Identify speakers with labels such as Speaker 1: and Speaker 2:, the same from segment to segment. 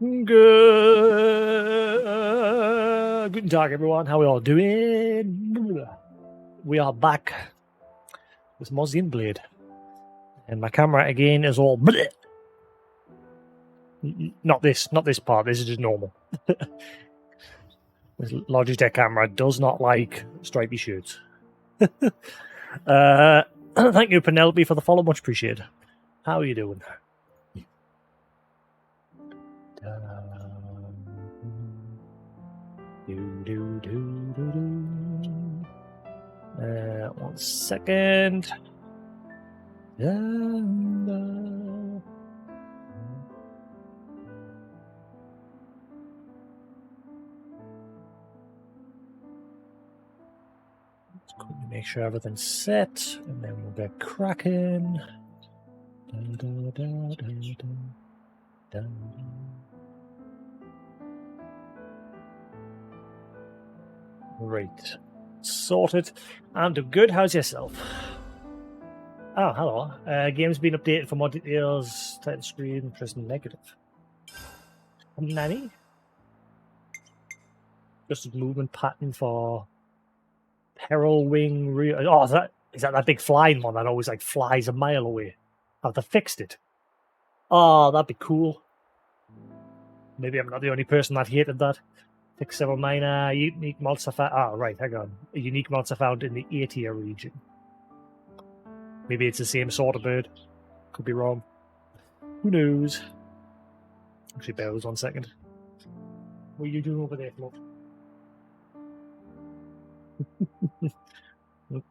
Speaker 1: Guten Tag, everyone. How are we all doing? We are back with more Xenoblade. And my camera again is all bleh. Not this part. This is just normal. This Logitech camera does not like stripy shirts. Thank you, Penelope, for the follow. Much appreciated. How are you doing? One second. Let's quickly make sure everything's set, and then we'll get cracking. Right. Sorted. I'm doing good. How's yourself? Oh, hello. Game's been updated for more details. Title screen, press negative. Nanny? Just a movement pattern for Peril Wing. Oh, is that big flying one that always like flies a mile away? Have they fixed it? Oh, that'd be cool. Maybe I'm not the only person that hated that. Fix several minor unique mods are found. Oh, right, hang on. Unique mods are found in the A-tier region. Maybe it's the same sort of bird. Could be wrong. Who knows? Actually, bear with 1 second. What are you doing over there, Fluff? You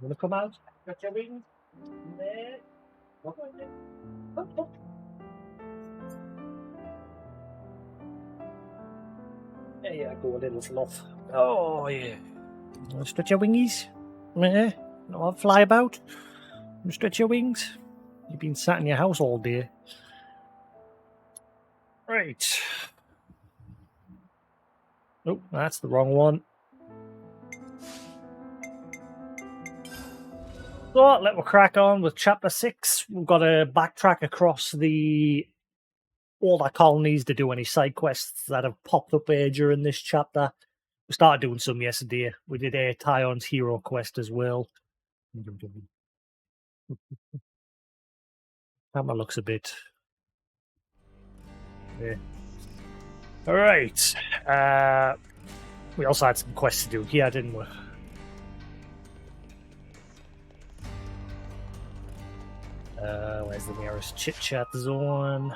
Speaker 1: wanna come out? Got your wings? There. Up. There you go, little Fluff. Oh, yeah. Wanna stretch your wingies? Yeah. Not fly about? Wanna stretch your wings? You've been sat in your house all day. Right. Oh, that's the wrong one. So, let me crack on with Chapter 6. We've got to backtrack across all the colonies to do any side quests that have popped up here during this chapter. We started doing some yesterday. We did a Tyon's Hero quest as well. Camera looks a bit... Yeah. Alright. We also had some quests to do here, didn't we? Where's the nearest chit-chat zone?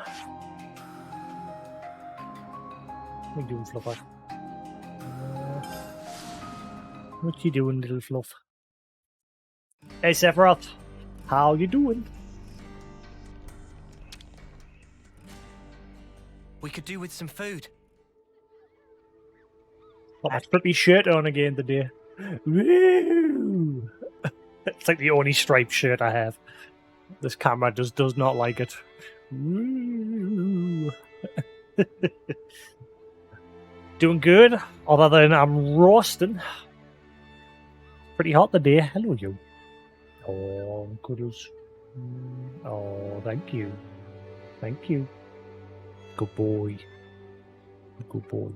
Speaker 1: What are you doing, Fluffer? What you doing, little Fluff? Hey, Sephiroth. How you doing?
Speaker 2: We could do with some food.
Speaker 1: Oh, let's put my shirt on again today. Woo! It's like the only striped shirt I have. This camera just does not like it. Woo! Doing good, other than I'm roasting. Pretty hot today. Hello, you. Oh, goodness. Oh, thank you. Thank you. Good boy. Good boy.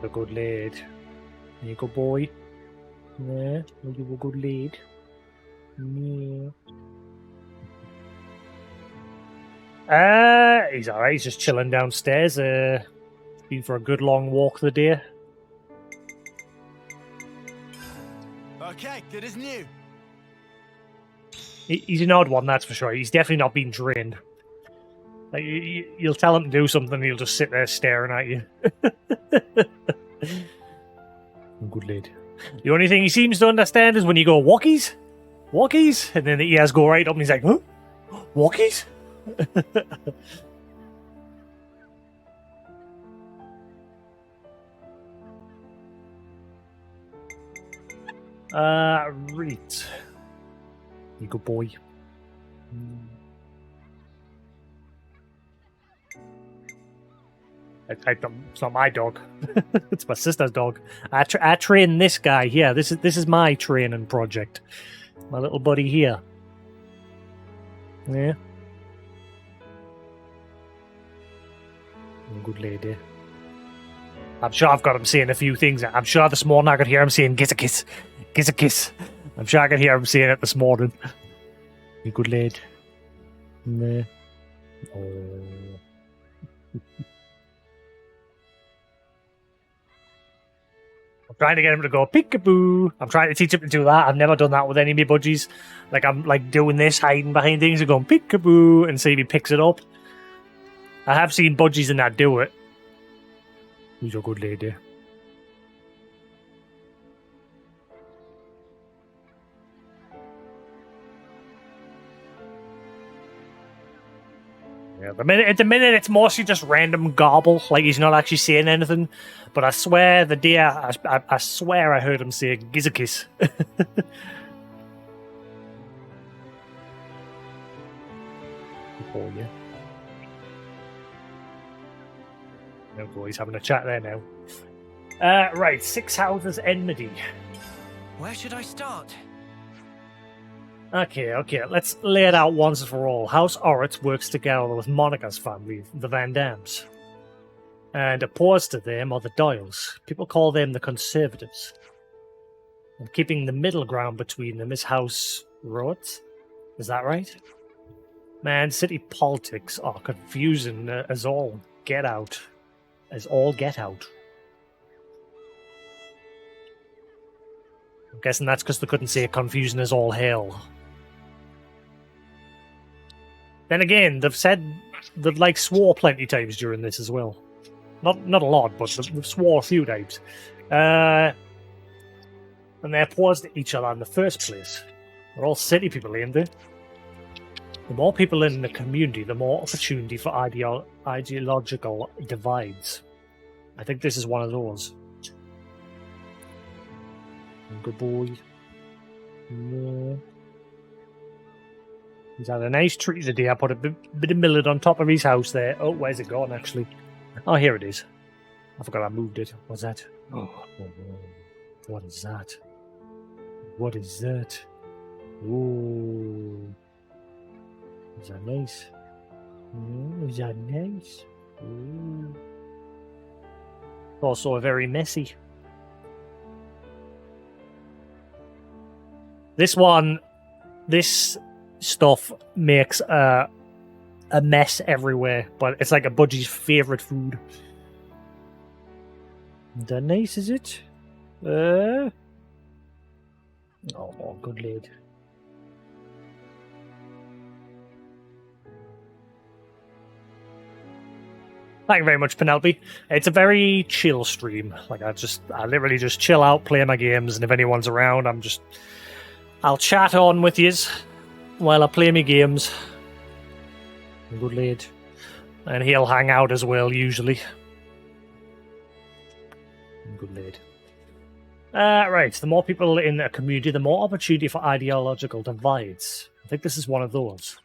Speaker 1: A good lad. You good boy. Yeah, you a good lad. Yeah. He's alright. He's just chilling downstairs. Been for a good long walk today.
Speaker 2: Okay, good as new.
Speaker 1: He's an odd one, that's for sure. He's definitely not being trained. Like, you'll tell him to do something, he'll just sit there staring at you. Good lad. The only thing he seems to understand is when you go, walkies? Walkies? And then the ears go right up and he's like, huh? Walkies? Right. You good boy. It's not my dog. It's my sister's dog. I train this guy here. This is my training project. My little buddy here. Yeah. Good lady. I'm sure I've got him saying a few things. I'm sure this morning I could hear him saying, "Kiss a kiss, kiss a kiss." I'm sure I could hear him saying it this morning. You good lad. Nah. Oh. I'm trying to get him to go peekaboo. I'm trying to teach him to do that. I've never done that with any of my budgies. Like, I'm like doing this, hiding behind things and going peekaboo and see if he picks it up. I have seen budgies in that do it. He's a good lady. Yeah, at the minute, it's mostly just random gobble. Like, he's not actually saying anything. But I swear, I swear I heard him say "Gizakis." Oh, yeah. No go, he's having a chat there now. Right, 6 houses, Enmity.
Speaker 2: Where should I start?
Speaker 1: Okay, let's lay it out once and for all. House Oritz works together with Monica's family, the Van Dams. And opposed to them are the Doyles. People call them the Conservatives. And keeping the middle ground between them is House Rhodes. Is that right? Man, city politics are confusing as all get out. As all get out. I'm guessing that's because they couldn't say confusing as all hell. Then again, they've said they've like swore plenty times during this as well. Not a lot, but they've swore a few times. And they're opposed to each other in the first place. They're all city people, ain't they? The more people in the community, the more opportunity for ideological divides. I think this is one of those. Good boy. Yeah. He's had a nice treat today. I put a bit of millet on top of his house there. Oh, where's it gone, actually? Oh, here it is. I forgot I moved it. What's that? Oh, what is that? What is that? Ooh. Is that nice? Is that nice? Ooh. Also very messy. This stuff makes a mess everywhere, but it's like a budgie's favourite food. Is that nice, is it? Oh, good lad. Thank you very much, Penelope. It's a very chill stream. Like, I literally just chill out, play my games, and if anyone's around, I'll chat on with yous while I play my games. Good lad. And he'll hang out as well, usually. Good lad. Right, the more people in a community, the more opportunity for ideological divides. I think this is one of those.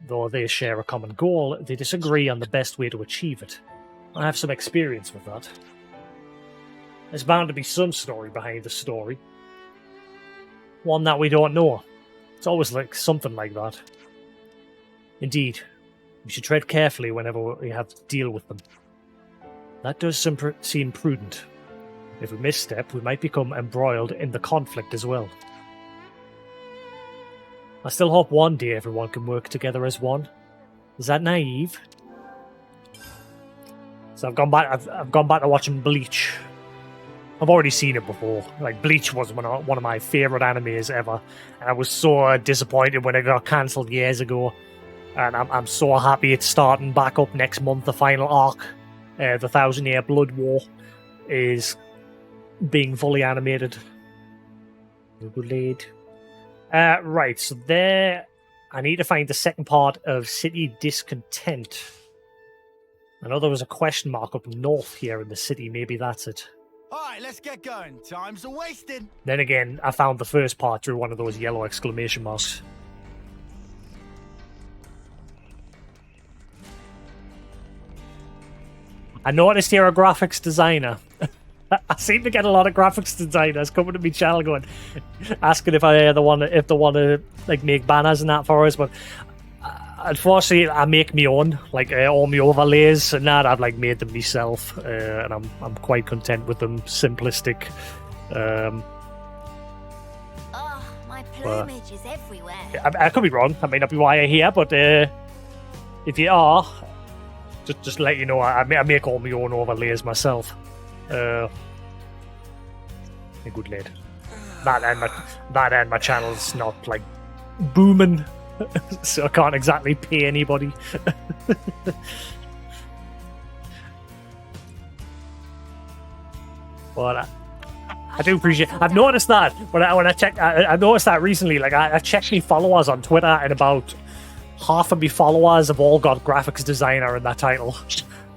Speaker 1: Though they share a common goal, they disagree on the best way to achieve it. I have some experience with that. There's bound to be some story behind the story. One that we don't know. It's always like something like that. Indeed, we should tread carefully whenever we have to deal with them. That does seem prudent. If we misstep, we might become embroiled in the conflict as well. I still hope one day everyone can work together as one. Is that naive? So I've gone back to watching Bleach. I've already seen it before. Like, Bleach was one of my favourite animes ever. And I was so disappointed when it got cancelled years ago. And I'm so happy it's starting back up next month. The final arc, the 1,000-Year Blood War, is being fully animated. Good lad. Right, so there... I need to find the second part of City Discontent. I know there was a question mark up north here in the city. Maybe that's it.
Speaker 3: Alright, let's get going. Time's a-wasting.
Speaker 1: Then again, I found the first part through one of those yellow exclamation marks. I noticed you're a graphics designer. I seem to get a lot of graphics designers coming to my channel going, asking if they want to like make banners and that for us, but Unfortunately, I make my own, like all my overlays and that. I've like made them myself, and I'm quite content with them. Simplistic.
Speaker 4: Oh, my plumage is everywhere.
Speaker 1: I could be wrong. That may not be why you're here, but if you are, just let you know, I make all my own overlays myself. A good lad. That and my channel's not like booming, so I can't exactly pay anybody. But I do appreciate. I've noticed that when I check. I noticed that recently. Like I checked my followers on Twitter, and about half of my followers have all got graphics designer in that title.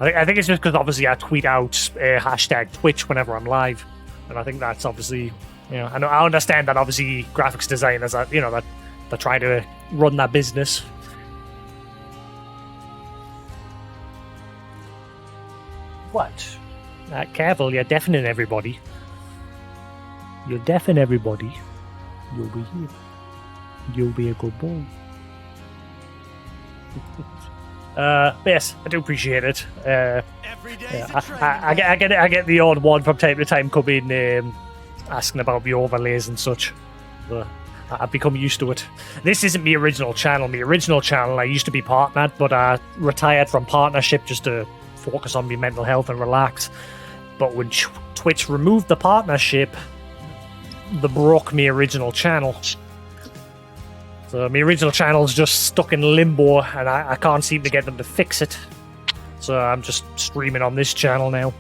Speaker 1: I think it's just because obviously I tweet out hashtag Twitch whenever I'm live, and I think that's obviously, you know, I understand that obviously graphics designers are, you know, that they're trying to run that business. What? Careful, you're deafening everybody. You're deafening everybody. You'll be here. You'll be a good boy. But yes, I do appreciate it.
Speaker 3: Every day's a training
Speaker 1: I get the odd one from time to time coming asking about the overlays and such. But I've become used to it. This isn't my original channel. My original channel, I used to be partnered, but I retired from partnership just to focus on my mental health and relax. But when Twitch removed the partnership, they broke my original channel. So my original channel's just stuck in limbo, and I can't seem to get them to fix it. So I'm just streaming on this channel now.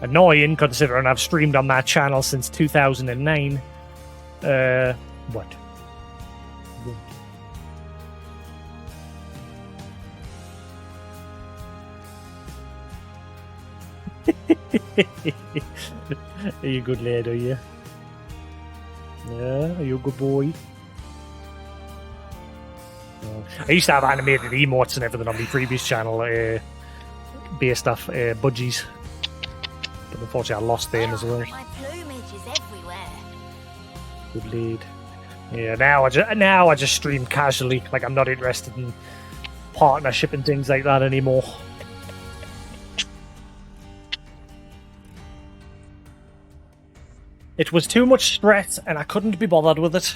Speaker 1: Annoying, considering I've streamed on that channel since 2009. What? Are you a good lad, are you? Yeah, are you a good boy? I used to have animated emotes and everything on my previous channel, based off budgies. But unfortunately I lost them as well.
Speaker 4: My plumage is everywhere.
Speaker 1: Good lead. Yeah, now I just stream casually. Like, I'm not interested in partnership and things like that anymore. It was too much stress and I couldn't be bothered with it.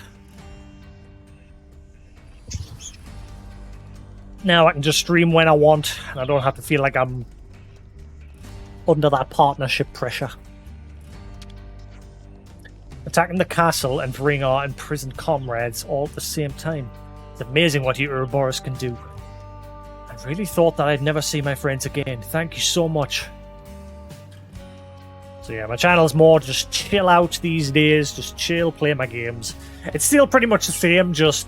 Speaker 1: Now I can just stream when I want, and I don't have to feel like I'm under that partnership pressure. Attacking the castle and freeing our imprisoned comrades all at the same time. It's amazing what you Ouroboros can do. I really thought that I'd never see my friends again. Thank you so much. So yeah, my channel's more just chill out these days. Just chill, play my games. It's still pretty much the same, just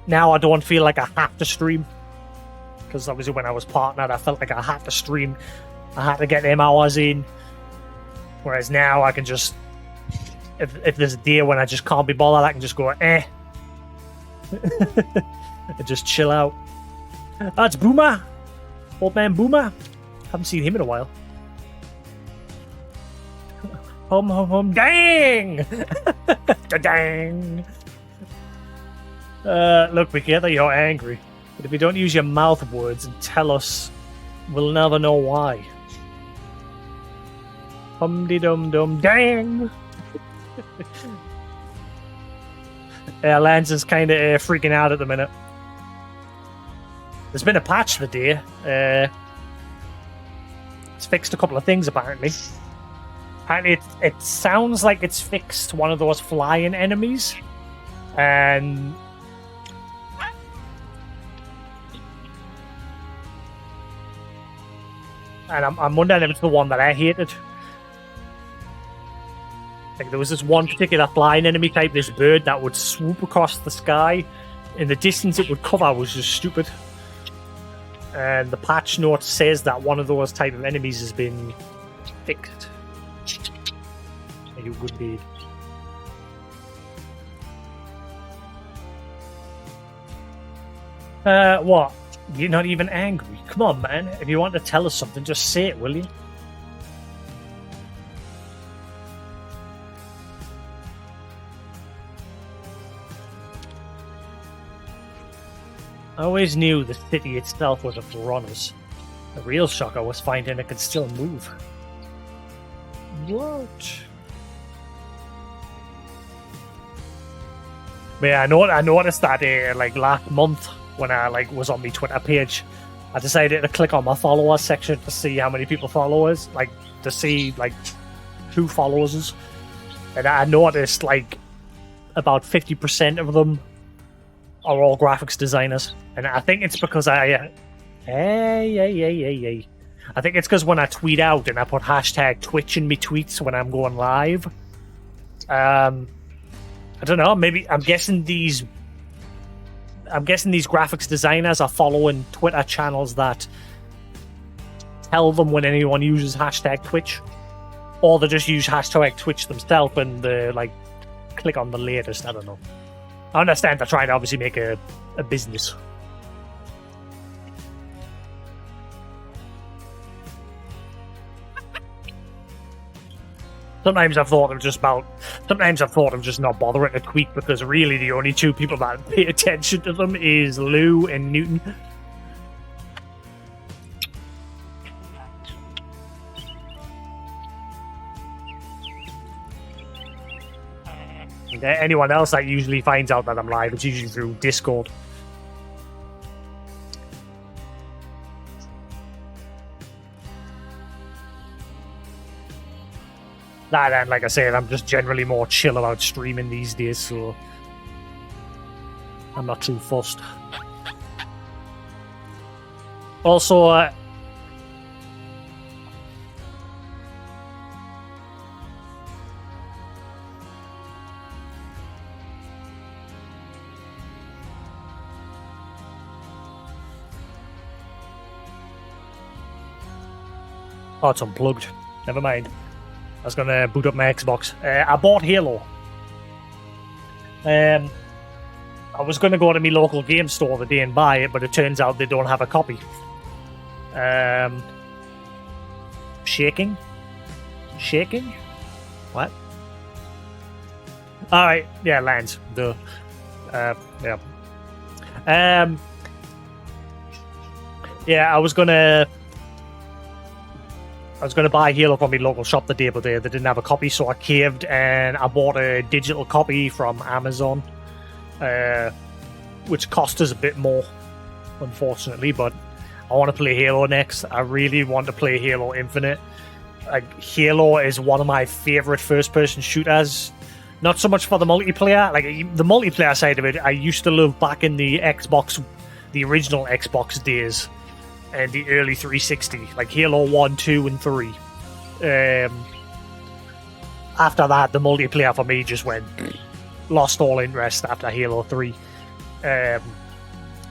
Speaker 1: now I don't feel like I have to stream. Because obviously when I was partnered, I felt like I had to stream. I had to get them hours in. Whereas now I can just, if there's a day when I just can't be bothered, I can just go, and just chill out. That's Boomer. Old man Boomer. Haven't seen him in a while. Hum, hum, hum. Dang! Dang! Look, we get that you're angry. But if you don't use your mouth words and tell us, we'll never know why. Hum-de-dum-dum. Dang! Lance is kind of freaking out at the minute. There's been a patch today. It's fixed a couple of things, apparently. Apparently, it sounds like it's fixed one of those flying enemies. And I'm wondering if it's the one that I hated. Like, there was this one particular flying enemy type, this bird that would swoop across the sky. In the distance it would cover was just stupid. And the patch note says that one of those type of enemies has been fixed. Are you good, babe? What? You're not even angry? Come on, man. If you want to tell us something, just say it, will you? always knew the city itself was a piranhas. The real shocker was finding it could still move. What? But yeah, I noticed that like last month when I like was on my Twitter page, I decided to click on my followers section to see how many people follow us, like to see like who follows us, and I noticed like about 50% of them are all graphics designers, and I think it's because I think it's because when I tweet out and I put hashtag Twitch in me tweets when I'm going live, I don't know, maybe I'm guessing these graphics designers are following Twitter channels that tell them when anyone uses hashtag Twitch, or they just use hashtag Twitch themselves and they like click on the latest. I don't know. I understand they're trying to obviously make a business. Sometimes I've thought of just not bothering to tweet because really the only two people that pay attention to them is Lou and Newton. And anyone else that usually finds out that I'm live, it's usually through Discord. Nah, then, like I said, I'm just generally more chill about streaming these days, so I'm not too fussed. Also, oh, it's unplugged. Never mind. I was going to boot up my Xbox. I bought Halo. I was going to go to my local game store the day and buy it, but it turns out they don't have a copy. Shaking? What? Alright, yeah, lands. Duh. Yeah. Yeah, I was gonna buy Halo from my local shop the day, but they didn't have a copy, so I caved and I bought a digital copy from Amazon, which cost us a bit more, unfortunately, but I want to play Halo next. I really want to play Halo Infinite. Like, Halo is one of my favorite first-person shooters. Not so much for the multiplayer. Like, the multiplayer side of it, I used to love back in the original Xbox days, and the early 360, like Halo 1, 2, and 3. After that, the multiplayer for me just lost all interest after Halo 3.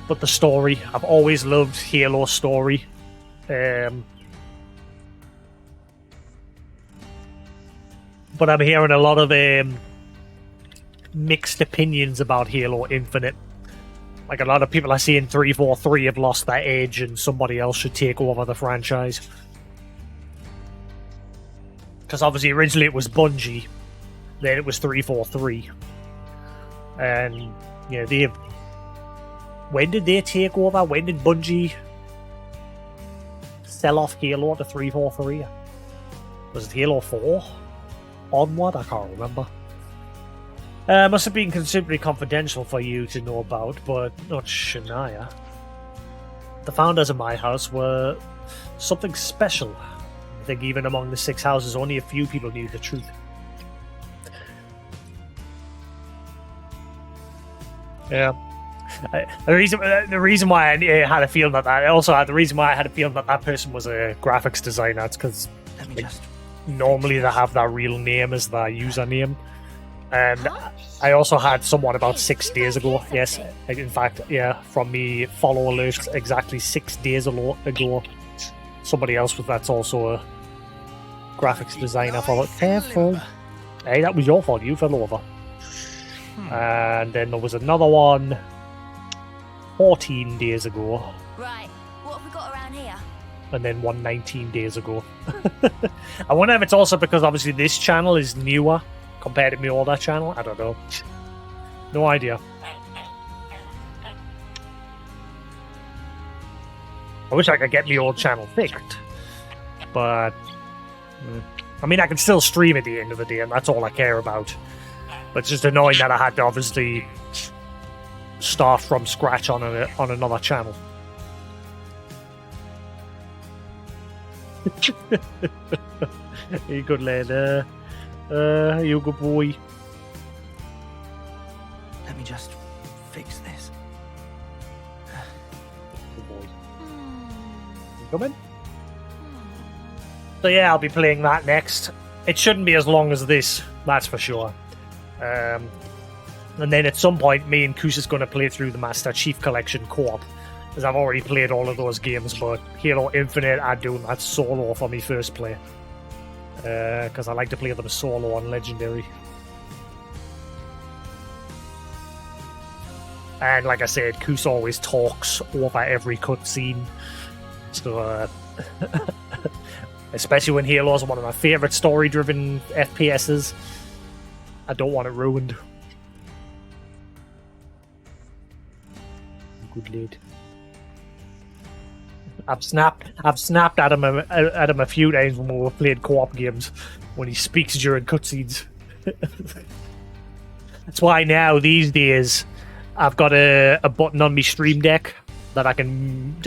Speaker 1: But the story, I've always loved Halo's story. But I'm hearing a lot of mixed opinions about Halo Infinite. Like, a lot of people are saying 343 have lost their edge and somebody else should take over the franchise. Because obviously originally it was Bungie, then it was 343. And, yeah, when did they take over? When did Bungie sell off Halo to 343? Was it Halo 4? Onward? I can't remember. Must have been considerably confidential for you to know about, but not Shania. The founders of my house were something special. I think even among the 6 houses, only a few people knew the truth. Yeah. The reason why I had a feeling that the reason why I had a feeling that person was a graphics designer, it's because normally they have their real name as their username. And I also had someone about 6 days ago, yes, in fact, yeah, from me follow alerts exactly 6 days ago, somebody else that's also a graphics designer followed. Careful. Hey, that was your fault, you fell over. And then there was another one 14 days ago.
Speaker 4: Right, what have we got around here?
Speaker 1: And then one 19 days ago. I wonder if it's also because obviously this channel is newer compared to my older channel. I don't know. No idea. I wish I could get my old channel fixed, but I mean, I can still stream at the end of the day, and that's all I care about. But it's just annoying that I had to obviously start from scratch on another channel. You good lad, you good boy.
Speaker 2: Let me just fix this.
Speaker 1: Good boy. You coming? So yeah, I'll be playing that next. It shouldn't be as long as this, that's for sure. And then at some point, me and Kus is going to play through the Master Chief Collection co-op, because I've already played all of those games, but Halo Infinite, I'd do that solo for me first play. Because I like to play them solo on Legendary. And like I said, Kus always talks over every cutscene. So, especially when Halo's one of my favourite story-driven FPSs, I don't want it ruined. Good lad. I've snapped at him a few times when we were playing co-op games when he speaks during cutscenes. That's why now these days I've got a button on my stream deck that I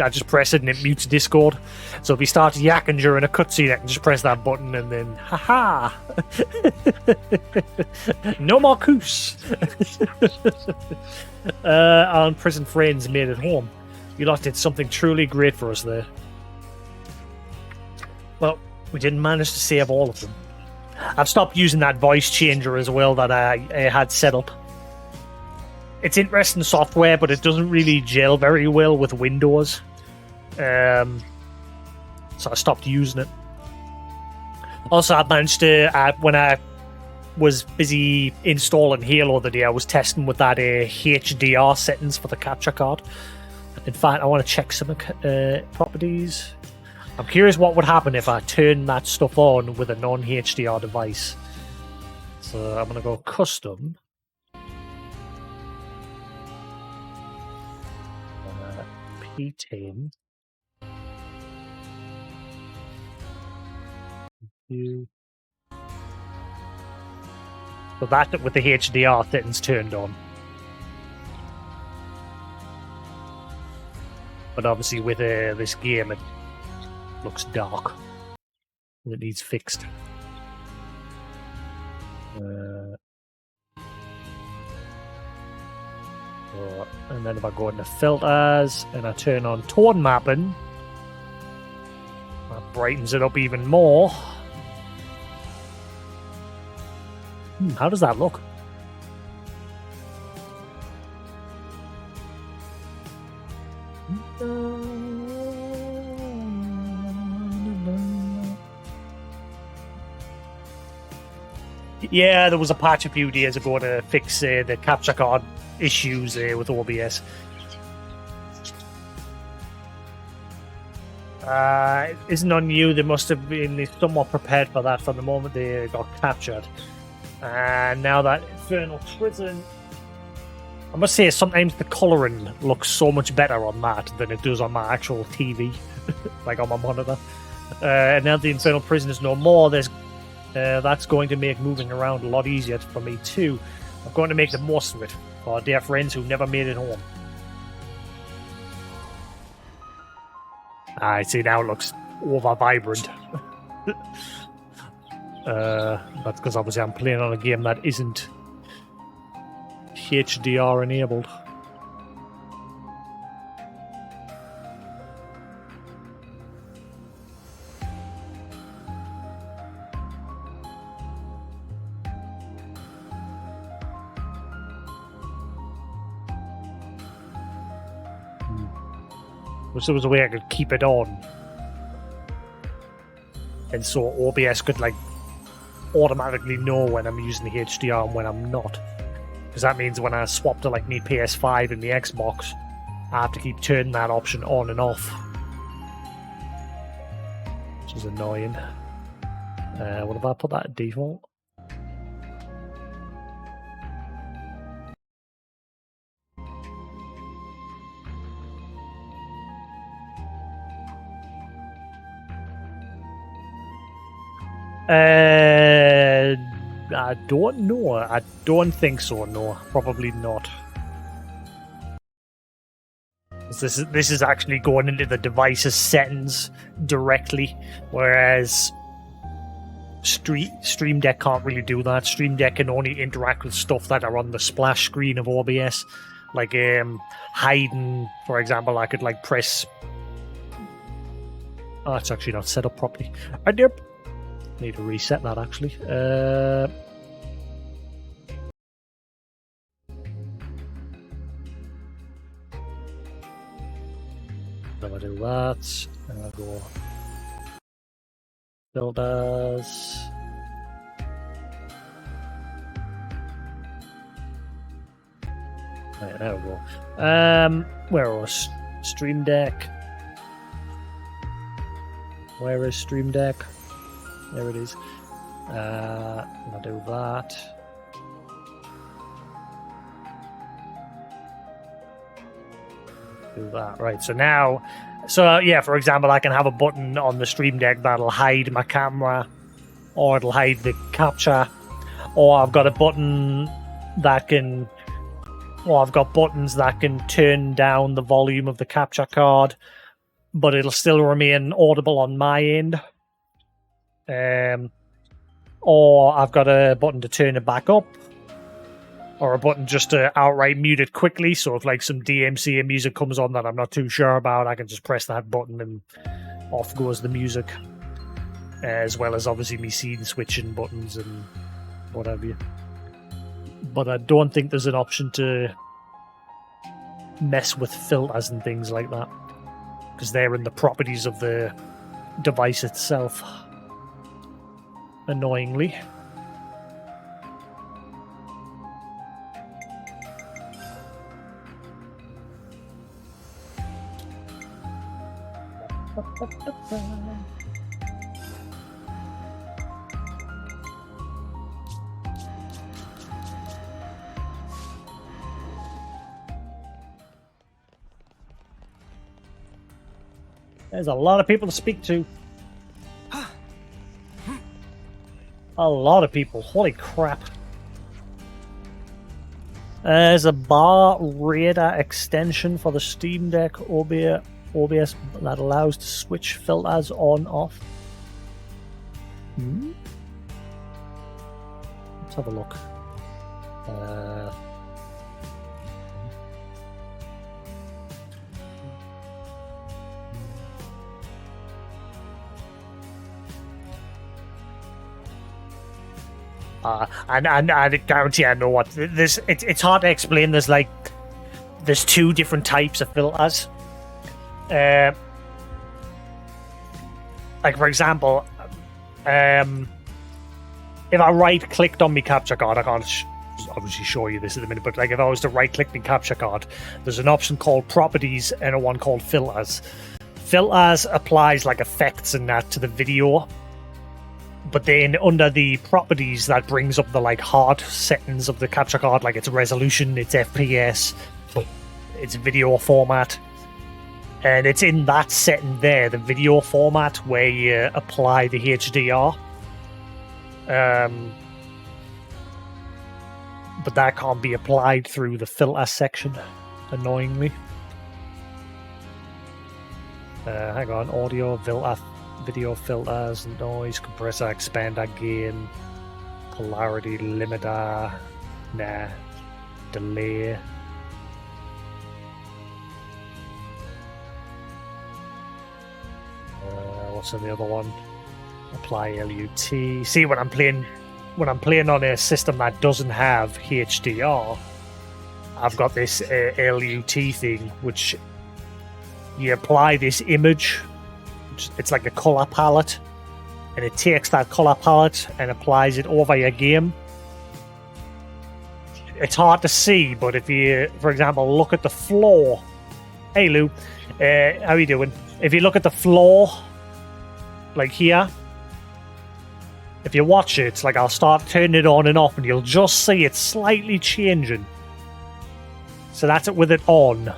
Speaker 1: just press it and it mutes Discord. So if he starts yakking during a cutscene, I can just press that button and then haha. No more Kus. Our unprisoned friends made it home. You lot did something truly great for us there. Well, we didn't manage to save all of them. I've stopped using that voice changer as well that I had set up. It's interesting software, but it doesn't really gel very well with Windows. So I stopped using it. Also, I managed to, when I was busy installing Halo the day, I was testing with that HDR settings for the capture card. In fact, I want to check some properties. I'm curious what would happen if I turn that stuff on with a non-HDR device. So I'm going to go custom. P10. So that with the HDR settings turned on. But obviously with this game, it looks dark. It needs fixed. And then if I go into filters and I turn on tone mapping, that brightens it up even more. How does that look? Yeah, there was a patch a few days ago to fix the capture card issues with OBS. It isn't on you. They must have been somewhat prepared for that from the moment they got captured. And now that Infernal Prison, I must say sometimes the colouring looks so much better on that than it does on my actual TV, like on my monitor. And now the Infernal Prison is no more. That's going to make moving around a lot easier for me too. I'm going to make the most of it for our dear friends who never made it home. I see now it looks over vibrant. That's because obviously I'm playing on a game that isn't HDR enabled. Wish there was a way I could keep it on, and so OBS could like automatically know when I'm using the HDR and when I'm not. Because that means when I swap to like me PS5 and the Xbox, I have to keep turning that option on and off, which is annoying. What if I put that at default? I don't know. I don't think so. No, probably not. This is actually going into the device's settings directly, whereas Stream Deck can't really do that. Stream Deck can only interact with stuff that are on the splash screen of OBS, like hiding, for example. I could like press. Oh, it's actually not set up properly. I need to reset that actually. Then I do that, and I go filters. Right, there we go. Where was Stream Deck? Where is Stream Deck? There it is. I'll do that. Do that. Right, so now, yeah, for example, I can have a button on the Stream Deck that'll hide my camera, or it'll hide the capture, or I've got a button that can, or I've got buttons that can turn down the volume of the capture card, but it'll still remain audible on my end. Or I've got a button to turn it back up, or a button just to outright mute it quickly, so if like some DMC music comes on that I'm not too sure about, I can just press that button and off goes the music, as well as obviously me scene switching buttons and what have you. But I don't think there's an option to mess with filters and things like that, because they're in the properties of the device itself, annoyingly. There's a lot of people to speak to. A lot of people. Holy crap. There's a bar radar extension for the Steam Deck OBS that allows to switch filters on off. Let's have a look. And I guarantee I know what this. It's hard to explain. There's two different types of filters. Like for example, if I right clicked on my capture card, I can't obviously show you this in a minute, but like if I was to right click my capture card, there's an option called properties and a one called filters. Filters applies like effects and that to the video. But then under the properties, that brings up the like hard settings of the capture card, like its resolution, its FPS, its video format. And it's in that setting there, the video format, where you apply the HDR. But that can't be applied through the filter section, annoyingly. Hang on, audio, filter. Video filters, noise, compressor, expander, gain, polarity, limiter, delay. What's in the other one? Apply LUT. See, when I'm playing on a system that doesn't have HDR, I've got this LUT thing, which you apply this image. It's like a color palette, and it takes that color palette and applies it over your game. It's hard to see, but if you, for example, look at the floor. Hey Lou, how you doing? If you look at the floor, like here, if you watch it, like I'll start turning it on and off, and you'll just see it slightly changing. So that's it with it on,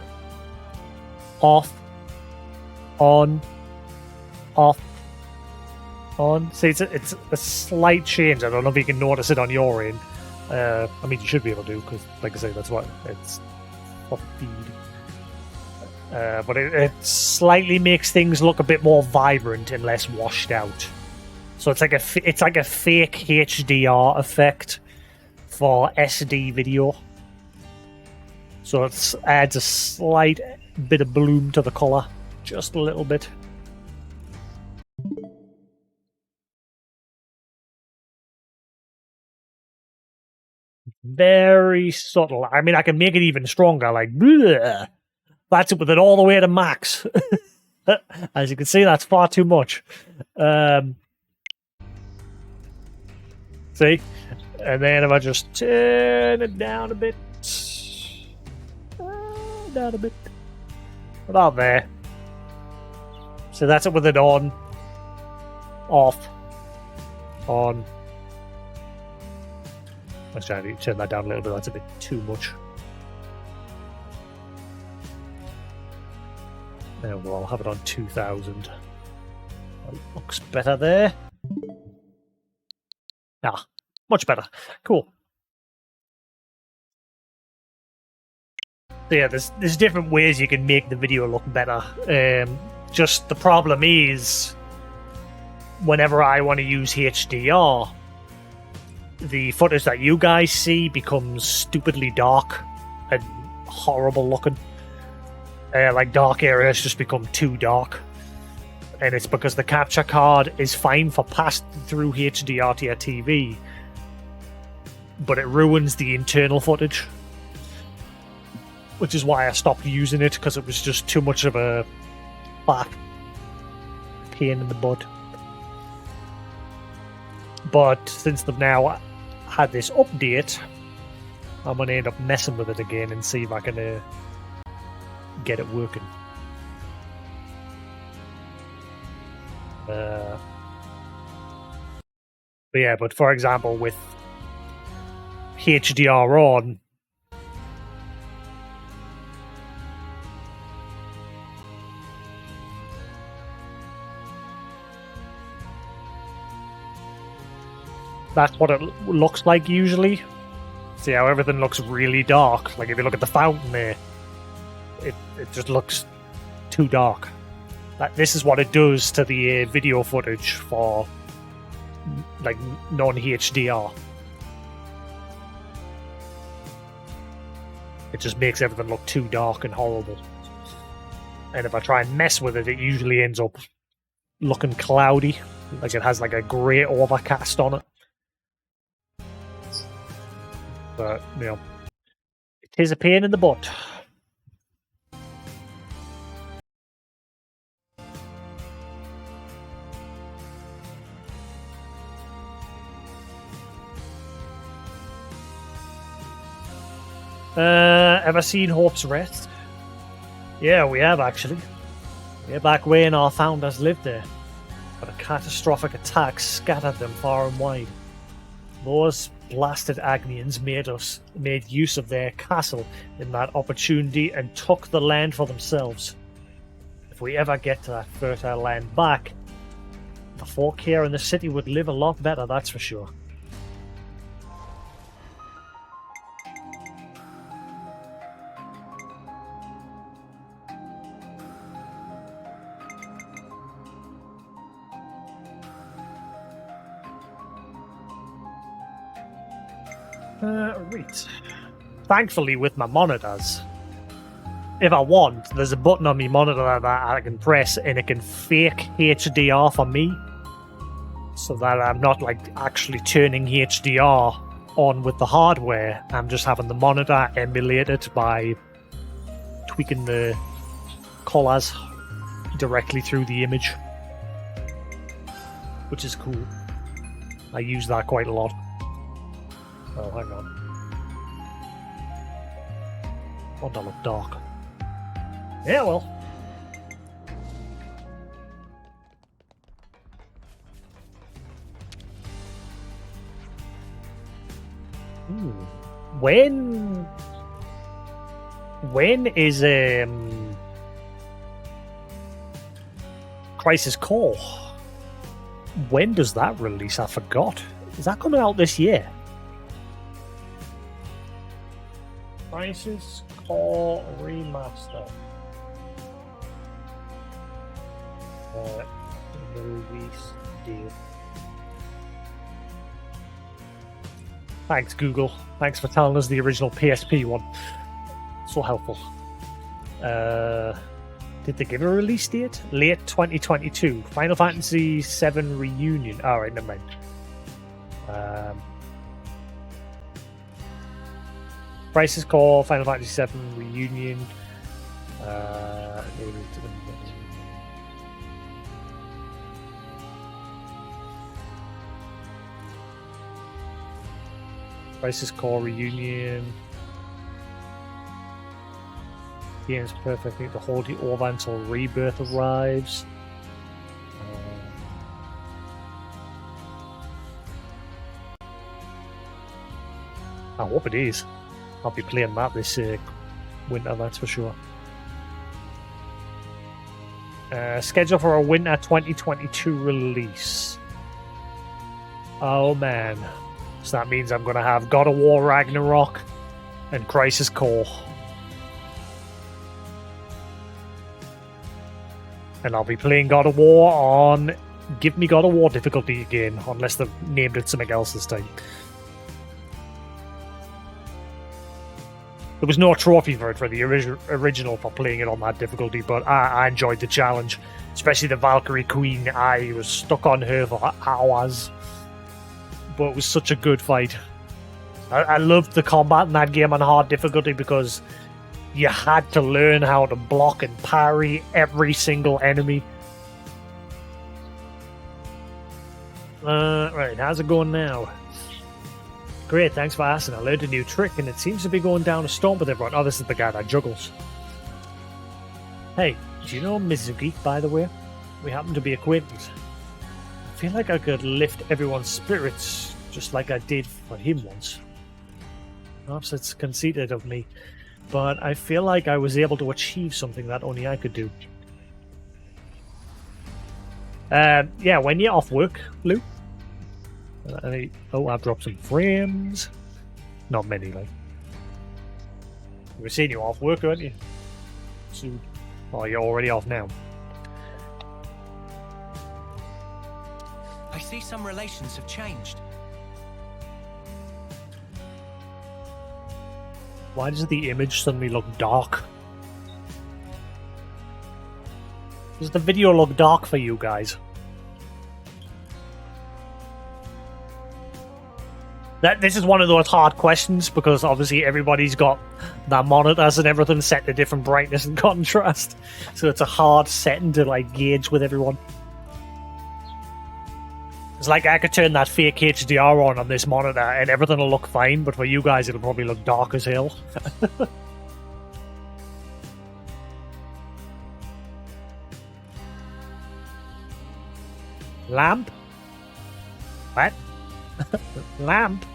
Speaker 1: off, on, off, on. See, it's a slight change. I don't know if you can notice it on your end. I mean, you should be able to, because, like I say, that's what it's for the feed. But it slightly makes things look a bit more vibrant and less washed out. So it's like a fake HDR effect for SD video. So it adds a slight bit of bloom to the color, just a little bit. Very subtle. I mean, I can make it even stronger, like, bleh. That's it with it all the way to max. As you can see, that's far too much. See? And then if I just turn it down a bit. Down a bit. About there. So that's it with it on. Off. On. Let's try to turn that down a little bit. That's a bit too much. There we go. I'll have it on 2000. That looks better there. Ah, much better. Cool. So yeah, there's different ways you can make the video look better. Just the problem is, whenever I want to use HDR, the footage that you guys see becomes stupidly dark and horrible looking. Like dark areas just become too dark. And it's because the capture card is fine for passing through HDR to your TV, but it ruins the internal footage. Which is why I stopped using it, because it was just too much of a pain in the butt. But since they've now had this update, I'm going to end up messing with it again and see if I can get it working. But yeah, but for example, with HDR on, that's what it looks like usually. See how everything looks really dark? Like if you look at the fountain there, it just looks too dark. This is what it does to the video footage for like non-HDR. It just makes everything look too dark and horrible. And if I try and mess with it, it usually ends up looking cloudy. Like it has like a grey overcast on it. But, you know, it is a pain in the butt. Ever seen Hope's Rest? Yeah, we have actually. Way back when our founders lived there. But a catastrophic attack scattered them far and wide. Those blasted Agnians made use of their castle in that opportunity and took the land for themselves. If we ever get to that fertile land back, the folk here in the city would live a lot better, that's for sure. Right. Thankfully, with my monitors, if I want, there's a button on my monitor that I can press and it can fake HDR for me, so that I'm not like actually turning HDR on with the hardware. I'm just having the monitor emulate it by tweaking the colors directly through the image, which is cool. I use that quite a lot. Oh, hang on. Oh, that look dark. Yeah, well. When is Crisis Core? when does that release? I forgot. Is that coming out this year? Crisis Core Remaster. Release date. Thanks, Google. Thanks for telling us the original PSP one. So helpful. Did they give a release date? Late 2022. Final Fantasy VII Reunion. Alright, never mind. Crisis Core, Final Fantasy VII Reunion. Crisis Core Reunion. Game's perfect. The hold you over until Rebirth arrives. I hope it is. I'll be playing that this winter, that's for sure. Schedule for a winter 2022 release. Oh man. So that means I'm going to have God of War Ragnarok and Crisis Core. And I'll be playing God of War on Give Me God of War difficulty again, unless they've named it something else this time. There was no trophy for it for the original for playing it on that difficulty, but I enjoyed the challenge. Especially the Valkyrie Queen. I was stuck on her for hours. But it was such a good fight. I loved the combat in that game on hard difficulty because you had to learn how to block and parry every single enemy. Right, how's it going now? Great, thanks for asking. I learned a new trick and it seems to be going down a storm with everyone. Oh, this is the guy that juggles. Hey, do you know Mizuki, by the way? We happen to be acquaintances. I feel like I could lift everyone's spirits just like I did for him once. Perhaps it's conceited of me, but I feel like I was able to achieve something that only I could do. Yeah, when you're off work, Lou. I've dropped some frames. Not many, like. We've seen you off work, haven't you? Soon. Oh, you're already off now.
Speaker 2: I see some relations have changed.
Speaker 1: Why does the image suddenly look dark? Does the video look dark for you guys? This is one of those hard questions because obviously everybody's got their monitors and everything set to different brightness and contrast. So it's a hard setting to like gauge with everyone. It's like I could turn that fake HDR on this monitor and everything will look fine, but for you guys it'll probably look dark as hell. Lamp? What? Lamp?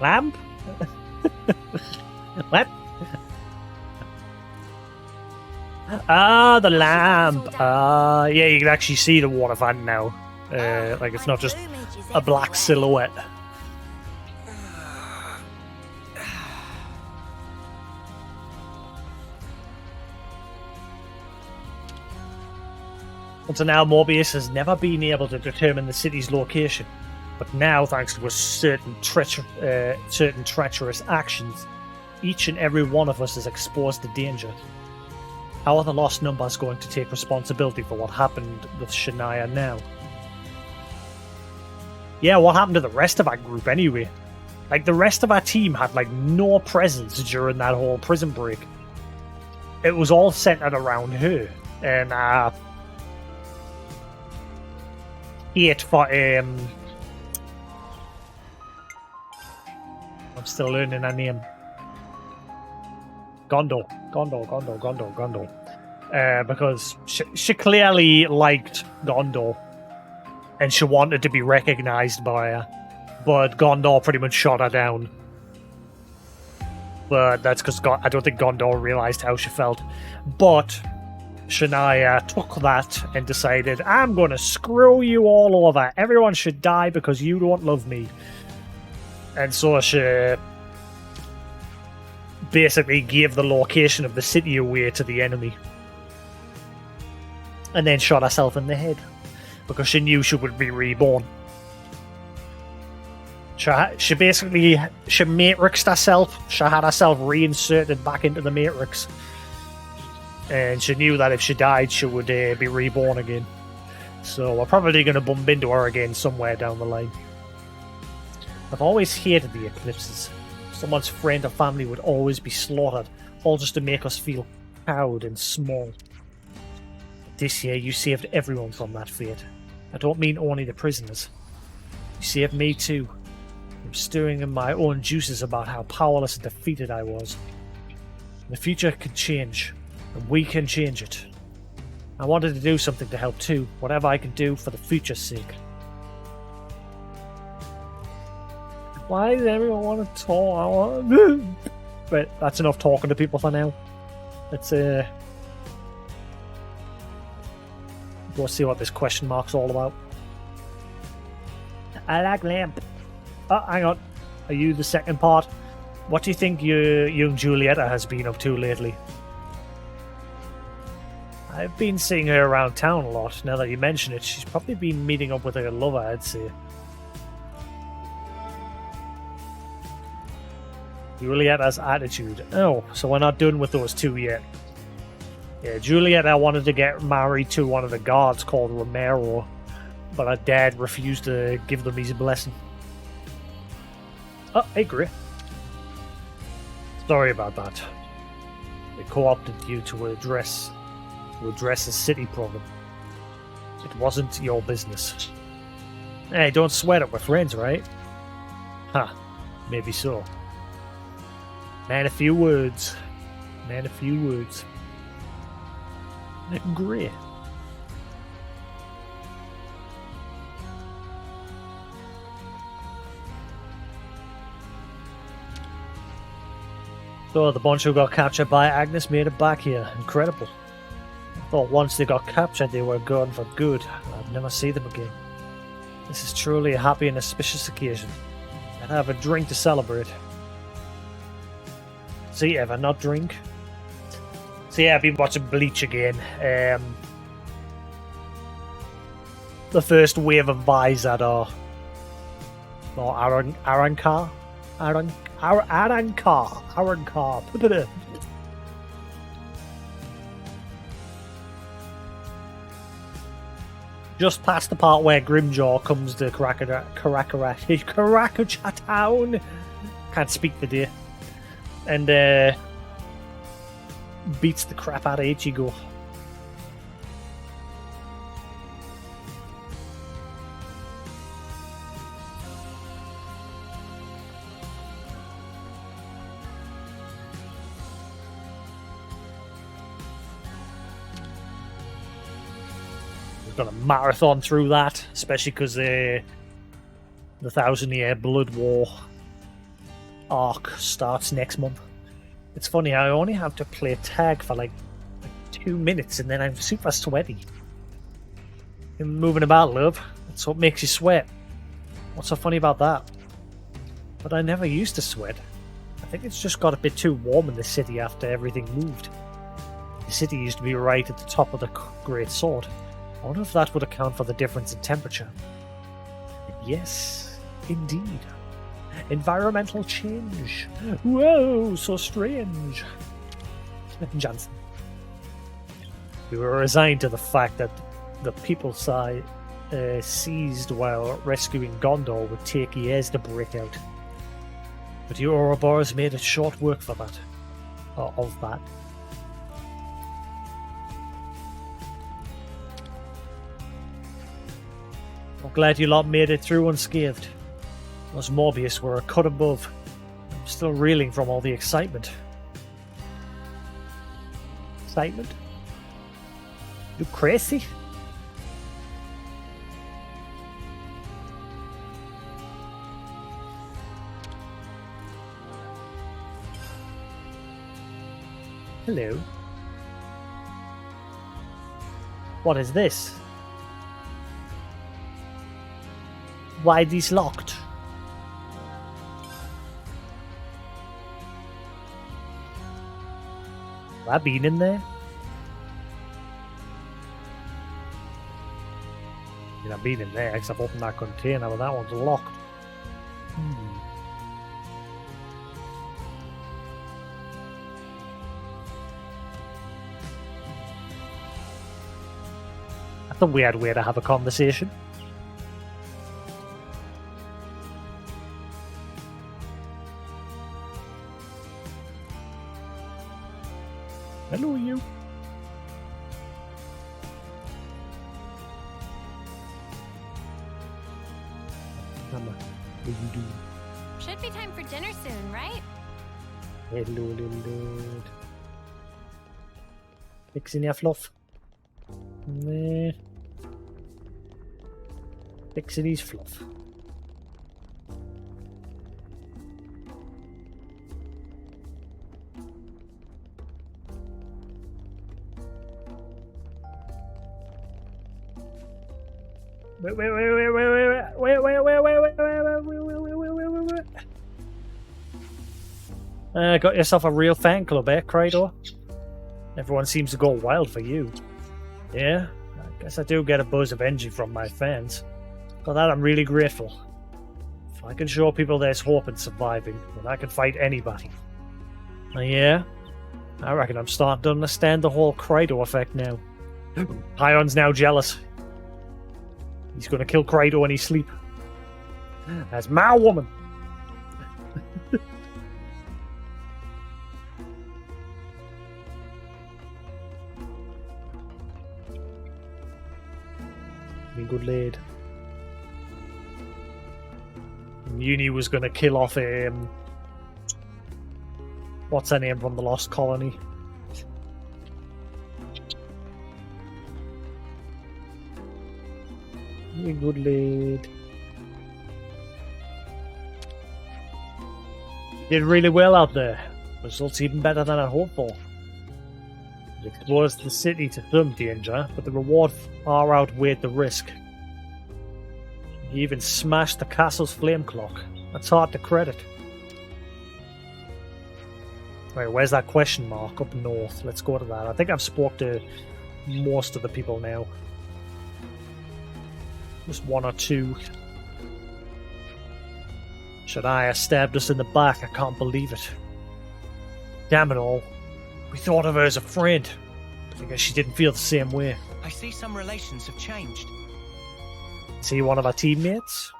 Speaker 1: Lamp? What? Ah, the lamp. Yeah, you can actually see the water fountain now. Like it's not just a black silhouette. Until now, Morbius has never been able to determine the city's location. But now, thanks to a certain treacherous actions, each and every one of us is exposed to danger. How are the Lost Numbers going to take responsibility for what happened with Shania now? Yeah, what happened to the rest of our group anyway? Like, the rest of our team had, like, no presence during that whole prison break. It was all centered around her. And, hate for, I'm still learning her name. Gondo. Because she clearly liked Gondo. And she wanted to be recognized by her. But Gondor pretty much shot her down. But that's because I don't think Gondor realized how she felt. But Shania took that and decided, I'm going to screw you all over. Everyone should die because you don't love me. And so she basically gave the location of the city away to the enemy. And then shot herself in the head because she knew she would be reborn. She basically matrixed herself. She had herself reinserted back into the matrix. And she knew that if she died, she would be reborn again. So we're probably going to bump into her again somewhere down the line. I've always hated the eclipses. Someone's friend or family would always be slaughtered, all just to make us feel cowed and small. This year, you saved everyone from that fate. I don't mean only the prisoners. You saved me too. I'm stirring in my own juices about how powerless and defeated I was. The future can change. And we can change it. I wanted to do something to help too, whatever I can do for the future's sake. Why does everyone want to talk? But that's enough talking to people for now. Let's go see what this question mark's all about. I like lamp. Oh, hang on. Are you the second part? What do you think your young Julieta has been up to lately? I've been seeing her around town a lot. Now that you mention it, she's probably been meeting up with her lover, I'd say. Julieta's attitude. Oh, so we're not done with those two yet. Yeah, Julieta wanted to get married to one of the guards called Romero, but her dad refused to give them his blessing. Oh, hey, Gray. Sorry about that. They co-opted you to address a city problem. It wasn't your business. Hey, don't sweat it, we're friends, right? Huh, maybe so. Man, a few words. Man, a few words. Great. So the bunch who got captured by Agnes made it back here. Incredible. I thought once they got captured they were gone for good. I'd never see them again. This is truly a happy and auspicious occasion. I'd have a drink to celebrate. See, ever not drink? So yeah, I've been watching Bleach again. The first wave of buys that are Arankar. Just past the part where Grimjaw comes to Karakacha town. Can't speak the day. And beats the crap out of Ichigo. We've got a marathon through that, especially because the 1,000-year Blood War arc starts next month. It's funny, I only have to play tag for like 2 minutes and then I'm super sweaty. I'm moving about, love. That's what makes you sweat. What's so funny about that? But I never used to sweat. I think it's just got a bit too warm in the city after everything moved. The city used to be right at the top of the Great Sword. I wonder if that would account for the difference in temperature. Yes, indeed. Environmental change. Whoa, so strange. Johnson. We were resigned to the fact that the people seized while rescuing Gondor would take years to break out. But your Ouroboros made it short work for that. Or of that. I'm glad you lot made it through unscathed. Those Morbius were a cut above. I'm still reeling from all the excitement. Excitement? You crazy? Hello. What is this? Why this locked? Have I been in there? I mean, I've been in there because I've opened that container, but that one's locked. That's a weird way to have a conversation. Hello, you. Mama, what are you doing?
Speaker 4: Should be time for dinner soon, right?
Speaker 1: Hello, little dude. Fixing your fluff. Nah. Fixing his fluff. Wait. Got yourself a real fan club, eh, Krator? Everyone seems to go wild for you. Yeah, I guess I do get a buzz of energy from my fans. For that, I'm really grateful. If I can show people there's hope in surviving, then I can fight anybody. Yeah, I reckon I'm starting to understand the whole Krator effect now. Hion's now jealous. He's going to kill Krator in his sleep. That's my woman. Be good lad. Uni was going to kill off what's her name from the Lost Colony? Be good lad. Did really well out there. Results even better than I hoped for. You exposed the city to some danger, but the reward far outweighed the risk. You even smashed the castle's flame clock. That's hard to credit. Right, where's that question mark? Up north. Let's go to that. I think I've spoke to most of the people now. Just one or two. Shania stabbed us in the back. I can't believe it. Damn it all. We thought of her as a friend. I guess she didn't feel the same way.
Speaker 2: I see some relations have changed.
Speaker 1: Is he one of our teammates?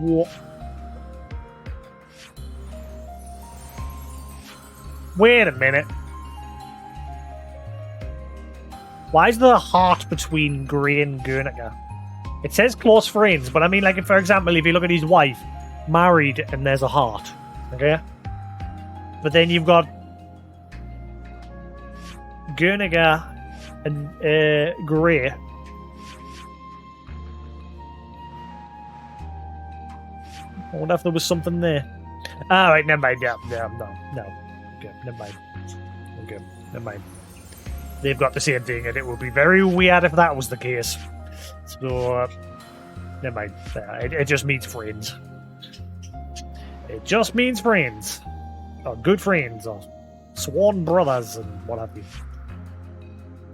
Speaker 1: What? Wait a minute. Why is there a heart between Gray and Guernica? It says close friends, but I mean, like, for example, if you look at his wife, married, and there's a heart. Okay? But then you've got Guernica and Gray. I wonder if there was something there. Alright, never mind. No. Okay, never mind. Okay, never mind. They've got the same thing, and it would be very weird if that was the case. So, never mind. It just means friends. It just means friends. Or good friends, or sworn brothers, and what have you.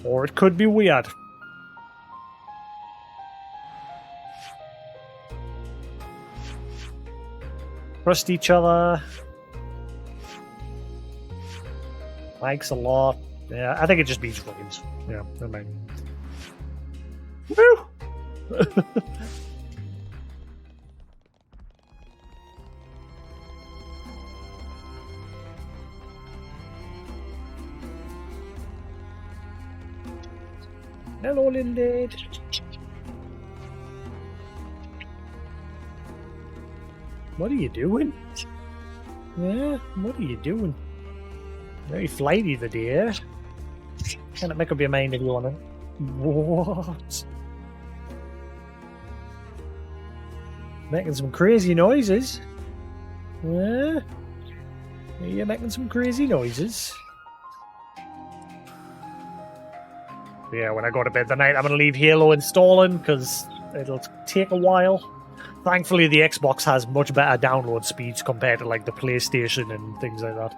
Speaker 1: Or it could be weird. Trust each other. Thanks a lot. Yeah, I think it just means friends. Yeah, never mind. Woo! Hello, Lindade. What are you doing? Yeah, what are you doing? Very flighty the deer. Can't make up your mind if you want to. What? Making some crazy noises. Yeah? You're making some crazy noises. Yeah, when I go to bed tonight, I'm going to leave Halo installing because it'll take a while. Thankfully, the Xbox has much better download speeds compared to like the PlayStation and things like that.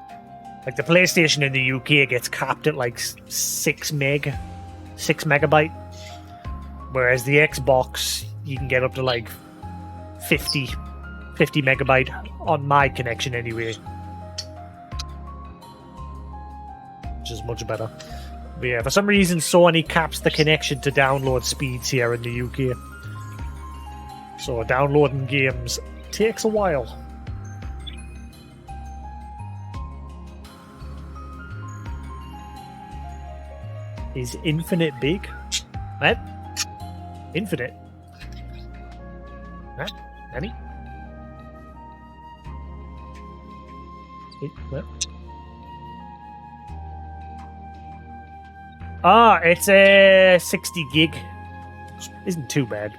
Speaker 1: Like the PlayStation in the UK gets capped at like 6 megabyte, whereas the Xbox you can get up to like 50 megabyte on my connection anyway, which is much better. But yeah, for some reason Sony caps the connection to download speeds here in the UK. So downloading games takes a while. Is Infinite big? What? Infinite? What? Any? What? Ah, it's a 60 gig. Isn't too bad.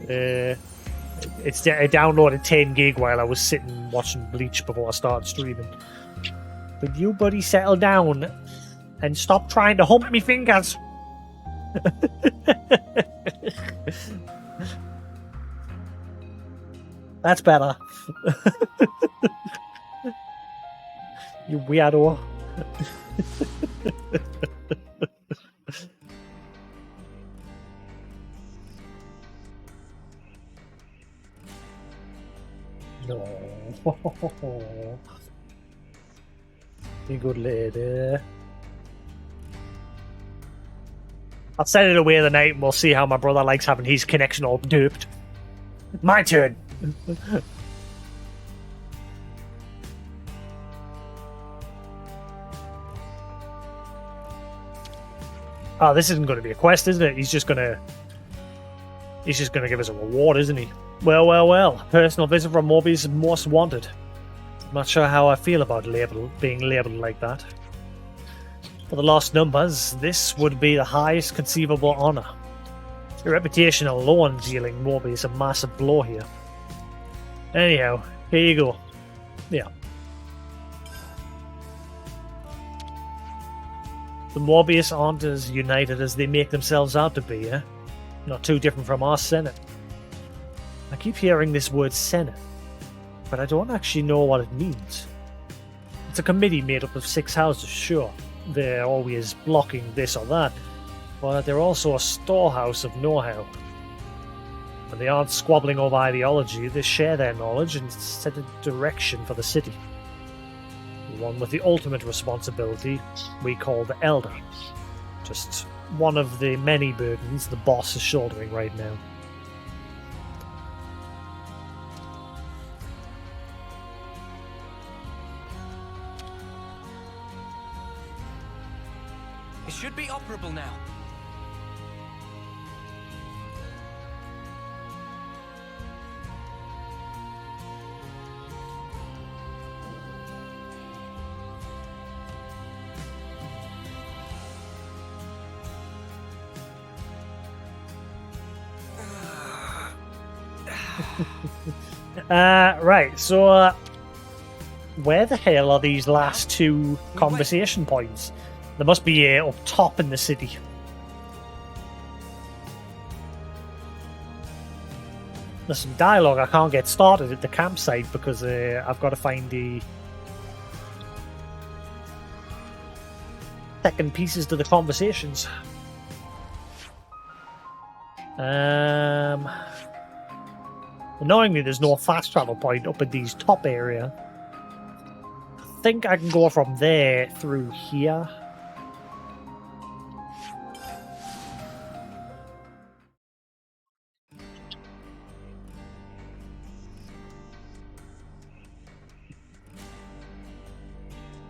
Speaker 1: It downloaded 10 gig while I was sitting watching Bleach before I started streaming. Would you, buddy, settle down and stop trying to hump me fingers? That's better. You weirdo. No. You good lady. I'll set it away tonight and we'll see how my brother likes having his connection all duped. My turn. Oh, this isn't going to be a quest, isn't it? He's just going to give us a reward, isn't he? Well, well, well. Personal visit from Morbius most wanted. Not sure how I feel about being labelled like that. For the lost numbers, this would be the highest conceivable honour. Your reputation alone dealing Morbius a massive blow here. Anyhow, here you go. Yeah. The Morbius aren't as united as they make themselves out to be, eh? Not too different from our Senate. I keep hearing this word Senate, but I don't actually know what it means. It's a committee made up of 6 houses, sure. They're always blocking this or that, but they're also a storehouse of know-how. When they aren't squabbling over ideology, they share their knowledge and set a direction for the city. The one with the ultimate responsibility we call the Elder. Just one of the many burdens the boss is shouldering right now.
Speaker 2: It should be operable now.
Speaker 1: Right, so where the hell are these last 2 conversation points? There must be up top in the city. There's some dialogue I can't get started at the campsite because I've got to find the second pieces to the conversations. Annoyingly, there's no fast travel point up in these top area. I think I can go from there through here.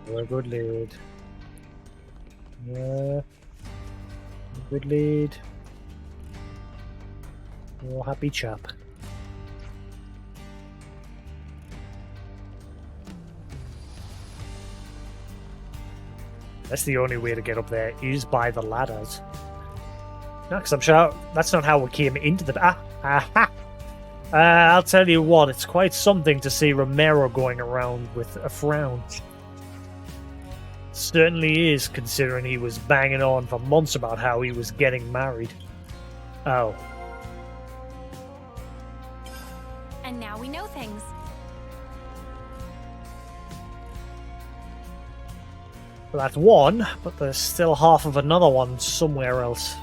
Speaker 1: You're a good lad. Yeah. Good lead. Oh, happy chap. That's the only way to get up there is by the ladders. No, because I'm sure that's not how we came into the... Aha! I'll tell you what, it's quite something to see Romero going around with a frown. Certainly is, considering he was banging on for months about how he was getting married. Oh.
Speaker 4: And now we know things.
Speaker 1: Well, that's one, but there's still half of another one somewhere else.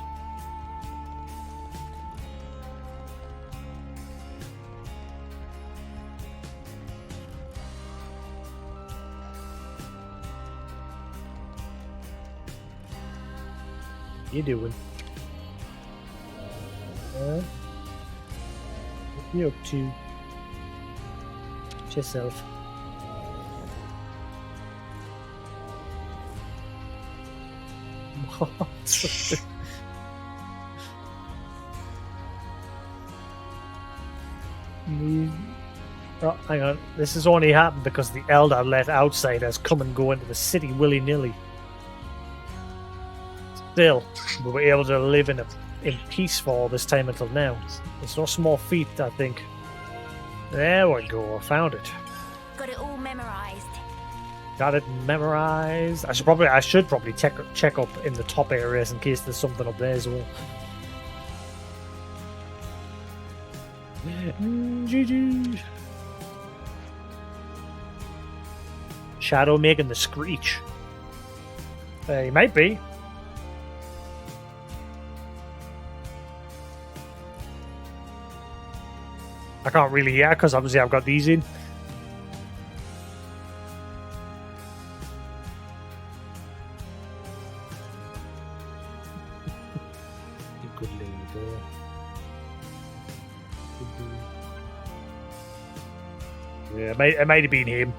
Speaker 1: What you doing? What you up to? Watch yourself. Oh, hang on. This has only happened because the Elder let outsiders come and go into the city willy-nilly. Still, we were able to live in peace for all this time until now. It's no small feat, I think. There we go. I found it.
Speaker 4: Got it all memorized.
Speaker 1: Got it memorized. I should probably check up in the top areas in case there's something up there as well. GG. Shadow making the screech. He might be. I can't really hear because obviously I've got these in. Good lady there. Yeah, it might have been him.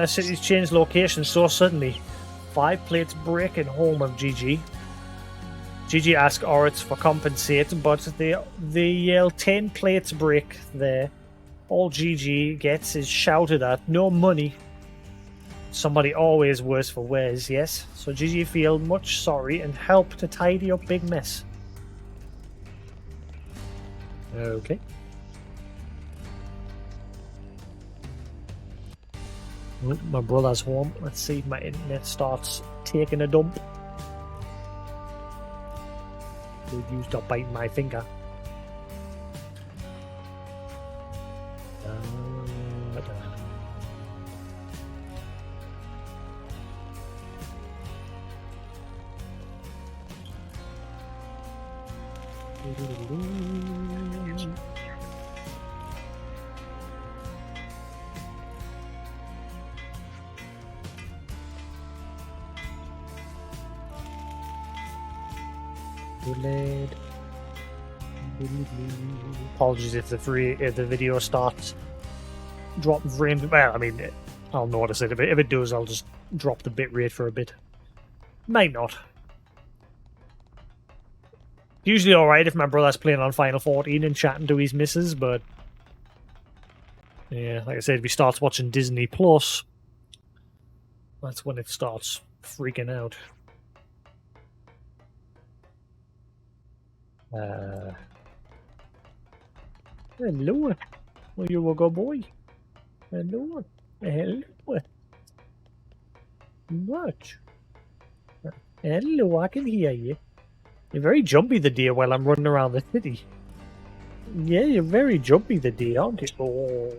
Speaker 1: City's changed location so suddenly. 5 plates break in home of GG. GG ask Oritz for compensate, but they yell 10 plates break there. All GG gets is shouted at, no money. Somebody always worse for wears, yes. So GG feel much sorry and help to tidy up big mess. Okay. Well, my brother's home. Let's see if my internet starts taking a dump. Could you stop biting my finger? Apologies if the video starts dropping frames. Well, I mean, I'll notice it. If it does, I'll just drop the bitrate for a bit. Might not. Usually alright if my brother's playing on Final 14 and chatting to his missus, but yeah, like I said, if he starts watching Disney Plus, that's when it starts freaking out. Hello. Are you a good boy? Hello. Hello. What? Hello, I can hear you. You're very jumpy the deer while I'm running around the city. Yeah, you're very jumpy the deer, aren't you? Oh.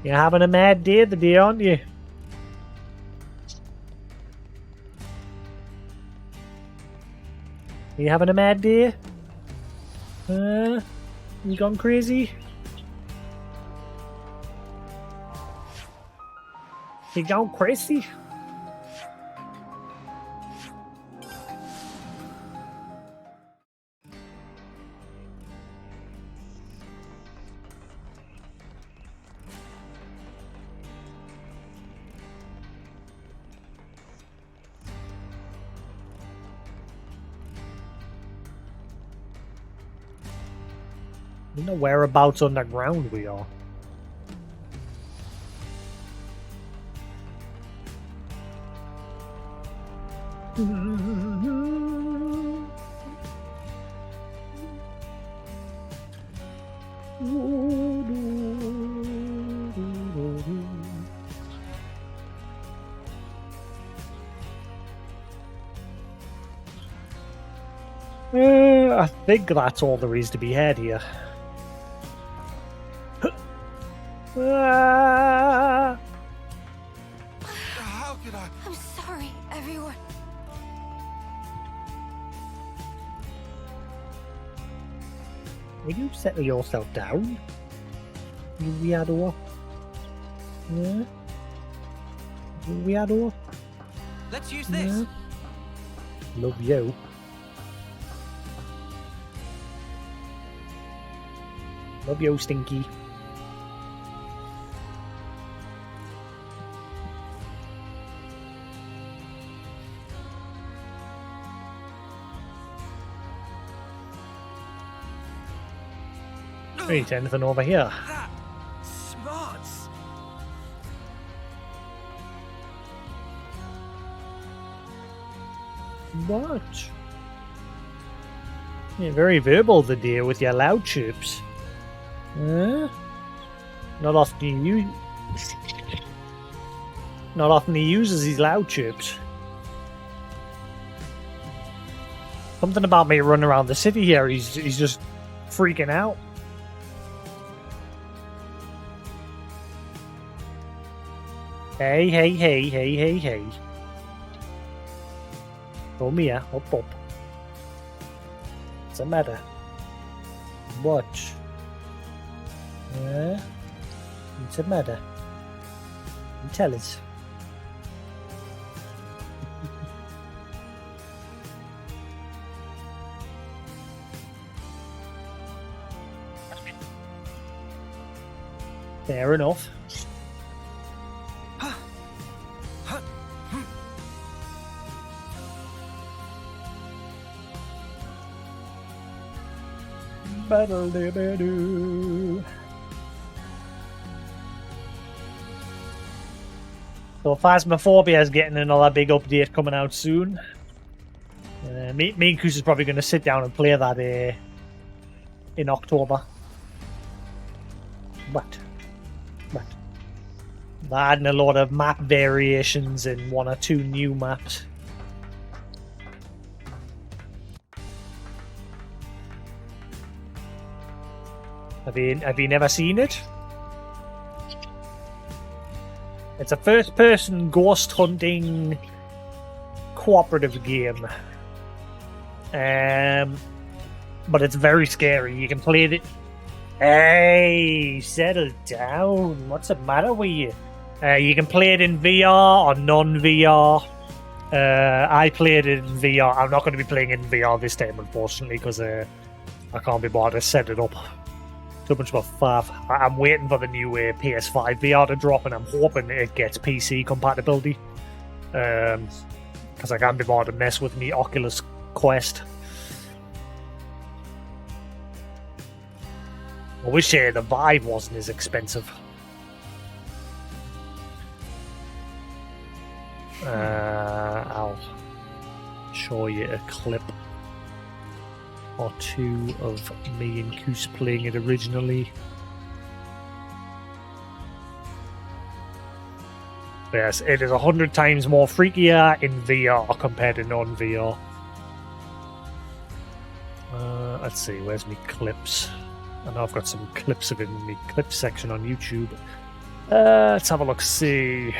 Speaker 1: You're having a mad day the deer, aren't you? Are you having a mad day? You gone crazy? You gone crazy? You know whereabouts underground we are. I think that's all there is to be had here.
Speaker 3: How could I?
Speaker 4: I'm sorry, everyone.
Speaker 1: Will you settle yourself down? You weirdo. Yeah? You weirdo.
Speaker 2: Let's use this.
Speaker 1: Yeah. Love you. Love you, Stinky. Wait, anything over here?
Speaker 2: That smarts.
Speaker 1: What? You're very verbal today with your loud chirps. Huh? Not often he uses these loud chirps. Something about me running around the city here, he's just freaking out. Hey, hey, hey, hey, hey, hey. Come here, up, up. What's the matter? Watch. What's the matter? You tell us. Fair enough. Battle-de-ba-doo. So Phasmophobia is getting another big update coming out soon. Me and Kus is probably going to sit down and play that in October. But they're adding a lot of map variations and 1 or 2 new maps. Have you never seen it? It's a first-person ghost hunting cooperative game. But it's very scary. You can play it. Hey, settle down. What's the matter with you? You can play it in VR or non-VR. I played it in VR. I'm not going to be playing it in VR this time, unfortunately, because I can't be bothered to set it up. Too much of a faff. I'm waiting for the new PS5 VR to drop, and I'm hoping it gets PC compatibility. Because I can't be bothered to mess with me Oculus Quest. I wish the Vive wasn't as expensive. I'll show you a clip or 2 of me and Kus playing it originally. Yes, it is 100 times more freakier in VR compared to non-VR. Let's see, where's me clips? I know I've got some clips of it in the clips section on YouTube. Let's have a look, see.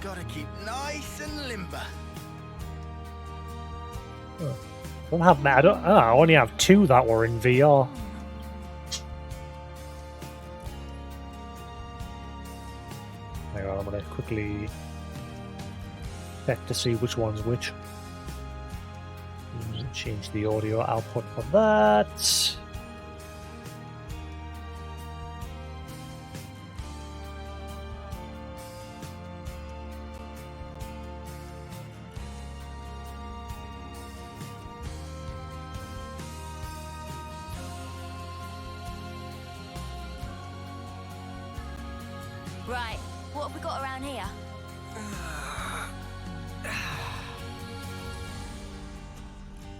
Speaker 3: Gotta keep nice and limber.
Speaker 1: I only have 2 that were in VR. Hang on, I'm gonna quickly check to see which one's which. Change the audio output for that.
Speaker 4: Right, what have we got around here?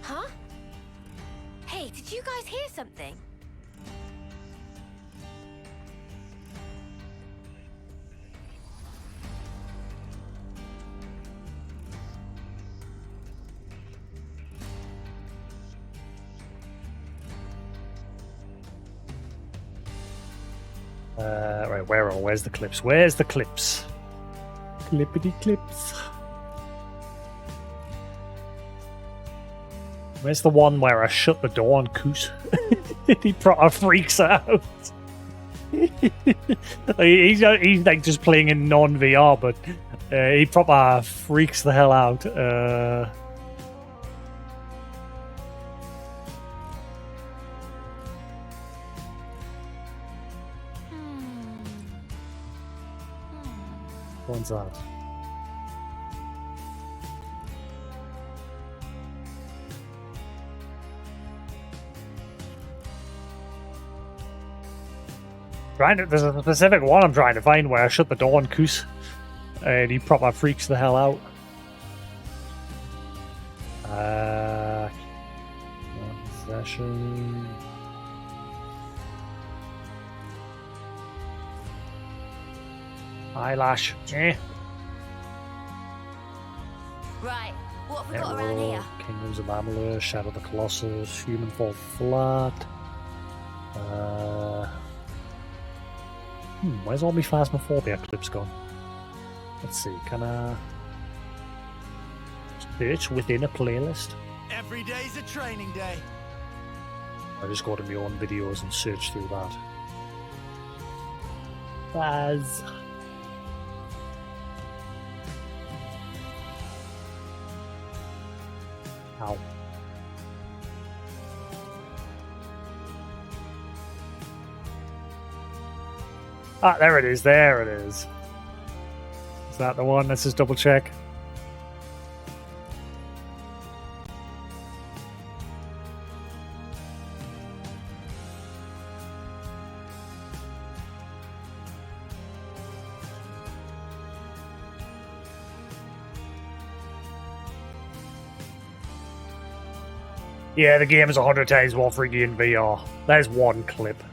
Speaker 4: Huh? Hey, did you guys hear something?
Speaker 1: Right, where's the clips? Where's the clips? Clippity clips. Where's the one where I shut the door on Coos? He proper freaks out. he's like just playing in non-VR, but he proper freaks the hell out. One's that. There's a specific one I'm trying to find where I shut the door on Coos, and he proper freaks the hell out. Possession. Eyelash.
Speaker 4: Right, what have we got around here?
Speaker 1: Kingdoms of Amalur, Shadow of the Colossus, Human Fall Flat. Where's all my Phasmophobia clips gone? Let's see, can I search within a playlist?
Speaker 3: Every day's a training day.
Speaker 1: I just go to my own videos and search through that. Phas. Ow. Ah, there it is, there it is. Is that the one? Let's just double check. Yeah, the game is 100 times more freaky in VR. There's one clip.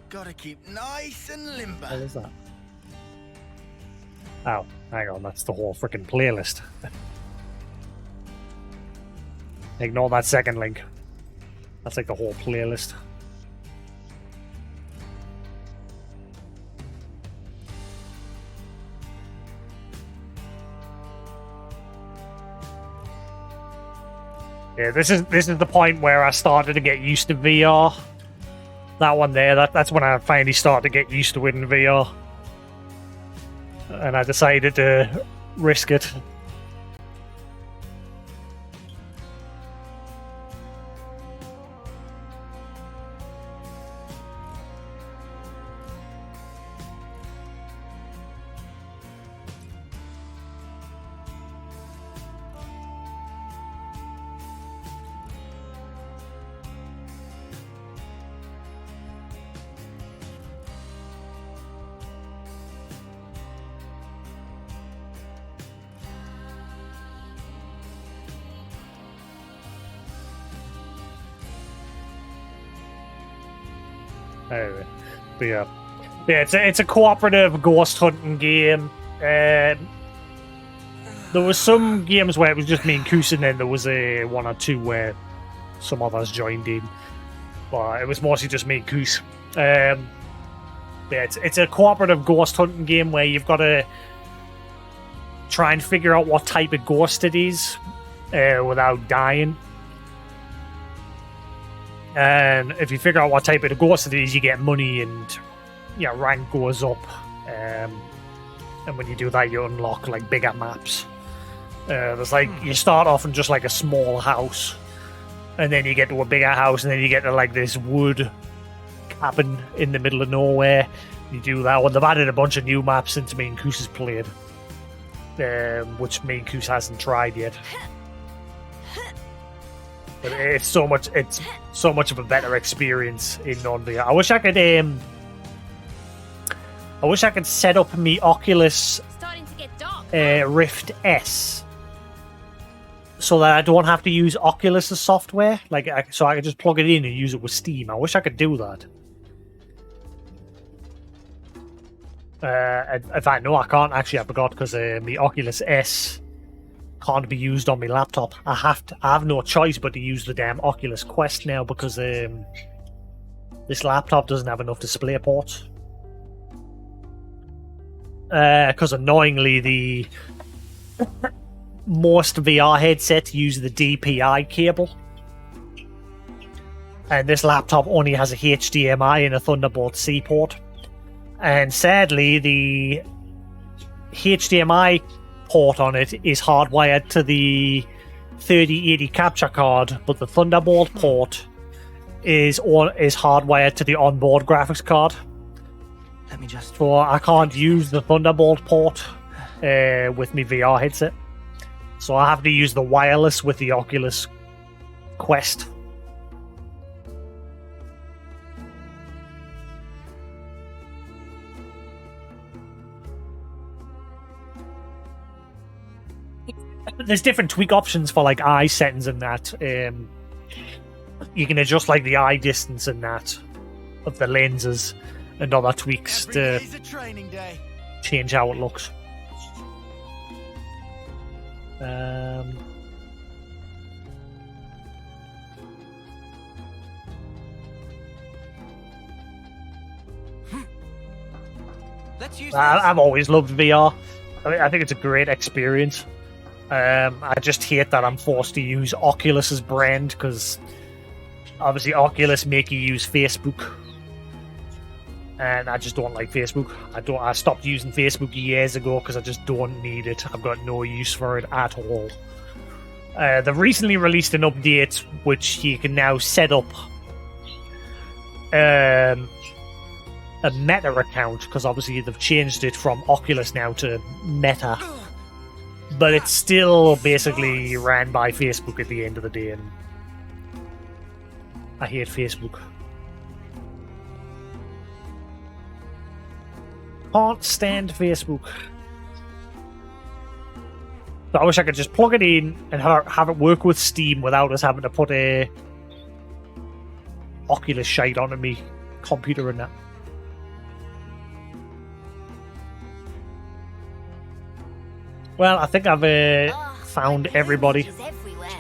Speaker 3: Gotta keep nice and limber.
Speaker 1: What is that? Oh, hang on, that's the whole freaking playlist. Ignore that second link. That's like the whole playlist. Yeah, this is the point where I started to get used to VR. That one there, that's when I finally started to get used to it in VR. And I decided to risk it. Anyway, but yeah, it's a cooperative ghost hunting game. There was some games where it was just me and Koos, and then there was one or two where some others joined in, but it was mostly just me and Koos. Yeah, it's a cooperative ghost hunting game where you've got to try and figure out what type of ghost it is without dying. And if you figure out what type of the ghost it is, you get money and rank goes up. And when you do that, you unlock like bigger maps. There's like you start off in just like a small house, and then you get to a bigger house, and then you get to like this wood cabin in the middle of nowhere. You do that one. They've added a bunch of new maps since me and Koos has played, which me and Koos hasn't tried yet. But it's so much of a better experience in non-VR. I wish I could set up me Oculus
Speaker 4: Starting to get dark.
Speaker 1: Rift S so that I don't have to use Oculus' software. So I could just plug it in and use it with Steam. I wish I could do that. In fact, no, I can't actually. I forgot because my Oculus S can't be used on my laptop. I have no choice but to use the damn Oculus Quest now because this laptop doesn't have enough display ports. Because annoyingly, the most VR headsets use the DPI cable, and this laptop only has a HDMI and a Thunderbolt C port. And sadly, the HDMI port on it is hardwired to the 3080 capture card, but the Thunderbolt port is hardwired to the onboard graphics card.
Speaker 2: Let me just...
Speaker 1: So I can't use the Thunderbolt port with my VR headset. So I have to use the wireless with the Oculus Quest. There's different tweak options for like eye settings and that. You can adjust like the eye distance and that of the lenses and other tweaks
Speaker 3: Every
Speaker 1: to
Speaker 3: day's a training day.
Speaker 1: change how it looks.
Speaker 2: Let's use this.
Speaker 1: I've always loved VR. I think it's a great experience. I just hate that I'm forced to use Oculus's brand because obviously Oculus make you use Facebook, and I just don't like Facebook. I stopped using Facebook years ago because I just don't need it. I've got no use for it at all. They've recently released an update which you can now set up a Meta account, because obviously they've changed it from Oculus now to Meta. But it's still basically ran by Facebook at the end of the day, and I hate Facebook. Can't stand Facebook. But I wish I could just plug it in and have it work with Steam without us having to put a Oculus shite onto me computer and that. Well, I think I've found everybody.
Speaker 4: Is everywhere.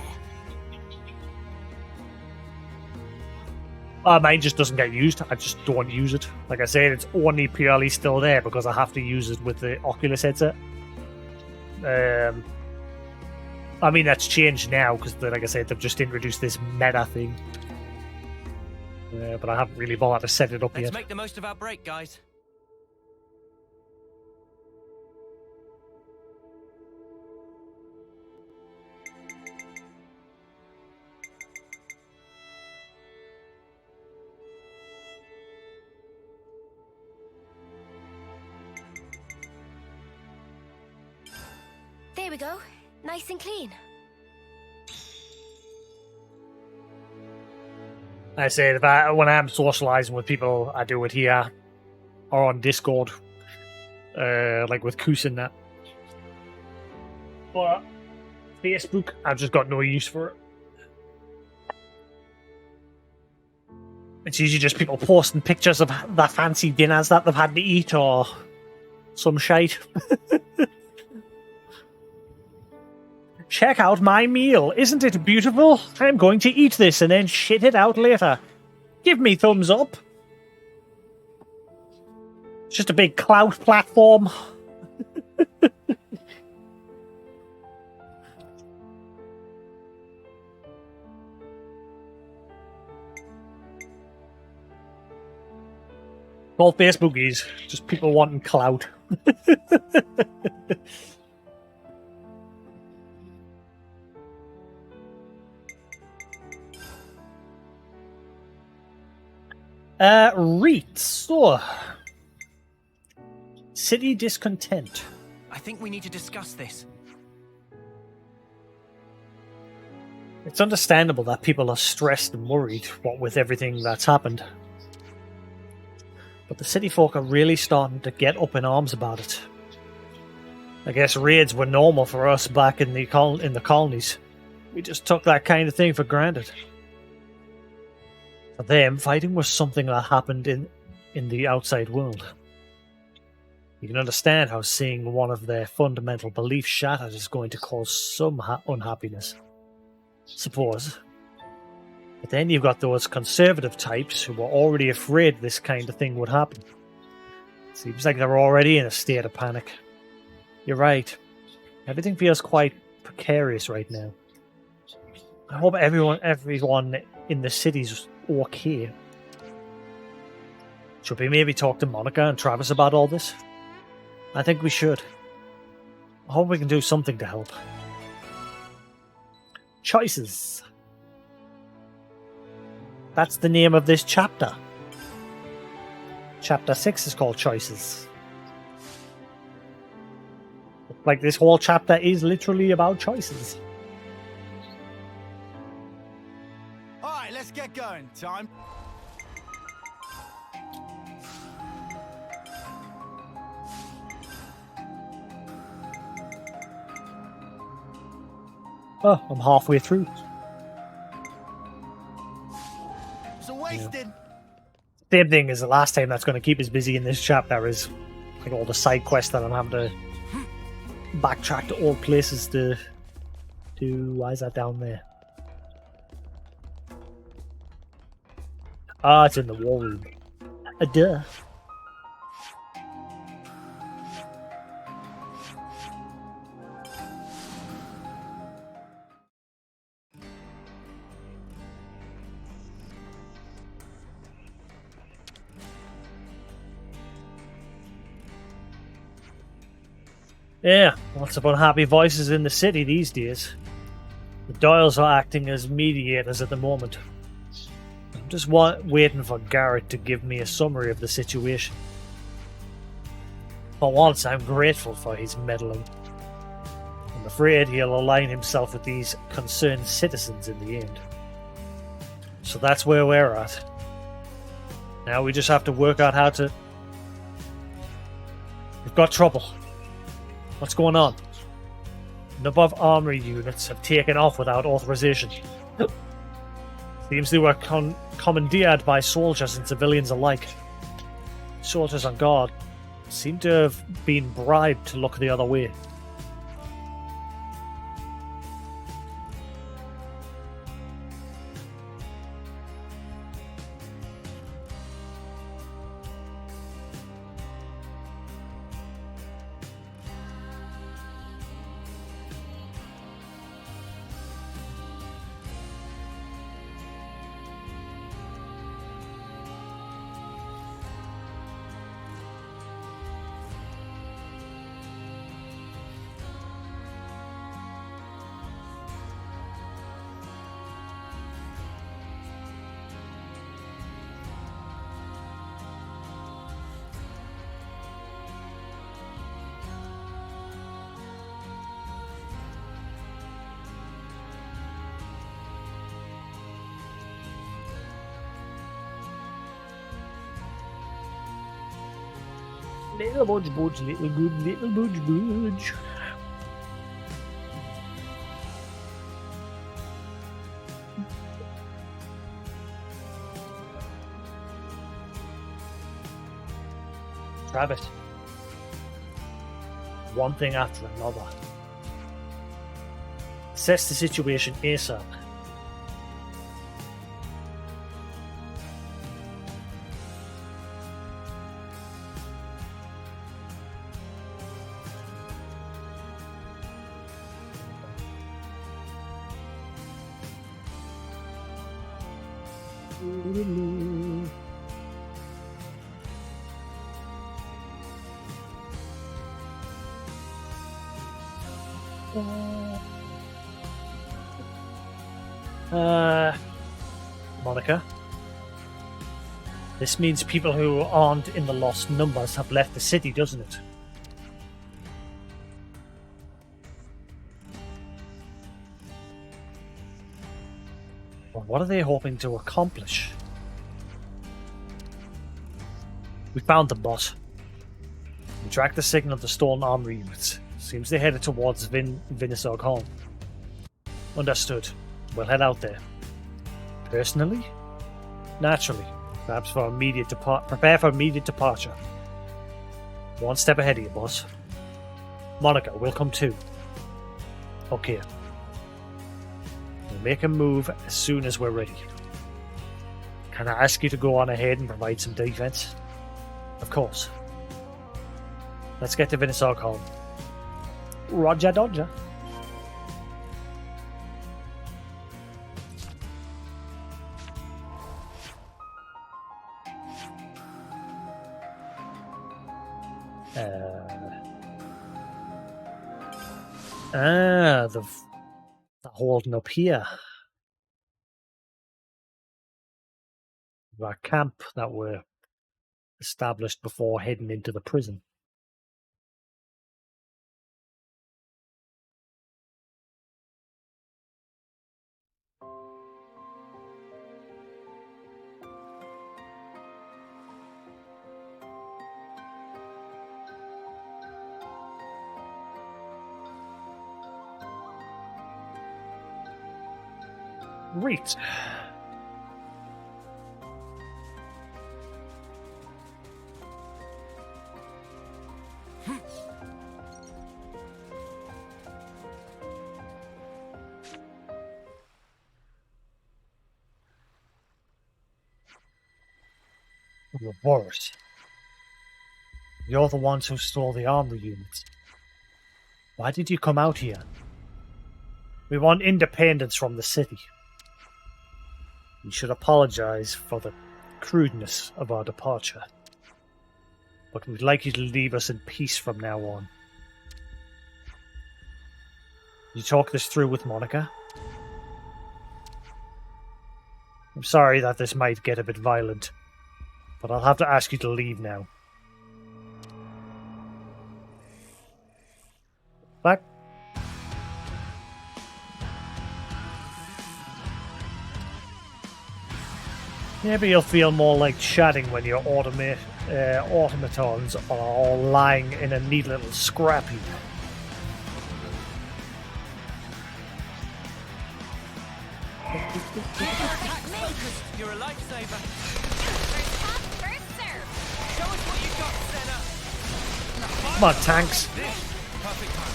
Speaker 1: Mine just doesn't get used. I just don't use it. Like I said, it's only purely still there because I have to use it with the Oculus headset. I mean, that's changed now because, like I said, they've just introduced this Meta thing. But I haven't really bothered to set it up
Speaker 2: Let's
Speaker 1: yet.
Speaker 2: make the most of our break, guys.
Speaker 4: There we go. Nice and clean.
Speaker 1: I said, when I'm socializing with people, I do it here or on Discord, like with Koos and that. But Facebook, I've just got no use for it. It's usually just people posting pictures of their fancy dinners that they've had to eat or some shite. Check out my meal. Isn't it beautiful? I'm going to eat this and then shit it out later. Give me thumbs up. It's just a big clout platform. All Facebookies, just people wanting clout. Reet, so city discontent.
Speaker 2: I think we need to discuss this.
Speaker 1: It's understandable that people are stressed and worried, what with everything that's happened. But the city folk are really starting to get up in arms about it. I guess raids were normal for us back in the colonies. We just took that kind of thing for granted. For them, fighting was something that happened in the outside world. You can understand how seeing one of their fundamental beliefs shattered is going to cause some unhappiness. Suppose. But then you've got those conservative types who were already afraid this kind of thing would happen. Seems like they're already in a state of panic. You're right. Everything feels quite precarious right now. I hope everyone in the city's okay. Should we maybe talk to Monica and Travis about all this? I think we should. I hope we can do something to help. Choices. That's the name of this chapter. Chapter 6 is called Choices. Like, this whole chapter is literally about choices.
Speaker 3: Alright, let's get going. Time.
Speaker 1: Oh, I'm halfway through.
Speaker 3: So wasted.
Speaker 1: Same thing as the last time that's going to keep us busy in this chapter is like all the side quests that I'm having to backtrack to old places to do. Why is that down there? Ah, it's in the war room. Duh. Yeah, lots of unhappy voices in the city these days. The Doyles are acting as mediators at the moment. I'm just waiting for Garrett to give me a summary of the situation. For once, I'm grateful for his meddling. I'm afraid he'll align himself with these concerned citizens in the end. So that's where we're at. Now we just have to work out how to... We've got trouble. What's going on? A number of armory units have taken off without authorization. Seems they were commandeered by soldiers and civilians alike. Soldiers on guard seem to have been bribed to look the other way. Little budge budge, little good, little budge budge. Travis. One thing after another. Assess the situation ASAP. Monica. This means people who aren't in the lost numbers have left the city, doesn't it? Well, what are they hoping to accomplish? We found the boss. We tracked the signal of the stolen armory units. Seems they headed towards Vinisog home. Understood. We'll head out there. Personally? Naturally. Perhaps for immediate prepare for immediate departure. One step ahead of you, boss. Monica, we'll come too. Okay. We'll make a move as soon as we're ready. Can I ask you to go on ahead and provide some defense? Of course. Let's get to Vinisog home. Roger Dodger. They're holding up here. That camp that were established before heading into the prison. Right. Reverse. You're the ones who stole the armory units. Why did you come out here? We want independence from the city. You should apologize for the crudeness of our departure. But we'd like you to leave us in peace from now on. You talk this through with Monica? I'm sorry that this might get a bit violent, but I'll have to ask you to leave now. Back. Maybe you'll feel more like chatting when your automatons are all lying in a neat little scrap heap.
Speaker 2: You're a lifesaver.
Speaker 4: First come, first serve.
Speaker 2: Show us what you've got, Senna.
Speaker 1: Come on, tanks.
Speaker 2: Perfect time.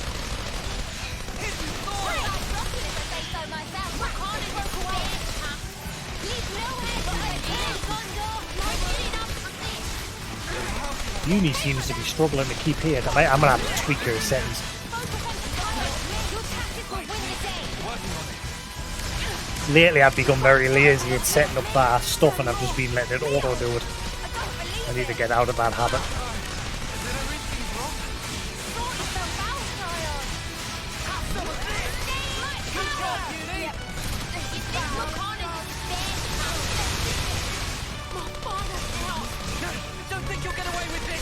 Speaker 4: Well, I'm lucky if I say so myself. I can't even away. Leave nowhere but a clear condo. Not good enough for this.
Speaker 1: Uni seems to be struggling to keep here. I'm gonna have to tweak her settings.
Speaker 4: Focus on the target. Your tactics will win the day.
Speaker 1: Lately, I've become very lazy at setting up stuff, and I've just been letting it auto do it. I need to get out of that habit.
Speaker 2: Don't think you'll get away with this.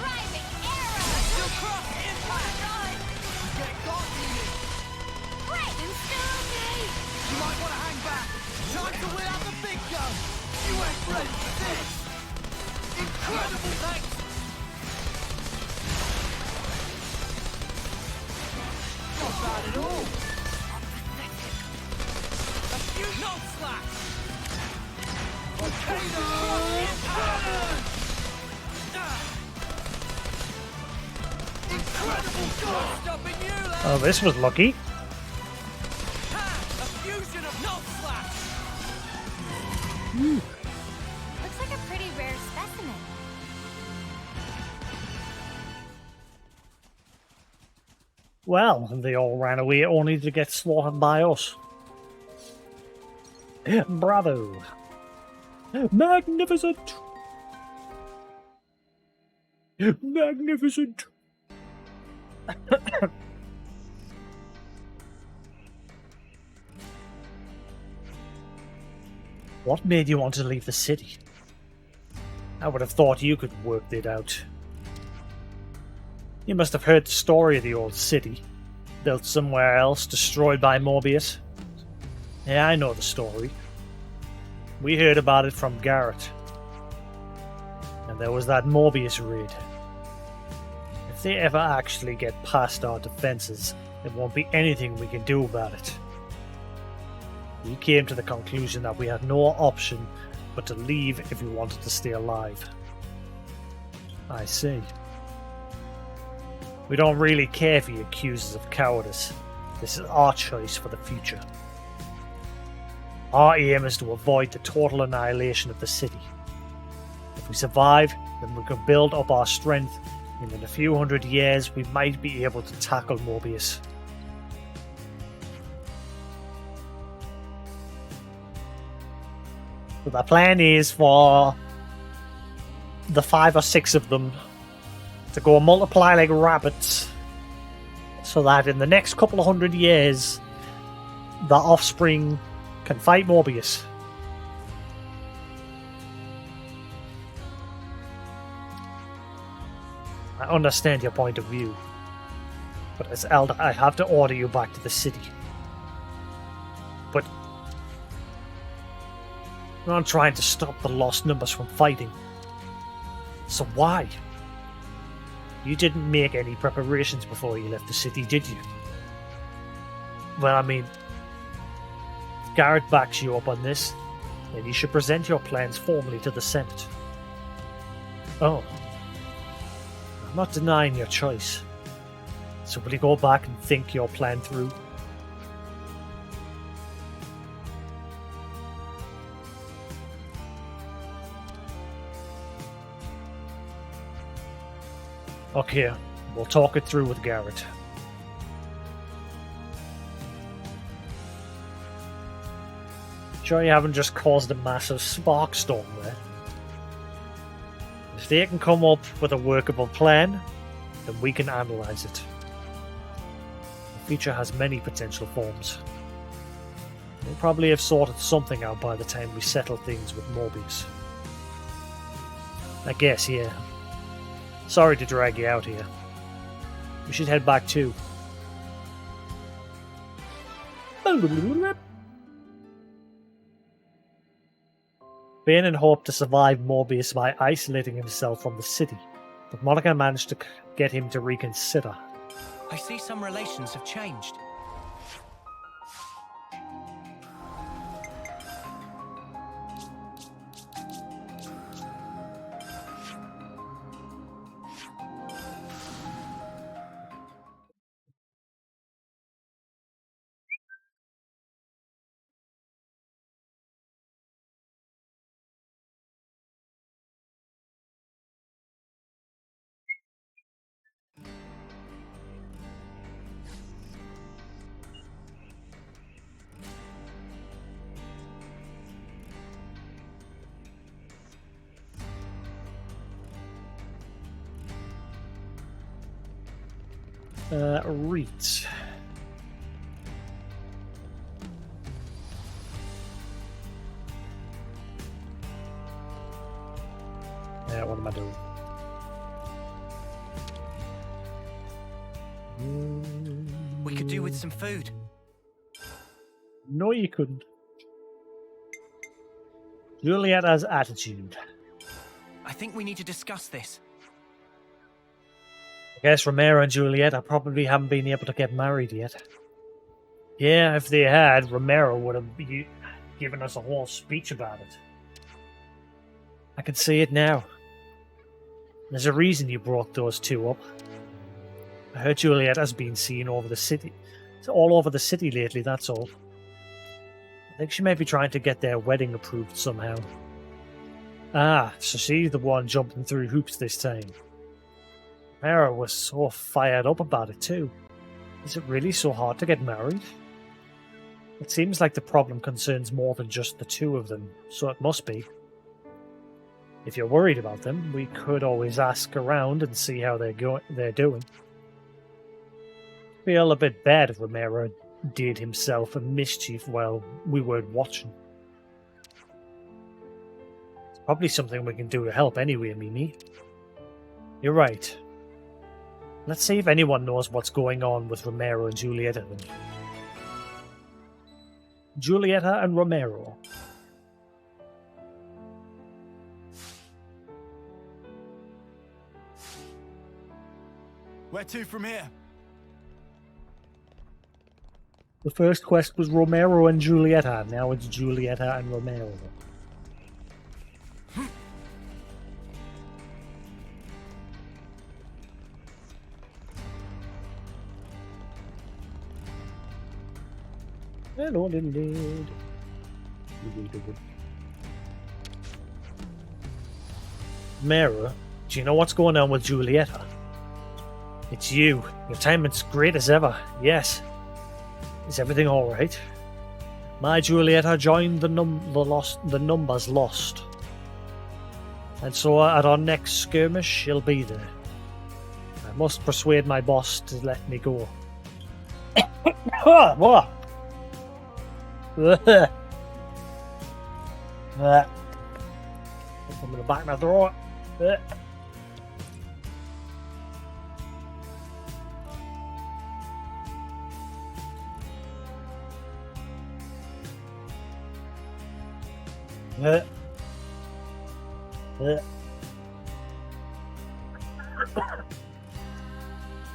Speaker 4: Driving arrow!
Speaker 2: You'll cross impact.
Speaker 3: Get got, Unit.
Speaker 4: Bread and stony!
Speaker 3: You might want to hang back. Time to wheel out the big gun. You ain't ready for this. Incredible, thanks. Not bad at all.
Speaker 2: A few knob slaps.
Speaker 3: Volcano cannon. Incredible God.
Speaker 2: Stopping you, lad.
Speaker 1: Oh, this was lucky.
Speaker 2: Ha! A fusion of knob slaps.
Speaker 4: Looks like a pretty rare specimen.
Speaker 1: Well, they all ran away only to get slaughtered by us. Bravo! Magnificent! Magnificent. What made you want to leave the city? I would have thought you could work it out. You must have heard the story of the old city, built somewhere else, destroyed by Morbius. Yeah, I know the story. We heard about it from Garrett. And there was that Morbius raid. If they ever actually get past our defenses, there won't be anything we can do about it. We came to the conclusion that we had no option but to leave if we wanted to stay alive. I see. We don't really care if he accuses us of cowardice. This is our choice for the future. Our aim is to avoid the total annihilation of the city. If we survive, then we can build up our strength, and in a few hundred years we might be able to tackle Morbius. So the plan is for the 5 or 6 of them to go multiply like rabbits, so that in the next couple of 100 years, the offspring can fight Morbius. I understand your point of view, but as Elder, I have to order you back to the city. But I'm not trying to stop the lost numbers from fighting. So why? You didn't make any preparations before you left the city, did you? Well, I mean, if Garrett backs you up on this, then you should present your plans formally to the Senate. Oh. I'm not denying your choice. So will you go back and think your plan through? Okay, we'll talk it through with Garrett. Sure you haven't just caused a massive spark storm there? If they can come up with a workable plan, then we can analyze it. The future has many potential forms. We'll probably have sorted something out by the time we settle things with Morbius. I guess, yeah. Sorry to drag you out here. We should head back too. Banin hoped to survive Morbius by isolating himself from the city, but Monica managed to get him to reconsider.
Speaker 2: I see some relations have changed.
Speaker 1: Reet. Yeah, what am I doing?
Speaker 2: We could do with some food.
Speaker 1: No, you couldn't. Juliet has attitude.
Speaker 2: I think we need to discuss this.
Speaker 1: I guess Romero and Juliet probably haven't been able to get married yet. Yeah, if they had, Romero would have given us a whole speech about it. I can see it now. There's a reason you brought those two up. I heard Juliet has been seen over the city. It's all over the city lately, that's all. I think she may be trying to get their wedding approved somehow. Ah, so she's the one jumping through hoops this time. Mara was so fired up about it too. Is it really so hard to get married? It seems like the problem concerns more than just the two of them, so it must be. If you're worried about them, we could always ask around and see how they're doing. Feel a bit bad if Romero did himself a mischief while we weren't watching. It's probably something we can do to help anyway, Mimi. You're right. Let's see if anyone knows what's going on with Romero and Julieta then. Julieta and Romero.
Speaker 3: Where to from here?
Speaker 1: The first quest was Romero and Julieta. Now it's Julieta and Romero. Hello, indeed. Romero, do you know what's going on with Julieta? It's you. Your timing's great as ever. Yes. Is everything all right? My Julieta joined the numbers lost, and so at our next skirmish, she'll be there. I must persuade my boss to let me go. What? I'm gonna back my throat.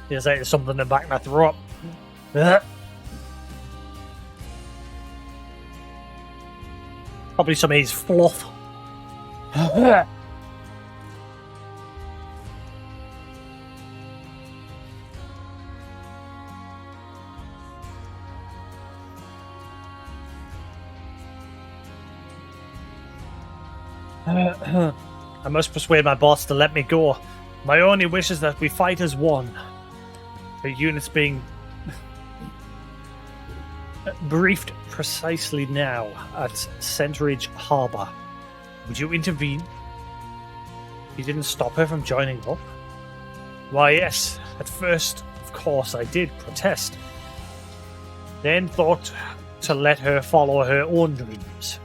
Speaker 1: Feels like there's something in the back of my throat. Probably some of his fluff. I must persuade my boss to let me go. My only wish is that we fight as one. The units being briefed precisely now at Centridge Harbour. Would you intervene? You didn't stop her from joining up? Why, yes. At first, of course, I did protest. Then thought to let her follow her own dreams.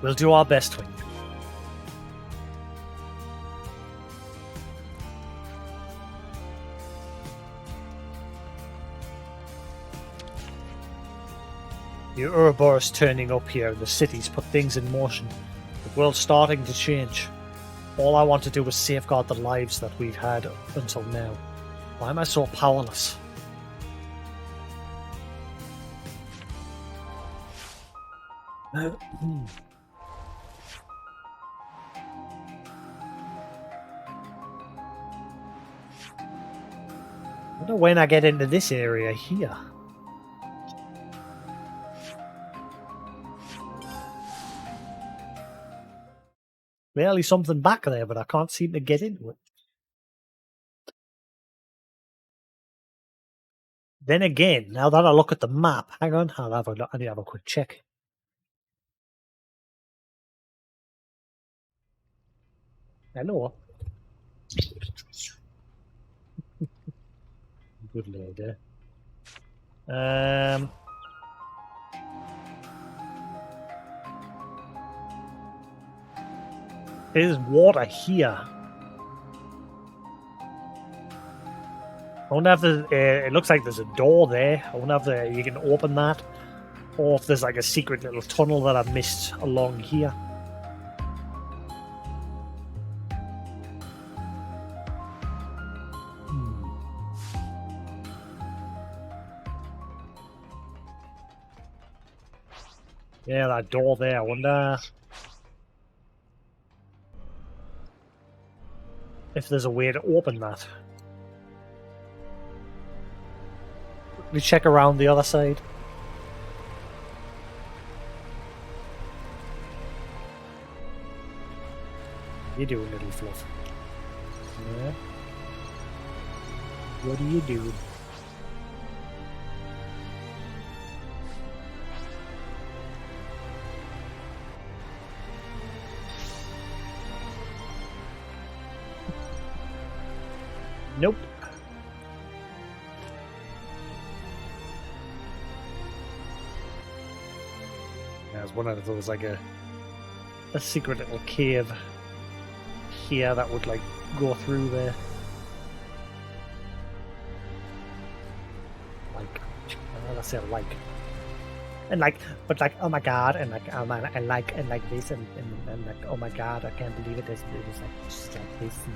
Speaker 1: We'll do our best for you. The Ouroboros turning up here, the city's put things in motion. The world's starting to change. All I want to do is safeguard the lives that we've had until now. Why am I so powerless? I wonder when I get into this area here. Clearly something back there, but I can't seem to get into it. Then again, now that I look at the map, hang on, I need to have a quick check. Hello. Good lady. There's water here. I wonder if there's, it looks like there's a door there. I wonder if you can open that. Or if there's like a secret little tunnel that I've missed along here. Yeah, that door there. I wonder if there's a way to open that. We check around the other side. You doing, little fluff? Yeah. What are you doing? Nope. Yeah, I was wondering if there was like a secret little cave here that would like go through there. Like, let's say like, and like, but like, oh my god, and like, oh man, and like this, and like, oh my god, I can't believe it. It was like just like this. And,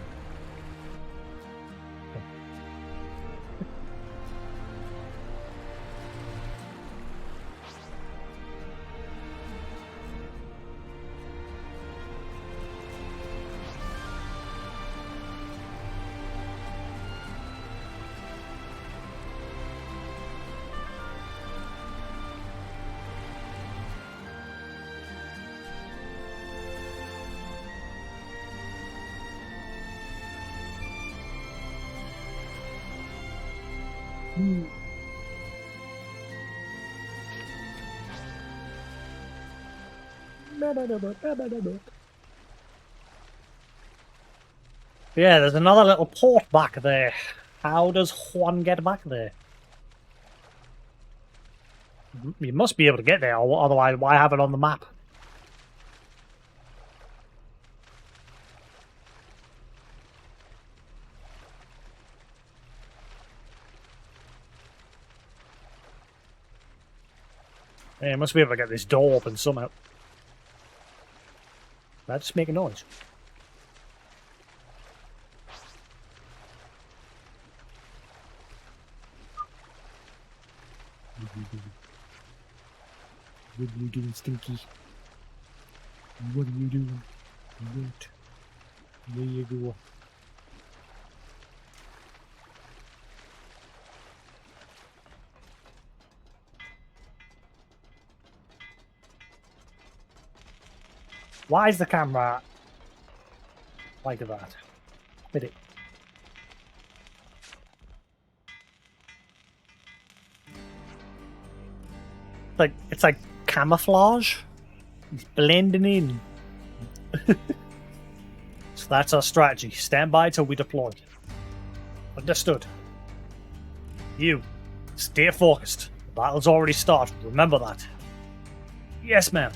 Speaker 1: yeah, there's another little port back there. How does Juan get back there? You must be able to get there, otherwise why have it on the map? Yeah, you must be able to get this door open somehow. That just make a noise. What are you doing, Stinky? What are you doing? Wait. There you go. Why is the camera like that? Hit it. It's like camouflage. It's blending in. So that's our strategy. Stand by till we deploy. Understood. You, stay focused. The battle's already started. Remember that. Yes, ma'am.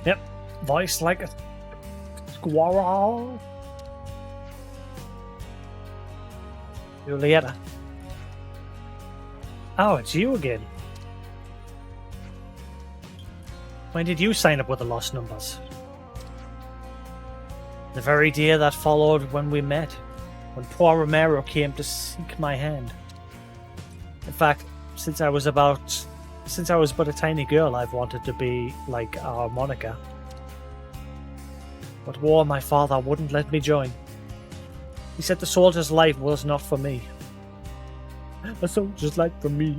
Speaker 1: Yep, voice like a squirrel. Julieta. Oh, it's you again. When did you sign up with the Lost Numbers? The very day that followed when we met, when poor Romero came to seek my hand. In fact, since I was but a tiny girl, I've wanted to be like our Monica. But war, my father wouldn't let me join. He said the soldier's life was not for me. A soldier's life for me.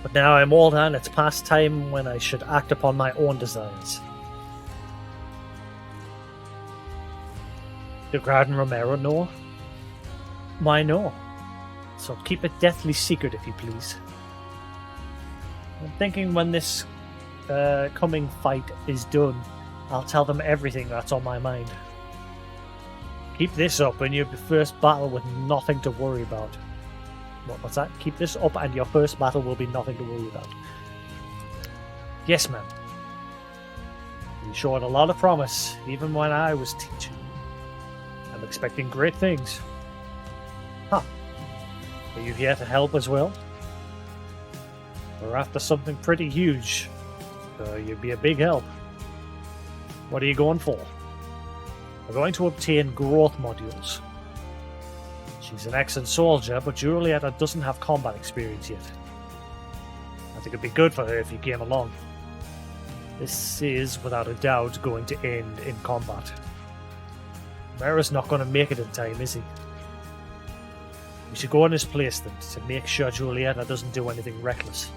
Speaker 1: But now I'm older and it's past time when I should act upon my own desires. Did Garden Romero know? Why no? So keep it deathly secret if you please. I'm thinking when this coming fight is done, I'll tell them everything that's on my mind. Keep this up and your first battle with nothing to worry about. What's that? Keep this up and your first battle will be nothing to worry about. Yes, ma'am. You showed a lot of promise, even when I was teaching. I'm expecting great things. Huh. Are you here to help as well? We're after something pretty huge, so you'd be a big help. What are you going for? We're going to obtain growth modules. She's an excellent soldier, but Julieta doesn't have combat experience yet. I think it'd be good for her if you came along. This is, without a doubt, going to end in combat. Mera's not going to make it in time, is he? We should go in his place then, to make sure Julieta doesn't do anything reckless.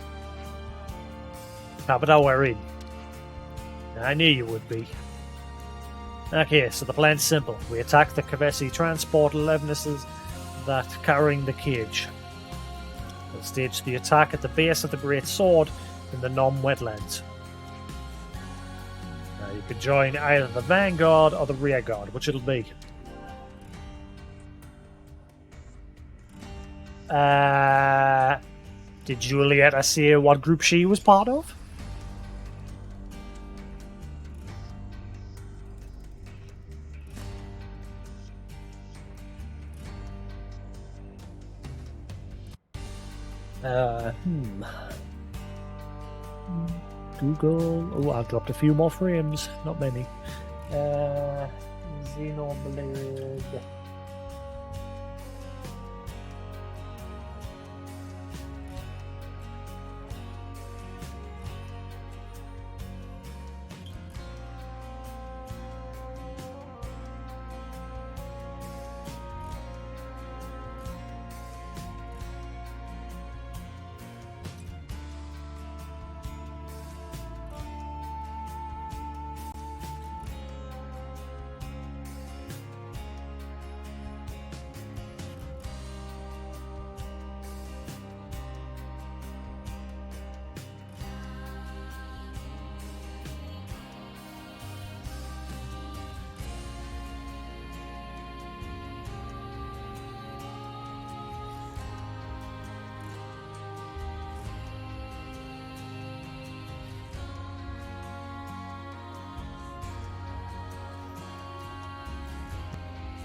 Speaker 1: But now we're in. I knew you would be. Okay, so the plan's simple. We attack the Kavesi transport levinuses that carrying the cage. We'll stage the attack at the base of the Great Sword in the Nom wetlands. Now you can join either the Vanguard or the Rearguard, which it'll be. Did Julieta say what group she was part of? Google. Oh, I dropped a few more frames. Not many. Xenoblade.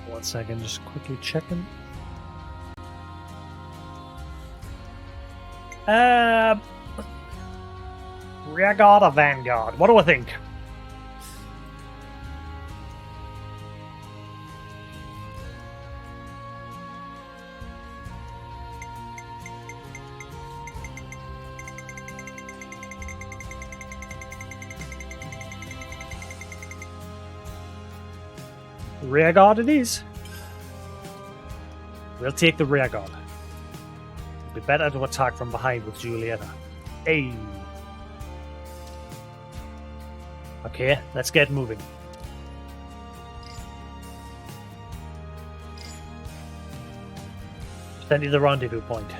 Speaker 1: One second, just quickly checking. Rearguard or Vanguard? What do I think? Rearguard it is. We'll take the rearguard. It'll be better to attack from behind with Julieta. Hey. Okay, let's get moving. Send you the rendezvous point.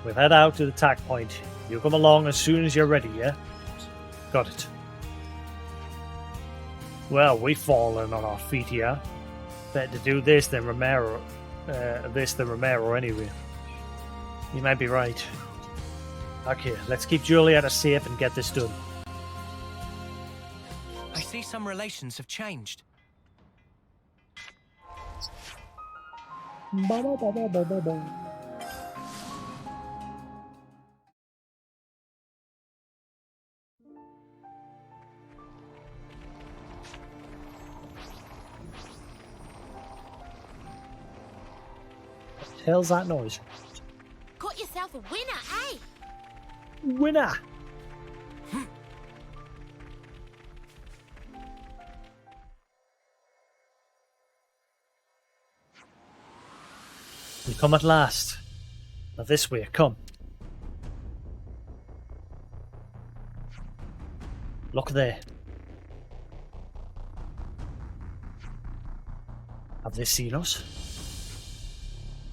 Speaker 1: We'll head out to the attack point. You come along as soon as you're ready, yeah? Got it. Well, we've fallen on our feet here. Better to do this than Romero. Anyway. You might be right. Okay, let's keep Julieta safe and get this done.
Speaker 2: I see some relations have changed.
Speaker 1: What the hell's that noise?
Speaker 4: Got yourself a winner, eh?
Speaker 1: Winner! You come at last. Now this way, come. Look there. Have they seen us?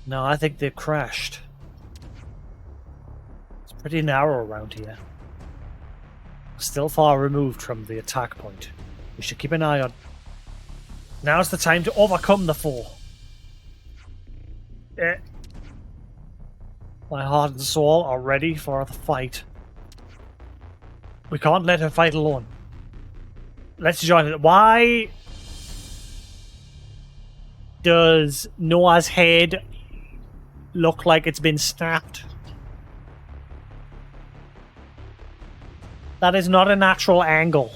Speaker 1: No, I think they've crashed. It's pretty narrow around here. Still far removed from the attack point. We should keep an eye on... Now's the time to overcome the foe. My heart and soul are ready for the fight. We can't let her fight alone. Let's join it. Why does Noah's head look like it's been snapped? That is not a natural angle.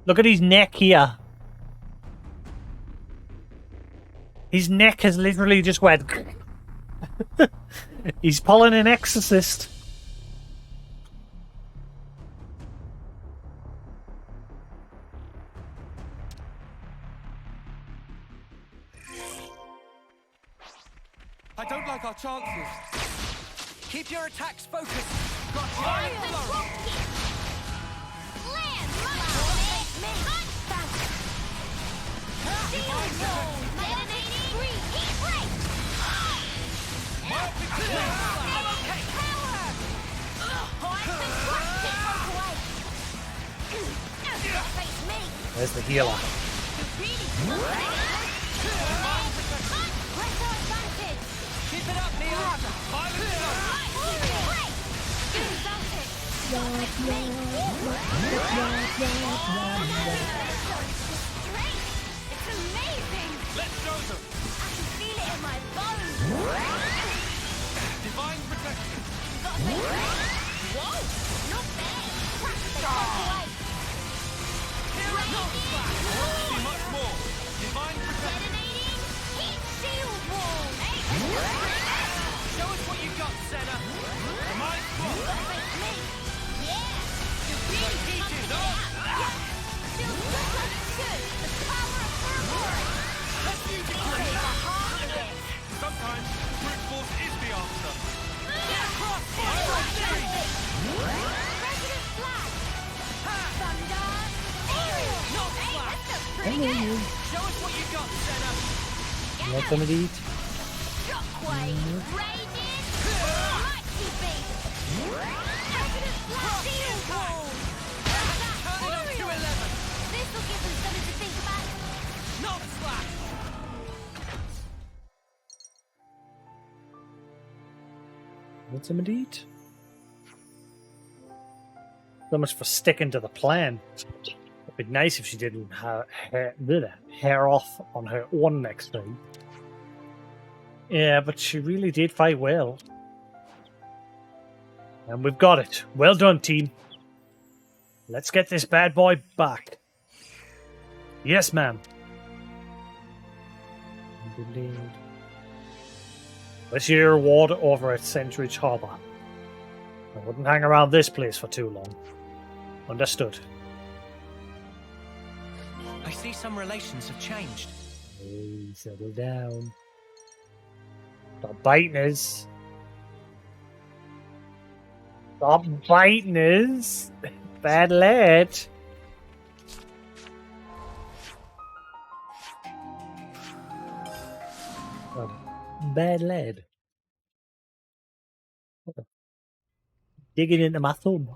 Speaker 1: Look at his neck here. His neck has literally just went... He's pulling an exorcist.
Speaker 3: I don't like our chances.
Speaker 2: Keep your attacks focused.
Speaker 3: Gotcha.
Speaker 4: Land, mother!
Speaker 1: There's the healer.
Speaker 2: Keep it up, Neil.
Speaker 4: It's amazing.
Speaker 2: Let's show them.
Speaker 4: I can feel it in my bones.
Speaker 2: Divine protection.
Speaker 4: Whoa, not bad. Crack the top away.
Speaker 2: See much more. Divine protection.
Speaker 4: Detonating heat shield wall.
Speaker 2: Show us what you got, Senna. Am I spot?
Speaker 4: Face me. Yeah. You're really
Speaker 2: Heated
Speaker 4: pumping it
Speaker 2: up.
Speaker 4: out. Feels just like it should. The power of thermal.
Speaker 2: Let's use it.
Speaker 4: Say the heart of it.
Speaker 2: Sometimes brute force is the answer.
Speaker 4: Get across. President Flag. Thunder. Aerial.
Speaker 2: No
Speaker 4: Hey,
Speaker 2: flag.
Speaker 4: that's a pretty good.
Speaker 2: Show us what you got, Senna.
Speaker 1: You want some of these?
Speaker 4: Shockwave. Raging. Mighty beast. President Flag. Shield wall.
Speaker 2: Turn it up to 11.
Speaker 4: This will give them something to think about.
Speaker 2: Not slash.
Speaker 1: Want some of these? So much for sticking to the plan. It'd be nice if she didn't have hair off on her own next time. Yeah, but she really did fight well. And we've got it. Well done, team. Let's get this bad boy back. Yes, ma'am. What's your reward over at Sentridge Harbour? I wouldn't hang around this place for too long. Understood.
Speaker 2: I see some relations have changed.
Speaker 1: Hey, settle down. Stop biting us. Stop biting us. Bad lad. Bad lad. Digging into my thumb.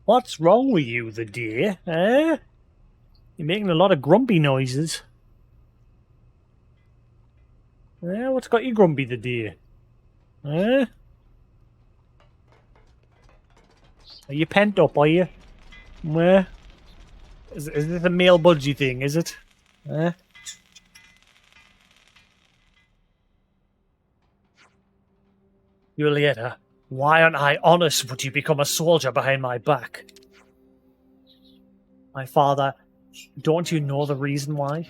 Speaker 1: What's wrong with you, the deer? Eh? You're making a lot of grumpy noises. Eh? What's got you grumpy, the deer? Eh? Are you pent up, are you? Eh? Is this a male budgie thing, is it? Eh? Julieta, why aren't I honest would you become a soldier behind my back? My father, don't you know the reason why?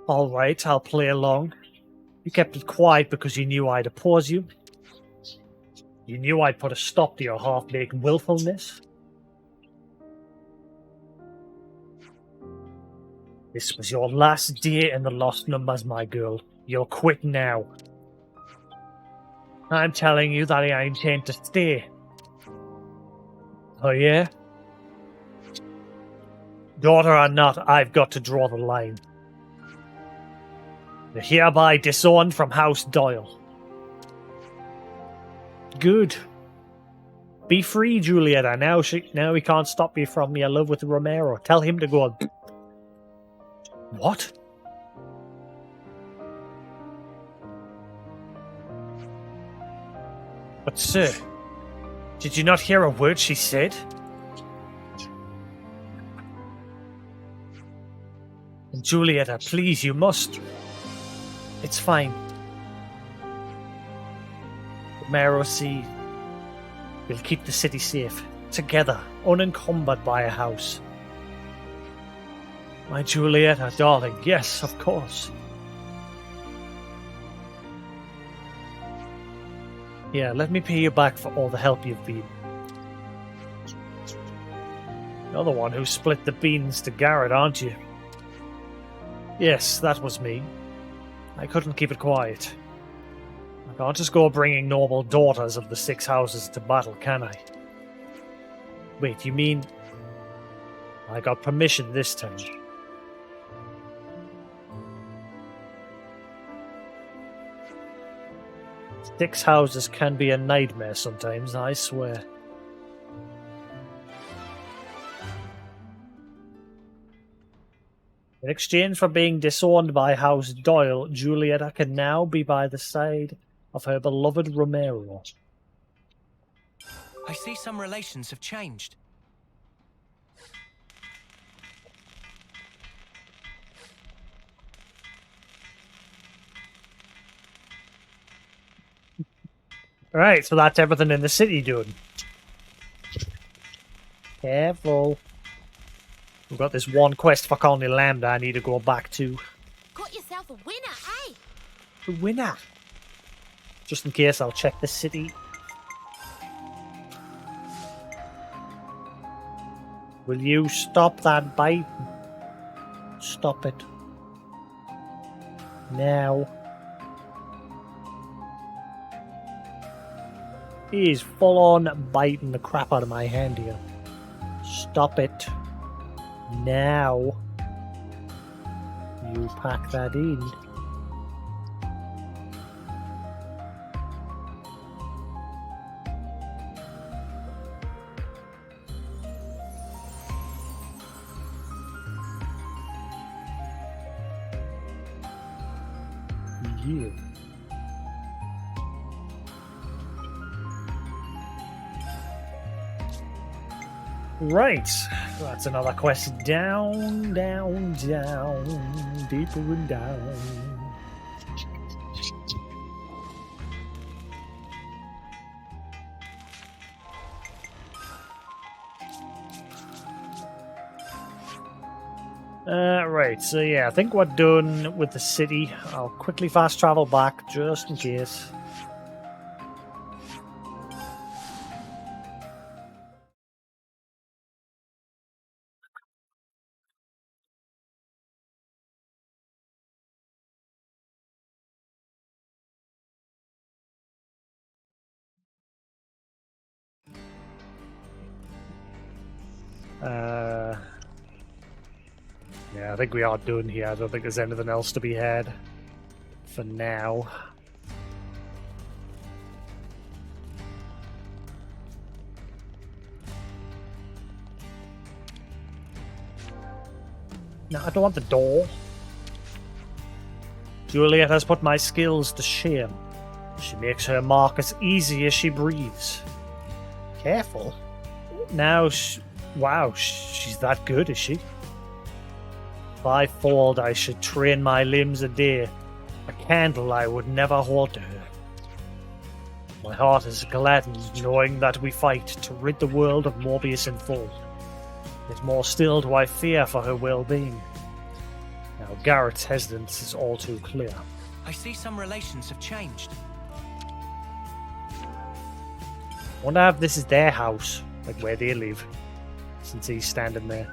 Speaker 1: Alright, I'll play along. You kept it quiet because you knew I'd oppose you. You knew I'd put a stop to your half-baked willfulness. This was your last day in the Lost Numbers, my girl. You'll quit now. I'm telling you that I intend to stay. Oh yeah? Daughter or not, I've got to draw the line. You're hereby disowned from House Doyle. Good. Be free, Julieta. Now he can't stop you from your love with Romero. Tell him to go. What? But sir, did you not hear a word she said? Julieta, please, you must. It's fine. Romero, see, we'll keep the city safe, together, unencumbered by a house. My Julieta, darling, yes, of course. Yeah, let me pay you back for all the help you've been. You're the one who split the beans to Garrett, aren't you? Yes, that was me. I couldn't keep it quiet. I can't just go bringing noble daughters of the six houses to battle, can I? Wait, you mean... I got permission this time. 6 houses can be a nightmare sometimes, I swear. In exchange for being disowned by House Doyle, Julieta can now be by the side of her beloved Romero.
Speaker 2: I see some relations have changed.
Speaker 1: Alright, so that's everything in the city done. Careful. We've got this one quest for Colony Lambda I need to go back to.
Speaker 4: Got yourself a winner, eh?
Speaker 1: The winner! Just in case, I'll check the city. Will you stop that bite? Stop it. Now. He is full on biting the crap out of my hand here. Stop it. Now. You pack that in. Yeah. Right, that's another quest down, down, down, deeper and down. Right, so yeah, I think we're done with the city. I'll quickly fast travel back just in case. Yeah, I think we are done here. I don't think there's anything else to be had for now. No, I don't want the door. Juliet has put my skills to shame. She makes her mark as easy as she breathes. Careful. Now, wow, she's that good, is she? Fivefold I should train my limbs a day. A candle I would never hold to her. My heart is gladdened knowing that we fight to rid the world of Morbius in full. Yet more still do I fear for her well-being. Now Garrett's hesitance is all too clear.
Speaker 2: I see some relations have changed.
Speaker 1: Wonder if this is their house, like where they live, since he's standing there.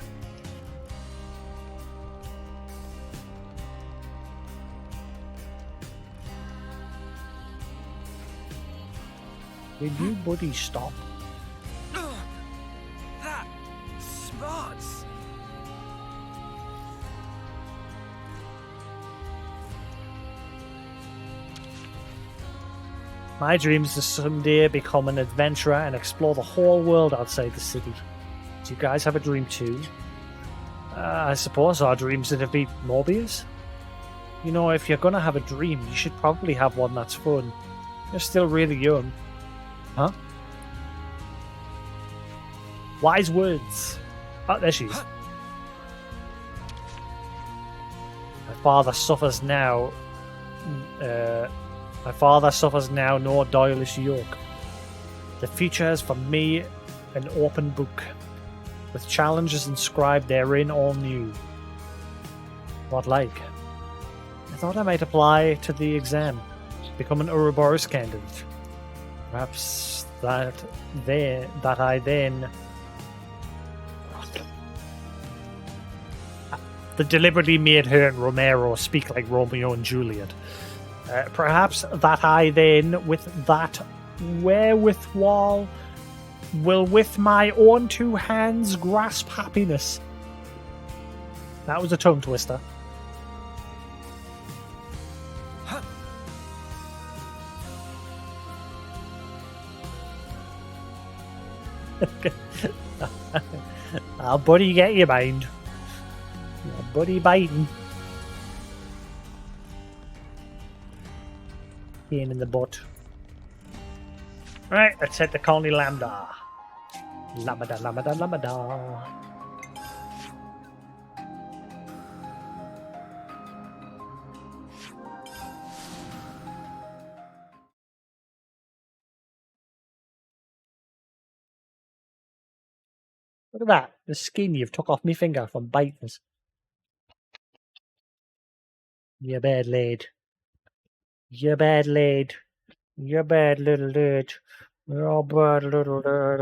Speaker 1: Will you, buddy, stop?
Speaker 2: That smarts.
Speaker 1: My dream is to someday become an adventurer and explore the whole world outside the city. Do you guys have a dream too? I suppose our dreams are to beat Morbius. You know, if you're gonna have a dream, you should probably have one that's fun. You're still really young. Huh? Wise words. Oh, there she is. My father suffers now. My father suffers now, nor Doyleish yoke. The future is for me an open book, with challenges inscribed therein all new. What like? I thought I might apply to the exam, become an Ouroboros candidate. Perhaps that I then... That deliberately made her and Romero speak like Romeo and Juliet. Perhaps that I then, with that wherewithal, will with my own two hands grasp happiness. That was a tongue twister. Our buddy get you mind. Your buddy biting. Pain in the butt. Right, let's head to Colony Lambda. Lambda, lambda, lambda. Look at that. The skin you've took off me finger from biting us. You bad lad. You bad lad. You bad little lad. You bad little lad.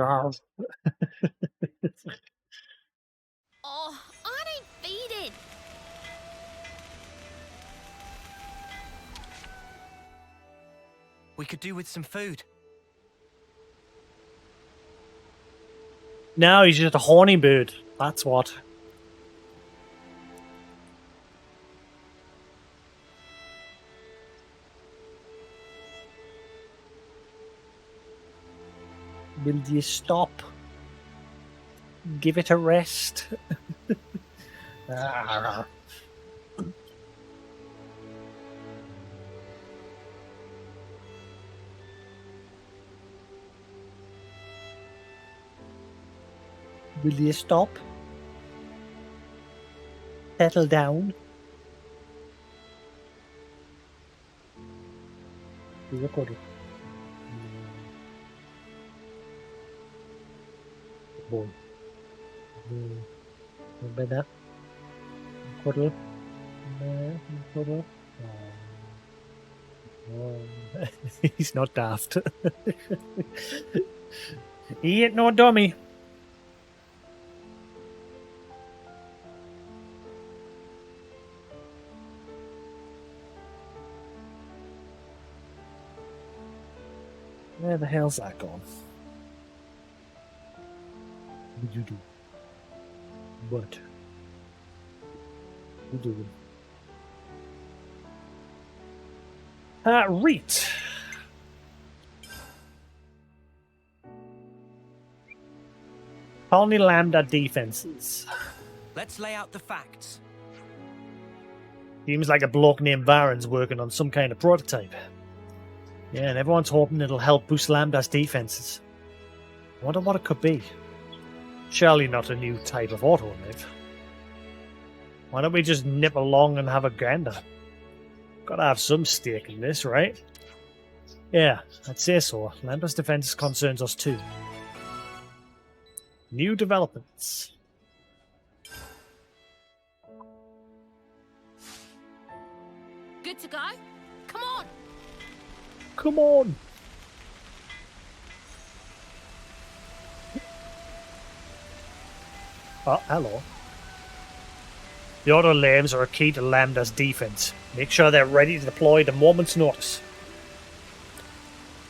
Speaker 4: Oh, I ain't feeding.
Speaker 2: We could do with some food.
Speaker 1: No, he's just a horny bird. That's what. Will you stop? Give it a rest. Will you stop? Settle down. You recorded. Boy. Better. Cuddle. Cuddle. He's not daft. He ain't no dummy. Where the hell's that gone? What you do? What? You doing? Reet. Colony Lambda defenses.
Speaker 2: Let's lay out the facts.
Speaker 1: Seems like a bloke named Varen's working on some kind of prototype. Yeah, and everyone's hoping it'll help boost Lambda's defenses. I wonder what it could be. Surely not a new type of auto-live. Why don't we just nip along and have a gander? Gotta have some stake in this, right? Yeah, I'd say so. Lambda's defense concerns us too. New developments.
Speaker 4: Good to go? Come on.
Speaker 1: Come on! Oh, hello. The auto lames are a key to Lambda's defense. Make sure they're ready to deploy the moment's notice.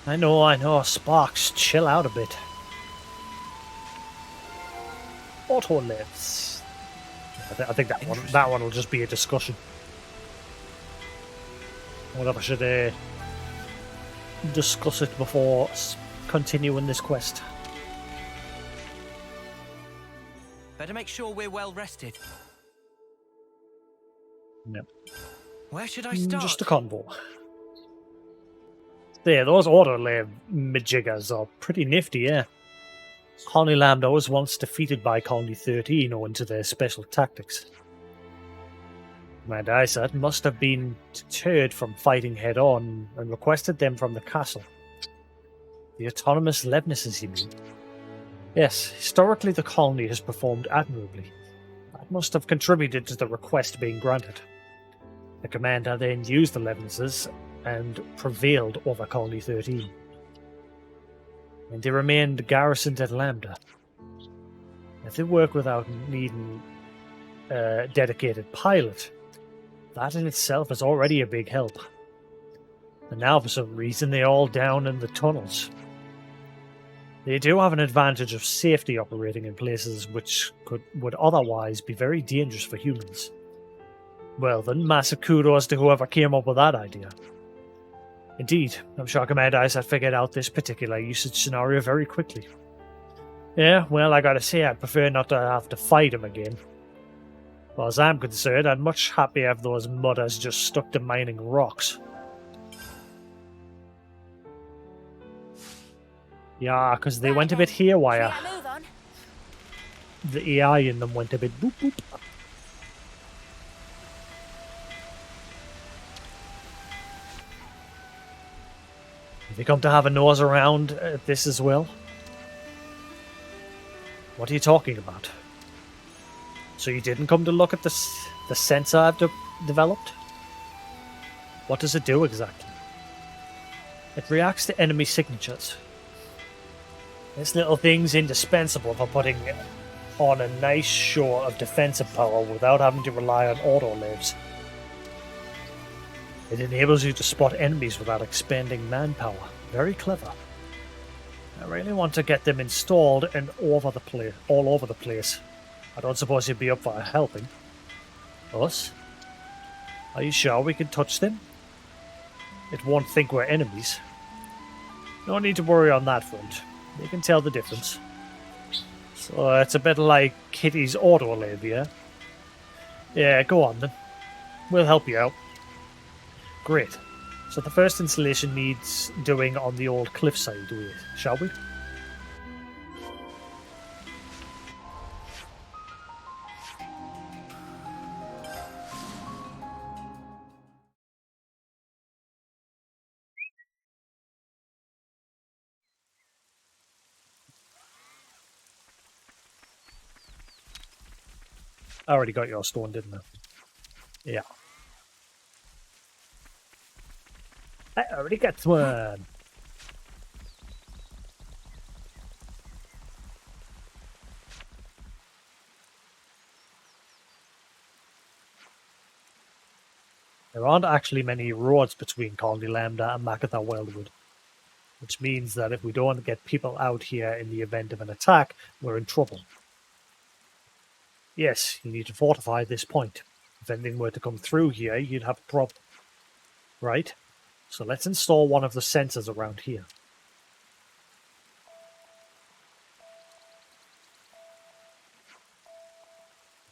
Speaker 1: I know. Sparks, chill out a bit. Auto lives. I think that one will just be a discussion. I wonder if I should discuss it before continuing this quest.
Speaker 2: Better make sure we're well rested.
Speaker 1: Yep.
Speaker 2: Where should I start?
Speaker 1: Just a convo. There, those auto-lave majiggers are pretty nifty, yeah. Colony Lambda was once defeated by Colony 13 owing to their special tactics. Commander Isaac must have been deterred from fighting head-on and requested them from the castle. The autonomous Levnesses, you mean? Yes, historically the colony has performed admirably. That must have contributed to the request being granted. The commander then used the Levnesses and prevailed over Colony 13. And they remained garrisoned at Lambda. If they work without needing a dedicated pilot, that in itself is already a big help. And now for some reason they're all down in the tunnels. They do have an advantage of safety operating in places which would otherwise be very dangerous for humans. Well then, massive kudos to whoever came up with that idea. Indeed, I'm sure Commander Isaac figured out this particular usage scenario very quickly. Yeah, well, I gotta say, I'd prefer not to have to fight him again. As far as I'm concerned, I'd much happier have those mudders just stuck to mining rocks. Yeah, because they went a bit haywire.
Speaker 4: Should we move on?
Speaker 1: The AI in them went a bit boop boop. Have you come to have a nose around at this as well? What are you talking about? So you didn't come to look at the sensor I've developed? What does it do exactly? It reacts to enemy signatures. This little thing's indispensable for putting on a nice show of defensive power without having to rely on auto-lives. It enables you to spot enemies without expending manpower. Very clever. I really want to get them installed and all over the place. I don't suppose you'd be up for helping. Us? Are you sure we can touch them? It won't think we're enemies. No need to worry on that front. They can tell the difference. So it's a bit like Kitty's autolave, yeah? Yeah, go on then. We'll help you out. Great. So the first installation needs doing on the old cliffside, shall we? I already got your stone, didn't I? Yeah. I already got one. There aren't actually many roads between Colony Lambda and Makatha Wildwood, which means that if we don't get people out here in the event of an attack, we're in trouble. Yes, you need to fortify this point. If anything were to come through here, you'd have a problem. Right? So let's install one of the sensors around here.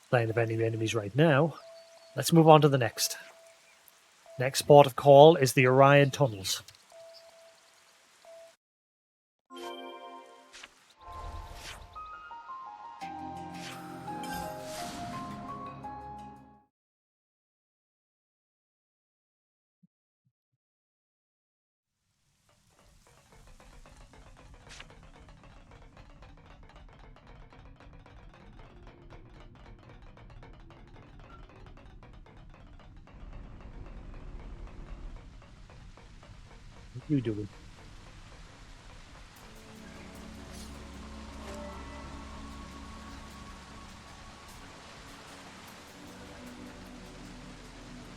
Speaker 1: Playing of any enemies right now. Let's move on to the next. Next port of call is the Orion Tunnels. What are you doing?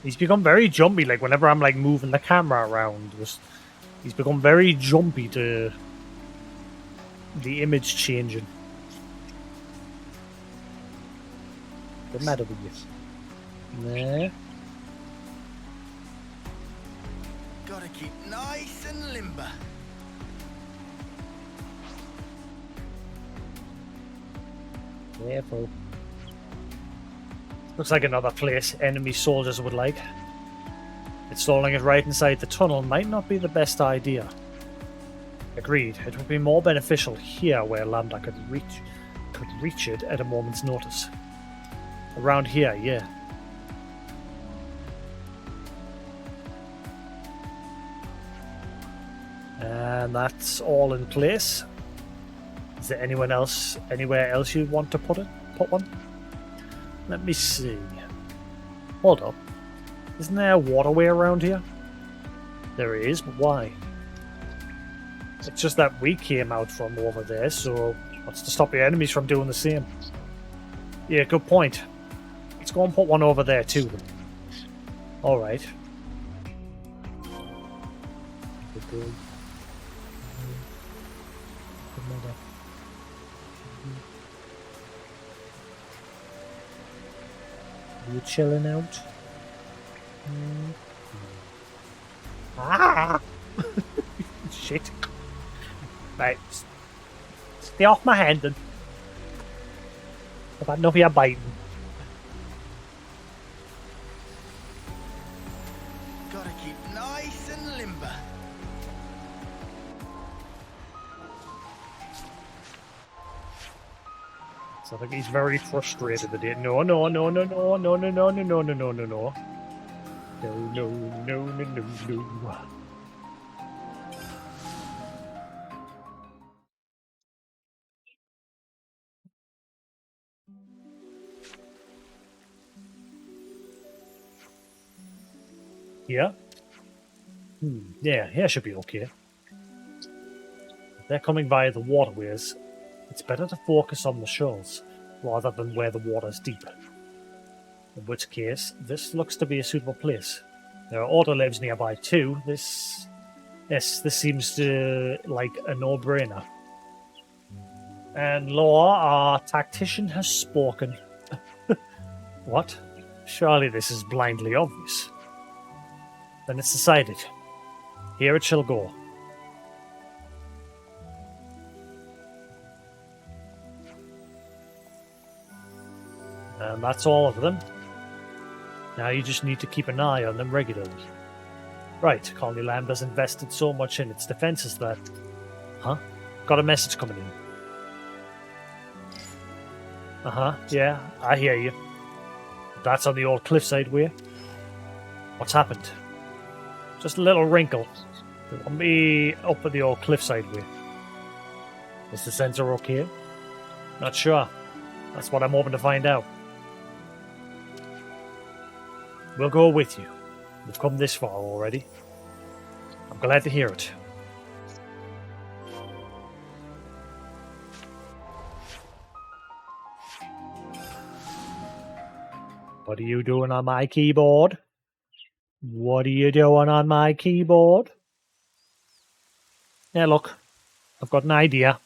Speaker 1: He's become very jumpy, like whenever I'm like moving the camera around. He's become very jumpy to the image changing. What's the matter with you? Nah.
Speaker 3: Gotta keep nice and limber.
Speaker 1: Careful. Looks like another place enemy soldiers would like. Installing it right inside the tunnel might not be the best idea. Agreed. It would be more beneficial here where Lambda could reach it at a moment's notice. Around here, yeah. And that's all in place. Is there anywhere else you want to put one? Let me see. Hold up. Isn't there a waterway around here? There is, but why? It's just that we came out from over there, so what's to stop your enemies from doing the same? Yeah, good point. Let's go and put one over there too. Alright. You chilling out? Ah! Shit. Right. Get off my hand and I've had enough of your biting.
Speaker 3: Gotta keep nice and limber.
Speaker 1: So I think he's very frustrated that he no. No, no, no, no, no, no, no, no, no, no, no, no, no. No, no, no, no, no, no. Yeah? Yeah, here should be okay. If they're coming via the waterways, it's better to focus on the shoals rather than where the water's deep. In which case, this looks to be a suitable place. There are auto lives nearby too. This seems to like a no-brainer. And Law, our tactician, has spoken. What? Surely this is blindly obvious. Then it's decided. Here it shall go. And that's all of them. Now you just need to keep an eye on them regularly. Right, Colony Land has invested so much in its defenses that... Huh? Got a message coming in. Uh-huh, yeah, I hear you. That's on the old cliffside way. What's happened? Just a little wrinkle. They want me up at the old cliffside way. Is the sensor okay? Not sure. That's what I'm hoping to find out. We'll go with you. We've come this far already. I'm glad to hear it. What are you doing on my keyboard? What are you doing on my keyboard? Yeah, look. I've got an idea.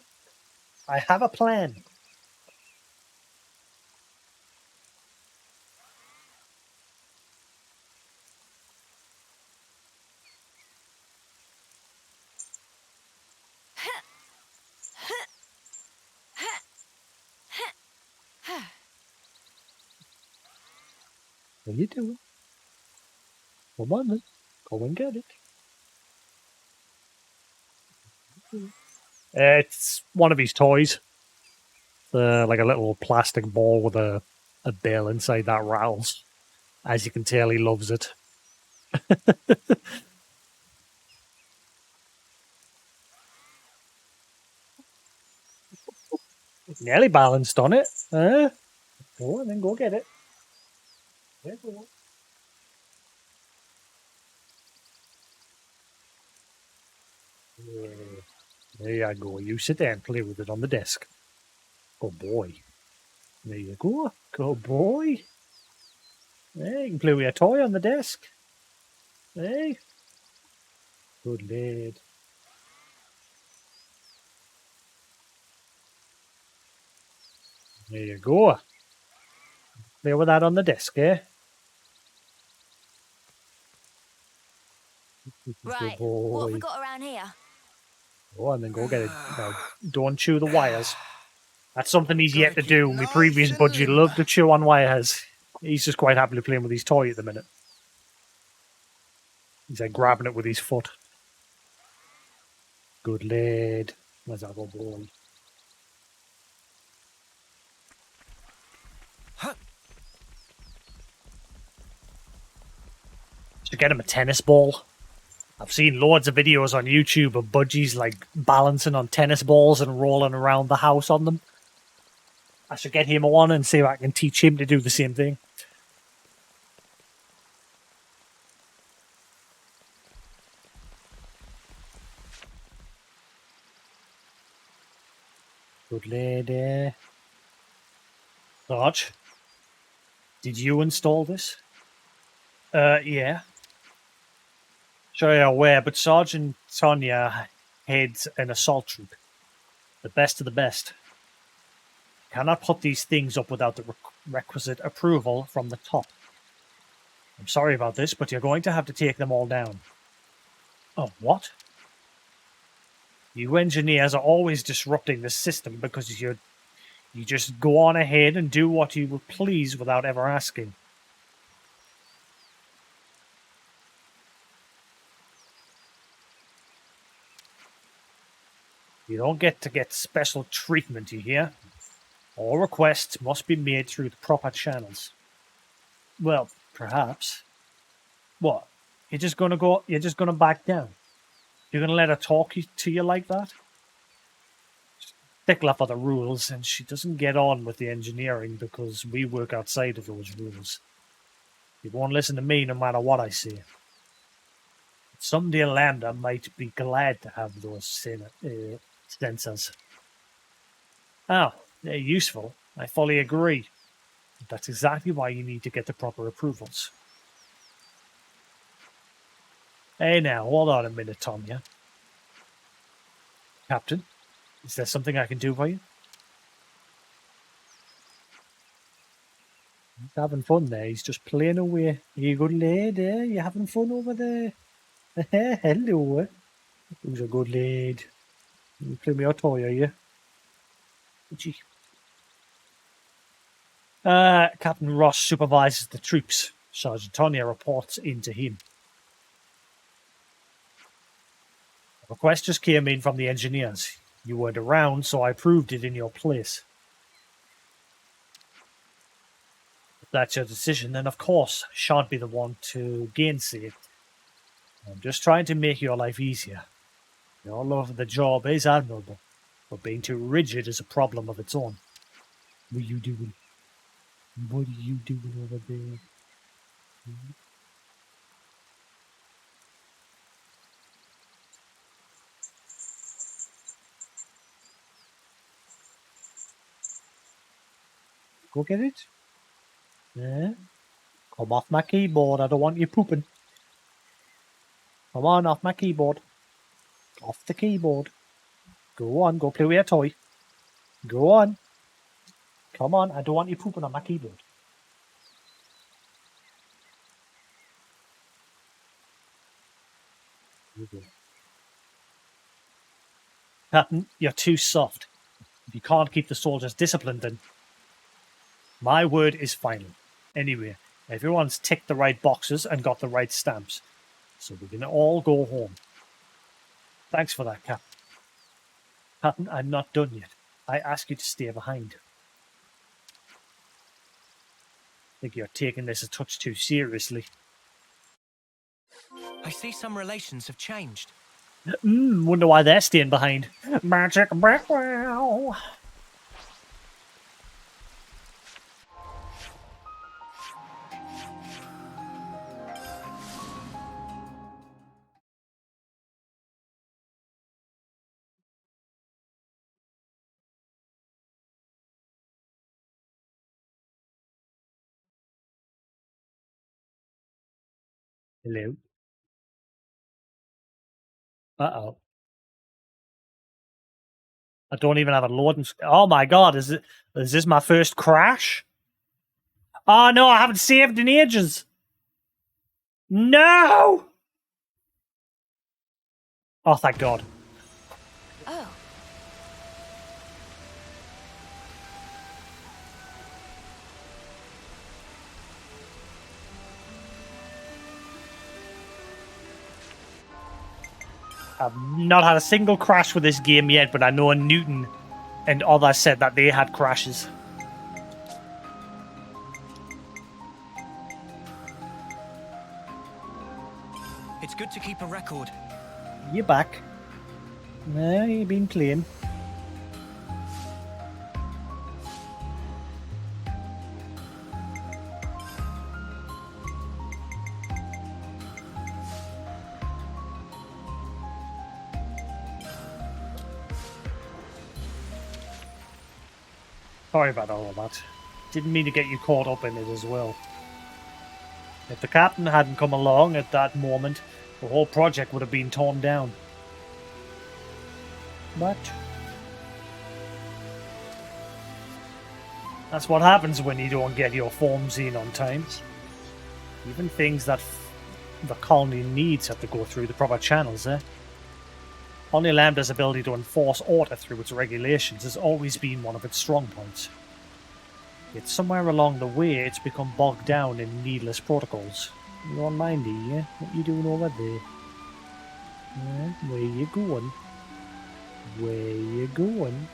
Speaker 1: I have a plan. What are you doing? Come on then. Go and get it. It's one of his toys. Like a little plastic ball with a bell inside that rattles. As you can tell, he loves it. Nearly balanced on it. Go on then, go get it. Yeah, go on. There you go. You sit there and play with it on the desk. Good boy. There you go. Good boy. Hey, you can play with your toy on the desk. Hey. Good lad. There you go. Play with that on the desk, eh?
Speaker 4: Right,
Speaker 1: Good
Speaker 4: what have
Speaker 1: boy.
Speaker 4: we got around here?
Speaker 1: Go on then, go get it. Now, don't chew the wires. That's something he's yet to
Speaker 3: Gotta
Speaker 1: do.
Speaker 3: keep
Speaker 1: My
Speaker 3: nice
Speaker 1: previous
Speaker 3: and
Speaker 1: budgie
Speaker 3: limber.
Speaker 1: loved to chew on wires. He's just quite happily playing with his toy at the minute. He's like grabbing it with his foot. Good lad. Where's that good boy? Should get him a tennis ball. I've seen loads of videos on YouTube of budgies like balancing on tennis balls and rolling around the house on them. I should get him one and see if I can teach him to do the same thing. Good lady. Sarge, did you install this? Yeah. Sure you're aware, but Sergeant Tonya heads an assault troop. The best of the best. Cannot put these things up without the requisite approval from the top. I'm sorry about this, but you're going to have to take them all down. Oh, what? You engineers are always disrupting the system because you just go on ahead and do what you will please without ever asking. You don't get to get special treatment, you hear? All requests must be made through the proper channels. Well, perhaps. What? You're just gonna back down? You're gonna let her talk to you like that? Stickler for the rules, and she doesn't get on with the engineering because we work outside of those rules. You won't listen to me no matter what I say. Someday Lambda might be glad to have those sensors. Oh, they're useful. I fully agree. That's exactly why you need to get the proper approvals. Hey now, hold on a minute, Tomya. Captain, is there something I can do for you? He's having fun there. He's just playing away. You good lad, eh? You having fun over there? Hello. Who's a good lad? You play me a toy, are you? Gee. Captain Ross supervises the troops. Sergeant Tonya reports into him. A request just came in from the engineers. You weren't around, so I approved it in your place. If that's your decision, then of course I shan't be the one to gainsay it. I'm just trying to make your life easier. Your love of the job is admirable, but being too rigid is a problem of its own. What are you doing? What are you doing over there? Go get it? Yeah? Come off my keyboard, I don't want you pooping. Come on, off my keyboard. Off the keyboard. Go on, go play with your toy. Go on. Come on, I don't want you pooping on my keyboard. Captain, you're too soft. If you can't keep the soldiers disciplined, then my word is final. Anyway, everyone's ticked the right boxes and got the right stamps, so we can all go home. Thanks for that, Captain. Captain, I'm not done yet. I ask you to stay behind. I think you're taking this a touch too seriously.
Speaker 2: I see some relations have changed.
Speaker 1: Wonder why they're staying behind. Magic background. Hello. Uh-oh. I don't even have a loading. Oh my god, is this my first crash? Oh no, I haven't saved in ages. No! Oh, thank God.
Speaker 4: Oh.
Speaker 1: I've not had a single crash with this game yet, but I know Newton and others said that they had crashes.
Speaker 2: It's good to keep a record.
Speaker 1: You're back. No, you've been playing. Sorry about all of that. Didn't mean to get you caught up in it as well. If the captain hadn't come along at that moment, the whole project would have been torn down. But that's what happens when you don't get your forms in on time. Even things that the colony needs have to go through the proper channels, eh? Only Lambda's ability to enforce order through its regulations has always been one of its strong points. Yet somewhere along the way, it's become bogged down in needless protocols. You don't mind, yeah? What you doing over there? Yeah, where you going? Where you going?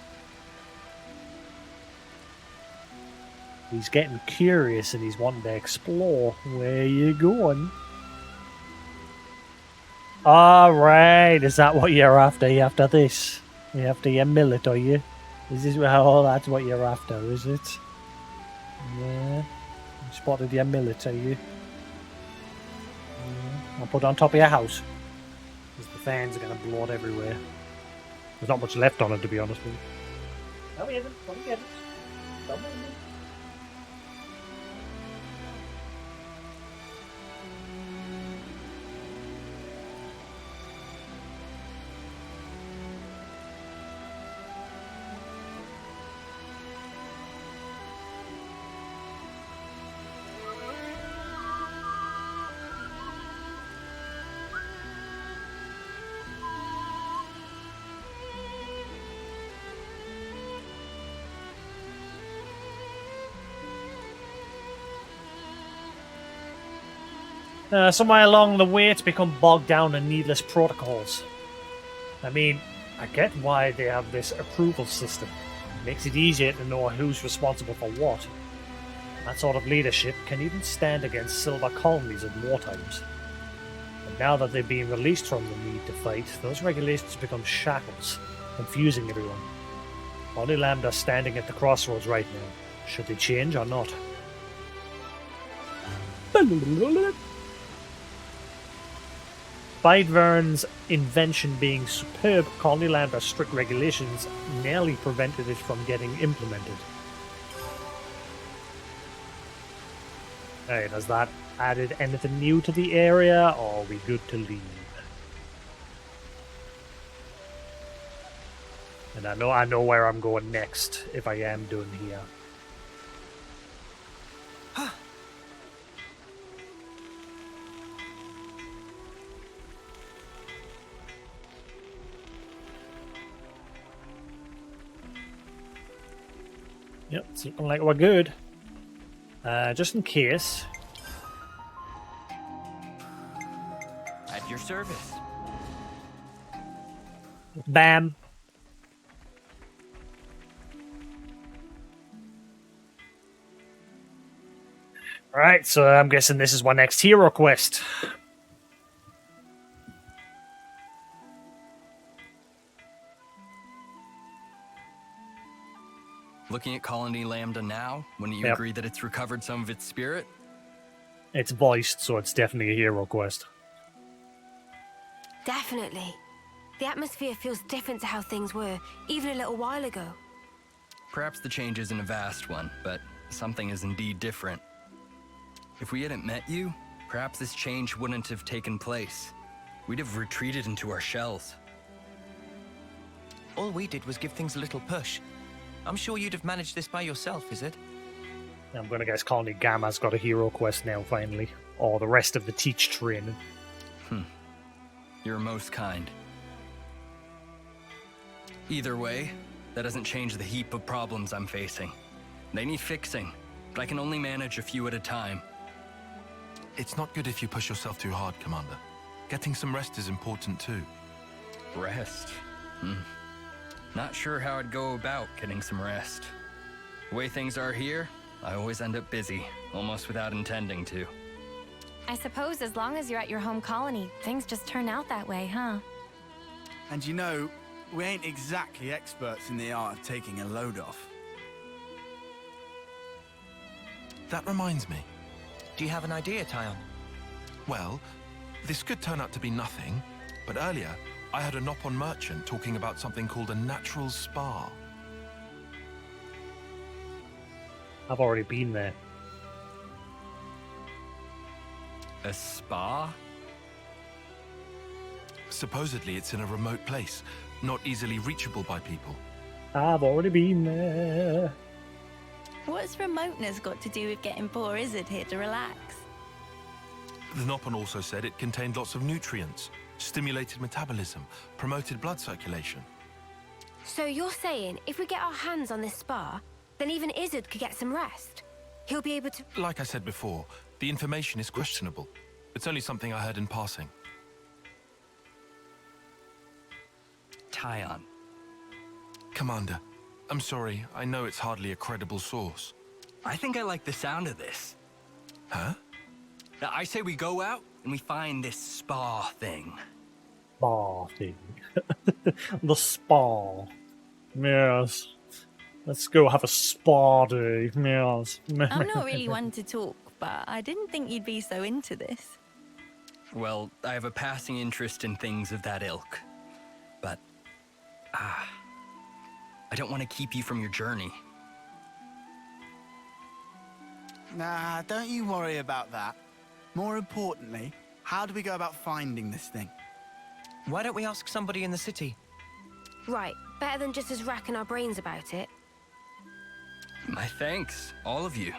Speaker 1: He's getting curious and he's wanting to explore. Where you going? Alright, is that what you're after? You after this? You after your millet, are you? Is this that's what you're after, is it? Yeah. You spotted your millet, are you? Yeah. I'll put it on top of your house. Because the fans are going to blow it everywhere. There's not much left on it, to be honest with you. Come here, then. Come get it. Come on, then. Somewhere along the way, it's become bogged down in needless protocols. I mean, I get why they have this approval system. It makes it easier to know who's responsible for what. That sort of leadership can even stand against silver colonies in war times. And now that they've been released from the need to fight, those regulations become shackles, confusing everyone. Only Lambda's standing at the crossroads right now. Should they change or not? Despite Vern's invention being superb, Colony Lambda's strict regulations nearly prevented it from getting implemented. Alright, has that added anything new to the area, or are we good to leave? And I know where I'm going next, if I am done here. Yep, it's looking like we're good. Just in case.
Speaker 2: At your service.
Speaker 1: Bam. Alright, so I'm guessing this is my next hero quest.
Speaker 5: Looking at Colony Lambda now, wouldn't you agree that it's recovered some of its spirit?
Speaker 1: It's voiced, so it's definitely a hero quest.
Speaker 4: Definitely. The atmosphere feels different to how things were, even a little while ago.
Speaker 5: Perhaps the change isn't a vast one, but something is indeed different. If we hadn't met you, perhaps this change wouldn't have taken place. We'd have retreated into our shells.
Speaker 6: All we did was give things a little push. I'm sure you'd have managed this by yourself, is it?
Speaker 1: I'm going to guess Colony Gamma's got a hero quest now, finally. Or the rest of the teach training.
Speaker 5: You're most kind. Either way, that doesn't change the heap of problems I'm facing. They need fixing, but I can only manage a few at a time.
Speaker 7: It's not good if you push yourself too hard, Commander. Getting some rest is important too.
Speaker 5: Rest? Not sure how I'd go about getting some rest. The way things are here, I always end up busy, almost without intending to.
Speaker 8: I suppose as long as you're at your home colony, things just turn out that way, huh?
Speaker 3: And you know, we ain't exactly experts in the art of taking a load off.
Speaker 7: That reminds me.
Speaker 6: Do you have an idea, Tyon?
Speaker 7: Well, this could turn out to be nothing, but earlier I heard a Nopon merchant talking about something called a natural spa.
Speaker 1: I've already been there.
Speaker 5: A spa?
Speaker 7: Supposedly it's in a remote place, not easily reachable by people.
Speaker 1: I've already been there.
Speaker 9: What's remoteness got to do with getting poor Izzard here to relax?
Speaker 7: The Nopon also said it contained lots of nutrients, stimulated metabolism, promoted blood circulation.
Speaker 8: So you're saying if we get our hands on this spa, then even Izzard could get some rest? He'll be able to...
Speaker 7: Like I said before, the information is questionable. It's only something I heard in passing.
Speaker 5: Tyon.
Speaker 7: Commander, I'm sorry. I know it's hardly a credible source.
Speaker 5: I think I like the sound of this.
Speaker 7: Huh?
Speaker 5: Now, I say we go out and we find this spa thing.
Speaker 1: Spa thing. The spa. Yes. Let's go have a spa day. Yes.
Speaker 9: I'm not really one to talk, but I didn't think you'd be so into this.
Speaker 5: Well, I have a passing interest in things of that ilk. But, I don't want to keep you from your journey.
Speaker 3: Nah, don't you worry about that. More importantly, how do we go about finding this thing?
Speaker 6: Why don't we ask somebody in the city?
Speaker 8: Right, better than just us racking our brains about it.
Speaker 5: My thanks, all of you.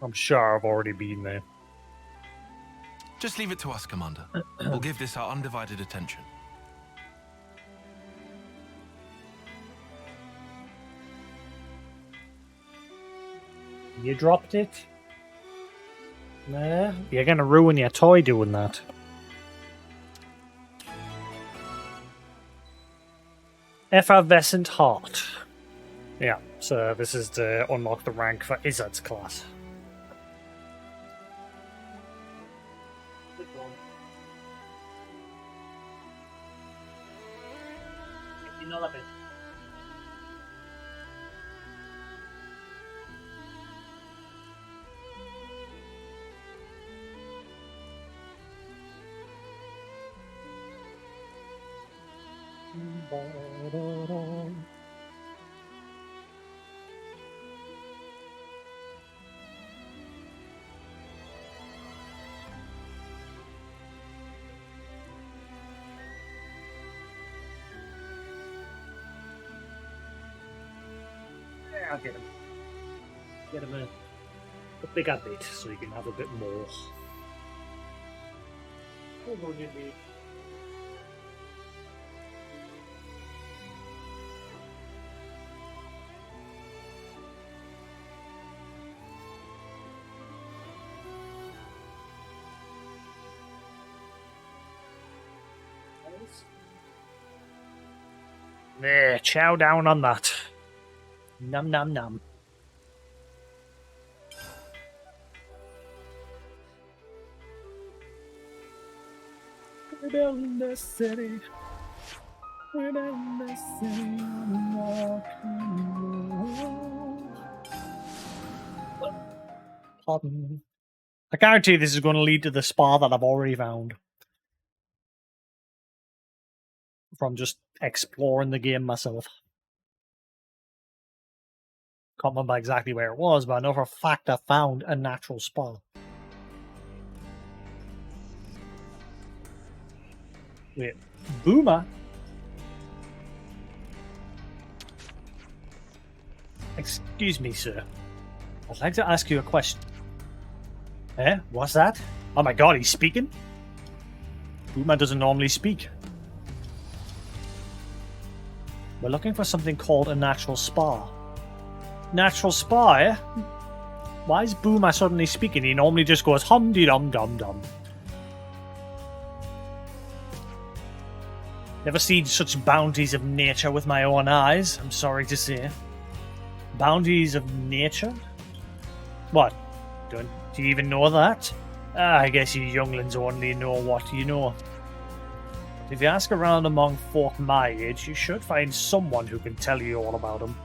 Speaker 1: I'm sure I've already been there.
Speaker 7: Just leave it to us, Commander. We'll give this our undivided attention.
Speaker 1: You dropped it? Nah, you're gonna ruin your toy doing that. Effervescent Heart. Yeah, so this is to unlock the rank for Izzard's class. I'll get him. Get him a bigger bit so you can have a bit more. Hold on, get me. There, chow down on that. Num num num. We're down in the city. We're down in the city. I'm walking. Pardon. I guarantee this is going to lead to the spa that I've already found. From just exploring the game myself. Can't remember exactly where it was, but I know for a fact I found a natural spa. Wait, Boomer? Excuse me, sir. I'd like to ask you a question. Eh? What's that? Oh my god, he's speaking? Boomer doesn't normally speak. We're looking for something called a natural spa. Natural spa, eh? Why is Boomer suddenly speaking? He normally just goes hum-de-dum-dum-dum. Never seen such bounties of nature with my own eyes, I'm sorry to say. Bounties of nature? What? Do you even know that? I guess you younglings only know what you know. If you ask around among folk my age, you should find someone who can tell you all about them.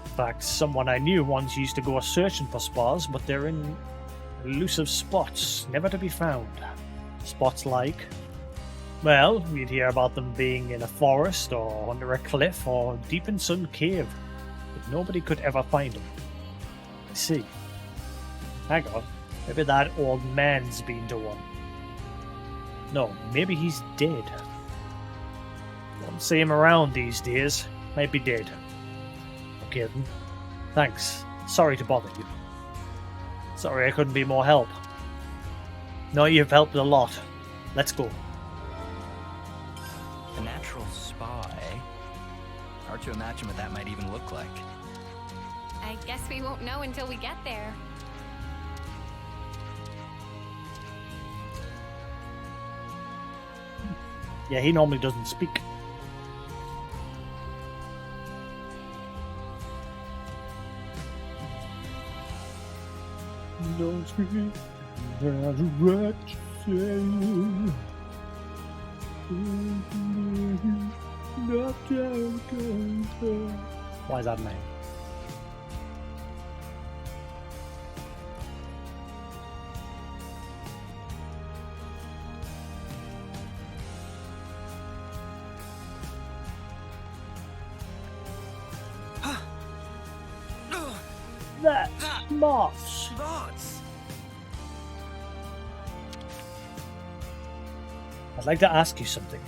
Speaker 1: In fact, someone I knew once used to go searching for spas, but they're in elusive spots, never to be found. Spots like... well, we'd hear about them being in a forest, or under a cliff, or deep in some cave, but nobody could ever find them. I see. Hang on, maybe that old man's been to one. No, maybe he's dead. Don't see him around these days. Might be dead. Okay then. Thanks. Sorry to bother you. Sorry I couldn't be more help. No, you've helped a lot. Let's go.
Speaker 5: Hard to imagine what that might even look like.
Speaker 8: I guess we won't know until we get there.
Speaker 1: Yeah, he normally doesn't speak. Don't speak. Why is that name? That's moths.
Speaker 6: Lots.
Speaker 1: I'd like to ask you something.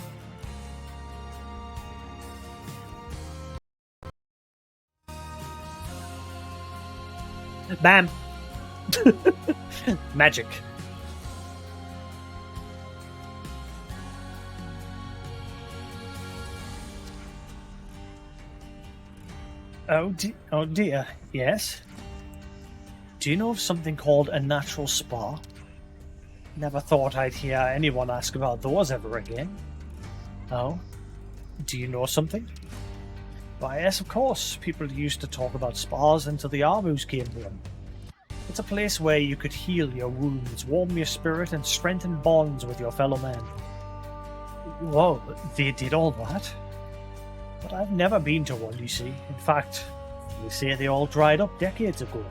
Speaker 1: Bam! Magic. Oh dear, yes? Do you know of something called a natural spa? Never thought I'd hear anyone ask about those ever again. Oh? Do you know something? Why, yes, of course. People used to talk about spas until the Armus came along. It's a place where you could heal your wounds, warm your spirit, and strengthen bonds with your fellow man. Whoa, they did all that? But I've never been to one, you see. In fact, they say they all dried up decades ago.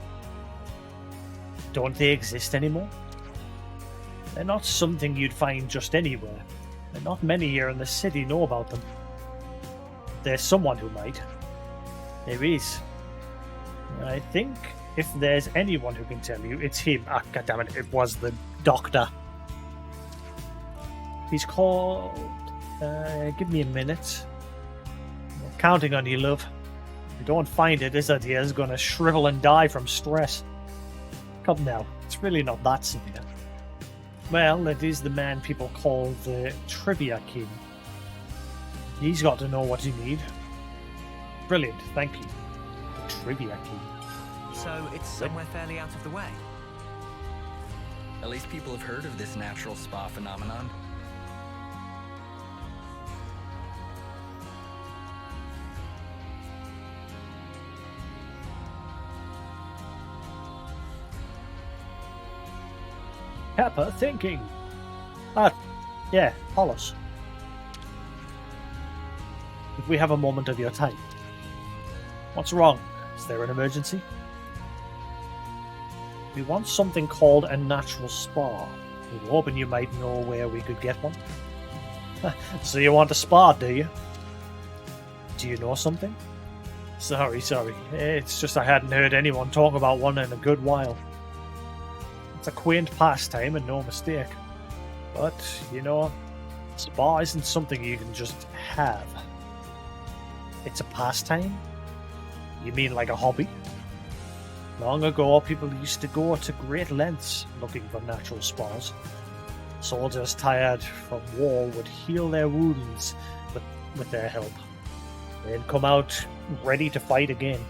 Speaker 1: Don't they exist anymore? They're not something you'd find just anywhere, and not many here in the city know about them. There's someone who might. There is. I think if there's anyone who can tell you, it's him. Ah, goddammit, it was the doctor. He's called... give me a minute. I'm counting on you, love. If you don't find it, this idea is going to shrivel and die from stress. Come now, it's really not that severe. Well, it is the man people call the Trivia King. He's got to know what you need. Brilliant, thank you. The Trivia King.
Speaker 6: So it's somewhere fairly out of the way.
Speaker 5: At least people have heard of this natural spa phenomenon.
Speaker 1: Pepper thinking. Ah, yeah, Hollis. If we have a moment of your time. What's wrong? Is there an emergency? We want something called a natural spa. We were hoping you might know where we could get one. So you want a spa, do you? Do you know something? Sorry. It's just I hadn't heard anyone talk about one in a good while. It's a quaint pastime and no mistake. But, you know, spa isn't something you can just have. It's a pastime? You mean like a hobby? Long ago, people used to go to great lengths looking for natural spas. Soldiers tired from war would heal their wounds with their help. They'd come out ready to fight again.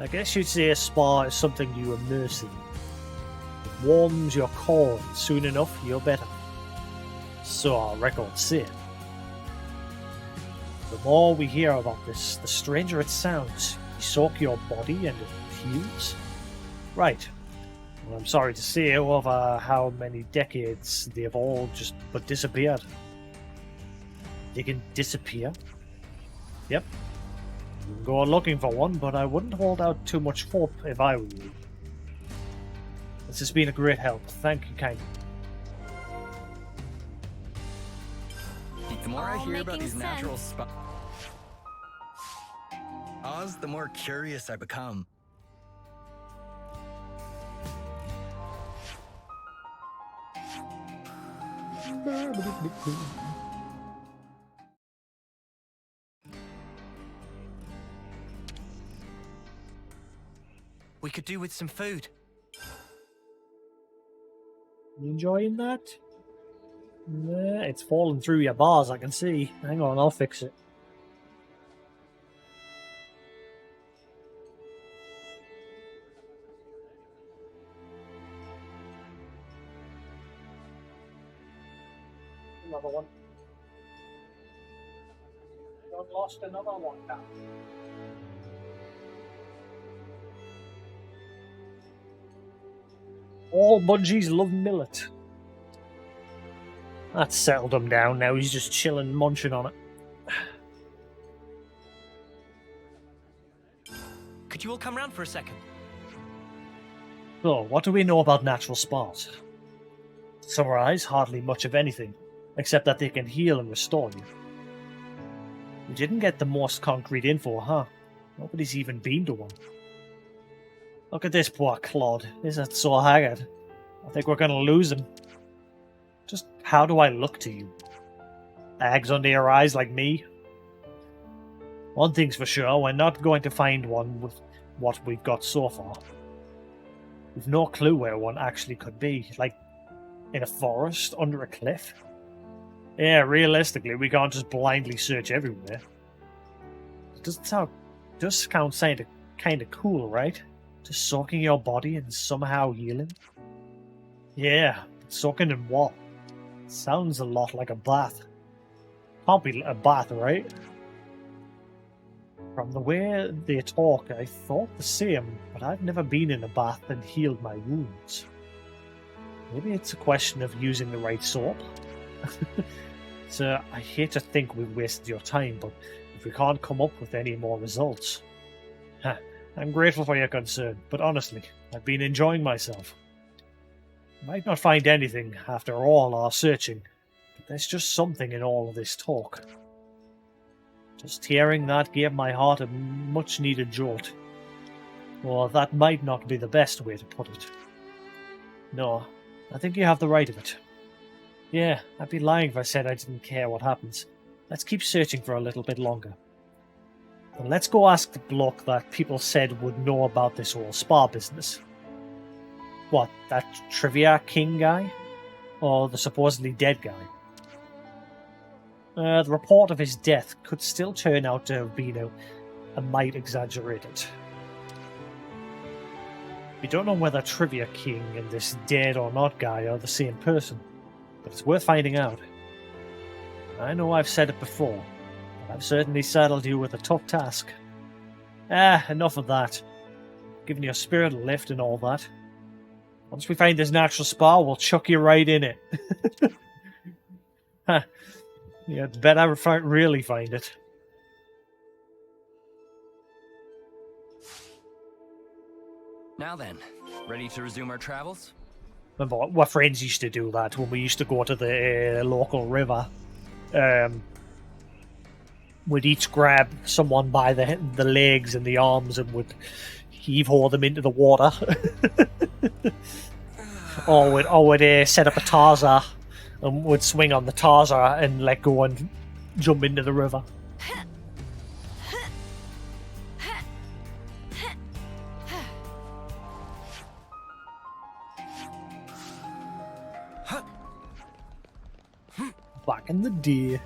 Speaker 1: I guess you'd say a spa is something you immerse in. It warms your core, and soon enough you're better. So our records say. The more we hear about this, the stranger it sounds. You soak your body and it heals? Right. Well, I'm sorry to say, over how many decades they've all just but disappeared. They can disappear? Yep. You can go looking for one, but I wouldn't hold out too much hope if I were you. This has been a great help. Thank you kindly.
Speaker 5: The more I
Speaker 8: All
Speaker 5: hear about
Speaker 8: making
Speaker 5: these natural
Speaker 8: sense.
Speaker 5: spas, the more curious I become.
Speaker 6: We could do with some food.
Speaker 1: You enjoying that? Nah, it's falling through your bars, I can see. Hang on, I'll fix it. Another one. You lost another one now. All Bungies love millet. That's settled him down now. He's just chilling, munching on it.
Speaker 6: Could you all come round for a second?
Speaker 1: So, what do we know about natural spas? To summarise, hardly much of anything, except that they can heal and restore you. We didn't get the most concrete info, huh? Nobody's even been to one. Look at this poor clod. Isn't so haggard? I think we're going to lose him. Just how do I look to you? Bags under your eyes like me? One thing's for sure, we're not going to find one with what we've got so far. We've no clue where one actually could be. Like, in a forest, under a cliff? Yeah, realistically, we can't just blindly search everywhere. It does sound kind of cool, right? Just soaking your body and somehow healing? Yeah, soaking in what? Sounds a lot like a bath. Can't be a bath, right? From the way they talk, I thought the same, but I've never been in a bath and healed my wounds. Maybe it's a question of using the right soap? So, I hate to think we've wasted your time, but if we can't come up with any more results... I'm grateful for your concern, but honestly, I've been enjoying myself. Might not find anything after all our searching, but there's just something in all of this talk. Just hearing that gave my heart a much-needed jolt. Or that might not be the best way to put it. No, I think you have the right of it. Yeah, I'd be lying if I said I didn't care what happens. Let's keep searching for a little bit longer. And let's go ask the bloke that people said would know about this whole spa business. What, that Trivia King guy? Or the supposedly dead guy? The report of his death could still turn out to have been a mite exaggerated. We don't know whether Trivia King and this dead or not guy are the same person, but it's worth finding out. I know I've said it before, but I've certainly saddled you with a tough task. Enough of that. Giving your spirit a lift and all that. Once we find this natural spa, we'll chuck you right in it. Yeah, better really find it.
Speaker 5: Now then, ready to resume our travels?
Speaker 1: Remember, my friends used to do that when we used to go to the local river. We'd each grab someone by the legs and the arms and would heave-haul them into the water. or would set up a Tarza and would swing on the Tarza and let go and jump into the river. Back in the day.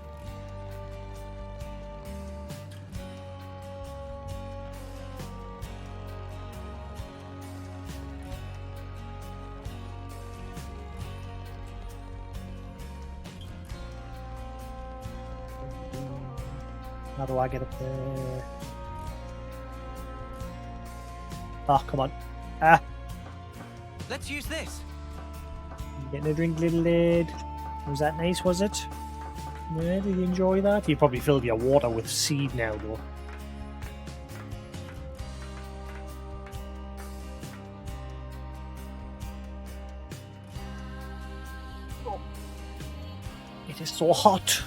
Speaker 1: How do I get up there? Oh, come on.
Speaker 6: Let's use this.
Speaker 1: Getting a drink, little lad. Was that nice, was it? Yeah, did you enjoy that? You probably filled your water with seed now, though. Oh. It is so hot.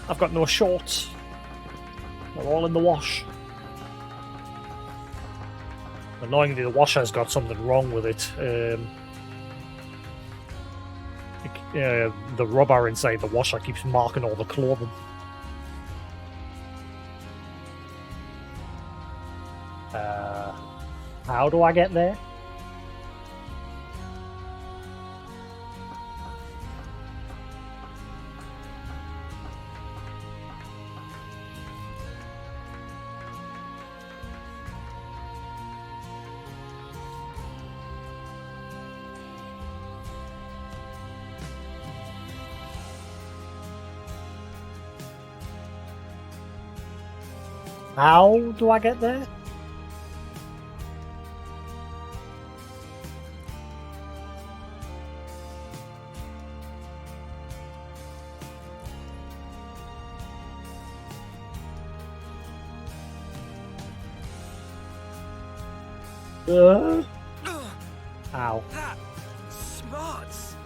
Speaker 1: I've got no shorts. They're all in the wash. Annoyingly, the washer's got something wrong with it. The rubber inside the washer keeps marking all the clothing. How do I get there? How do I get there? Ow.
Speaker 3: That smarts.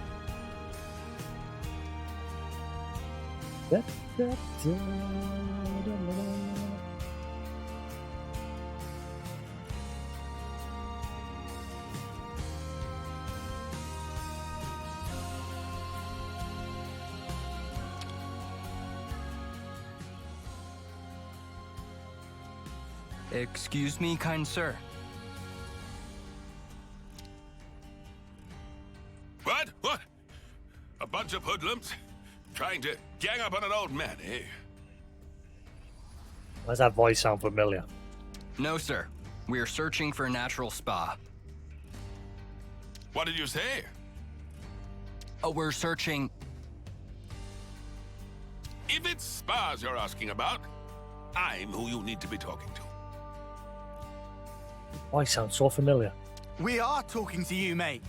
Speaker 5: Excuse me, kind sir.
Speaker 10: What? What? A bunch of hoodlums? Trying to gang up on an old man, eh?
Speaker 1: Why does that voice sound familiar?
Speaker 5: No, sir. We are searching for a natural spa.
Speaker 10: What did you say?
Speaker 5: Oh, we're searching.
Speaker 10: If it's spas you're asking about, I'm who you need to be talking to.
Speaker 1: Voice sounds so familiar.
Speaker 3: We are talking to you, mate.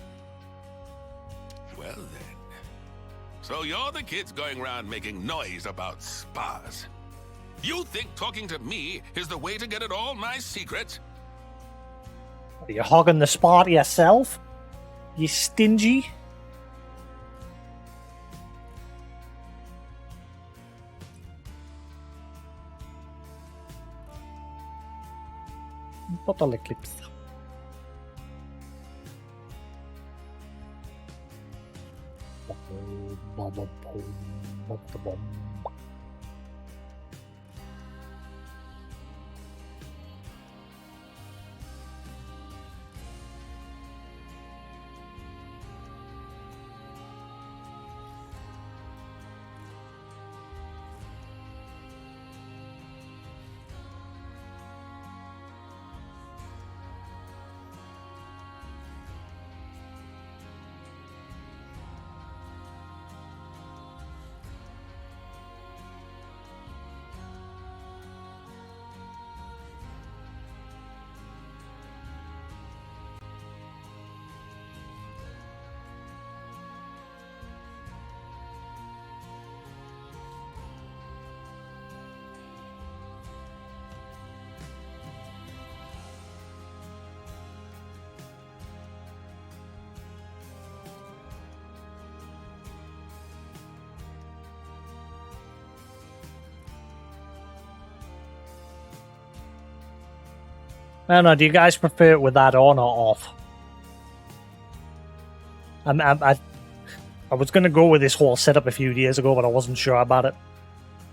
Speaker 10: Well then. So you're the kids going around making noise about spas. You think talking to me is the way to get at all my secrets?
Speaker 1: Are you hogging the spot yourself? You stingy? Total eclipse. I don't know, do you guys prefer it with that on or off? I was going to go with this whole setup a few years ago, but I wasn't sure about it.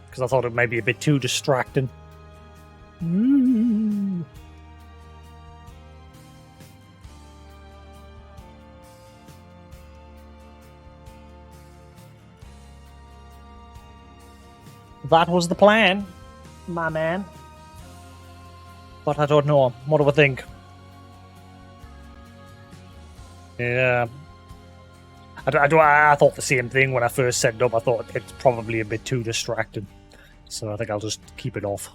Speaker 1: Because I thought it might be a bit too distracting. That was the plan, my man. But I don't know. What do I think? Yeah. I thought the same thing when I first set it up. I thought it's probably a bit too distracting. So I think I'll just keep it off.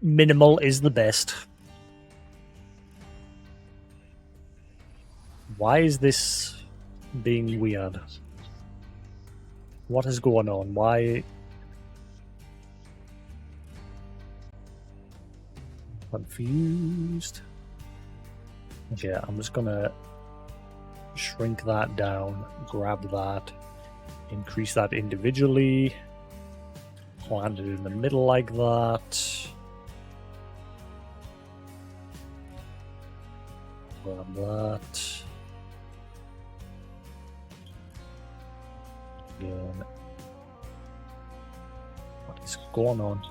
Speaker 1: Minimal is the best. Why is this being weird? What is going on? Why... Confused. Okay, I'm just gonna shrink that down, grab that, increase that individually, plant it in the middle like that. Grab that. Again. What is going on?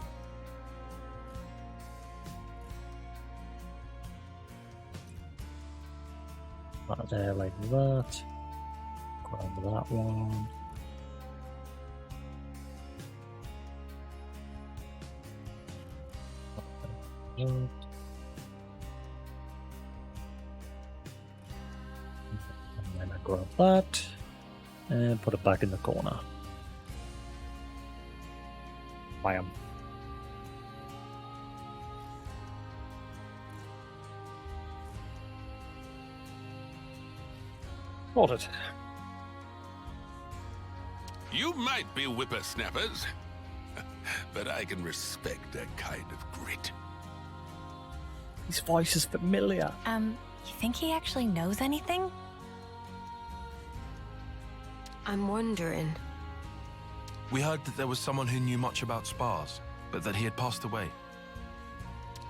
Speaker 1: That there like that. Grab that one. And then I grab that and put it back in the corner. Bam. Sorted.
Speaker 10: You might be whippersnappers, but I can respect that kind of grit.
Speaker 1: His voice is familiar.
Speaker 9: You think he actually knows anything?
Speaker 8: I'm wondering.
Speaker 7: We heard that there was someone who knew much about spas, but that he had passed away.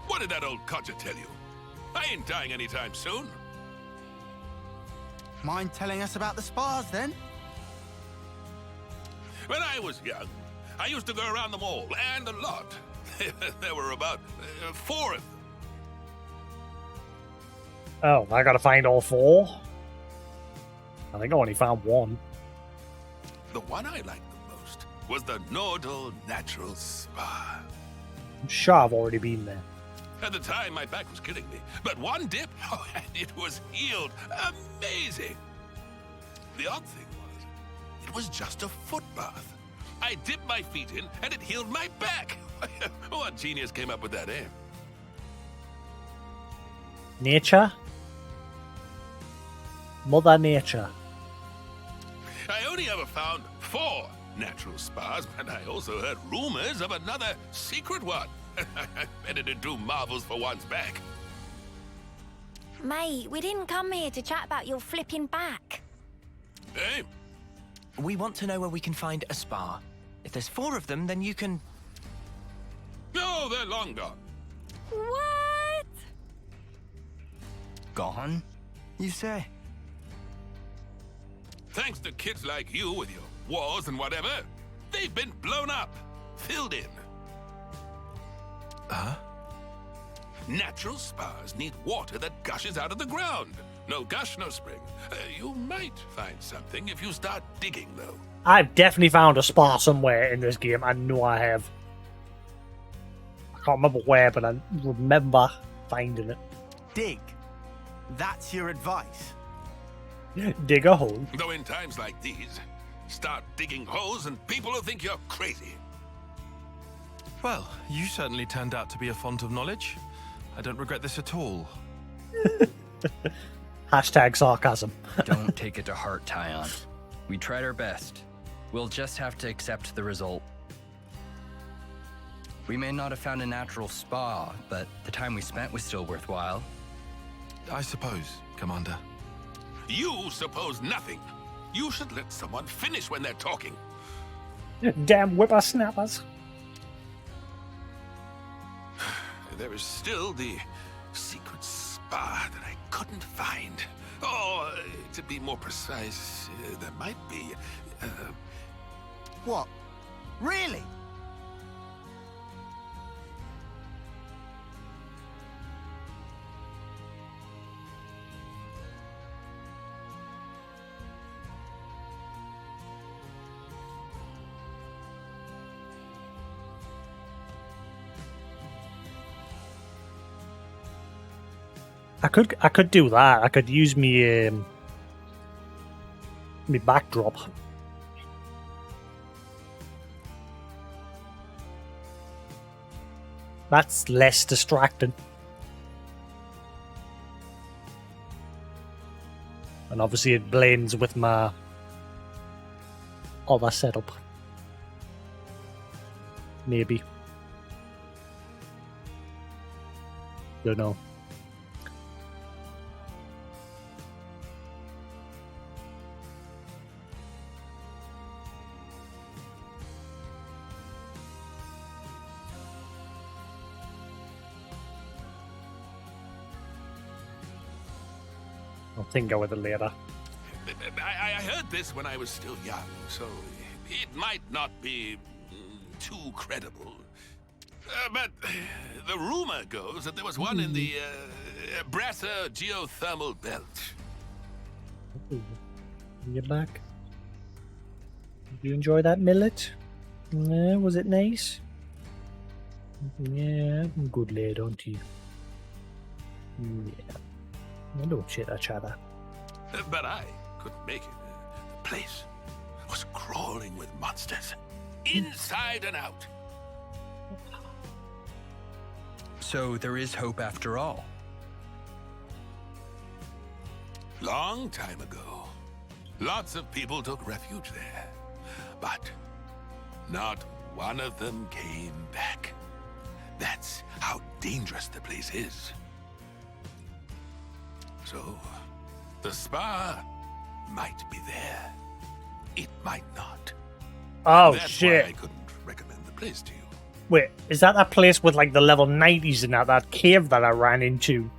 Speaker 10: What did that old codger tell you? I ain't dying anytime soon.
Speaker 3: Mind telling us about the spas then?
Speaker 10: When I was young, I used to go around them all, and a lot. There were about 4 of them.
Speaker 1: Oh, I gotta find all 4? I think I only found 1.
Speaker 10: The one I liked the most was the Nordal Natural Spa.
Speaker 1: I'm sure I've already been there.
Speaker 10: At the time, my back was killing me, but one dip, and it was healed. Amazing. The odd thing was, it was just a foot bath. I dipped my feet in, and it healed my back. What genius came up with that, eh?
Speaker 1: Nature? Mother Nature.
Speaker 10: I only ever found 4 natural spas, but I also heard rumors of another secret one. Better to do marvels for one's back.
Speaker 8: Mate, we didn't come here to chat about your flipping back.
Speaker 10: Hey,
Speaker 6: We want to know where we can find a spa. If there's 4 of them, then you can...
Speaker 10: no, they're long gone.
Speaker 8: What?
Speaker 5: Gone? You say?
Speaker 10: Thanks to kids like you with your wars and whatever, they've been blown up, filled in.
Speaker 7: Huh?
Speaker 10: Natural spas need water that gushes out of the ground. No gush, no spring. You might find something if you start digging, though.
Speaker 1: I've definitely found a spa somewhere in this game. I know I have. I can't remember where, but I remember finding it.
Speaker 3: Dig. That's your advice.
Speaker 1: Dig a hole.
Speaker 10: Though in times like these, start digging holes and people will think you're crazy.
Speaker 7: Well, you certainly turned out to be a font of knowledge. I don't regret this at all.
Speaker 1: Hashtag sarcasm.
Speaker 5: Don't take it to heart, Tyon. We tried our best. We'll just have to accept the result. We may not have found a natural spa, but the time we spent was still worthwhile.
Speaker 7: I suppose, Commander.
Speaker 10: You suppose nothing. You should let someone finish when they're talking.
Speaker 1: Damn whippersnappers.
Speaker 10: There is still the secret spa that I couldn't find. Oh, to be more precise, there might be...
Speaker 3: What? Really?
Speaker 1: I could do that. I could use me me backdrop. That's less distracting. And obviously it blends with my other setup. Maybe. Don't know. I'll think over it later.
Speaker 10: I heard this when I was still young, so it might not be too credible. But the rumor goes that there was one in the Brasser geothermal belt.
Speaker 1: Ooh. You're back. Did you enjoy that millet? Yeah, was it nice? Yeah, good lad, aren't you? Yeah. I don't shit at chatter.
Speaker 10: But I couldn't make it. The place was crawling with monsters, inside and out.
Speaker 5: So there is hope after all.
Speaker 10: Long time ago, Lots of people took refuge there, but not one of them came back. That's how dangerous the place is. So, the spa might be there. It might not.
Speaker 1: Oh,
Speaker 10: That's
Speaker 1: shit.
Speaker 10: why I couldn't recommend the place to you.
Speaker 1: Wait, is that place with like the level 90s in that cave that I ran into?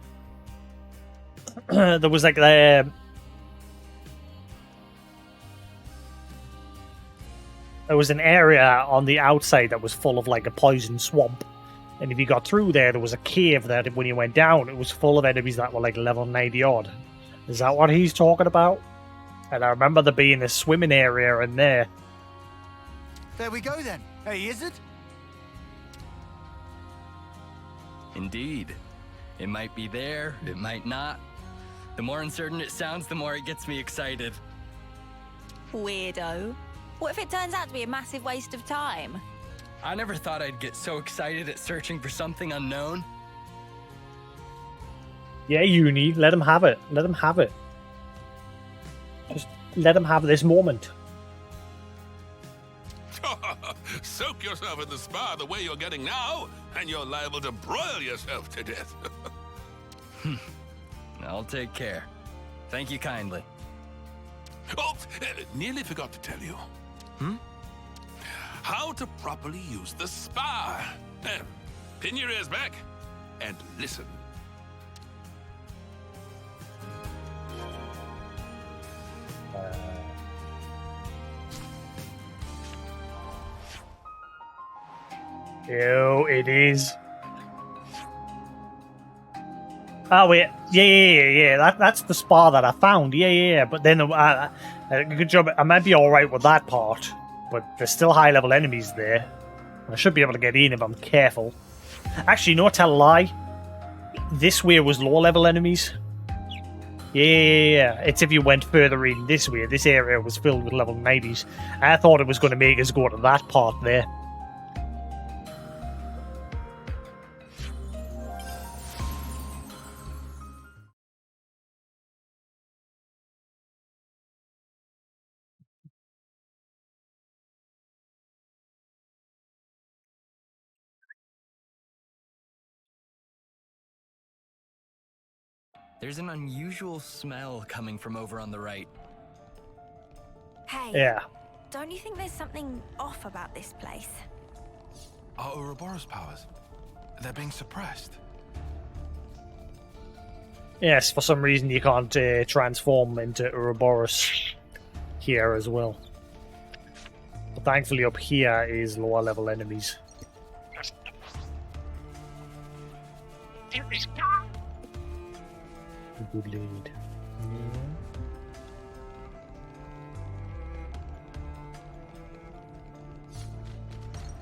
Speaker 1: There was like there was an area on the outside that was full of like a poison swamp. And if you got through there, there was a cave that when you went down, it was full of enemies that were like level 90 odd. Is that what he's talking about? And I remember there being a swimming area in there.
Speaker 3: There we go then. Hey, is it?
Speaker 5: Indeed. It might be there, it might not. The more uncertain it sounds, the more it gets me excited.
Speaker 9: Weirdo. What if it turns out to be a massive waste of time?
Speaker 5: I never thought I'd get so excited at searching for something unknown.
Speaker 1: Yeah, Uni, let him have it. Let him have it. Just let him have this moment.
Speaker 10: Soak yourself in the spa the way you're getting now, and you're liable to broil yourself to death.
Speaker 5: I'll take care. Thank you kindly.
Speaker 10: Oh, nearly forgot to tell you. How to properly use the spa. Pin your ears back and listen.
Speaker 1: Ew, it is. Oh, wait. Yeah. That's the spa that I found. Yeah. But then, good job. I might be alright with that part. But there's still high-level enemies there. I should be able to get in if I'm careful. Actually, no, tell a lie. This way was low-level enemies. Yeah. It's if you went further in this way. This area was filled with level 90s. I thought it was going to make us go to that part there.
Speaker 5: There's an unusual smell coming from over on the right.
Speaker 8: Hey,
Speaker 1: Yeah.
Speaker 8: don't you think there's something off about this place?
Speaker 7: Our Ouroboros powers, they're being suppressed.
Speaker 1: Yes, for some reason you can't transform into Ouroboros here as well. But thankfully up here is lower level enemies. Good lead.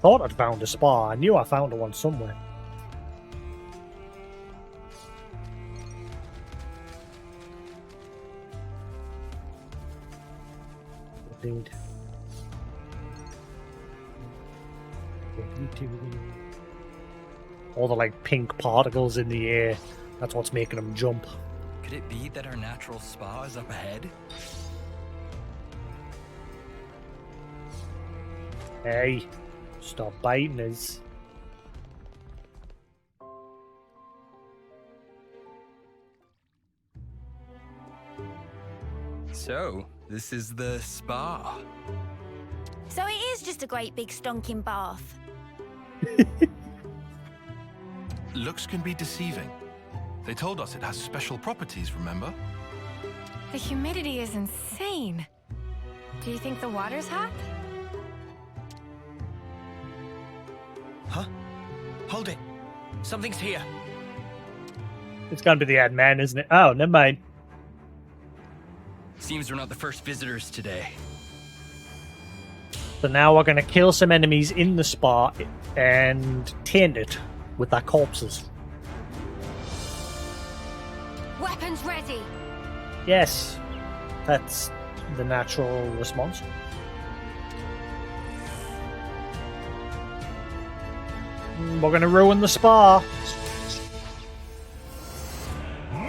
Speaker 1: Thought I'd found a spa. I knew I found one somewhere. Good lead. All the like pink particles in the air. That's what's making them jump.
Speaker 5: Could it be that our natural spa is up ahead?
Speaker 1: Hey, stop biting us.
Speaker 5: So, this is the spa.
Speaker 8: So it is just a great big stonking bath.
Speaker 7: Looks can be deceiving. They told us it has special properties, remember?
Speaker 8: The humidity is insane. Do you think the water's hot?
Speaker 6: Huh? Hold it. Something's here.
Speaker 1: It's gonna be the ad man, isn't it? Oh, never mind.
Speaker 5: Seems we're not the first visitors today.
Speaker 1: So now we're gonna kill some enemies in the spa and taint it with their corpses.
Speaker 8: Weapons ready.
Speaker 1: Yes, that's the natural response. We're gonna ruin the spa.
Speaker 6: They may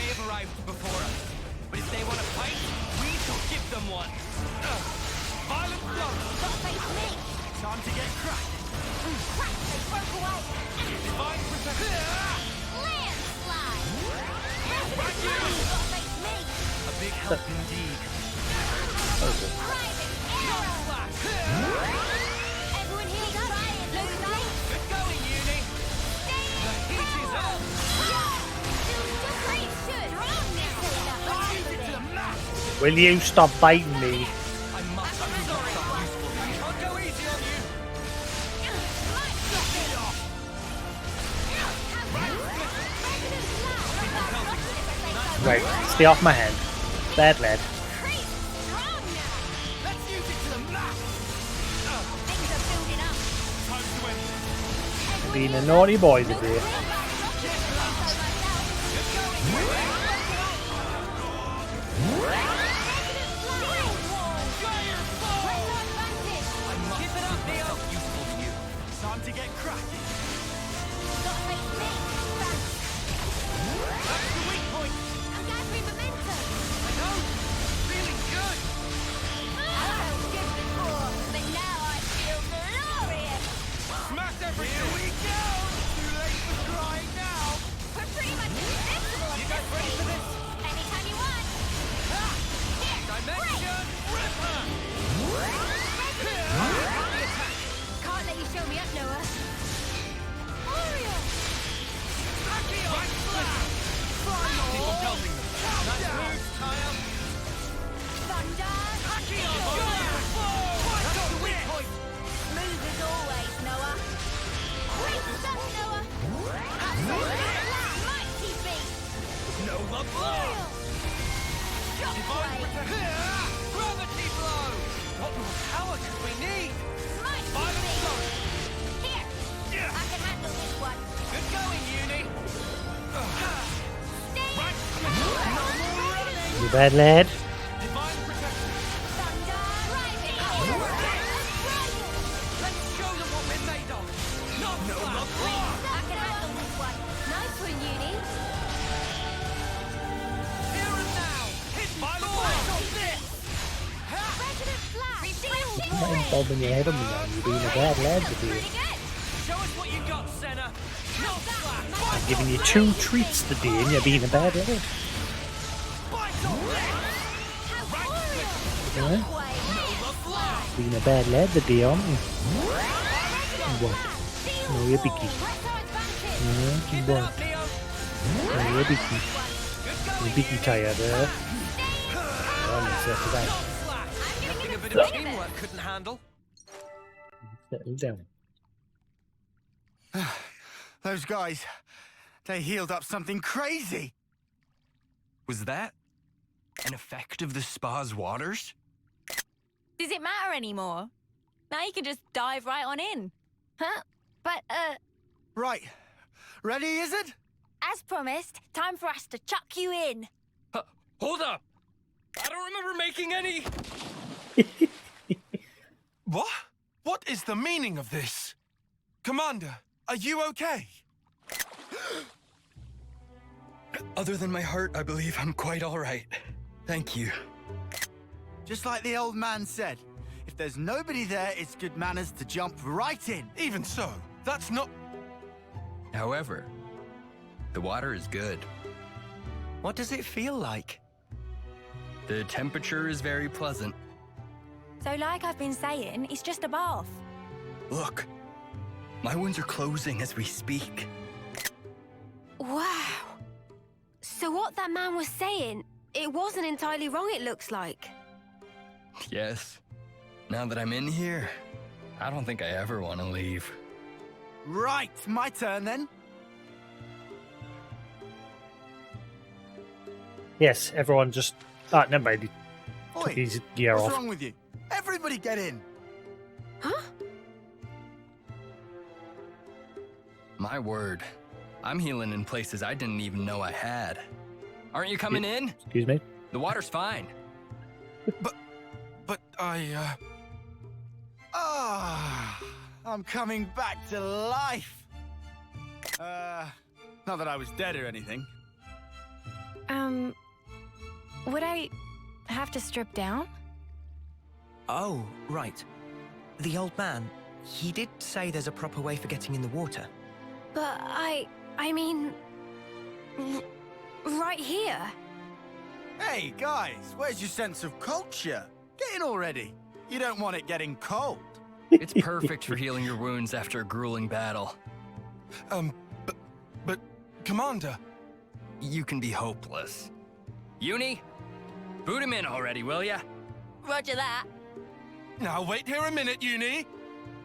Speaker 6: have arrived before us, but if they want to
Speaker 2: Wait, we shall give them one. Violent blow.
Speaker 4: Gotta face me.
Speaker 3: Time to get cracked.
Speaker 4: Crack, they broke away.
Speaker 2: Divine protection.
Speaker 4: Landslide. Resident Blast. Gotta face me.
Speaker 6: A big help indeed.
Speaker 4: Private arrow. Everyone heals up. Blue light.
Speaker 2: Good going, Uni. The heat is on.
Speaker 1: Will you stop biting me?
Speaker 2: I must. I'm sorry. Can't go easy on you.
Speaker 1: Right, stay off my hand. Bad lad.
Speaker 3: Let's use it to the max.
Speaker 4: Things are building up.
Speaker 2: Time to end.
Speaker 1: Being a naughty boy today.
Speaker 2: Keep it up, Neo.
Speaker 6: Useful to you.
Speaker 3: Time to get cracking.
Speaker 2: That's the weak point.
Speaker 4: I'm gathering momentum.
Speaker 2: I know. Feeling good.
Speaker 4: I felt good before, but now I feel glorious.
Speaker 2: Smash everything.
Speaker 3: Here we go. Too late for crying now.
Speaker 4: We're pretty much invincible.
Speaker 2: You guys ready for this?
Speaker 4: Anytime you want. Here,
Speaker 2: Dimension Ripper.
Speaker 4: can't let you show me up, Noah. Oriole.
Speaker 2: Right flash. Keep on pelting them. Nice move, Kyle.
Speaker 4: Thunder.
Speaker 2: That's the weak point.
Speaker 4: Smooth as always, Noah. Great stuff, Noah. Mighty beast.
Speaker 2: Nova blow. Divine
Speaker 4: Shockwave.
Speaker 2: protection. Gravity blow. What more power could we need?
Speaker 4: Mighty
Speaker 2: Violent
Speaker 4: beast.
Speaker 2: blow.
Speaker 4: Here, I can handle this one.
Speaker 2: Good going, Uni.
Speaker 4: Stay.
Speaker 1: You bad lad.
Speaker 2: Divine protection.
Speaker 4: Thunder. Driving.
Speaker 2: Let's show them what we're made of. Not Nova blow.
Speaker 4: I can handle this one. Nice one, Uni.
Speaker 2: Here and now. Hit violent blow.
Speaker 4: Resident Flash.
Speaker 1: I'm not bobbing your head on me now. You're being a bad lad today.
Speaker 4: Pretty good.
Speaker 2: Show us what you got, Senna. Not flash.
Speaker 1: I'm giving you 2 treats today and you're being a bad lad. Yeah? Being a bad lad today, aren't you? What? No, you're picky. Yeah,
Speaker 2: Keep it
Speaker 1: boy.
Speaker 2: up, Neo.
Speaker 1: No, you're picky.
Speaker 2: Good
Speaker 1: You're
Speaker 2: going.
Speaker 1: picky tired, eh? Oh, let's settle down.
Speaker 2: Not flash. Nothing a bit of teamwork couldn't handle.
Speaker 1: Settle down.
Speaker 3: Those guys, they healed up something crazy.
Speaker 5: Was that an effect of the spa's waters?
Speaker 9: Does it matter anymore? Now you can just dive right on in.
Speaker 8: Huh? But,
Speaker 3: Right. Ready, is it?
Speaker 8: as promised, time for us to chuck you in.
Speaker 5: Hold up! I don't remember making any...
Speaker 7: What? What is the meaning of this? Commander, are you okay?
Speaker 5: Other than my heart, I believe I'm quite all right. Thank you.
Speaker 3: Just like the old man said, if there's nobody there, it's good manners to jump right in.
Speaker 7: Even so, that's not...
Speaker 5: However, the water is good.
Speaker 6: What does it feel like?
Speaker 5: The temperature is very pleasant.
Speaker 8: So like I've been saying, it's just a bath.
Speaker 5: Look, my wounds are closing as we speak.
Speaker 8: Wow. So what that man was saying, it wasn't entirely wrong, it looks like.
Speaker 5: Yes. Now that I'm in here, I don't think I ever want to leave.
Speaker 3: Right, my turn then.
Speaker 1: Yes, everyone just... Ah, never mind. He took
Speaker 3: Oi,
Speaker 1: his gear
Speaker 3: what's
Speaker 1: off.
Speaker 3: wrong with you? Everybody get in.
Speaker 8: Huh?
Speaker 5: My word. I'm healing in places I didn't even know I had. Aren't you coming in?
Speaker 1: Excuse me?
Speaker 5: The water's fine.
Speaker 7: But I,
Speaker 3: I'm coming back to life. Not that I was dead or anything.
Speaker 8: Would I
Speaker 9: have to strip down?
Speaker 6: Oh, right. The old man, he did say there's a proper way for getting in the water.
Speaker 8: But I mean... right here.
Speaker 3: Hey, guys, where's your sense of culture? Get in already. You don't want it getting cold.
Speaker 5: It's perfect for healing your wounds after a grueling battle.
Speaker 7: But, Commander...
Speaker 5: You can be hopeless. Uni, boot him in already, will ya?
Speaker 9: Roger that.
Speaker 7: Now wait here a minute, Uni.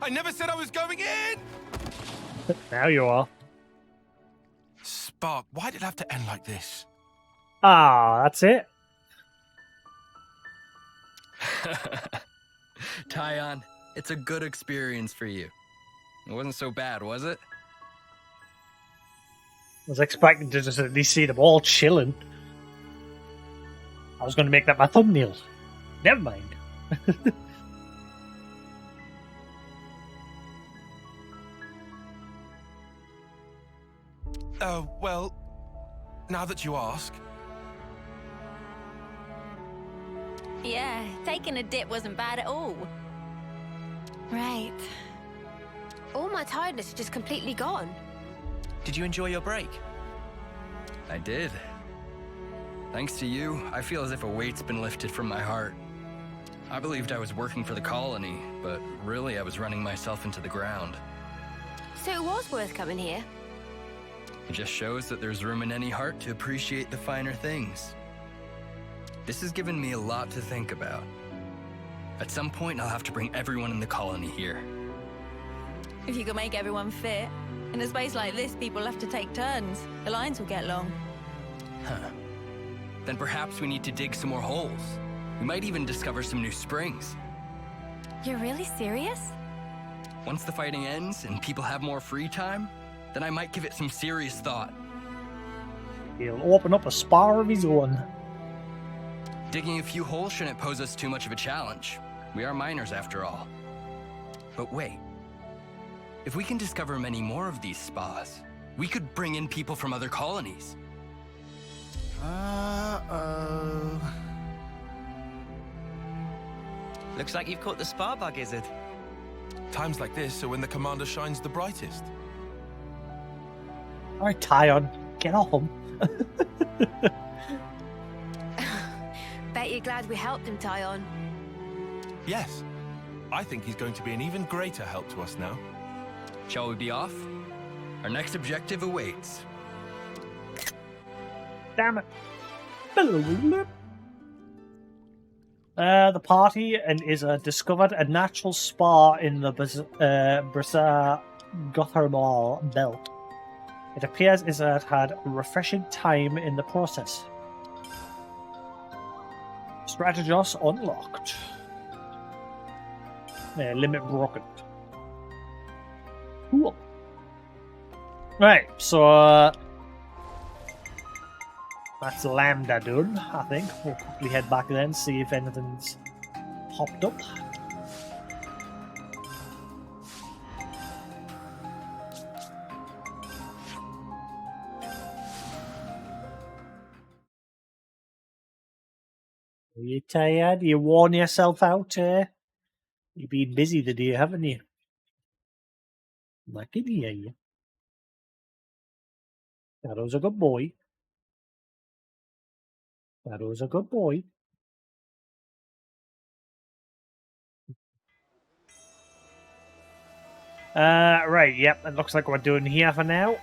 Speaker 7: I never said I was going in!
Speaker 1: Now you are.
Speaker 7: Spark, why did it have to end like this?
Speaker 1: Ah, that's it.
Speaker 5: Tyon, it's a good experience for you. It wasn't so bad, was it?
Speaker 1: I was expecting to just at least see them all chilling. I was going to make that my thumbnail. Never mind.
Speaker 7: Well, now that you ask...
Speaker 9: Yeah, taking a dip wasn't bad at all.
Speaker 8: Right. All my tiredness is just completely gone.
Speaker 6: Did you enjoy your break?
Speaker 5: I did. Thanks to you, I feel as if a weight's been lifted from my heart. I believed I was working for the colony, but really I was running myself into the ground.
Speaker 8: So it was worth coming here.
Speaker 5: It just shows that there's room in any heart to appreciate the finer things. This has given me a lot to think about. At some point, I'll have to bring everyone in the colony here.
Speaker 9: If you can make everyone fit. In a space like this, people have to take turns. The lines will get long.
Speaker 5: Huh. Then perhaps we need to dig some more holes. We might even discover some new springs.
Speaker 8: You're really serious?
Speaker 5: Once the fighting ends and people have more free time, then I might give it some serious thought.
Speaker 1: He'll open up a spa of his own.
Speaker 5: Digging a few holes shouldn't pose us too much of a challenge. We are miners after all. But wait. If we can discover many more of these spas, we could bring in people from other colonies.
Speaker 3: Uh-oh.
Speaker 6: Looks like you've caught the spa bug, Izzard.
Speaker 7: Times like this are when the commander shines the brightest.
Speaker 1: Alright, Tyon, get off him.
Speaker 8: Bet you're glad we helped him, Tyon.
Speaker 7: Yes. I think he's going to be an even greater help to us now.
Speaker 5: Shall we be off? Our next objective awaits.
Speaker 1: Damn it. The party is discovered a natural spa in the Brisa Gothermal belt. It appears Izzard had a refreshing time in the process. Strategos unlocked. Limit broken. Cool. Right, so that's Lambda done, I think. We'll quickly head back then, see if anything's popped up. Are you tired? You worn yourself out, eh? You've been busy today, haven't you? I can hear you. Shadow's a good boy. Shadow's a good boy. Right, yep, it looks like we're doing here for now.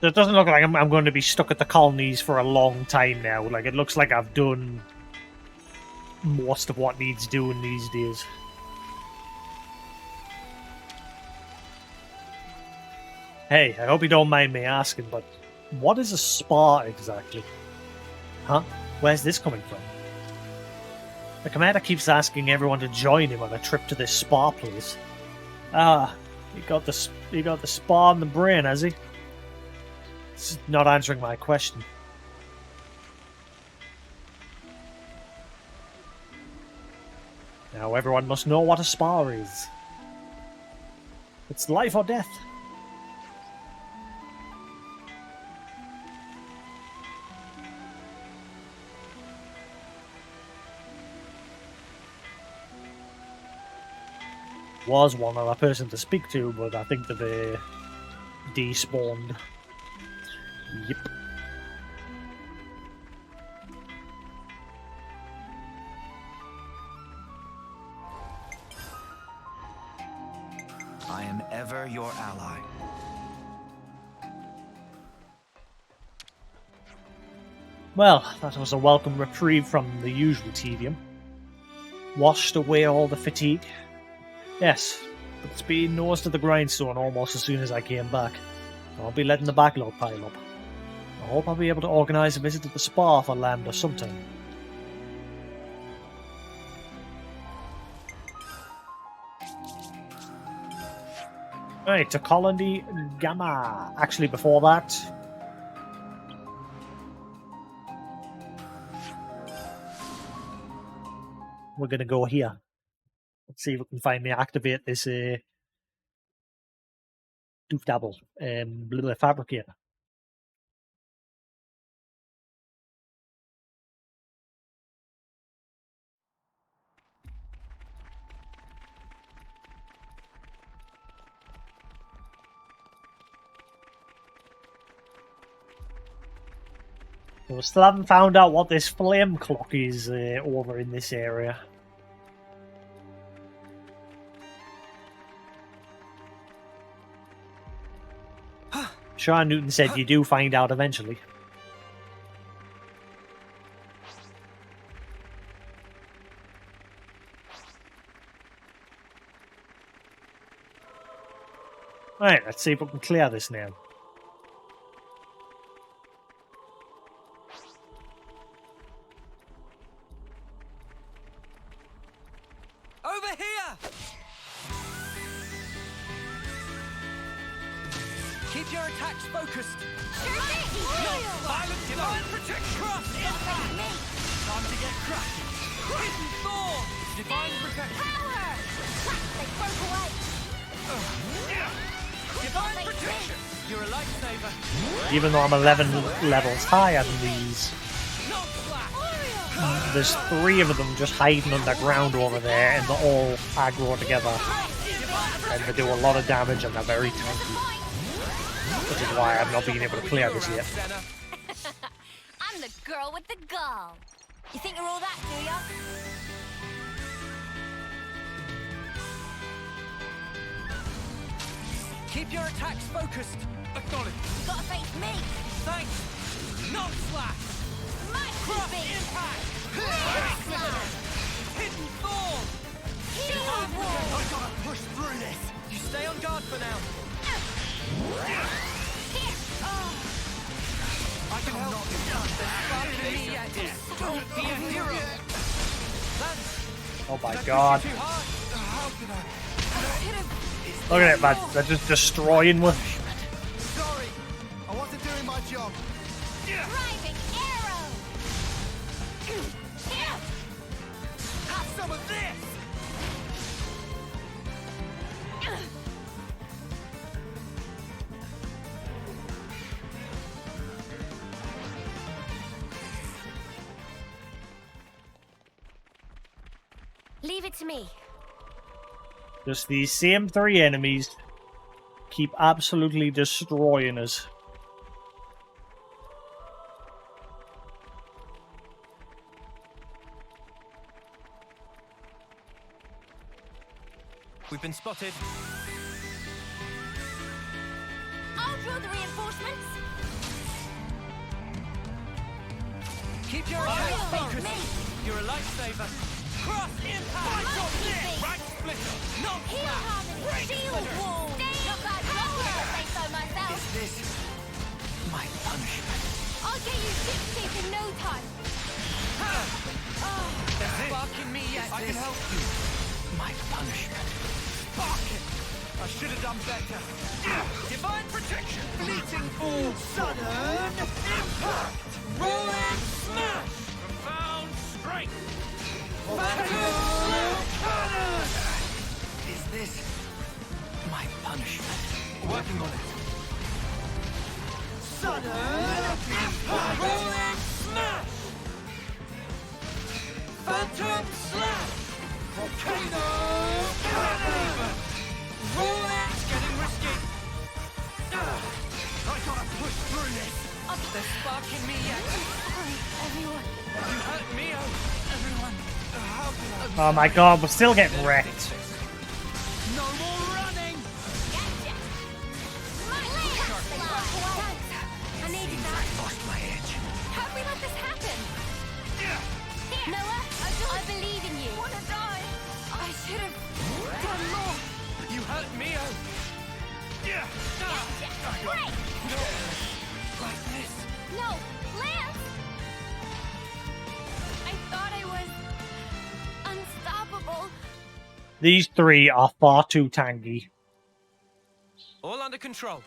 Speaker 1: So it doesn't look like I'm going to be stuck at the colonies for a long time now. Like, it looks like I've done most of what needs doing these days. Hey, I hope you don't mind me asking, but what is a spa exactly? Huh? Where's this coming from? The commander keeps asking everyone to join him on a trip to this spa place. Ah, he got the spa in the brain, has he? It's not answering my question. Now everyone must know what a spa is. It's life or death. was one other person to speak to, but I think that they despawned. Yep.
Speaker 3: I am ever your ally.
Speaker 1: Well, that was a welcome reprieve from the usual tedium. Washed away all the fatigue. Yes, but it's been nose to the grindstone almost as soon as I came back. I'll be letting the backlog pile up. I hope I'll be able to organise a visit to the spa for Lambda sometime. Right, to Colony Gamma. Actually, before that, we're going to go here. Let's see if we can finally activate this doof-dabble fabricator. We still haven't found out what this flame clock is over in this area. Sean Newton said you do find out eventually. Right, let's see if we can clear this now.
Speaker 6: Over here! Keep your attacks focused.
Speaker 2: Violent divine protection! Time to get cracking! Hidden thorn! Divine protection!
Speaker 4: Power! They broke away.
Speaker 2: Divine protection!
Speaker 6: You're a lifesaver.
Speaker 1: Even though I'm 11 levels higher than these, there's 3 of them just hiding underground over there, and they're all aggro together. And they do a lot of damage, and they're very tanky. Which is why I've not been able to clear this yet.
Speaker 4: I'm the girl with the gall. You think you're all that, do ya?
Speaker 6: Keep your attacks focused.
Speaker 2: Acknowledge!
Speaker 4: You gotta face me.
Speaker 2: Thanks! Not slash!
Speaker 4: Micro impact.
Speaker 2: Hidden thorn!
Speaker 4: Shield wall.
Speaker 3: I gotta push through this.
Speaker 6: You stay on guard for now.
Speaker 4: Here.
Speaker 2: I can help you! Don't be a hero!
Speaker 1: Oh my god.
Speaker 2: Too hard! How could I?
Speaker 1: Look at it, man. They're just destroying with.
Speaker 3: Sorry, I wasn't doing my job.
Speaker 4: Driving arrow. Here.
Speaker 3: Have some of this.
Speaker 4: Leave it to me.
Speaker 1: Just these same 3 enemies keep absolutely destroying us.
Speaker 6: We've been spotted.
Speaker 4: I'll draw the reinforcements.
Speaker 6: Keep your attacks focused. You're a lifesaver.
Speaker 2: Cross impact! Right splitter! No
Speaker 4: Heal harmony. Shield wall. Not bad power, if I say so myself.
Speaker 3: Is this my punishment?
Speaker 4: I'll get you ship deep in no time.
Speaker 6: They're sparking me yet.
Speaker 2: I can help you!
Speaker 3: My punishment.
Speaker 2: Barking! I should have done better! Divine protection! Fleeting fall!
Speaker 3: Sudden impact.
Speaker 2: Rolling smash! Profound strength!
Speaker 3: Is this my punishment?
Speaker 2: Working on it!
Speaker 3: Sudden impact.
Speaker 2: Rolling smash! Phantom slash! Volcano cannon!
Speaker 3: gotta push through this.
Speaker 2: There's spark in me yet.
Speaker 8: Sorry, everyone.
Speaker 2: You hurt me, everyone.
Speaker 3: How can I?
Speaker 1: Oh my god, we're still getting wrecked.
Speaker 3: No more running.
Speaker 4: Gotcha. My legs fly.
Speaker 8: Thanks. I needed that.
Speaker 6: Lost my edge.
Speaker 8: How did we let this happen?
Speaker 4: Here.
Speaker 8: Noah,
Speaker 4: I believe in you.
Speaker 8: wanna die. I should have done more.
Speaker 2: You hurt me,
Speaker 3: Yeah.
Speaker 4: Gotcha. Break.
Speaker 2: like this.
Speaker 4: No, Lance.
Speaker 8: I thought I was unstoppable.
Speaker 1: These three are far too tanky.
Speaker 2: All under control.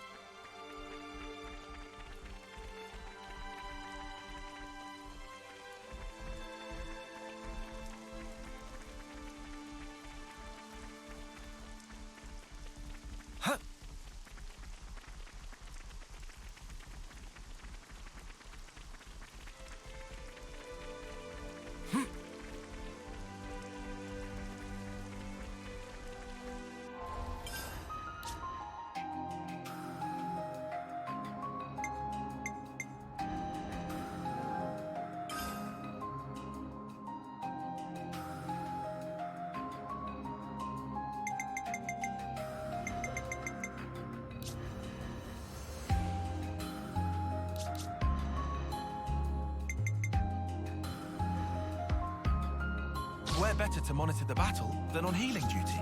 Speaker 7: Where better to monitor the battle than on healing duty?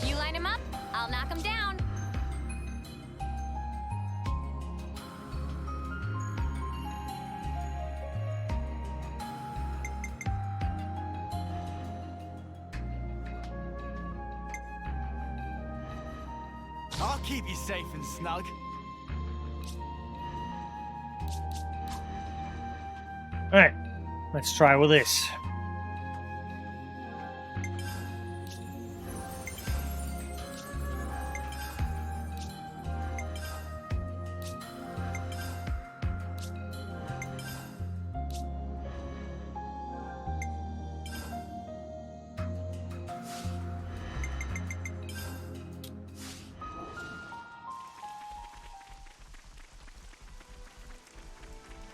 Speaker 4: You line him up, I'll knock him down.
Speaker 3: I'll keep you safe and snug.
Speaker 1: Alright, let's try with this.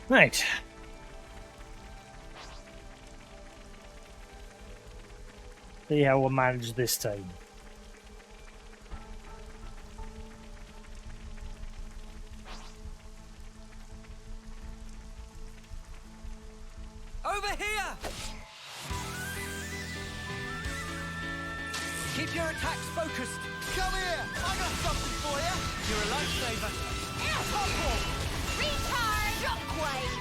Speaker 1: Right. See how we'll manage this time.
Speaker 2: Over here! Keep your attacks focused.
Speaker 3: Come here. I got something for you.
Speaker 2: You're a lifesaver.
Speaker 3: Topple.
Speaker 4: Recharge! Shockwave!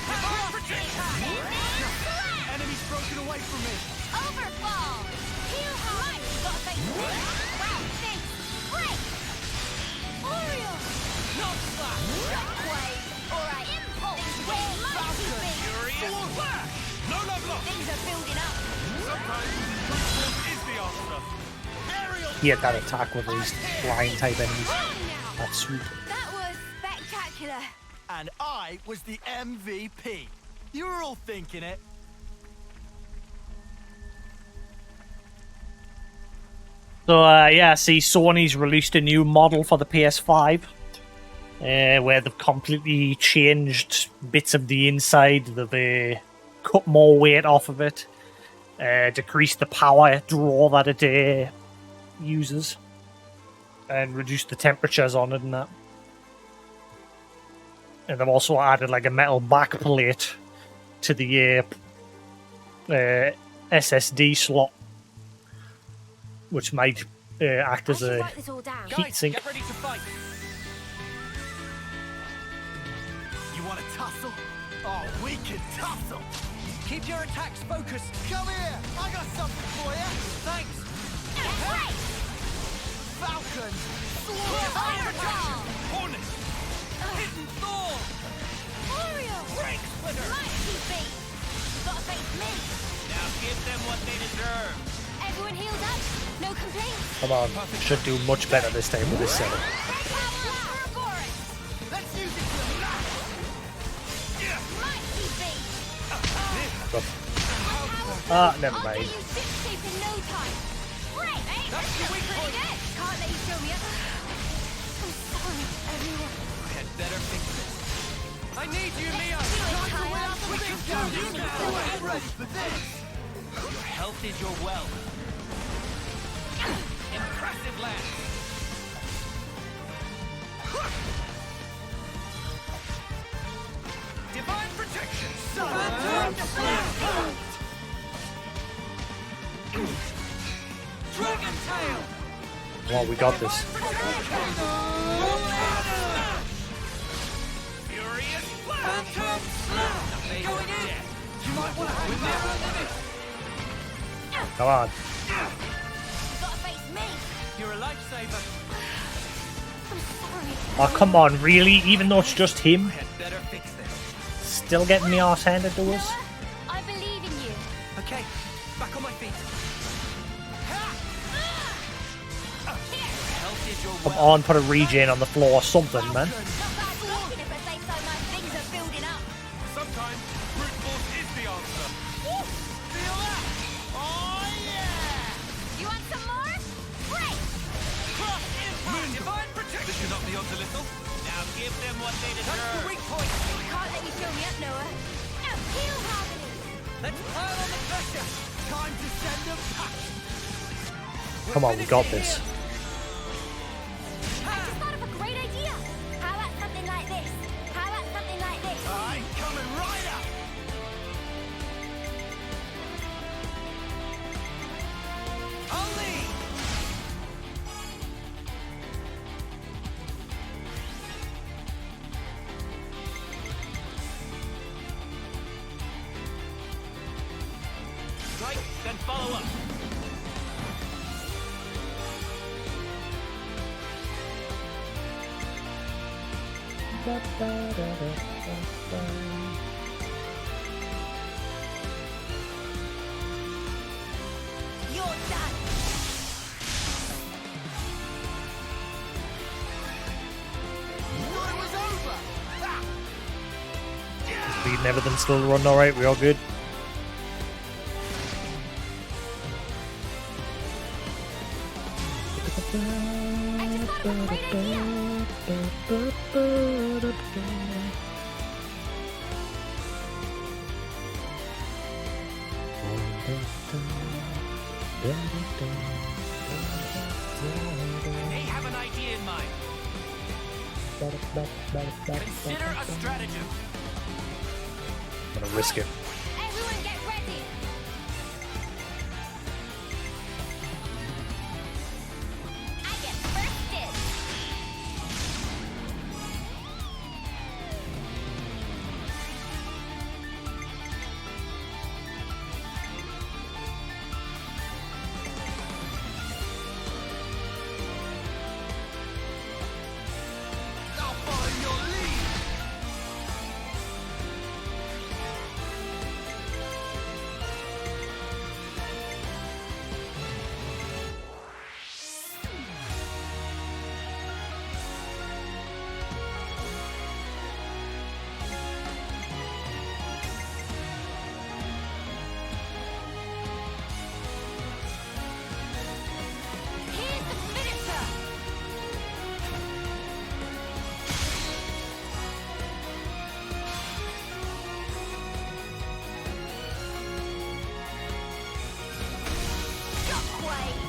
Speaker 2: Divine protection!
Speaker 4: Slash!
Speaker 3: Enemy's broken away from me.
Speaker 4: Overfall! Heal high! Got face this! Wow, face! Break! Oriole!
Speaker 2: Not slash!
Speaker 4: Shockwave! Alright, impulse! Wave! Mighty beam!
Speaker 2: Furious flash! No love lost!
Speaker 4: Things are building up!
Speaker 2: Sometimes brute force is the answer.
Speaker 3: Aerial.
Speaker 1: He had that attack with these flying type enemies.
Speaker 4: On now!
Speaker 1: That's sweet.
Speaker 8: That was spectacular.
Speaker 3: And I was the MVP. You were all thinking it.
Speaker 1: So yeah, see, Sony's released a new model for the PS5, where they've completely changed bits of the inside. They've cut more weight off of it, decreased the power draw that it uses, and reduced the temperatures on it and that. And they've also added like a metal backplate to the SSD slot, which might act
Speaker 8: I
Speaker 1: as
Speaker 8: should
Speaker 1: a
Speaker 8: write this all down.
Speaker 1: heat
Speaker 2: Guys,
Speaker 1: sink.
Speaker 2: get ready to fight.
Speaker 3: You want to tussle? Oh, we can tussle.
Speaker 2: Keep your attacks focused.
Speaker 3: Come here. I got something for you.
Speaker 2: Thanks.
Speaker 4: Break!
Speaker 3: Falcon.
Speaker 4: Overfall!
Speaker 2: Hornet. Hidden Thor.
Speaker 4: Oriole!
Speaker 2: Break Splitter.
Speaker 4: Mighty beam! Got face me!
Speaker 2: Now give them what they deserve.
Speaker 4: Everyone healed up? No complaints?
Speaker 1: Come on, should do much better this time with this setup.
Speaker 3: Let's use it to the max.
Speaker 4: Mighty beam!
Speaker 2: This
Speaker 1: Ah, never
Speaker 4: I'll
Speaker 1: mind.
Speaker 4: get you ship-shape in no time. Great! Hey, that's your weak point. Can't let you show me up. I'm sorry, everyone.
Speaker 2: I had better fix this. I need you, Leo!
Speaker 3: You ain't ready for this!
Speaker 2: Your health is your wealth. Impressive, lad. Divine protection! Dragon tail!
Speaker 1: Well, we got this.
Speaker 2: Furious Phantom Slap! Going in! You might want to hang there.
Speaker 1: Come on.
Speaker 4: You gotta face me.
Speaker 2: You're a lifesaver.
Speaker 4: I'm sorry.
Speaker 1: Oh, come on, really? Even though it's just him,
Speaker 2: I had better fix this.
Speaker 1: still getting the arse handed to us?
Speaker 4: Noah, I believe in you.
Speaker 2: Okay, back on my feet. Health is your
Speaker 1: Come
Speaker 2: wealth.
Speaker 1: on, put a regen on the floor or something, man.
Speaker 4: Not bad talking if I say so. My things are building up.
Speaker 2: Sometimes brute force is the answer. Feel that? Oh yeah!
Speaker 4: You want some more? Great!
Speaker 2: Cross impact! Divine protection! This cannot be on to little. Now give them what they deserve. That's the weak point.
Speaker 4: Can't let you show me up, Noah. Now heal harmony.
Speaker 2: Let's pile on the pressure.
Speaker 3: Time to send them packing!
Speaker 1: Come on, we got this.
Speaker 4: I just thought of a great idea. How about something like this? How about something like this?
Speaker 3: I'm coming right up!
Speaker 2: I'll lead. Right, then follow up.
Speaker 4: You're done.
Speaker 3: Thought it was over! Ah!
Speaker 1: Speed and everything still running alright, we all good?
Speaker 4: I just thought of a great idea.
Speaker 2: They have an idea in mind. Consider a stratagem.
Speaker 1: I'm gonna risk it.
Speaker 4: Everyone get ready. I get first dibs.
Speaker 3: I'll follow your lead!
Speaker 4: Here's the finisher. Shockwave.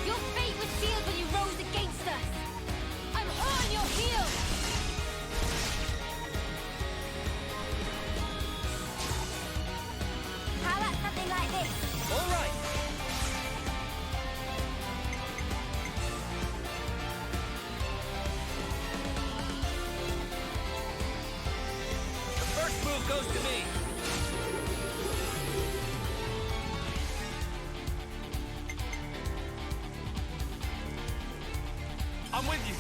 Speaker 4: Your fate was sealed when you rose against us. I'm on your heels. How about something like this?
Speaker 2: All right. The first move goes to me. I'm with you.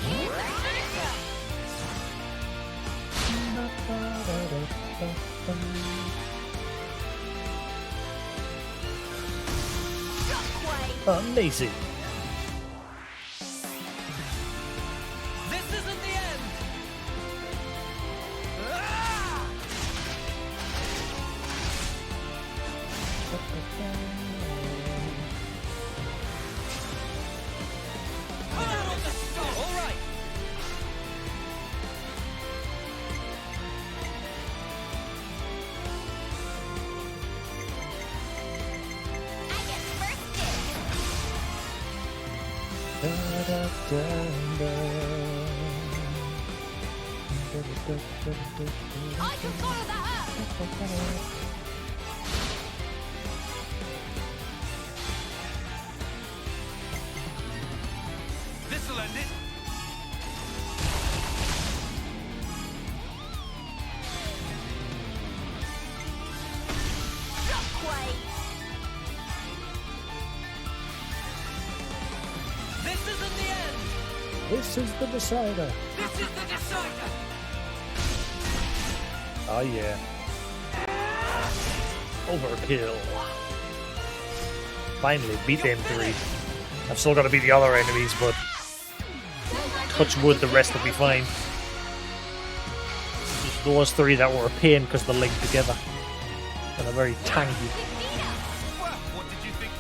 Speaker 4: Here's the finisher.
Speaker 1: Amazing.
Speaker 3: This isn't the end! Ah! Put out on the stone! All right!
Speaker 4: I get first dibs. I can follow that up.
Speaker 3: This'll end it!
Speaker 4: Shockwave.
Speaker 3: This isn't the end!
Speaker 1: This is the decider.
Speaker 3: This is the decider!
Speaker 1: Oh yeah. Overkill. Finally beat them 3. I've still got to beat the other enemies, but touch wood, the rest will be fine. Just those 3 that were a pain because they're linked together and are very tanky.
Speaker 3: Well, what did you think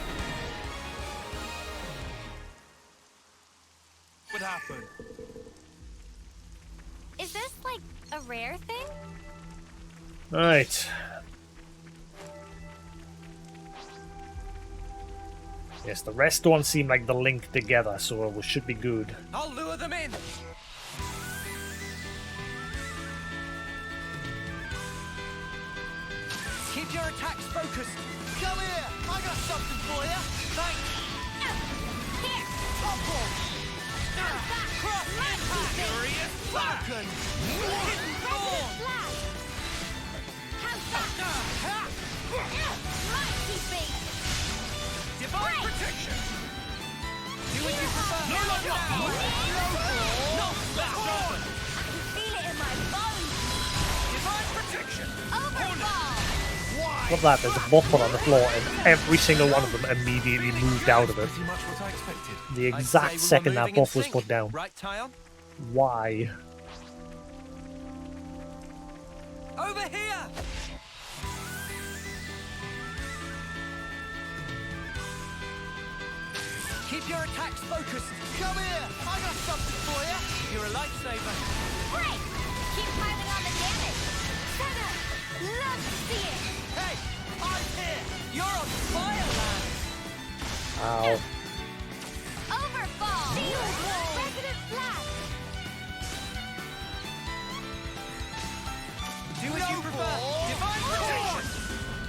Speaker 3: would happen?
Speaker 4: Is this like a rare thing?
Speaker 1: Right. Yes, the rest don't seem like they're linked together, so we should be good.
Speaker 3: I'll lure them in! Keep your attacks focused! Come here! I got something for you! Thanks!
Speaker 4: Here.
Speaker 3: Topple!
Speaker 4: Back.
Speaker 3: Cross impact! Furious Falcon! Hidden Thorn!
Speaker 4: Flash. How's that? Mighty beat.
Speaker 3: Divine Protection! Do what you prefer!
Speaker 4: No longer
Speaker 3: No slash on!
Speaker 4: I can feel it in my bones.
Speaker 3: Divine Protection!
Speaker 4: Overfall.
Speaker 3: Why?
Speaker 1: Look at that, there's a buff put on the floor, and every single one of them immediately moved out of it.
Speaker 7: Pretty much what I expected.
Speaker 1: The
Speaker 3: I'd
Speaker 1: exact
Speaker 3: say we were
Speaker 1: second that
Speaker 3: moving in
Speaker 1: buff was
Speaker 3: sync,
Speaker 1: put down.
Speaker 3: Right, Tyon?
Speaker 1: Why?
Speaker 3: Over here! Keep your attacks focused. Come here! I got something for you! You're a lifesaver.
Speaker 4: Break. Keep piling on the damage. Senna. Love to see it.
Speaker 3: Hey! I'm here! You're on fire, man!
Speaker 1: Ow.
Speaker 4: Overfall. Shield wall. Resident flash.
Speaker 3: Do as you prefer. Divine Protection!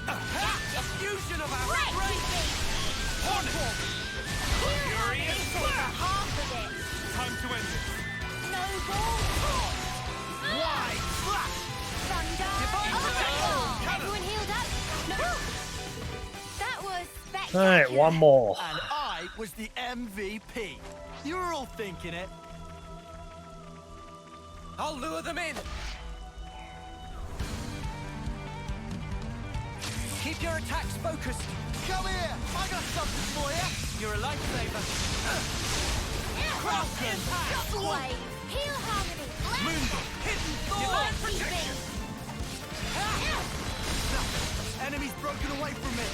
Speaker 3: A fusion of our
Speaker 4: Right.
Speaker 3: strength! Hornet!
Speaker 4: Furious flash. Half of it.
Speaker 3: Time to end it.
Speaker 4: Snowball. Torch.
Speaker 3: Why? Flash!
Speaker 4: Thunder.
Speaker 3: Divine
Speaker 4: Overfall.
Speaker 3: protection.
Speaker 4: Everyone healed up? No. That was spectacular.
Speaker 1: Alright, one more.
Speaker 3: And I was the MVP. You were all thinking it. I'll lure them in. Keep your attacks focused. Come here. I got something for you. You're a lifesaver. Cross impact.
Speaker 4: Shockwave. Heal harmony.
Speaker 3: Moonbook. Hidden Thorn.
Speaker 4: Divine protection.
Speaker 3: Enemy's broken away from me.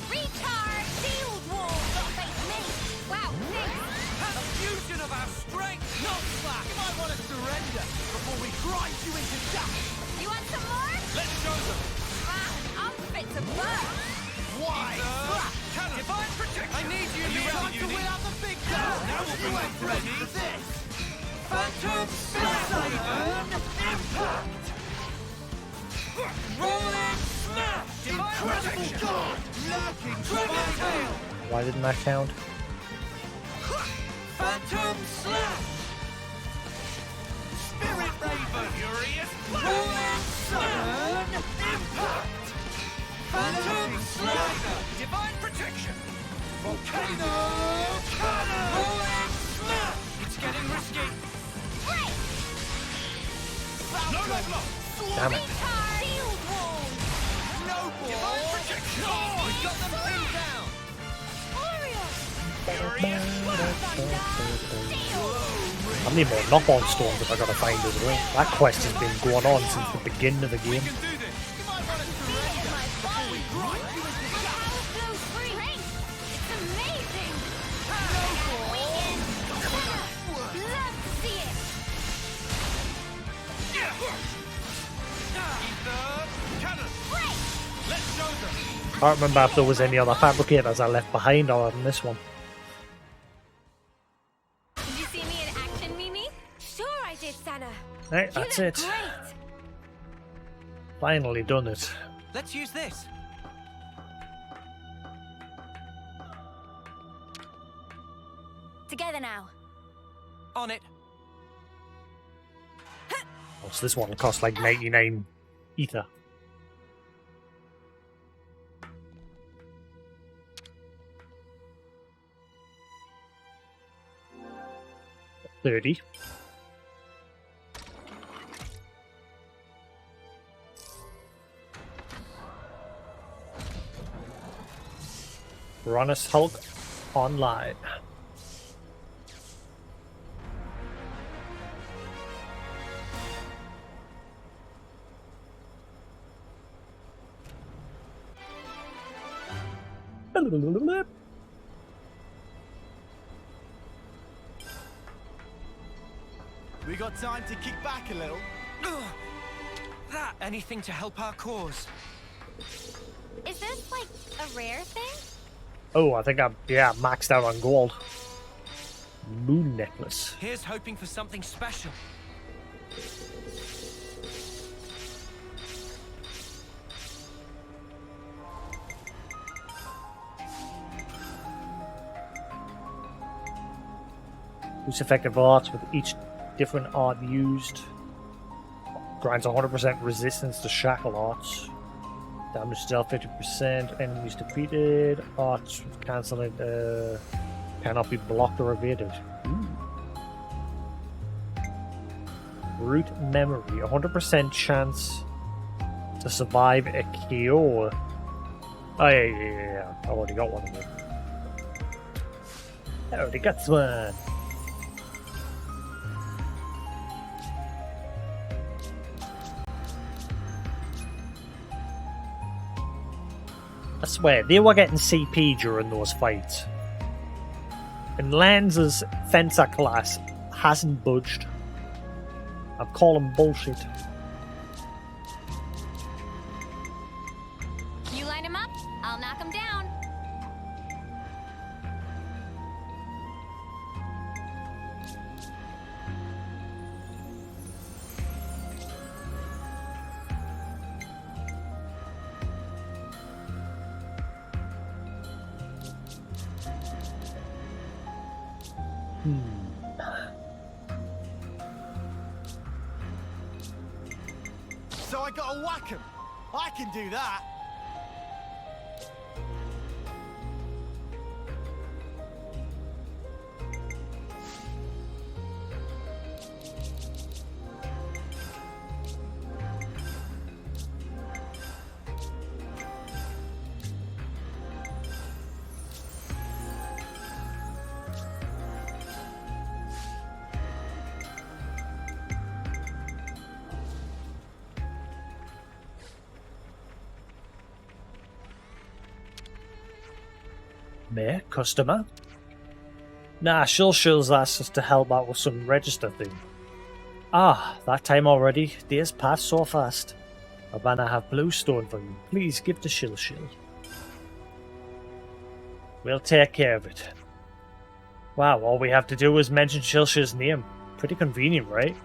Speaker 4: Recharge. Shield wall. Don't face me. Wow. Thanks.
Speaker 3: A fusion of our strength. Not slack. You might want to surrender before we grind you into dust.
Speaker 4: You want some more?
Speaker 3: Let's show them.
Speaker 4: I'm fit to burn.
Speaker 3: Why? Divine Protection! I need you here! Time to win out the big guy! Now we'll be ready for this! Phantom Slash! Impact! Rolling Smash! Divine Protection! Lurking Dragon Tail!
Speaker 1: Why didn't that count?
Speaker 3: Phantom Slash! Spirit Raven! Furious Rolling Sun! Impact! Phantom Slider! Divine Protection! Volcano Cannon! Rolling Smash! It's getting risky!
Speaker 4: Break.
Speaker 3: No level up!
Speaker 1: Damn it.
Speaker 4: Recharge. Shield wall.
Speaker 3: Snowball! Divine Protection! We've got them pinned down!
Speaker 4: Orion.
Speaker 1: How many more knock-on stones have I got to find as well? That quest has been going on since the beginning of the game. I can't remember if there was any other fabricators I left behind other than this one.
Speaker 8: Did you see me in action, Mimi? Sure I did, Sana.
Speaker 1: Right, that's it.
Speaker 8: Great.
Speaker 1: Finally done it.
Speaker 6: Let's use this.
Speaker 4: Together now.
Speaker 6: On it.
Speaker 1: Oh, so this one costs like 99 ether. $30. Runners Hulk online.
Speaker 3: We got time to kick back a little.
Speaker 6: That anything to help our cause.
Speaker 4: Is this like a rare thing?
Speaker 1: Oh, I think I'm maxed out on gold. Moon necklace.
Speaker 6: Here's hoping for something special.
Speaker 1: Boost effective arts with each different art used. Grants 100% resistance to shackle arts. Damage dealt 50%. Enemies defeated. Arts cancelling. Cannot be blocked or evaded. Root memory. 100% chance to survive a KO. Oh yeah. I already got one of them. I already got one. I swear, they were getting CP during those fights. And Lanz's fencer class hasn't budged. I'm calling bullshit.
Speaker 4: You line him up, I'll knock him down.
Speaker 3: So I gotta whack him. I can do that.
Speaker 1: Me? Customer? Nah, Shill's asked us to help out with some register thing. Ah, that time already. Days pass so fast. Havana have bluestone for you. Please give to Shill. We'll take care of it. Wow, all we have to do is mention Shill's name. Pretty convenient, right?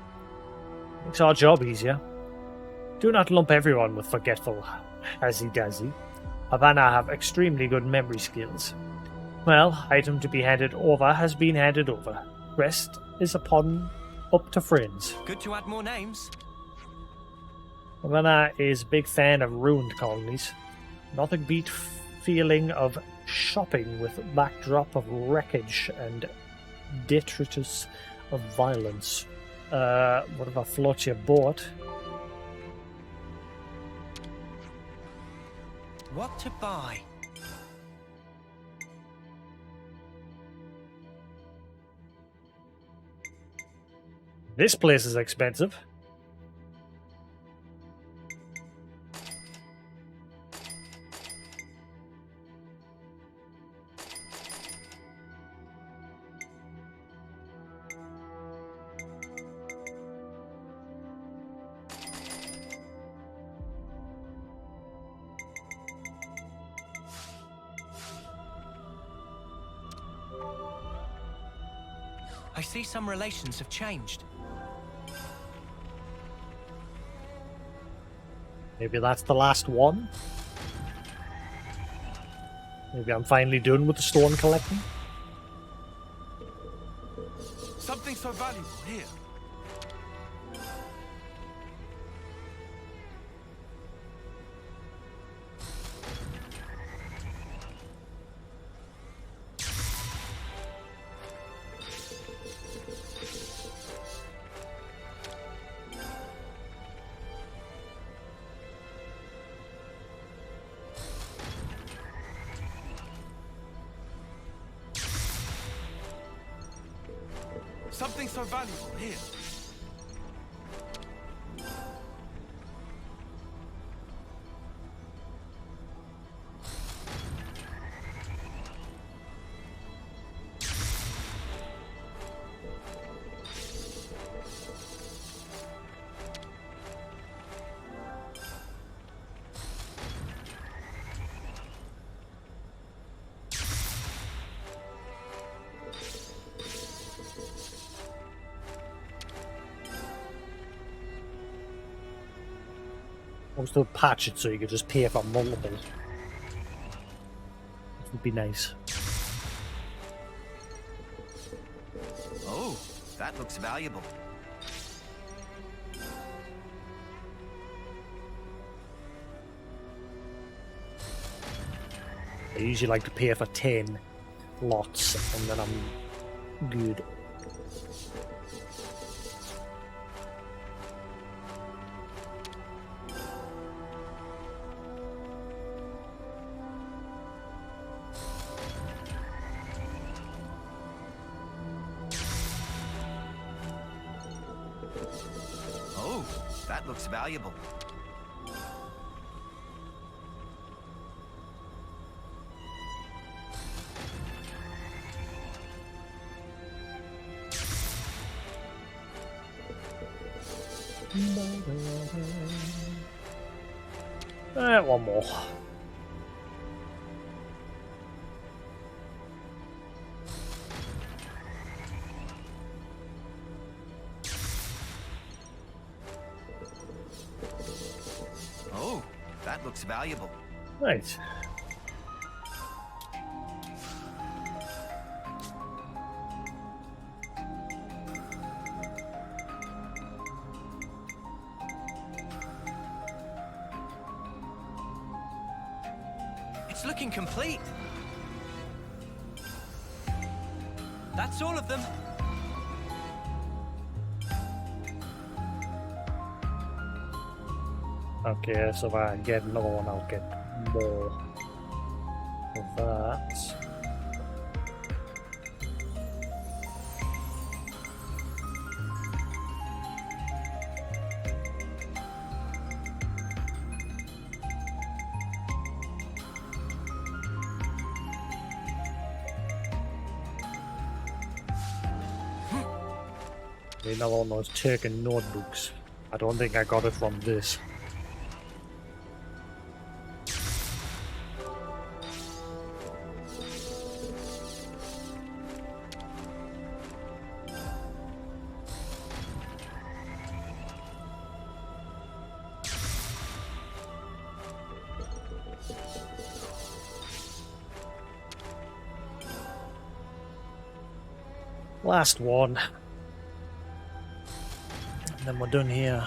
Speaker 1: Makes our job easier. Do not lump everyone with forgetful Hazzy-Dazzy. Havana have extremely good memory skills. Well, item to be handed over has been handed over. Rest is up to friends.
Speaker 6: Good to add more names.
Speaker 1: Havana is a big fan of ruined colonies. Nothing beat feeling of shopping with backdrop of wreckage and detritus of violence. What if I float your boat?
Speaker 6: What to buy?
Speaker 1: This place is expensive.
Speaker 6: I see some relations have changed.
Speaker 1: Maybe that's the last one. Maybe I'm finally done with the stone collecting.
Speaker 7: Something so valuable here. Something so valuable here.
Speaker 1: I was to patch it so you could just pay for multiple. That would be nice.
Speaker 3: Oh, that looks valuable.
Speaker 1: I usually like to pay for 10 lots and then I'm good.
Speaker 3: Oh, that looks valuable.
Speaker 1: One more.
Speaker 3: Oh, that looks valuable.
Speaker 1: Right.
Speaker 6: It's looking complete. That's all of them.
Speaker 1: Okay, so if I get another one, I'll get more of that. Another one of those Turkin notebooks. I don't think I got it from this. Last one. And then we're done here.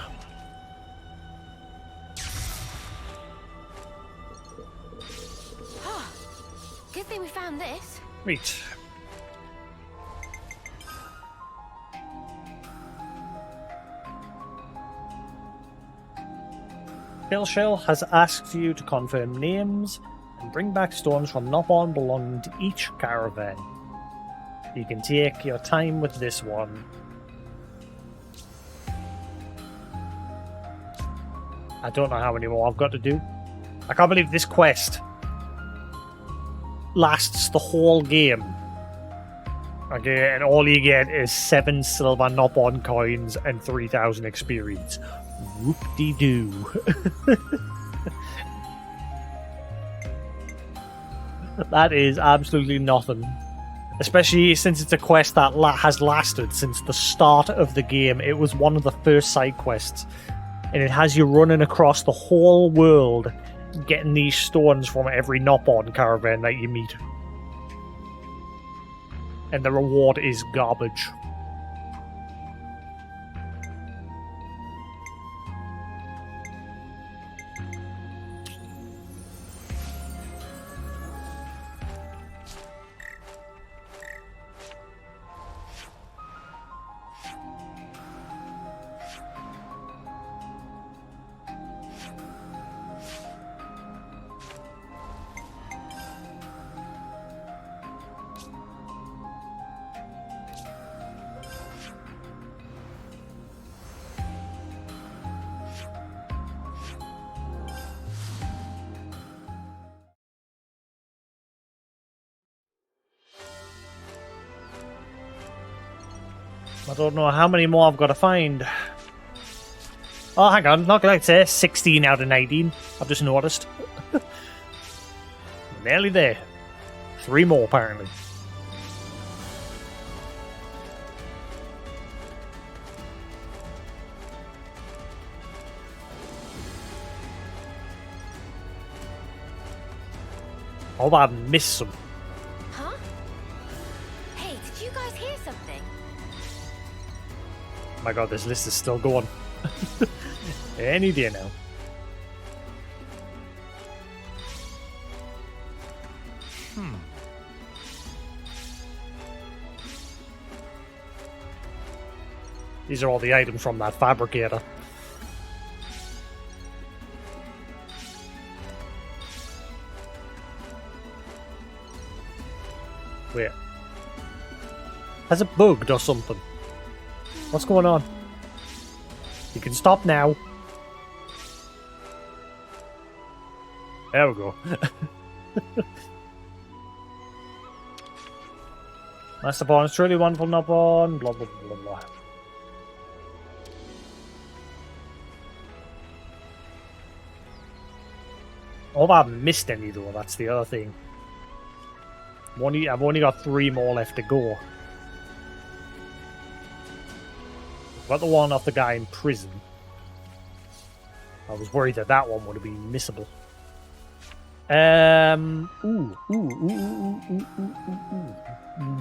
Speaker 8: Good thing we found this.
Speaker 1: Right. Killshell has asked you to confirm names and bring back stones from Nopon belonging to each caravan. You can take your time with this one. I don't know how many more I've got to do. I can't believe this quest lasts the whole game. Okay, and all you get is 7 silver Nopon coins and 3,000 experience. Whoop-de-doo. That is absolutely nothing. Especially since it's a quest that has lasted since the start of the game. It was one of the first side quests. And it has you running across the whole world getting these stones from every Nopon caravan that you meet. And the reward is garbage. I don't know how many more I've got to find. Oh, hang on. Not going to say 16 out of 19. I've just noticed. Nearly there. 3 more, apparently. Oh, I missed some.
Speaker 8: Huh? Hey, did you guys hear something?
Speaker 1: Oh my god, this list is still going. Any day now. These are all the items from that fabricator. Wait. Has it bugged or something? What's going on? You can stop now. There we go. Master Pawn is truly wonderful, not born. Blah blah blah blah. Oh, I haven't missed any though. That's the other thing. I've only got 3 more left to go. I've got the one off the guy in prison. I was worried that that one would have been missable.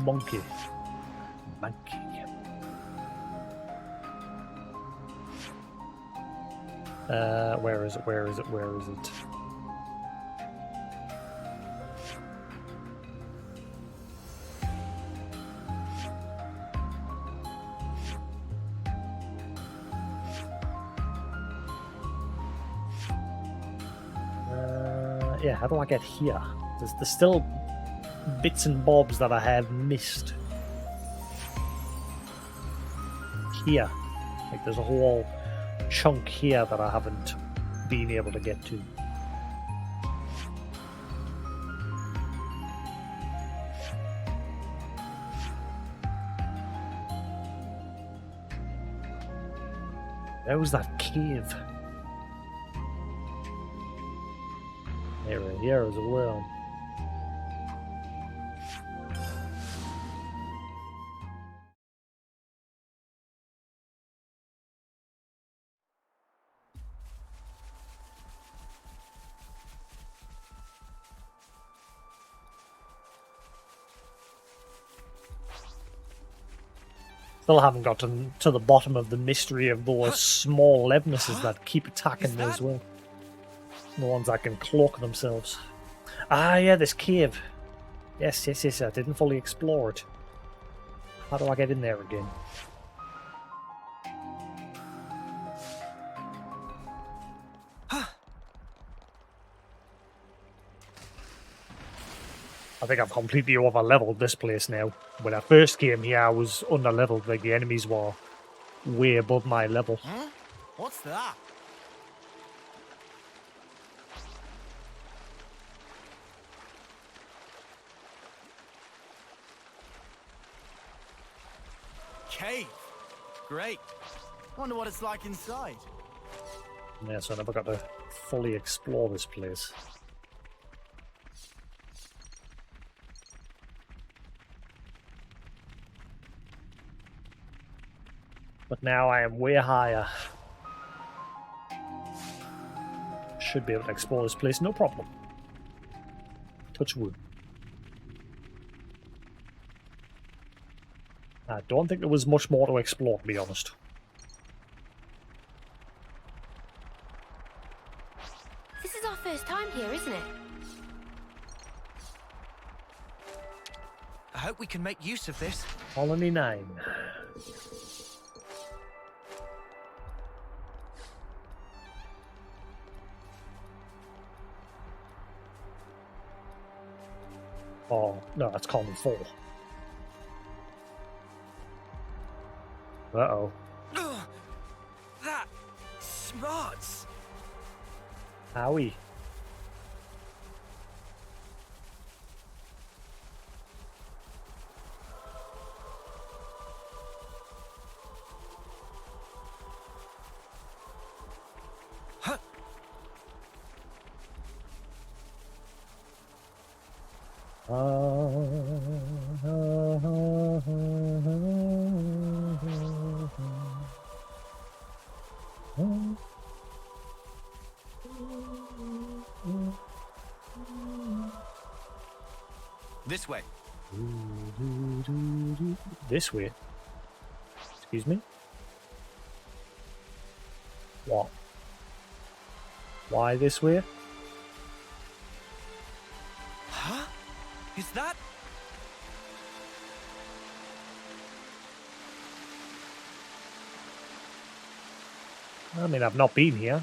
Speaker 1: Monkey. Where is it? Yeah, how do I get here? There's still bits and bobs that I have missed. Here. Like there's a whole chunk here that I haven't been able to get to. Where was that cave? Here as well. Still haven't gotten to the bottom of the mystery of those small Levnesses that keep attacking me as well. The ones that can cloak themselves. Ah, yeah, this cave. Yes, I didn't fully explore it. How do I get in there again? I think I've completely over-leveled this place now. When I first came here, I was under-leveled. Like, the enemies were way above my level.
Speaker 3: Huh? What's that? cave. Great. Wonder what it's like inside.
Speaker 1: Yeah, so I never got to fully explore this place. But now I am way higher. Should be able to explore this place, no problem. Touch wood. I don't think there was much more to explore, to be honest.
Speaker 8: This is our first time here, isn't it?
Speaker 6: I hope we can make use of this.
Speaker 1: Colony 9. Oh, no, that's Colony 4. Uh-oh.
Speaker 6: That smarts.
Speaker 1: Howie.
Speaker 6: Huh.
Speaker 3: This way.
Speaker 1: This way. Excuse me? What? Why this way?
Speaker 6: Huh? Is that?
Speaker 1: I mean, I've not been here.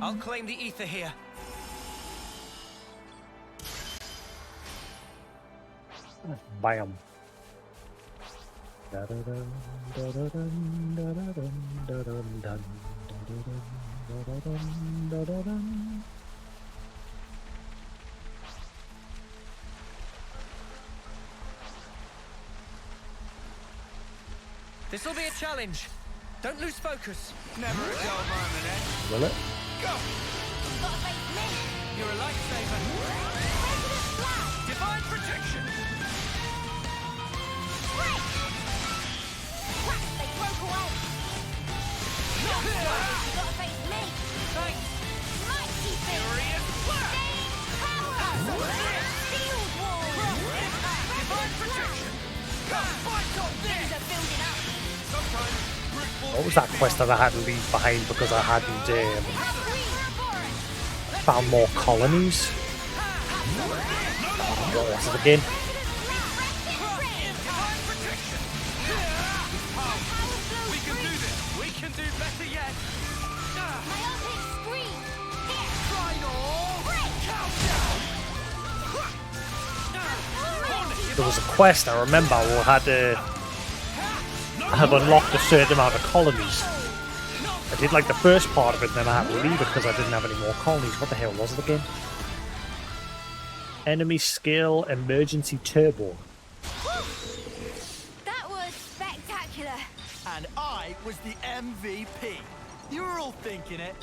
Speaker 6: I'll claim the ether here.
Speaker 1: Bam.
Speaker 6: This'll be a challenge. Don't lose focus.
Speaker 3: Never a dull moment, eh?
Speaker 1: Will it?
Speaker 3: Go!
Speaker 4: Gotta face me.
Speaker 3: You're a lifesaver.
Speaker 4: President Flash.
Speaker 3: Divine protection.
Speaker 4: Break. Crack, they broke away. Gotta face me.
Speaker 3: Thanks.
Speaker 4: Mighty Fist.
Speaker 3: Furious Flash.
Speaker 4: Power. Shield Wall.
Speaker 3: Divine protection. Come fight on
Speaker 4: Things
Speaker 3: this.
Speaker 4: are building up.
Speaker 3: Sometimes brute force
Speaker 1: What was that quest that I had to leave behind because I hadn't found more colonies? What was it again?
Speaker 3: divine protection. We can do this. We can do better yet.
Speaker 4: My ultimate scream. Here.
Speaker 3: Final countdown.
Speaker 1: There was a quest I remember where I had unlocked a certain amount of colonies. I did like the first part of it, and then I had to leave it because I didn't have any more colonies. What the hell was it again? Enemy skill emergency turbo.
Speaker 8: That was spectacular.
Speaker 3: And I was the MVP. You were all thinking it.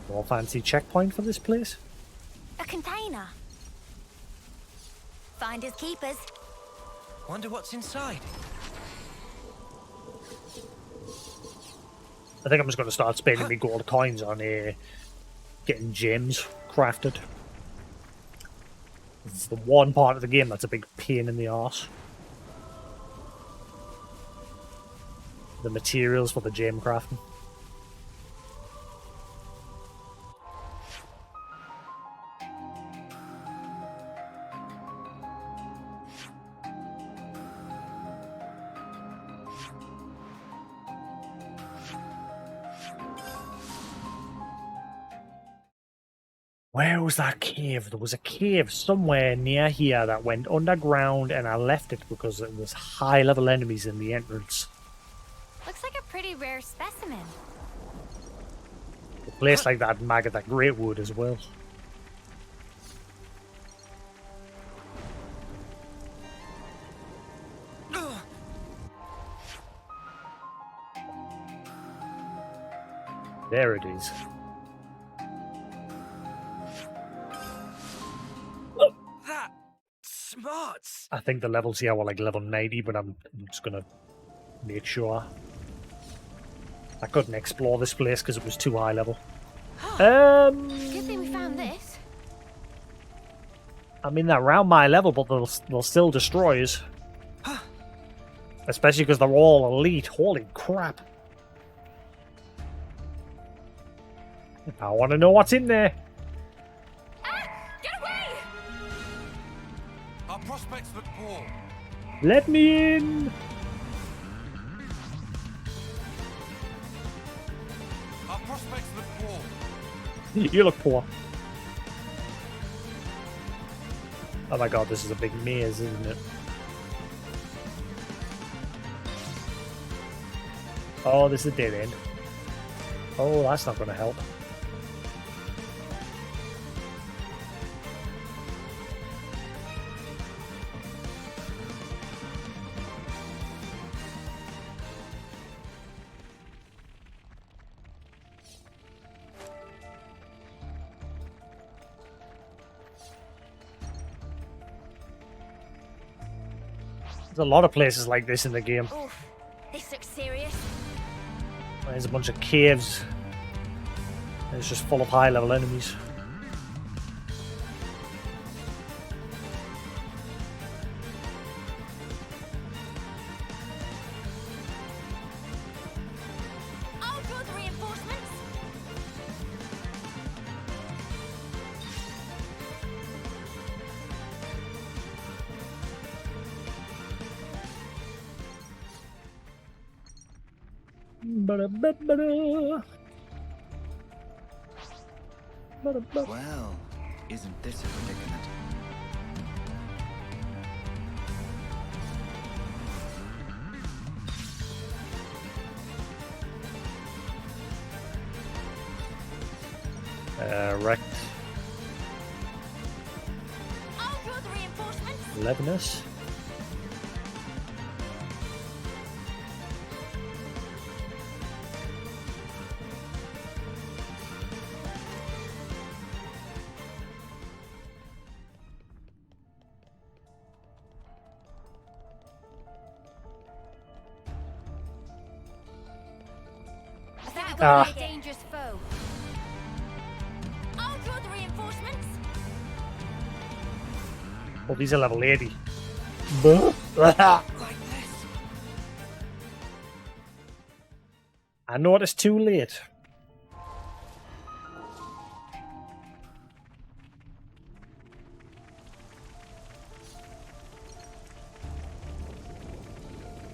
Speaker 1: More fancy checkpoint for this place?
Speaker 4: A container. Finders keepers.
Speaker 6: Wonder what's inside.
Speaker 1: I think I'm just going to start spending me gold coins on getting gems crafted. It's the one part of the game that's a big pain in the arse. The materials for the gem crafting. Where was that cave? There was a cave somewhere near here that went underground, and I left it because there was high-level enemies in the entrance.
Speaker 4: Looks like a pretty rare specimen.
Speaker 1: A place like that might get that great wood as well. There it is.
Speaker 6: That smarts.
Speaker 1: I think the levels here were like level 90, but I'm just gonna make sure. I couldn't explore this place because it was too high level.
Speaker 4: Good thing we found this.
Speaker 1: I mean, they're around my level, but they'll still destroy us. Especially because they're all elite. Holy crap. I want to know what's in there.
Speaker 4: Get away!
Speaker 3: Our prospects look poor.
Speaker 1: Let me in.
Speaker 3: Our prospects look poor.
Speaker 1: You look poor. Oh my god, this is a big maze, isn't it? Oh, this is a dead end. Oh, that's not going to help. There's a lot of places like this in the game.
Speaker 4: Oof, this looks serious.
Speaker 1: There's a bunch of caves. It's just full of high-level enemies.
Speaker 4: I'll draw the reinforcements.
Speaker 11: Well, isn't this a predicament?
Speaker 1: Wrecked.
Speaker 4: I'll draw the reinforcements.
Speaker 1: Levinus.
Speaker 4: I think we've got a dangerous foe. I'll draw the reinforcements.
Speaker 1: Well, these are level 80. I noticed too late.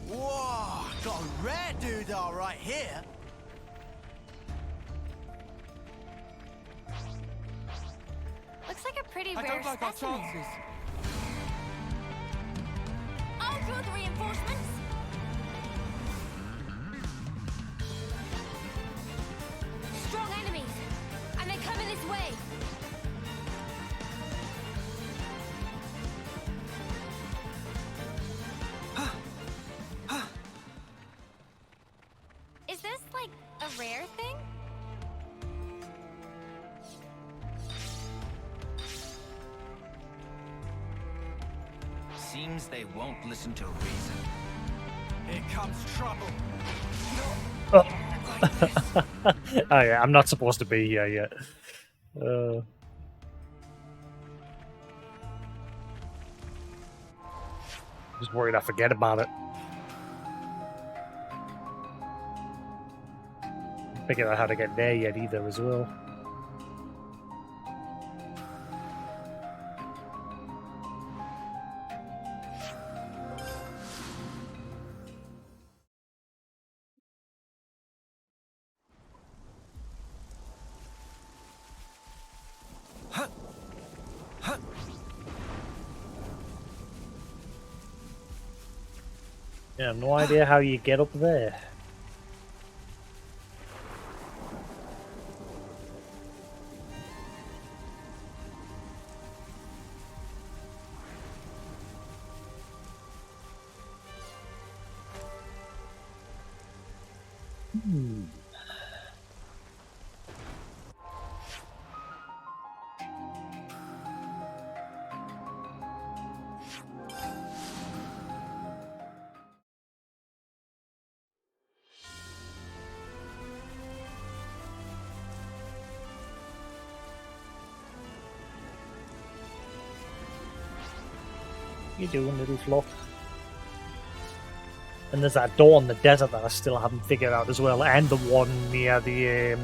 Speaker 3: Whoa, got a rare doodah right here.
Speaker 4: Looks like a pretty
Speaker 3: I
Speaker 4: rare
Speaker 3: don't like our
Speaker 4: specimen.
Speaker 3: chances.
Speaker 4: I'll draw the reinforcements. Strong enemies, and they're coming this way. Is this like a rare thing?
Speaker 11: Seems they won't listen to reason.
Speaker 3: Here comes trouble.
Speaker 1: Oh yeah, I'm not supposed to be here yet. Just worried I forget about it. Figured out how to get there yet either as well. Yeah, no idea how you get up there. You doing, little fluff? And there's that door in the desert that I still haven't figured out as well, and the one near the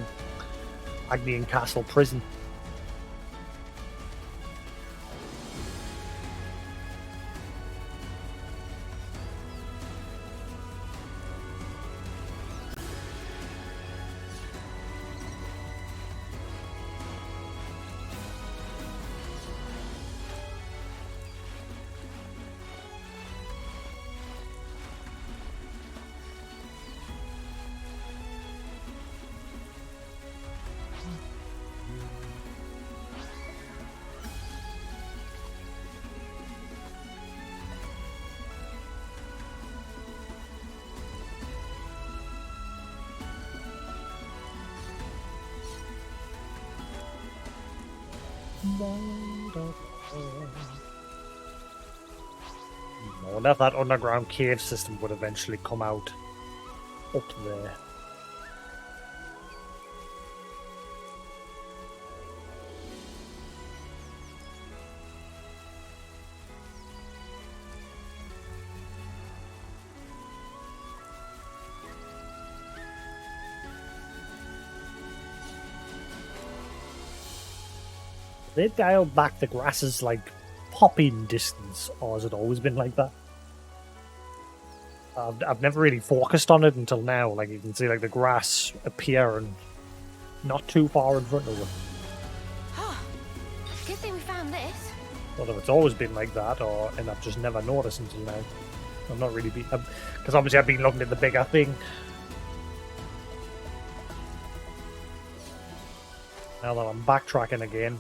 Speaker 1: Agnian Castle prison. I wonder if that underground cave system would eventually come out up there. They dialed back the grass's like popping distance, or has it always been like that? I've never really focused on it until now. Like you can see, like the grass appear and not too far in front of it.
Speaker 8: Good thing we found this.
Speaker 1: I don't know if it's always been like that, and I've just never noticed until now. I've not really been, because obviously I've been looking at the bigger thing. Now that I'm backtracking again,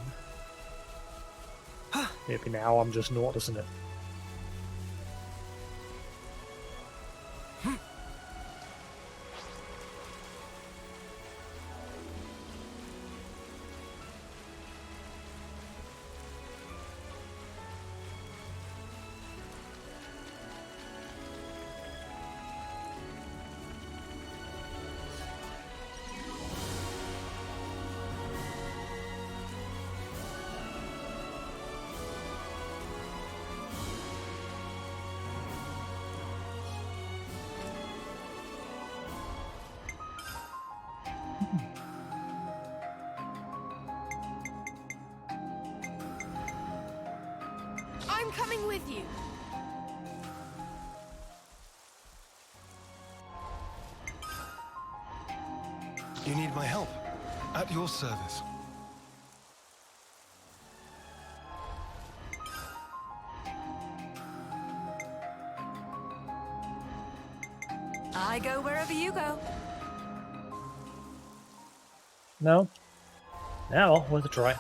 Speaker 1: maybe now I'm just noticing it.
Speaker 8: I'm coming with you.
Speaker 12: You need my help. At your service.
Speaker 9: I go wherever you go.
Speaker 1: No? Now, worth a try.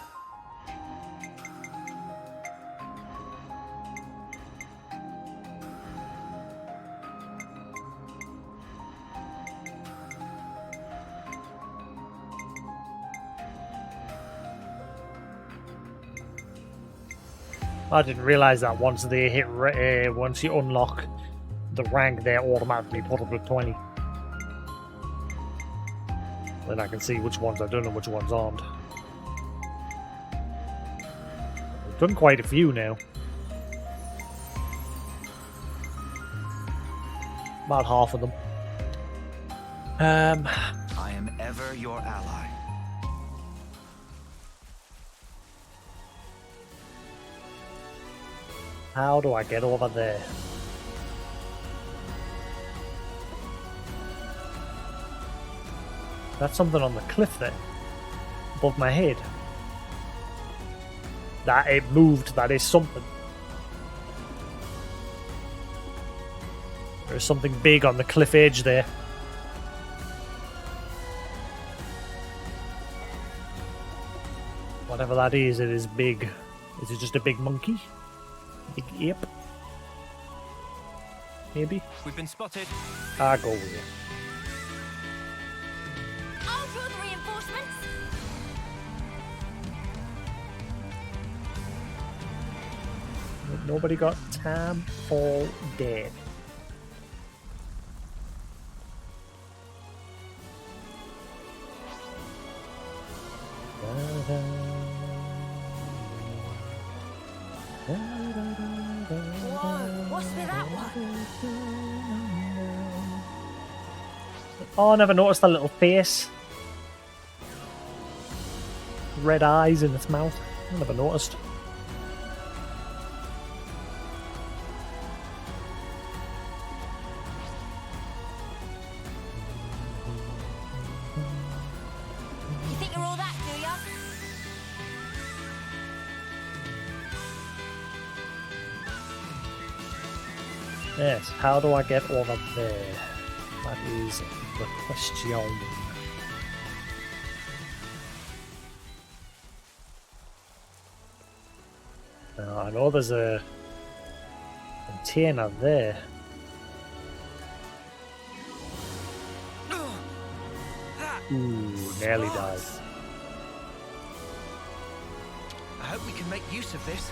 Speaker 1: I didn't realise that once they hit, once you unlock the rank, they're automatically put up at 20. Then I can see which ones I've done and which ones aren't. I've done quite a few now. About half of them.
Speaker 11: I am ever your ally.
Speaker 1: How do I get over there? That's something on the cliff there, above my head. That it moved, that is something. There's something big on the cliff edge there. Whatever that is, it is big. Is it just a big monkey? Big ape? Maybe?
Speaker 3: We've been spotted.
Speaker 1: I'll go with it.
Speaker 4: I'll draw the reinforcements.
Speaker 1: Nobody got time all day.
Speaker 4: Whoa, what's with that one?
Speaker 1: Oh, I never noticed that little face. Red eyes in its mouth. I never noticed.
Speaker 4: You think you're all that, do ya?
Speaker 1: Yes, how do I get over there? That is the question. Now, I know there's a container there. Ooh, nearly died.
Speaker 6: I hope we can make use of this.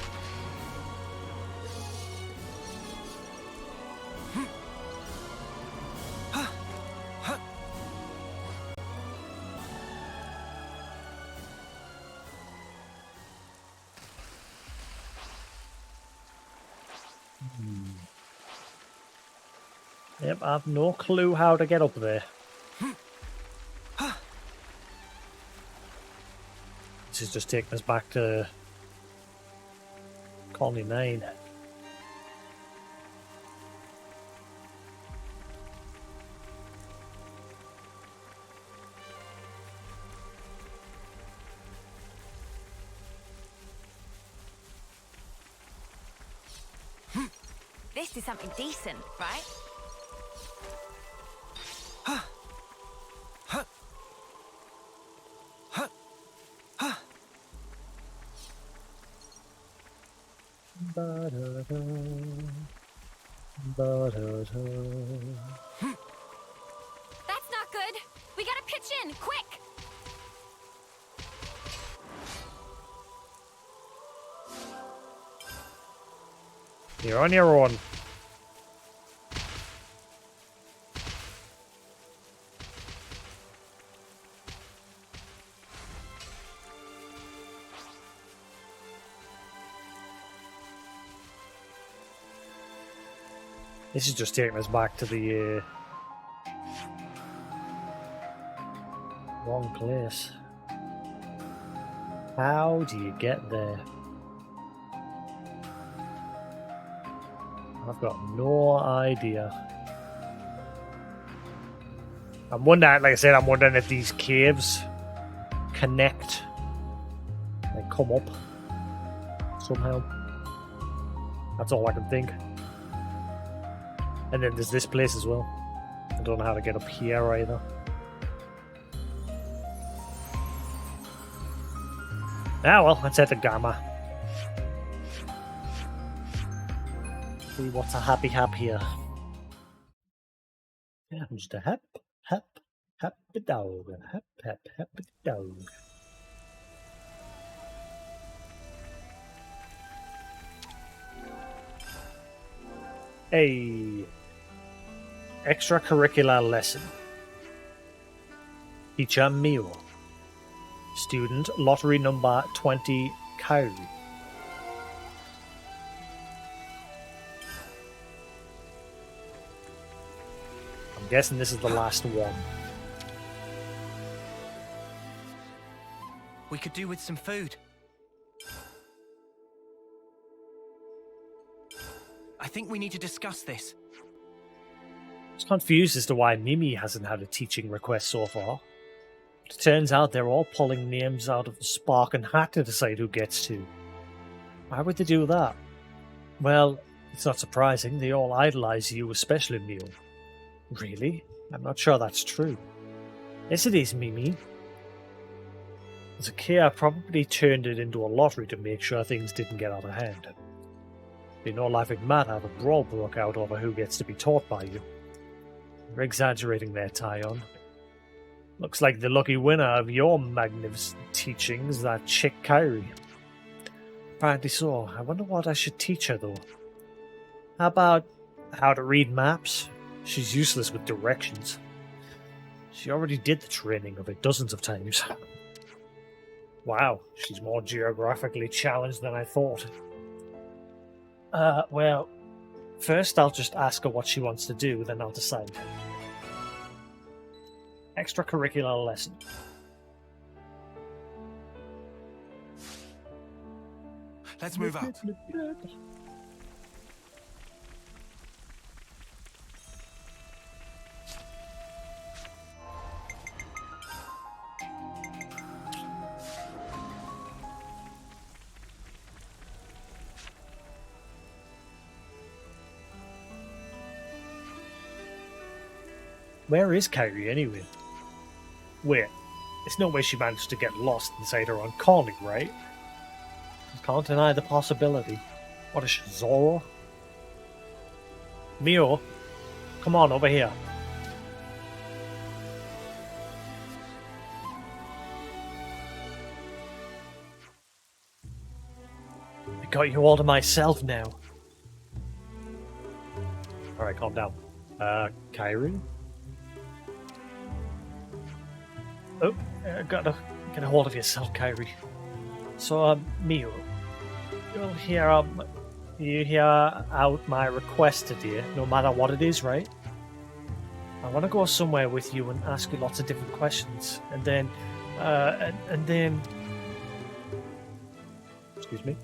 Speaker 1: Yep, I've no clue how to get up there. This is just taking us back to Colony 9.
Speaker 4: This is something decent, right? That's not good. We gotta pitch in, quick!
Speaker 1: You're on your own. This is just taking us back to the wrong place. How do you get there? I've got no idea. I'm wondering, like I said, I'm wondering if these caves connect and come up somehow. That's all I can think. And then there's this place as well. I don't know how to get up here either. Ah well, let's head to Gamma. See what's a happy here. Yeah, I'm just a happy dog. Happy dog. A extracurricular lesson. Teacher Mio. Student lottery number 20 Cow. I'm guessing this is the last one.
Speaker 6: We could do with some food. I think we need to discuss this.
Speaker 1: I was confused as to why Mimi hasn't had a teaching request so far. But it turns out they're all pulling names out of the spark and hat to decide who gets to. Why would they do that? Well, It's not surprising. They all idolize you, especially Mio. Really? I'm not sure that's true. Yes, it is, Mimi. As a kid, I probably turned it into a lottery to make sure things didn't get out of hand. It'd be no laughing matter if a brawl broke out over who gets to be taught by you. You're exaggerating there, Tyon. Looks like the lucky winner of your magnificent teachings, that chick Kyrie. Apparently so. I wonder what I should teach her, though. How about how to read maps? She's useless with directions. She already did the training of it dozens of times. Wow, she's more geographically challenged than I thought. Well, first I'll just ask her what she wants to do, then I'll decide. Extracurricular lesson.
Speaker 7: Let's move out.
Speaker 1: Where is Kyrie anyway? Wait, it's no way she managed to get lost inside her own calling, right? Can't deny the possibility. What is she, Zoro? Mio, come on over here. I got you all to myself now. Alright, calm down. Kyrie? Oh, gotta get a hold of yourself, Kyrie. So, Mio, you hear out my request today, no matter what it is, right? I want to go somewhere with you and ask you lots of different questions, and then, and then... Excuse me?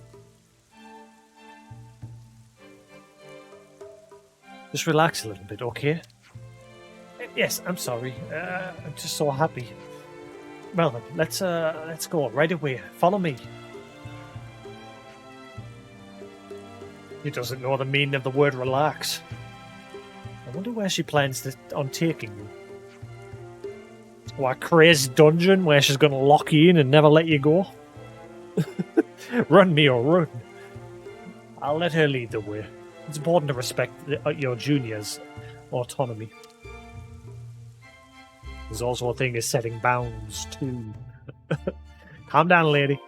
Speaker 1: Just relax a little bit, okay? Yes, I'm sorry. I'm just so happy. Well then, let's go right away. Follow me. He doesn't know the meaning of the word relax. I wonder where she plans on taking you. What, a crazy dungeon where she's going to lock you in and never let you go? Run, Mio, run. I'll let her lead the way. It's important to respect your junior's autonomy. There's also a thing as setting bounds, too. Calm down, lady.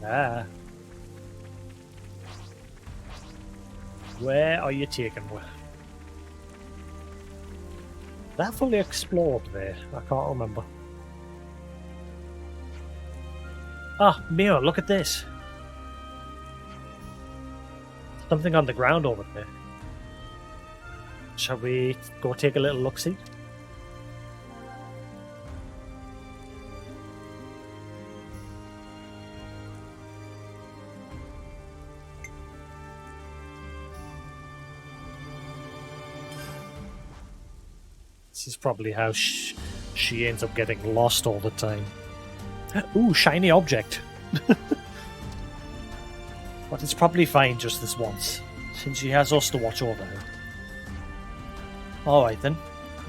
Speaker 1: Ah. Where are you taking me? That fully explored there? I can't remember. Ah, Mio, look at this. Something on the ground over there. Shall we go take a little look-see? This is probably how she ends up getting lost all the time. Ooh, shiny object. But it's probably fine just this once, since she has us to watch over her. Alright then,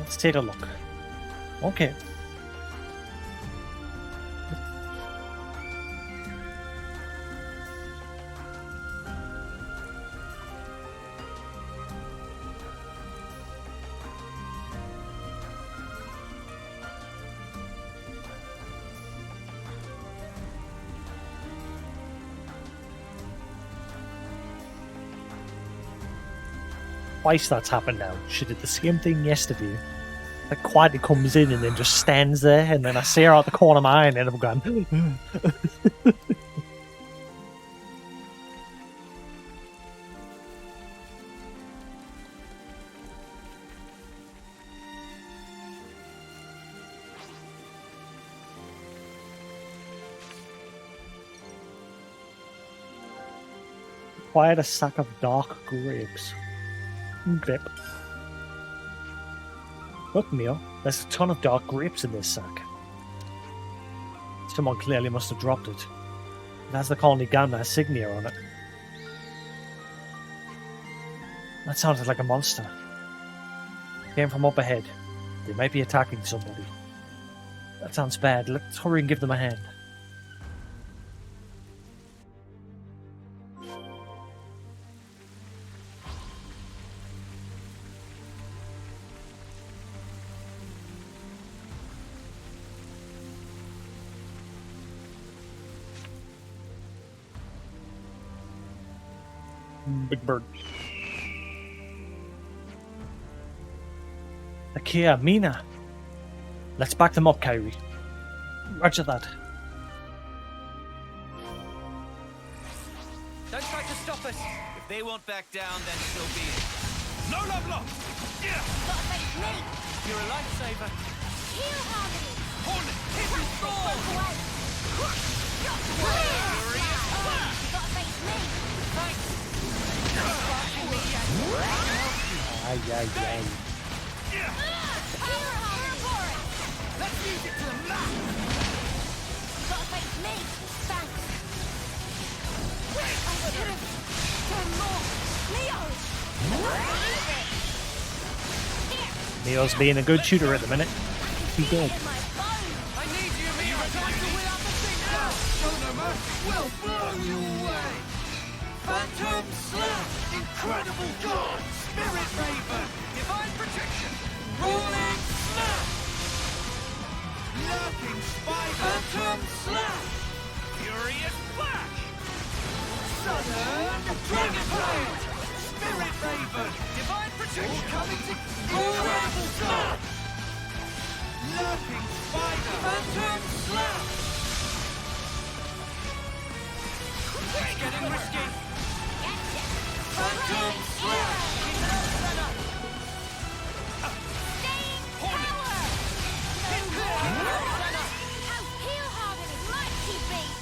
Speaker 1: let's take a look. Okay. twice that's happened now. She did the same thing yesterday. Like, quietly comes in and then just stands there, and then I see her out the corner of my eye, and then I'm going... Acquired a sack of dark grapes. Grip. Look, Mio, there's a ton of dark grapes in this sack. Someone clearly must have dropped it. It has the colony Gamma insignia on it. That sounded like a monster. Came from up ahead. They might be attacking somebody. That sounds bad. Let's hurry and give them a hand. Big bird. Akia, Mina. Let's back them up, Kyrie. Roger that.
Speaker 3: Don't try to stop us. If they won't back down, then so be it. No love lost. Yeah.
Speaker 4: Gotta face me.
Speaker 3: You're a lifesaver.
Speaker 4: Heal harmony.
Speaker 3: Hornet, hit your sword.
Speaker 4: Gotta face me.
Speaker 3: Thanks.
Speaker 1: Ay, ay, ay.
Speaker 3: Let's use it to the max.
Speaker 4: Gotta face me. Thanks. I could have done more. Leo.
Speaker 1: Neo's being a good shooter at the minute. He's good.
Speaker 3: I need you, Mio. Time to win out the thing now. Show no mercy. We'll blow you away. Phantom Slap. Incredible God. Spirit Raven. Divine Protection. Rolling Snap. Lurking Spider. Phantom Slap. Furious Flash. Sudden Dragon Blade. Spirit Raven. Divine Protection. All coming to Rolling Snap. Lurking Spider. Phantom Slap. It's getting risky. Phantom Slap. Hornet.
Speaker 4: Heal harmony. Mighty beast.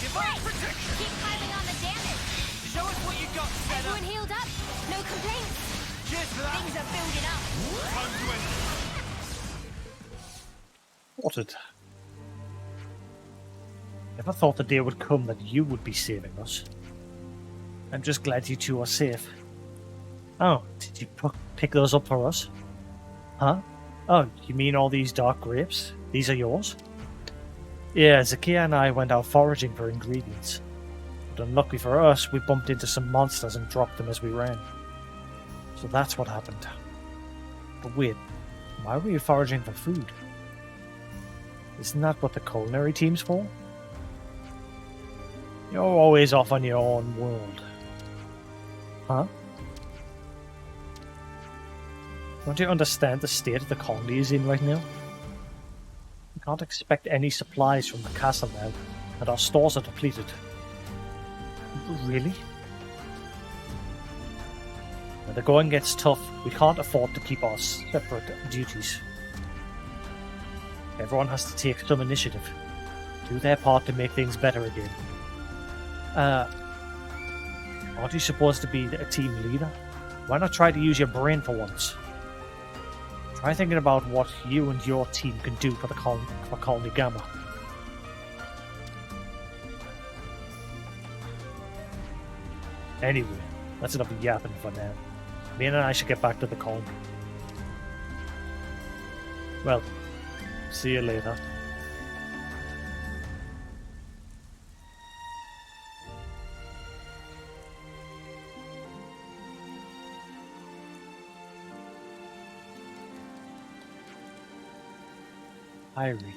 Speaker 3: Divine Protection.
Speaker 4: Keep piling on the damage.
Speaker 3: Show us what you got, Senna.
Speaker 4: Everyone healed up. No complaints.
Speaker 3: Cheers for that.
Speaker 4: Things are building up.
Speaker 3: Time to end.
Speaker 1: Spotted. Never thought the day would come that you would be saving us. I'm just glad you two are safe. Oh, did you pick those up for us? Huh? Oh, you mean all these dark grapes? These are yours? Yeah, Zakia and I went out foraging for ingredients. But unlucky for us, we bumped into some monsters and dropped them as we ran. So that's what happened. But wait, why were you foraging for food? Isn't that what the culinary team's for? You're always off on your own world. Huh? Don't you understand the state of the colony is in right now? We can't expect any supplies from the castle now, and our stores are depleted. Really? When the going gets tough, we can't afford to keep our separate duties. Everyone has to take some initiative, do their part to make things better again. Aren't you supposed to be a team leader? Why not try to use your brain for once? Try thinking about what you and your team can do for the Colony Gamma. Anyway, that's enough yapping for now. Me and I should get back to the colony. Well, see you later. Irie.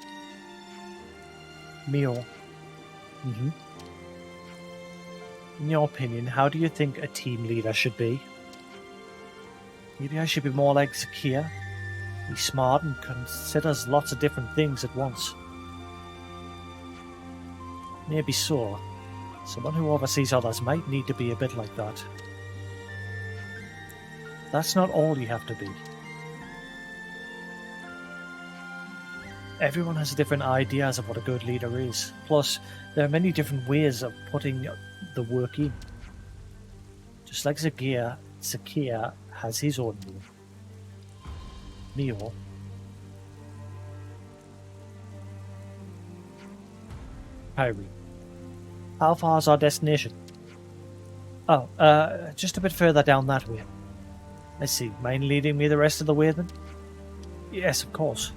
Speaker 1: Mio. In your opinion, how do you think a team leader should be? Maybe I should be more like Zakia. Be smart and considers lots of different things at once. Maybe so. Someone who oversees others might need to be a bit like that. That's not all you have to be. Everyone has different ideas of what a good leader is. Plus, there are many different ways of putting the work in. Just like Zakia has his own way. Mio. Kyrie. How far is our destination? Oh, just a bit further down that way. I see. Mind leading me the rest of the way then? Yes, of course.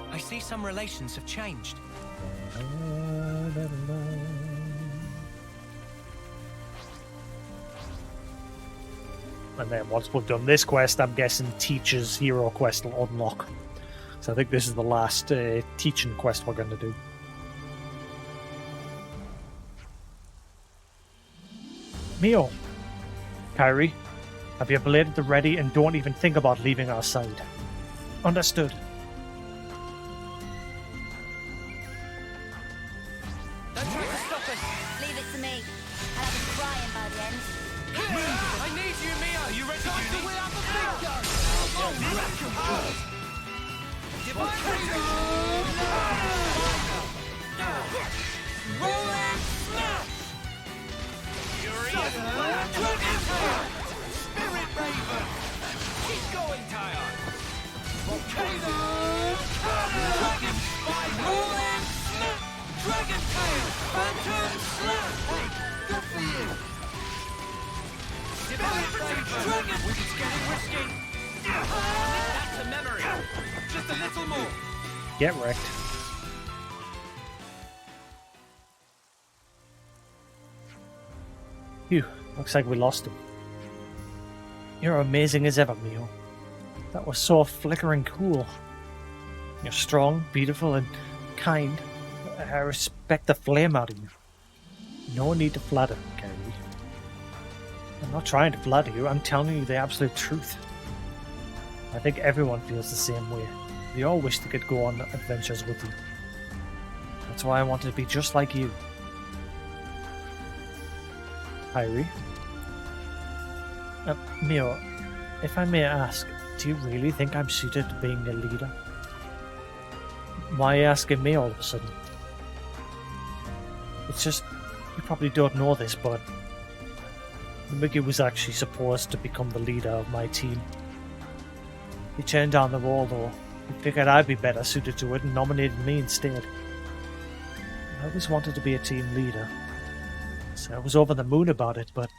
Speaker 6: I see some relations have changed.
Speaker 1: And then once we've done this quest, I'm guessing Teacher's Hero quest will unlock. So I think this is the last teaching quest we're going to do. Mio. Kyrie, have your blade at the ready and don't even think about leaving our side. Understood.
Speaker 3: Don't try to stop us.
Speaker 4: Leave it to me. I'll have him crying by the end.
Speaker 3: I need you, Mia. Are you ready to wheel out the big gun? Divine Rolling smash! Furious Dragon Spirit Raven! Keep going, Tyon! Volcano Dragon Spike! Rolling smash! Dragon Tail! Phantom Slap! Hey, good for you! Spirit Raven! Dragon! It's getting risky! That's a memory! Just a little more!
Speaker 1: Get wrecked. Phew, looks like we lost him. You're amazing as ever, Mio. That was so flickering cool. You're strong, beautiful, and kind. I respect the flame out of you. No need to flatter, Kyrie. I'm not trying to flatter you, I'm telling you the absolute truth. I think everyone feels the same way. They all wish they could go on adventures with you. That's why I wanted to be just like you. Kyrie? Mio, if I may ask, do you really think I'm suited to being a leader? Why are you asking me all of a sudden? It's just, you probably don't know this, but Mickey was actually supposed to become the leader of my team. He turned down the role though. He figured I'd be better suited to it and nominated me instead. I always wanted to be a team leader. So I was over the moon about it, but...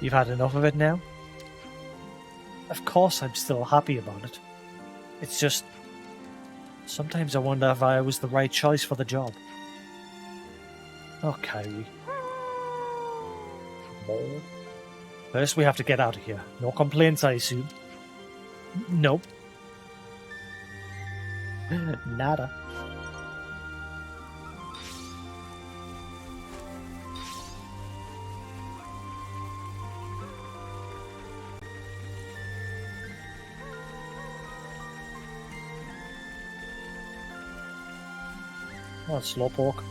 Speaker 1: You've had enough of it now? Of course I'm still happy about it. It's just... Sometimes I wonder if I was the right choice for the job. Oh, Kyrie. First we have to get out of here. No complaints, I assume. Nope. Nada. Oh, slowpoke.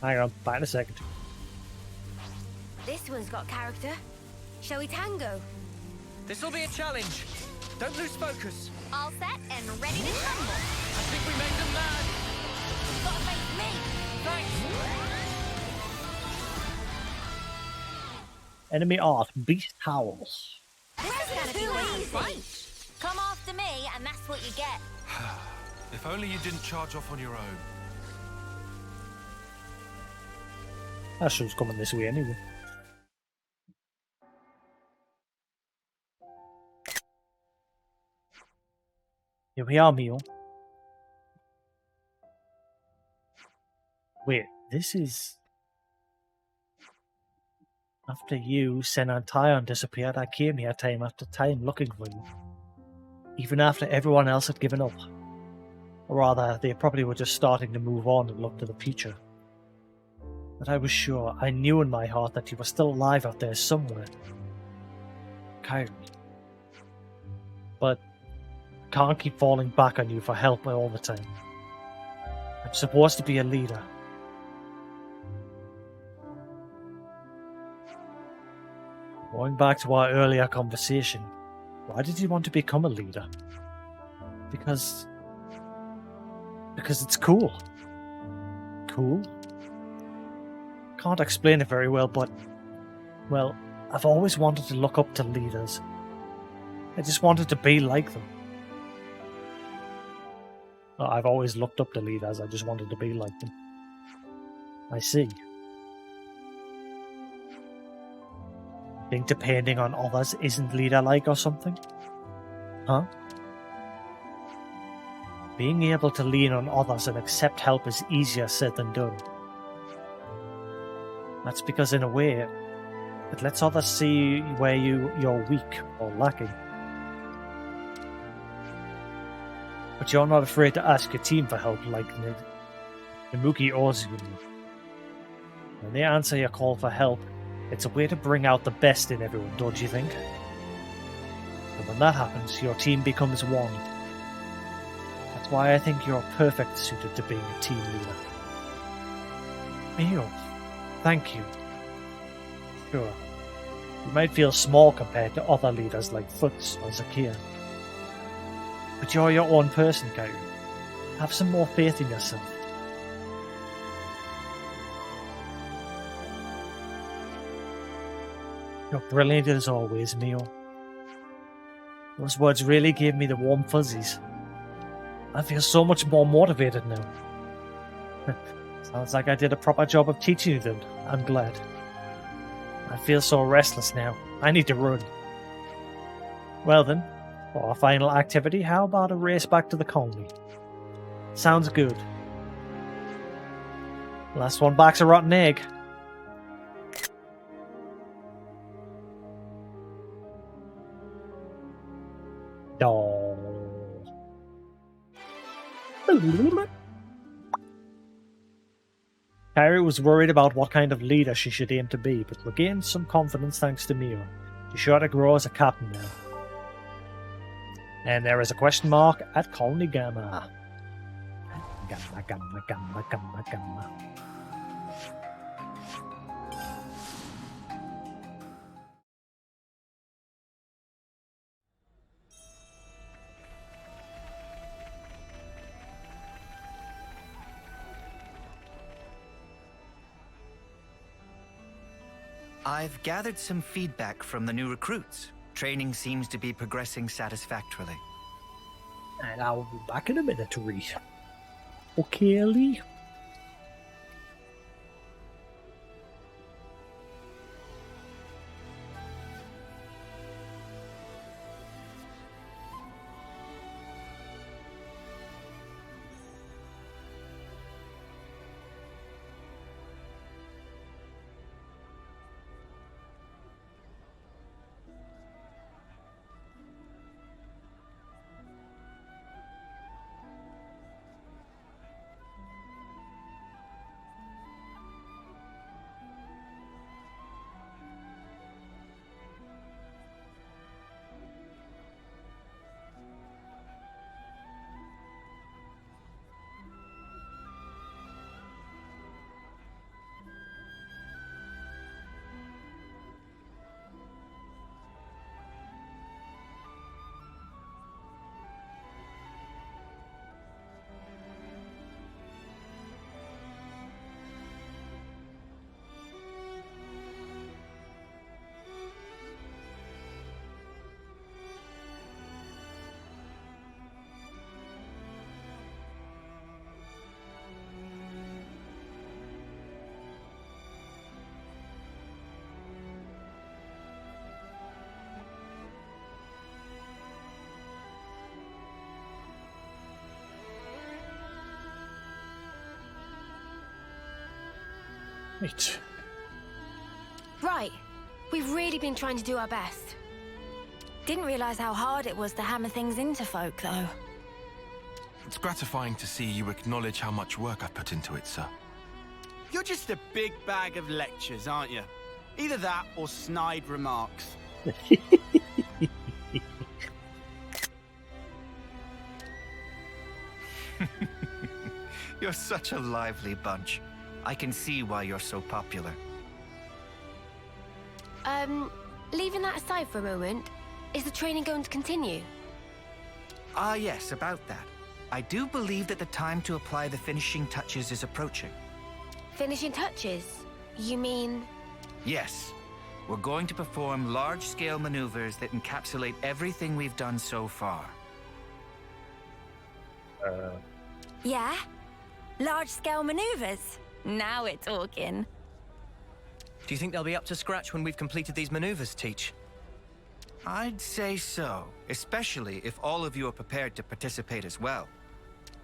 Speaker 1: Hang on, back in a second.
Speaker 8: This one's got character. Shall we tango?
Speaker 3: This'll be a challenge. Don't lose focus.
Speaker 4: All set and ready to tumble.
Speaker 3: I think we made them mad.
Speaker 4: You gotta face me.
Speaker 3: Thanks.
Speaker 1: Enemy art, Beast Howls.
Speaker 4: This is gonna be easy. Come after me, and that's what you get.
Speaker 7: If only you didn't charge off on your own.
Speaker 1: That show's coming this way anyway. Here we are, Mio. Wait, this is... After you, Sen and Tyon disappeared, I came here time after time looking for you. Even after everyone else had given up. Or rather, they probably were just starting to move on and look to the future. But I was sure, I knew in my heart that you were still alive out there somewhere. Kyrie. But I can't keep falling back on you for help all the time. I'm supposed to be a leader. Going back to our earlier conversation, why did you want to become a leader? Because it's cool. Cool? Can't explain it very well, but, well, I've always wanted to look up to leaders. I just wanted to be like them. Well, I've always looked up to leaders, I just wanted to be like them. I see. Think depending on others isn't leader-like or something? Huh? Being able to lean on others and accept help is easier said than done. That's because in a way, it lets others see where you're weak or lacking. But you're not afraid to ask your team for help like Namuki or Zuni. When they answer your call for help, it's a way to bring out the best in everyone, don't you think? And when that happens, your team becomes one. That's why I think you're perfect suited to being a team leader. Mio, thank you. Sure, you might feel small compared to other leaders like Futz or Zakia. But you're your own person, Kyrie. Have some more faith in yourself. You're brilliant as always, Mio. Those words really gave me the warm fuzzies. I feel so much more motivated now. Sounds like I did a proper job of teaching you then. I'm glad. I feel so restless now. I need to run. Well then, for our final activity, how about a race back to the colony? Sounds good. Last one back's a rotten egg. No. Kyrie was worried about what kind of leader she should aim to be, but regained some confidence thanks to Mio. She's sure to grow as a captain now. And there is a question mark at Colony Gamma. Gamma, Gamma, Gamma, Gamma, Gamma.
Speaker 11: I've gathered some feedback from the new recruits. Training seems to be progressing satisfactorily.
Speaker 1: And I'll be back in a minute to read. Okay, Lee?
Speaker 8: Right. We've really been trying to do our best.
Speaker 9: Didn't realize how hard it was to hammer things into folk, though.
Speaker 7: It's gratifying to see you acknowledge how much work I've put into it, sir.
Speaker 3: You're just a big bag of lectures, aren't you? Either that or snide remarks.
Speaker 11: You're such a lively bunch. I can see why you're so popular.
Speaker 8: Leaving that aside for a moment, is the training going to continue?
Speaker 11: Ah, yes, about that. I do believe that the time to apply the finishing touches is approaching.
Speaker 8: Finishing touches? You mean...
Speaker 11: Yes. We're going to perform large-scale maneuvers that encapsulate everything we've done so far.
Speaker 9: Yeah? Large-scale maneuvers? Now we're talking.
Speaker 6: Do you think they'll be up to scratch when we've completed these maneuvers, Teach?
Speaker 11: I'd say so, especially if all of you are prepared to participate as well.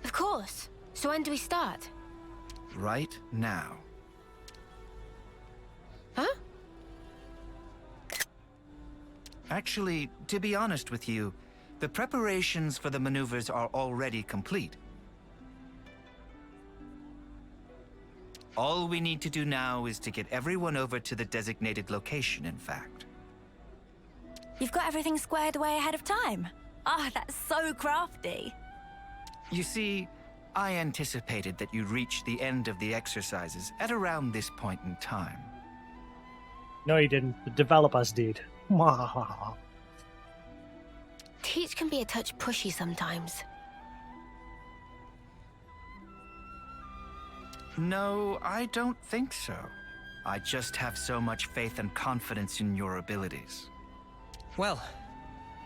Speaker 8: Of course. So when do we start?
Speaker 11: Right now.
Speaker 8: Huh?
Speaker 11: Actually, to be honest with you, the preparations for the maneuvers are already complete. All we need to do now is to get everyone over to the designated location, in fact.
Speaker 9: You've got everything squared away ahead of time. Ah, that's so crafty.
Speaker 11: You see, I anticipated that you'd reach the end of the exercises at around this point in time.
Speaker 1: No, he didn't. The developers did.
Speaker 8: Teach can be a touch pushy sometimes.
Speaker 11: No, I don't think so. I just have so much faith and confidence in your abilities.
Speaker 6: Well,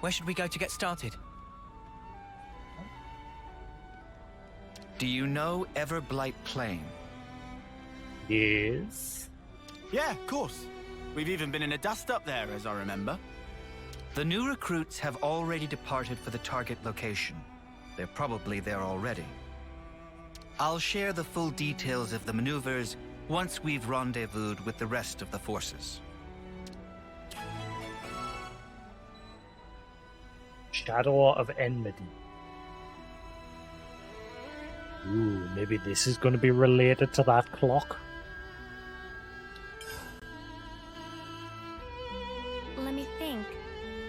Speaker 6: where should we go to get started?
Speaker 11: Do you know Everblight Plain?
Speaker 1: Yes.
Speaker 3: Yeah, of course. We've even been in a dust-up there, as I remember.
Speaker 11: The new recruits have already departed for the target location. They're probably there already. I'll share the full details of the maneuvers once we've rendezvoused with the rest of the forces.
Speaker 1: Shadow of Enmity. Ooh, maybe this is going to be related to that clock.
Speaker 8: Let me think.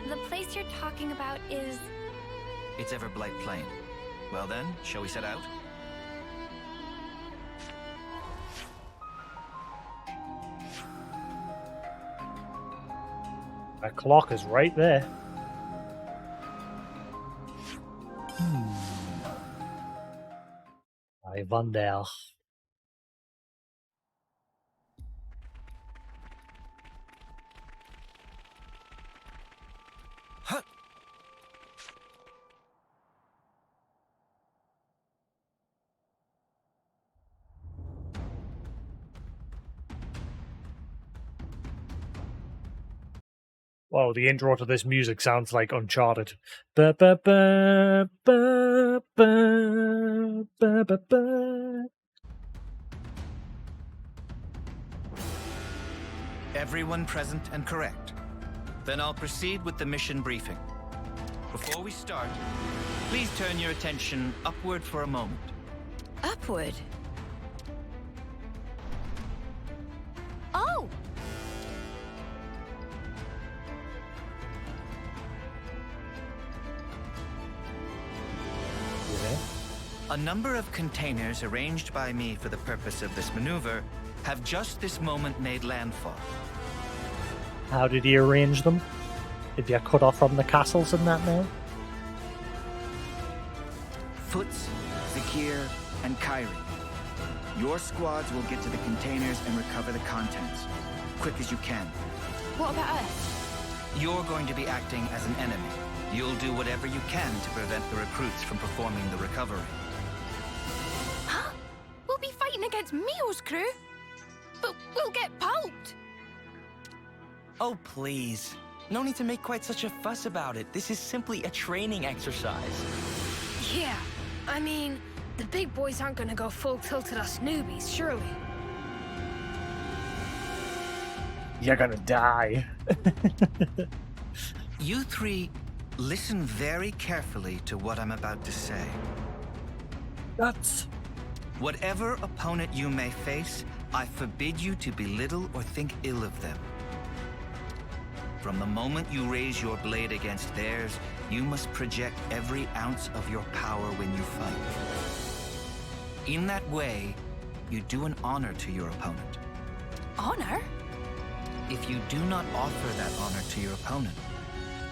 Speaker 8: The place you're talking about is...
Speaker 11: It's Everblight Plain. Well then, shall we set out?
Speaker 1: That clock is right there. I wonder.
Speaker 6: Huh.
Speaker 1: Whoa, the intro to this music sounds like Uncharted. Ba ba ba ba ba ba ba ba.
Speaker 11: Everyone present and correct. Then I'll proceed with the mission briefing. Before we start, please turn your attention upward for a moment.
Speaker 8: Upward? Oh!
Speaker 11: A number of containers arranged by me for the purpose of this maneuver have just this moment made landfall.
Speaker 1: How did he arrange them? Did you cut off from the castles in that now?
Speaker 13: Foots, Zakir, and Kyrie. Your squads will get to the containers and recover the contents. Quick as you can.
Speaker 8: What about us?
Speaker 11: You're going to be acting as an enemy. You'll do whatever you can to prevent the recruits from performing the recovery.
Speaker 8: Huh? We'll be fighting against Mio's crew? But we'll get pulped!
Speaker 6: Oh, please. No need to make quite such a fuss about it. This is simply a training exercise.
Speaker 14: Yeah, I mean, the big boys aren't gonna go full tilt at us newbies, surely.
Speaker 1: You're gonna die.
Speaker 11: You three, listen very carefully to what I'm about to say.
Speaker 1: That's...
Speaker 11: Whatever opponent you may face, I forbid you to belittle or think ill of them. From the moment you raise your blade against theirs, you must project every ounce of your power when you fight. In that way, you do an honor to your opponent.
Speaker 9: Honor?
Speaker 11: If you do not offer that honor to your opponent,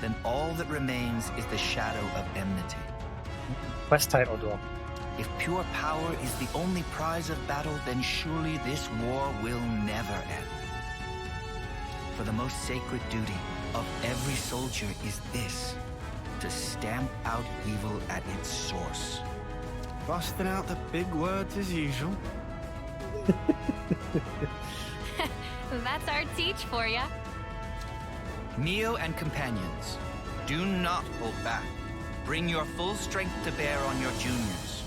Speaker 11: then all that remains is the shadow of enmity.
Speaker 1: Quest title drop.
Speaker 11: If pure power is the only prize of battle, then surely this war will never end. For the most sacred duty of every soldier is this: to stamp out evil at its source.
Speaker 3: Busting out the big words as usual.
Speaker 4: That's our teach for ya.
Speaker 11: Neo and companions, do not hold back. Bring your full strength to bear on your juniors.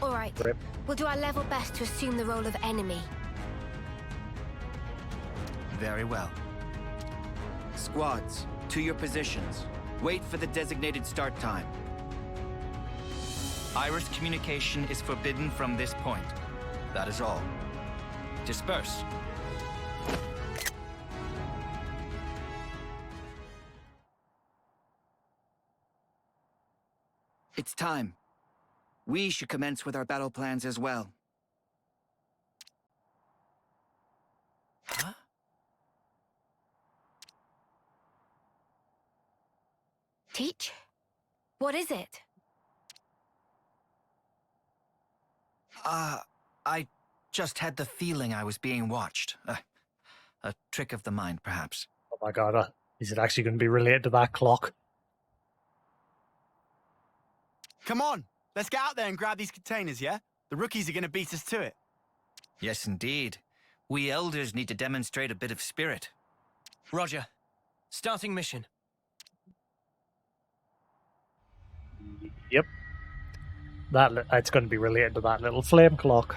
Speaker 8: All right, we'll do our level best to assume the role of enemy.
Speaker 11: Very well.
Speaker 13: Squads, to your positions. Wait for the designated start time.
Speaker 11: Iris communication is forbidden from this point. That is all. Disperse.
Speaker 13: It's time. We should commence with our battle plans as well.
Speaker 11: Huh?
Speaker 8: Teach? What is it?
Speaker 11: I just had the feeling I was being watched. A trick of the mind, perhaps.
Speaker 1: Oh my god, is it actually going to be related to that clock?
Speaker 3: Come on, let's get out there and grab these containers, yeah? The rookies are going to beat us to it.
Speaker 11: Yes, indeed. We elders need to demonstrate a bit of spirit.
Speaker 6: Roger. Starting mission.
Speaker 1: Yep. It's going to be related to that little flame clock.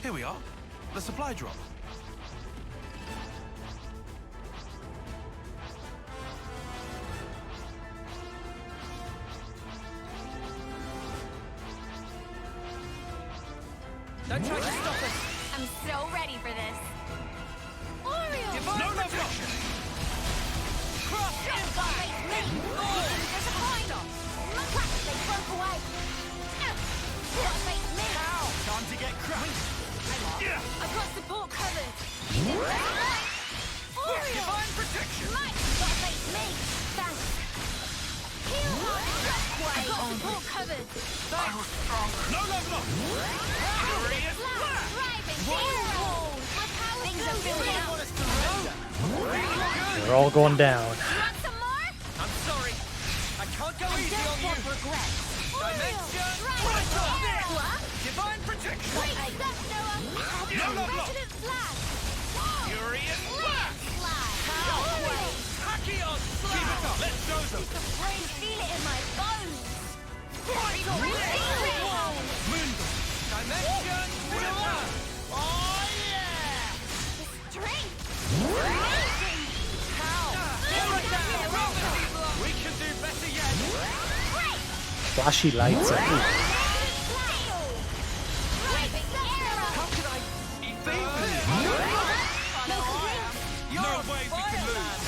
Speaker 7: Here we are. The supply drop.
Speaker 2: Don't try to stop us!
Speaker 4: I'm so ready for this. Oriole!
Speaker 2: No protection! Cross impact!
Speaker 4: There's a point! My class, they broke away. Cross face me!
Speaker 3: Ow! Time to get crushed!
Speaker 4: I've got support covered. Oriole!
Speaker 2: Divine protection!
Speaker 4: Mike, gotta face me. Thanks. Heal my I've got support covered. Thanks.
Speaker 2: No level up! Furious blast!
Speaker 4: Driving zero! My power's things are building up.
Speaker 1: They're all going down.
Speaker 4: You want some more?
Speaker 2: I'm sorry. I can't go easy on you.
Speaker 4: Regret.
Speaker 2: Dimension!
Speaker 4: Right there! What?
Speaker 2: Divine protection!
Speaker 4: Wait, that's Noah!
Speaker 2: No level up!
Speaker 4: Resident flag!
Speaker 2: Furious blast!
Speaker 4: Flag!
Speaker 2: Tachyon slash! Keep it up! Let's show them!
Speaker 4: The brain feel it in my bones!
Speaker 2: Mundo! Dimension! Willa! Oh yeah!
Speaker 4: Strength! Amazing!
Speaker 2: How? We can do better yet!
Speaker 4: Great!
Speaker 1: Flashy lights.
Speaker 2: How could I evade this? No way we can lose!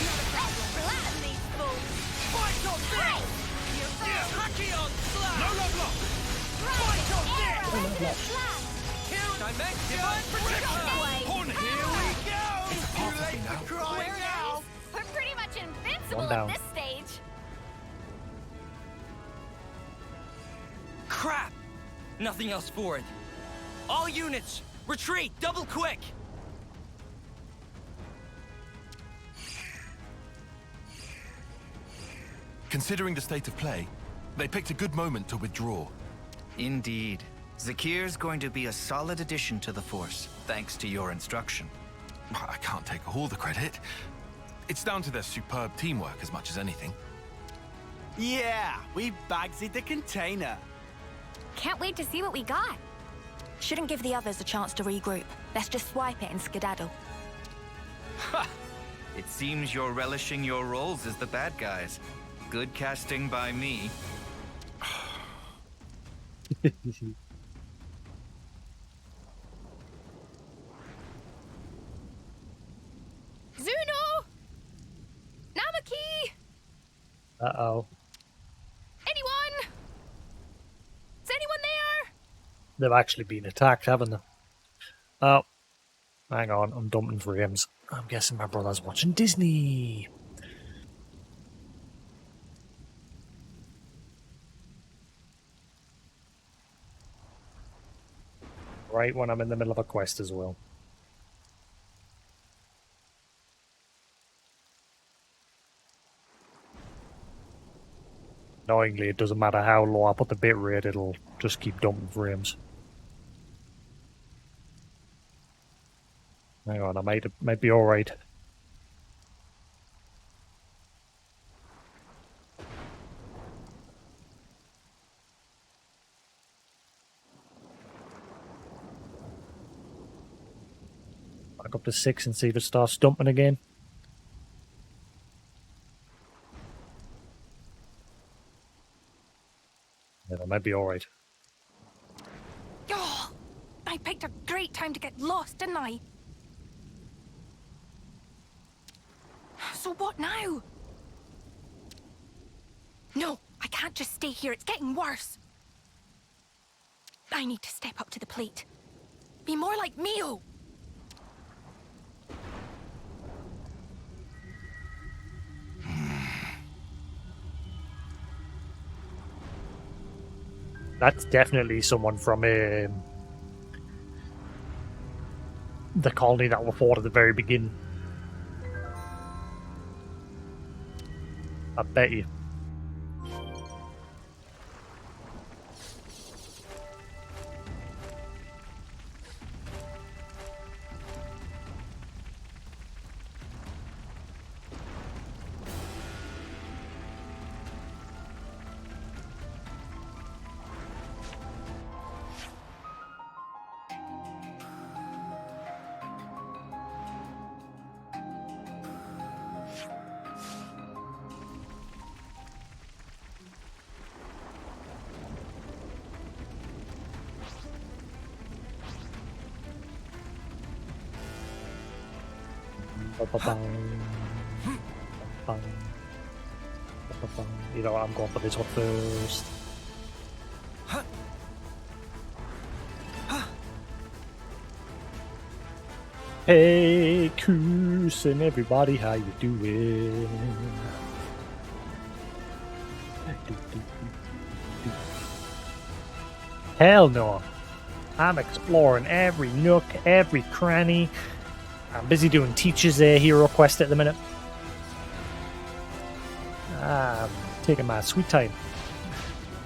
Speaker 2: Fight on this! Tachyon slash! No level up! Fight on this! Dimension! Divine protection! Hornet! Here we go! It's too late to cry now!
Speaker 4: We're pretty much invincible
Speaker 1: One down.
Speaker 4: at this stage.
Speaker 3: Nothing else for it. All units, retreat, double quick!
Speaker 7: Considering the state of play, they picked a good moment to withdraw.
Speaker 11: Indeed. Zakir's going to be a solid addition to the Force, thanks to your instruction.
Speaker 7: I can't take all the credit. It's down to their superb teamwork as much as anything.
Speaker 3: Yeah, we bagsy the container.
Speaker 4: Can't wait to see what we got.
Speaker 8: Shouldn't give the others a chance to regroup. Let's just swipe it and skedaddle.
Speaker 11: Ha! It seems you're relishing your roles as the bad guys. Good casting by me.
Speaker 14: Zuno! Namaki!
Speaker 1: Uh-oh.
Speaker 14: Anyone? Is anyone there?
Speaker 1: They've actually been attacked, haven't they? Oh. Hang on, I'm dumping frames. I'm guessing my brother's watching Disney. Right when I'm in the middle of a quest as well. Annoyingly, it doesn't matter how low I put the bitrate, it'll just keep dumping frames. Hang on, I might be alright. Back up to 6 and see if it starts dumping again. Yeah, that might be alright.
Speaker 8: Oh, I picked a great time to get lost, didn't I? So what now? No, I can't just stay here. It's getting worse. I need to step up to the plate. Be more like Mio.
Speaker 1: That's definitely someone from the colony that we fought at the very beginning. I bet you. You know what, I'm going for this one first. Hey, Kusin, everybody, how you doing? Hell no. I'm exploring every nook, every cranny. I'm busy doing Teacher's Hero quest at the minute. I'm taking my sweet time.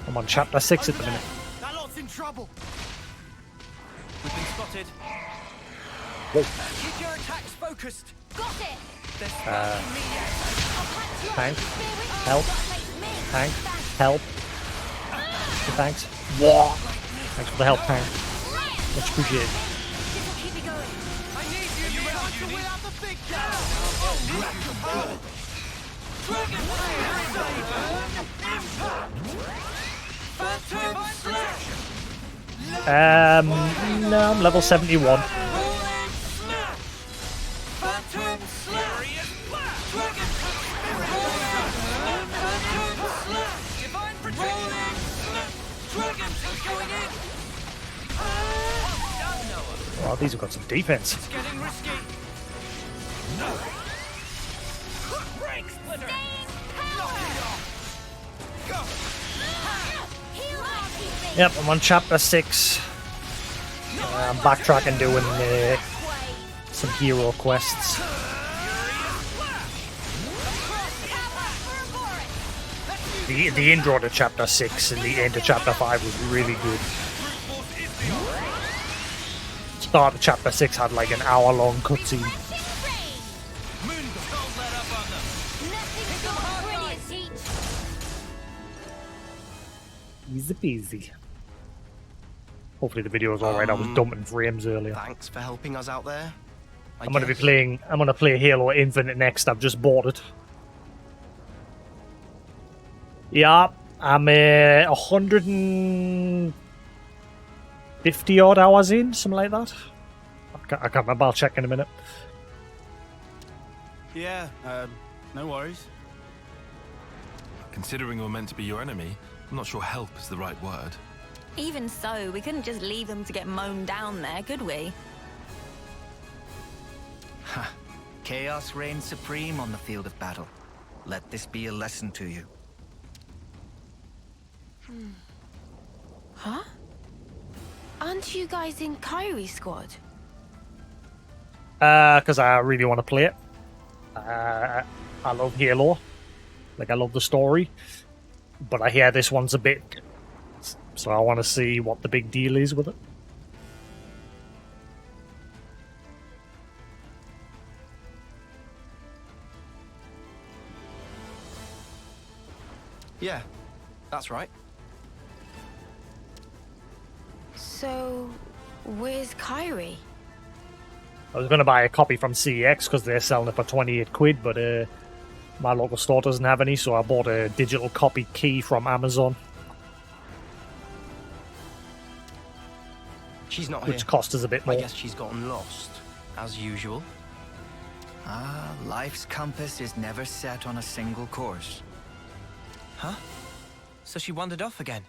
Speaker 1: I'm on chapter 6 at the minute.
Speaker 3: That lot's in trouble. We've been spotted.
Speaker 1: Whoa.
Speaker 3: Keep your attacks focused.
Speaker 4: Got it!
Speaker 1: Tank. Help. Tank. Help. Thanks. Whoa. Thanks for the help, Tank. Much appreciated. No, I'm level 71. Wow, these have got some defense.
Speaker 3: It's getting risky. No. Break splitter. Knock it off. Go.
Speaker 4: Heal our people.
Speaker 1: Yep, I'm on chapter 6. I'm backtracking doing some hero quests. The intro to chapter 6 and the end of chapter 5 was really good. Start of chapter 6 had like an hour-long cutscene. Easy peasy. Hopefully the video is alright. I was dumping frames earlier.
Speaker 15: Thanks for helping us out there.
Speaker 1: I'm gonna play Halo Infinite next. I've just bought it. Yeah, I'm 150 odd hours in, something like that. I can't remember. I'll check in a minute.
Speaker 15: Yeah, no worries.
Speaker 7: Considering we're meant to be your enemy, I'm not sure help is the right word.
Speaker 9: Even so, we couldn't just leave them to get mown down there, could we?
Speaker 11: Ha! Chaos reigns supreme on the field of battle. Let this be a lesson to you.
Speaker 8: Huh? Aren't you guys in Kyrie's squad?
Speaker 1: Because I really want to play it. I love Halo. Like, I love the story. But I hear this one's a bit... So I want to see what the big deal is with it.
Speaker 15: Yeah, that's right.
Speaker 8: So, where's Kyrie?
Speaker 1: I was going to buy a copy from CX because they're selling it for 28 quid, but my local store doesn't have any, so I bought a digital copy key from Amazon.
Speaker 15: She's not
Speaker 1: which
Speaker 15: here.
Speaker 1: cost us a bit more.
Speaker 15: I guess she's gotten lost, as usual.
Speaker 11: Ah, life's compass is never set on a single course.
Speaker 6: Huh? So she wandered off again?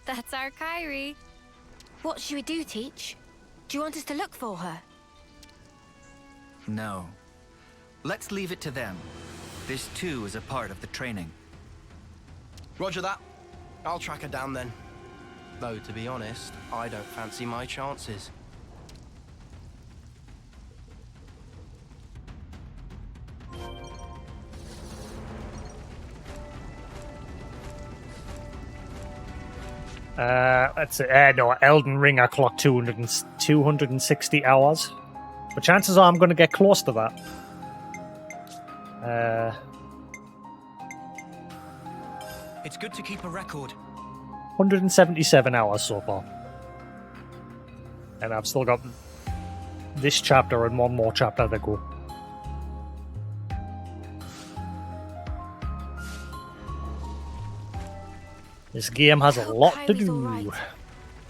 Speaker 8: That's our Kyrie. What should we do, Teach? Do you want us to look for her?
Speaker 11: No. Let's leave it to them. This too is a part of the training.
Speaker 15: Roger that. I'll track her down then. Though, to be honest, I don't fancy my chances.
Speaker 1: Let's see. No, Elden Ring I clocked 260 hours. But chances are I'm going to get close to that.
Speaker 6: It's good to keep a record.
Speaker 1: 177 hours so far. And I've still got this chapter and one more chapter to go. This game has a lot to do.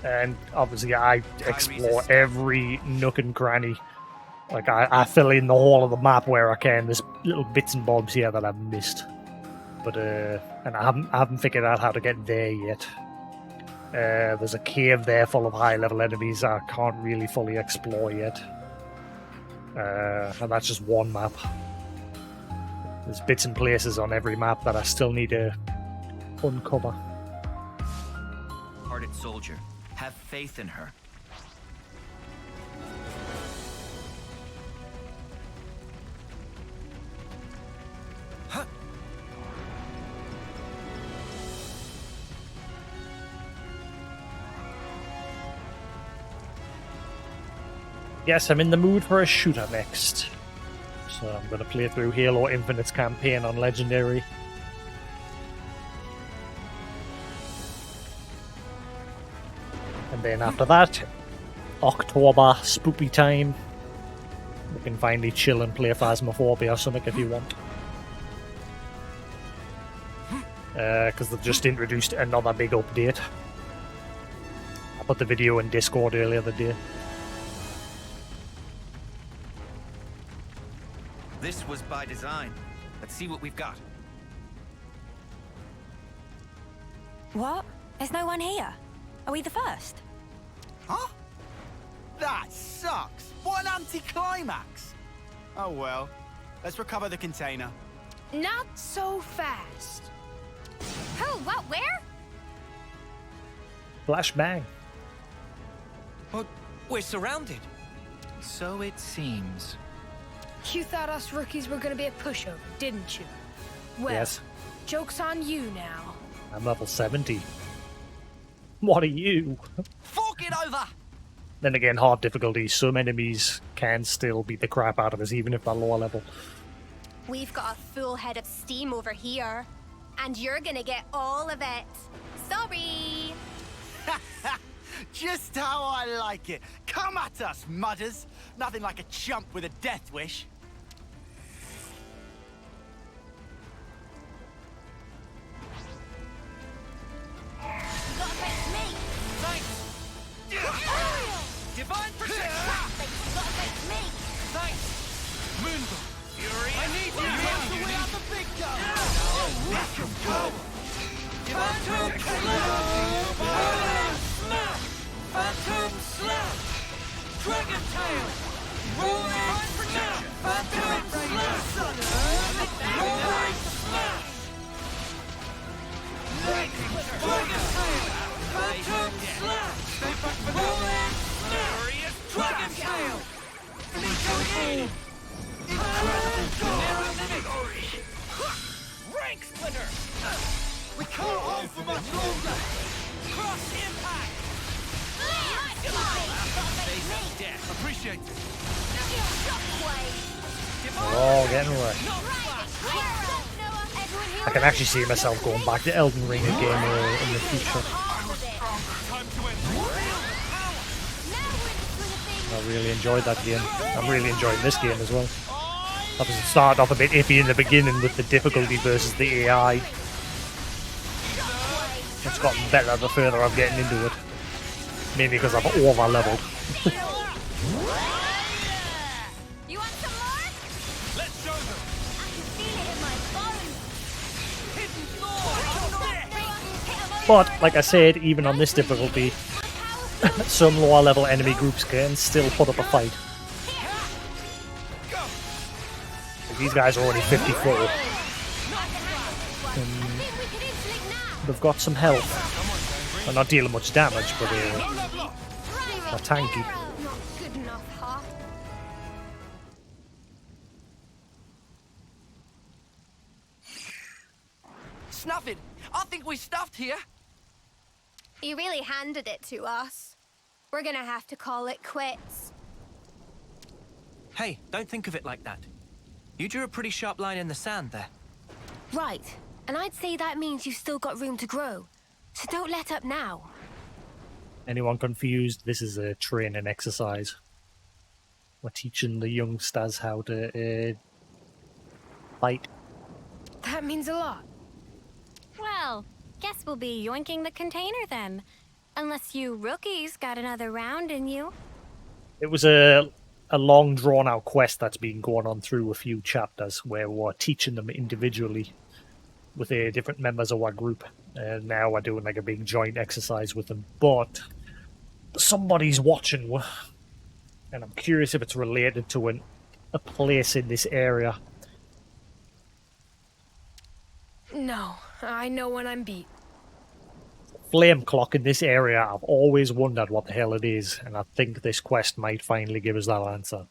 Speaker 1: And obviously I explore every nook and cranny. Like, I fill in the whole of the map where I can. There's little bits and bobs here that I've missed. But, and I haven't figured out how to get there yet. There's a cave there full of high-level enemies I can't really fully explore yet. And that's just one map. There's bits and places on every map that I still need to uncover.
Speaker 11: Hearted soldier, have faith in her.
Speaker 1: Yes, I'm in the mood for a shooter next. So I'm going to play through Halo Infinite's campaign on Legendary. And then after that, October, spoopy time. We can finally chill and play Phasmophobia or something if you want. Because they've just introduced another big update. I put the video in Discord earlier the day.
Speaker 11: This was by design. Let's see what we've got.
Speaker 8: What? There's no one here. Are we the first?
Speaker 3: Huh? That sucks! What an anticlimax! Oh well. Let's recover the container.
Speaker 14: Not so fast.
Speaker 4: Who? What? Where?
Speaker 1: Flashbang.
Speaker 6: Well, we're surrounded.
Speaker 11: So it seems.
Speaker 14: You thought us rookies were gonna be a pushover, didn't you? Well,
Speaker 1: Yes.
Speaker 14: joke's on you now.
Speaker 1: I'm level 70. What are you?
Speaker 3: Fork it over!
Speaker 1: Then again, hard difficulty. Some enemies can still beat the crap out of us, even if they're lower level.
Speaker 4: We've got a full head of steam over here, and you're gonna get all of it. Sorry.
Speaker 3: Just how I like it. Come at us, mudders. Nothing like a chump with a death wish.
Speaker 4: You gotta face me.
Speaker 3: Thanks. Divine protection.
Speaker 4: You gotta face me.
Speaker 3: Thanks. Moonbow. Fury. I need you. You win out the big gun. Natural power. Phantom Smash. Phantom Slash. Dragon Tail. Rolling Smash. Phantom Slash. Rolling Smash. Dragon Tail. Phantom Slash. Rolling Smash. Dragon Tail. Incredible Rank Splitter. We can't hold for much longer. Cross impact. Appreciate it.
Speaker 1: We're all getting away. I can actually see myself going back to Elden Ring again in the future. I really enjoyed that game. I'm really enjoying this game as well. Obviously, it started off a bit iffy in the beginning with the difficulty versus the AI. It's gotten better the further I'm getting into it. Maybe because I've over-leveled.
Speaker 4: You want some more?
Speaker 3: Let's show them.
Speaker 4: I can feel it in my bones.
Speaker 1: But, like I said, even on this difficulty, some lower level enemy groups can still put up a fight. These guys are already 54. They've got some health. They're not dealing much damage, but they're tanky.
Speaker 4: Not good enough, huh?
Speaker 3: Snuffing. I think we stuffed here.
Speaker 4: You really handed it to us. We're gonna have to call it quits.
Speaker 6: Hey, don't think of it like that. You drew a pretty sharp line in the sand there.
Speaker 8: Right. And I'd say that means you've still got room to grow. So don't let up now.
Speaker 1: Anyone confused? This is a training exercise. We're teaching the youngsters how to fight.
Speaker 14: That means a lot.
Speaker 8: Well, guess we'll be yoinking the container then. Unless you rookies got another round in you.
Speaker 1: It was a long drawn-out quest that's been going on through a few chapters where we're teaching them individually with the different members of our group. And now we're doing like a big joint exercise with them. But somebody's watching, and I'm curious if it's related to a place in this area.
Speaker 14: No, I know when I'm beat.
Speaker 1: Flame clock in this area, I've always wondered what the hell it is, and I think this quest might finally give us that answer.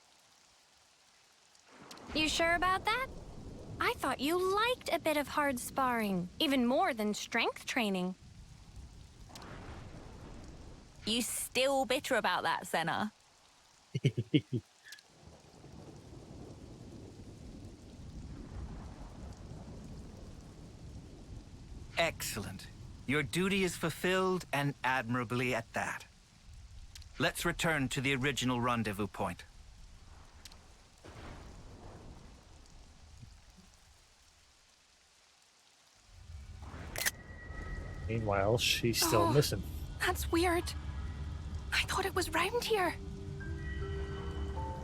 Speaker 8: You sure about that? I thought you liked a bit of hard sparring, even more than strength training.
Speaker 9: You still bitter about that, Senna?
Speaker 11: Excellent. Your duty is fulfilled, and admirably at that. Let's return to the original rendezvous point.
Speaker 1: Meanwhile, she's still missing.
Speaker 9: That's weird. I thought it was round here.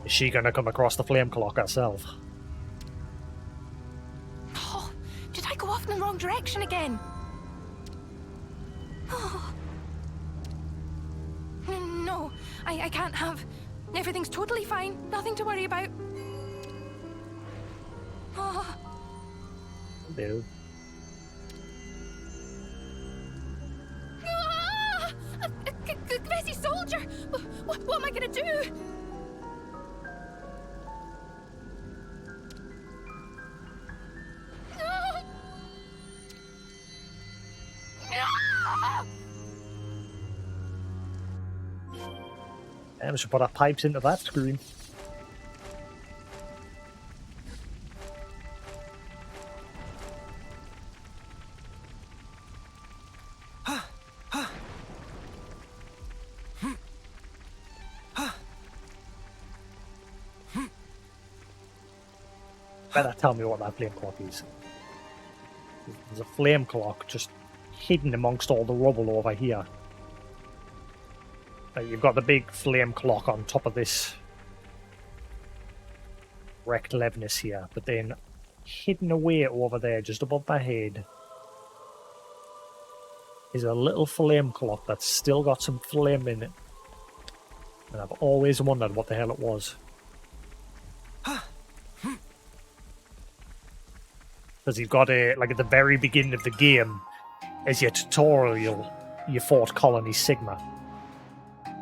Speaker 1: Is she gonna come across the flame clock herself?
Speaker 9: Oh, did I go off in the wrong direction again? Oh. No, I can't have. Everything's totally fine. Nothing to worry about. Oh.
Speaker 1: Hello.
Speaker 9: Ah!
Speaker 14: What am I gonna do? No! No!
Speaker 1: And we should put our pipes into that screen. Better tell me what that flame clock is. There's a flame clock just hidden amongst all the rubble over here. You've got the big flame clock on top of this wrecked Levinus here, but then hidden away over there, just above my head, is a little flame clock that's still got some flame in it. And I've always wondered what the hell it was. Because you've got a, like at the very beginning of the game, as your tutorial, you fought Colony Sigma.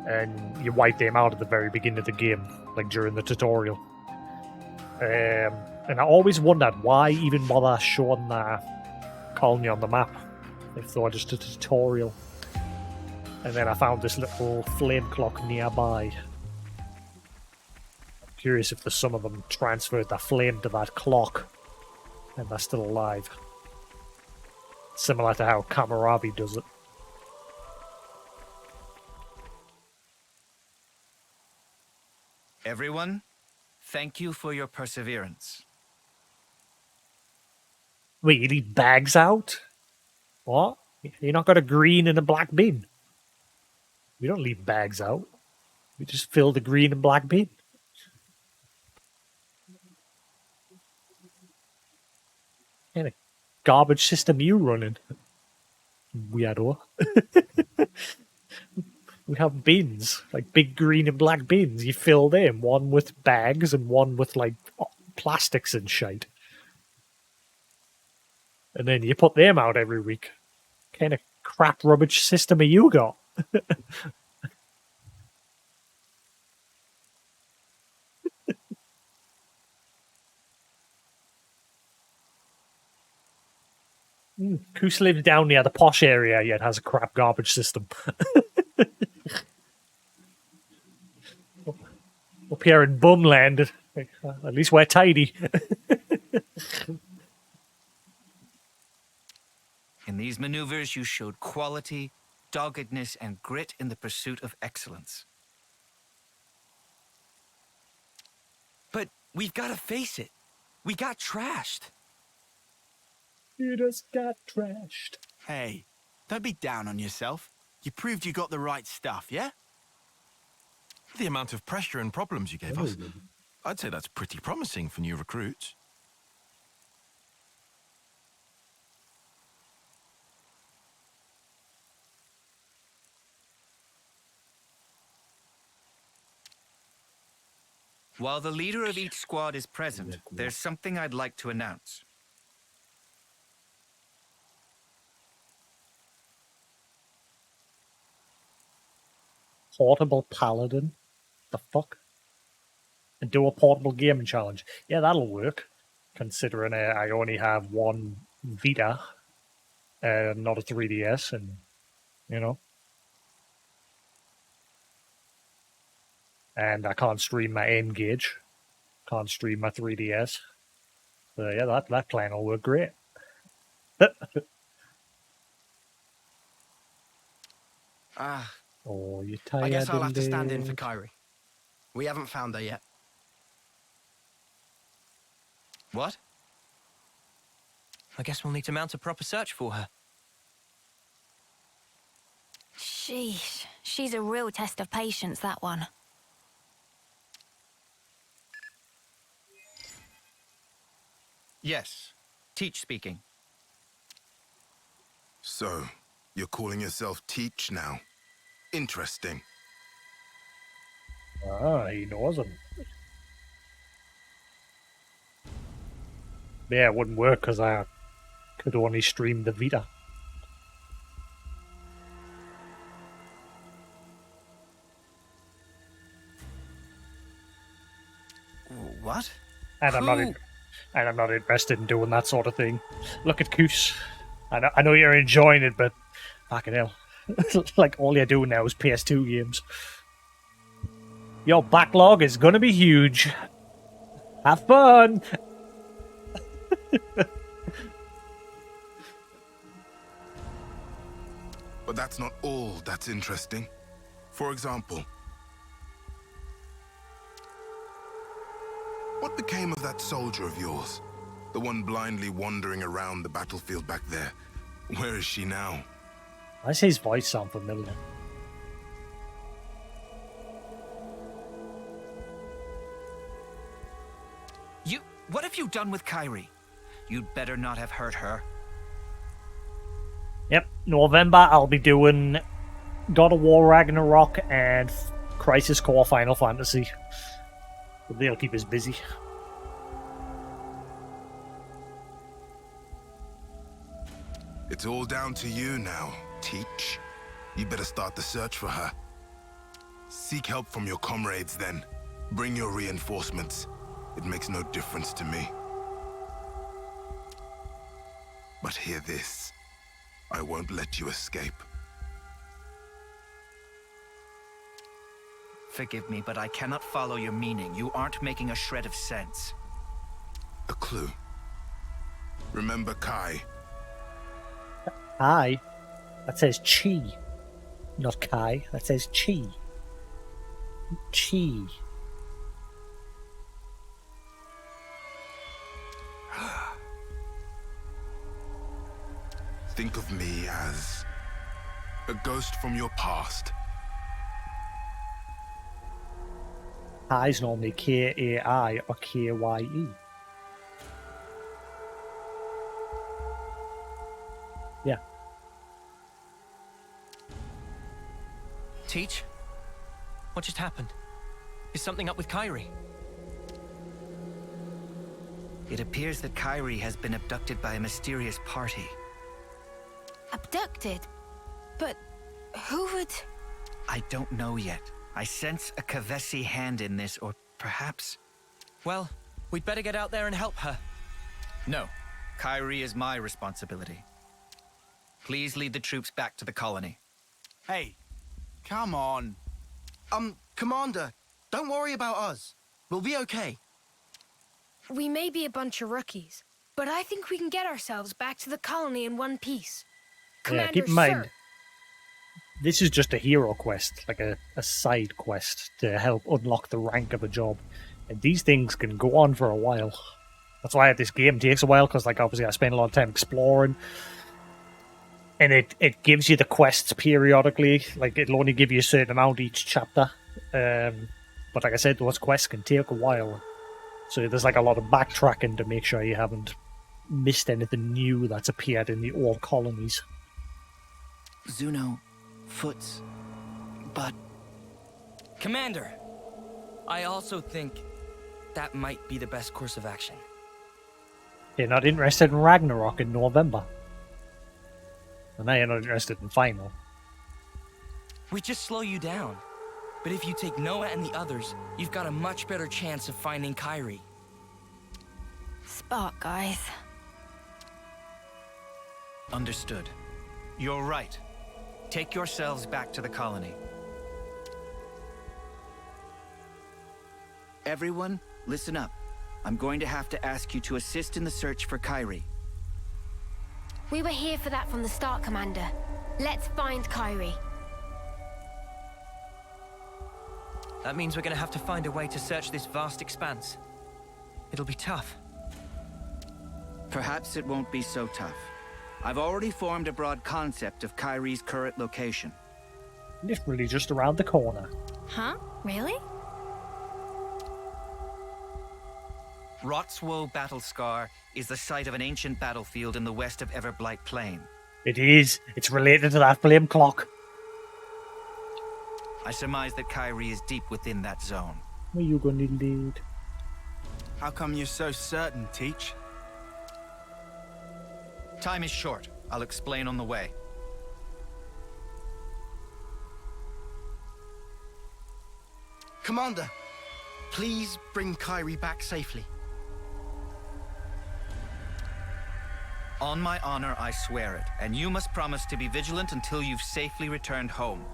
Speaker 1: And you wipe them out at the very beginning of the game, like during the tutorial. And I always wondered why even bother showing that colony on the map if they were just a tutorial. And then I found this little flame clock nearby. I'm curious if some of them transferred the flame to that clock and they're still alive. Similar to how Kamaravi does it.
Speaker 11: Everyone, thank you for your perseverance.
Speaker 1: Wait, you leave bags out? What? You're not got a green and a black bin? We don't leave bags out. We just fill the green and black bin. What kind of garbage system you running? Weirdo. We have bins, like big green and black bins. You fill them, one with bags and one with like plastics and shite. And then you put them out every week. What kind of crap rubbish system have you got? Koos lives down near the posh area, yet has a crap garbage system. Up here in Bumland, at least we're tidy.
Speaker 11: In these maneuvers, you showed quality, doggedness, and grit in the pursuit of excellence.
Speaker 6: But we've got to face it. We got trashed.
Speaker 1: You just got trashed.
Speaker 16: Hey, don't be down on yourself. You proved you got the right stuff, yeah?
Speaker 7: The amount of pressure and problems you gave us, I'd say that's pretty promising for new recruits.
Speaker 11: While the leader of each squad is present, there's something I'd like to announce.
Speaker 1: Portable paladin? The fuck? And do a portable gaming challenge. Yeah, that'll work. Considering I only have one Vita, not a 3DS, and you know. And I can't stream my N-Gage. Can't stream my 3DS. So yeah, that plan will work great. Oh, you're tired.
Speaker 15: I guess I'll have to stand in for Kyrie. We haven't found her yet.
Speaker 6: What? I guess we'll need to mount a proper search for her.
Speaker 8: Sheesh. She's a real test of patience, that one.
Speaker 11: Yes, Teach speaking.
Speaker 17: So, you're calling yourself Teach now? Interesting.
Speaker 1: Ah, he knows him. Yeah, it wouldn't work because I could only stream the Vita. And I'm not interested in doing that sort of thing. Look at Koos. I know you're enjoying it, but fucking hell. Like, all you're doing now is PS2 games. Your backlog is gonna be huge. Have fun!
Speaker 17: But that's not all that's interesting. For example, what became of that soldier of yours? The one blindly wandering around the battlefield back there. Where is she now?
Speaker 1: Why does his voice sound familiar?
Speaker 11: What have you done with Kyrie? You'd better not have hurt her.
Speaker 1: Yep, November I'll be doing God of War Ragnarok and Crisis Core Final Fantasy. But they'll keep us busy.
Speaker 17: It's all down to you now, Teach. You better start the search for her. Seek help from your comrades then. Bring your reinforcements. It makes no difference to me. But hear this. I won't let you escape.
Speaker 11: Forgive me, but I cannot follow your meaning. You aren't making a shred of sense.
Speaker 17: A clue. Remember Kai?
Speaker 1: Kai? That says Chi. Not Kai. That says Chi. Chi.
Speaker 17: Think of me as a ghost from your past.
Speaker 1: Kai's normally K-A-I or K-Y-E. Yeah.
Speaker 6: Teach? What just happened? Is something up with Kyrie?
Speaker 11: It appears that Kyrie has been abducted by a mysterious party.
Speaker 8: Abducted? But who would...
Speaker 11: I don't know yet. I sense a Kavesi hand in this, or perhaps...
Speaker 6: Well, we'd better get out there and help her.
Speaker 11: No. Kyrie is my responsibility. Please lead the troops back to the colony.
Speaker 16: Hey, come on.
Speaker 15: Commander, don't worry about us. We'll be okay.
Speaker 14: We may be a bunch of rookies, but I think we can get ourselves back to the colony in one piece.
Speaker 1: Yeah, keep in mind, this is just a hero quest, like a side quest to help unlock the rank of a job. And these things can go on for a while. That's why this game takes a while, because like obviously I spend a lot of time exploring. And it gives you the quests periodically. Like it'll only give you a certain amount each chapter. But like I said, those quests can take a while. So there's like a lot of backtracking to make sure you haven't missed anything new that's appeared in the old colonies.
Speaker 13: Zuno, Foots, but...
Speaker 18: Commander, I also think that might be the best course of action.
Speaker 1: You're not interested in Ragnarok in November. And now you're not interested in Final.
Speaker 18: We just slow you down. But if you take Noah and the others, you've got a much better chance of finding Kyrie.
Speaker 8: Spark, guys.
Speaker 11: Understood. You're right. Take yourselves back to the colony.
Speaker 13: Everyone, listen up. I'm going to have to ask you to assist in the search for Kyrie.
Speaker 8: We were here for that from the start, Commander. Let's find Kyrie.
Speaker 6: That means we're gonna have to find a way to search this vast expanse. It'll be tough.
Speaker 13: Perhaps it won't be so tough. I've already formed a broad concept of Kyrie's current location.
Speaker 1: Literally just around the corner.
Speaker 8: Huh? Really?
Speaker 11: Rotswoe Battle Scar is the site of an ancient battlefield in the west of Everblight Plain.
Speaker 1: It is. It's related to that flame clock.
Speaker 11: I surmise that Kyrie is deep within that zone.
Speaker 1: Where you gonna lead?
Speaker 16: How come you're so certain, Teach?
Speaker 11: Time is short. I'll explain on the way.
Speaker 15: Commander, please bring Kyrie back safely.
Speaker 11: On my honor, I swear it. And you must promise to be vigilant until you've safely returned home.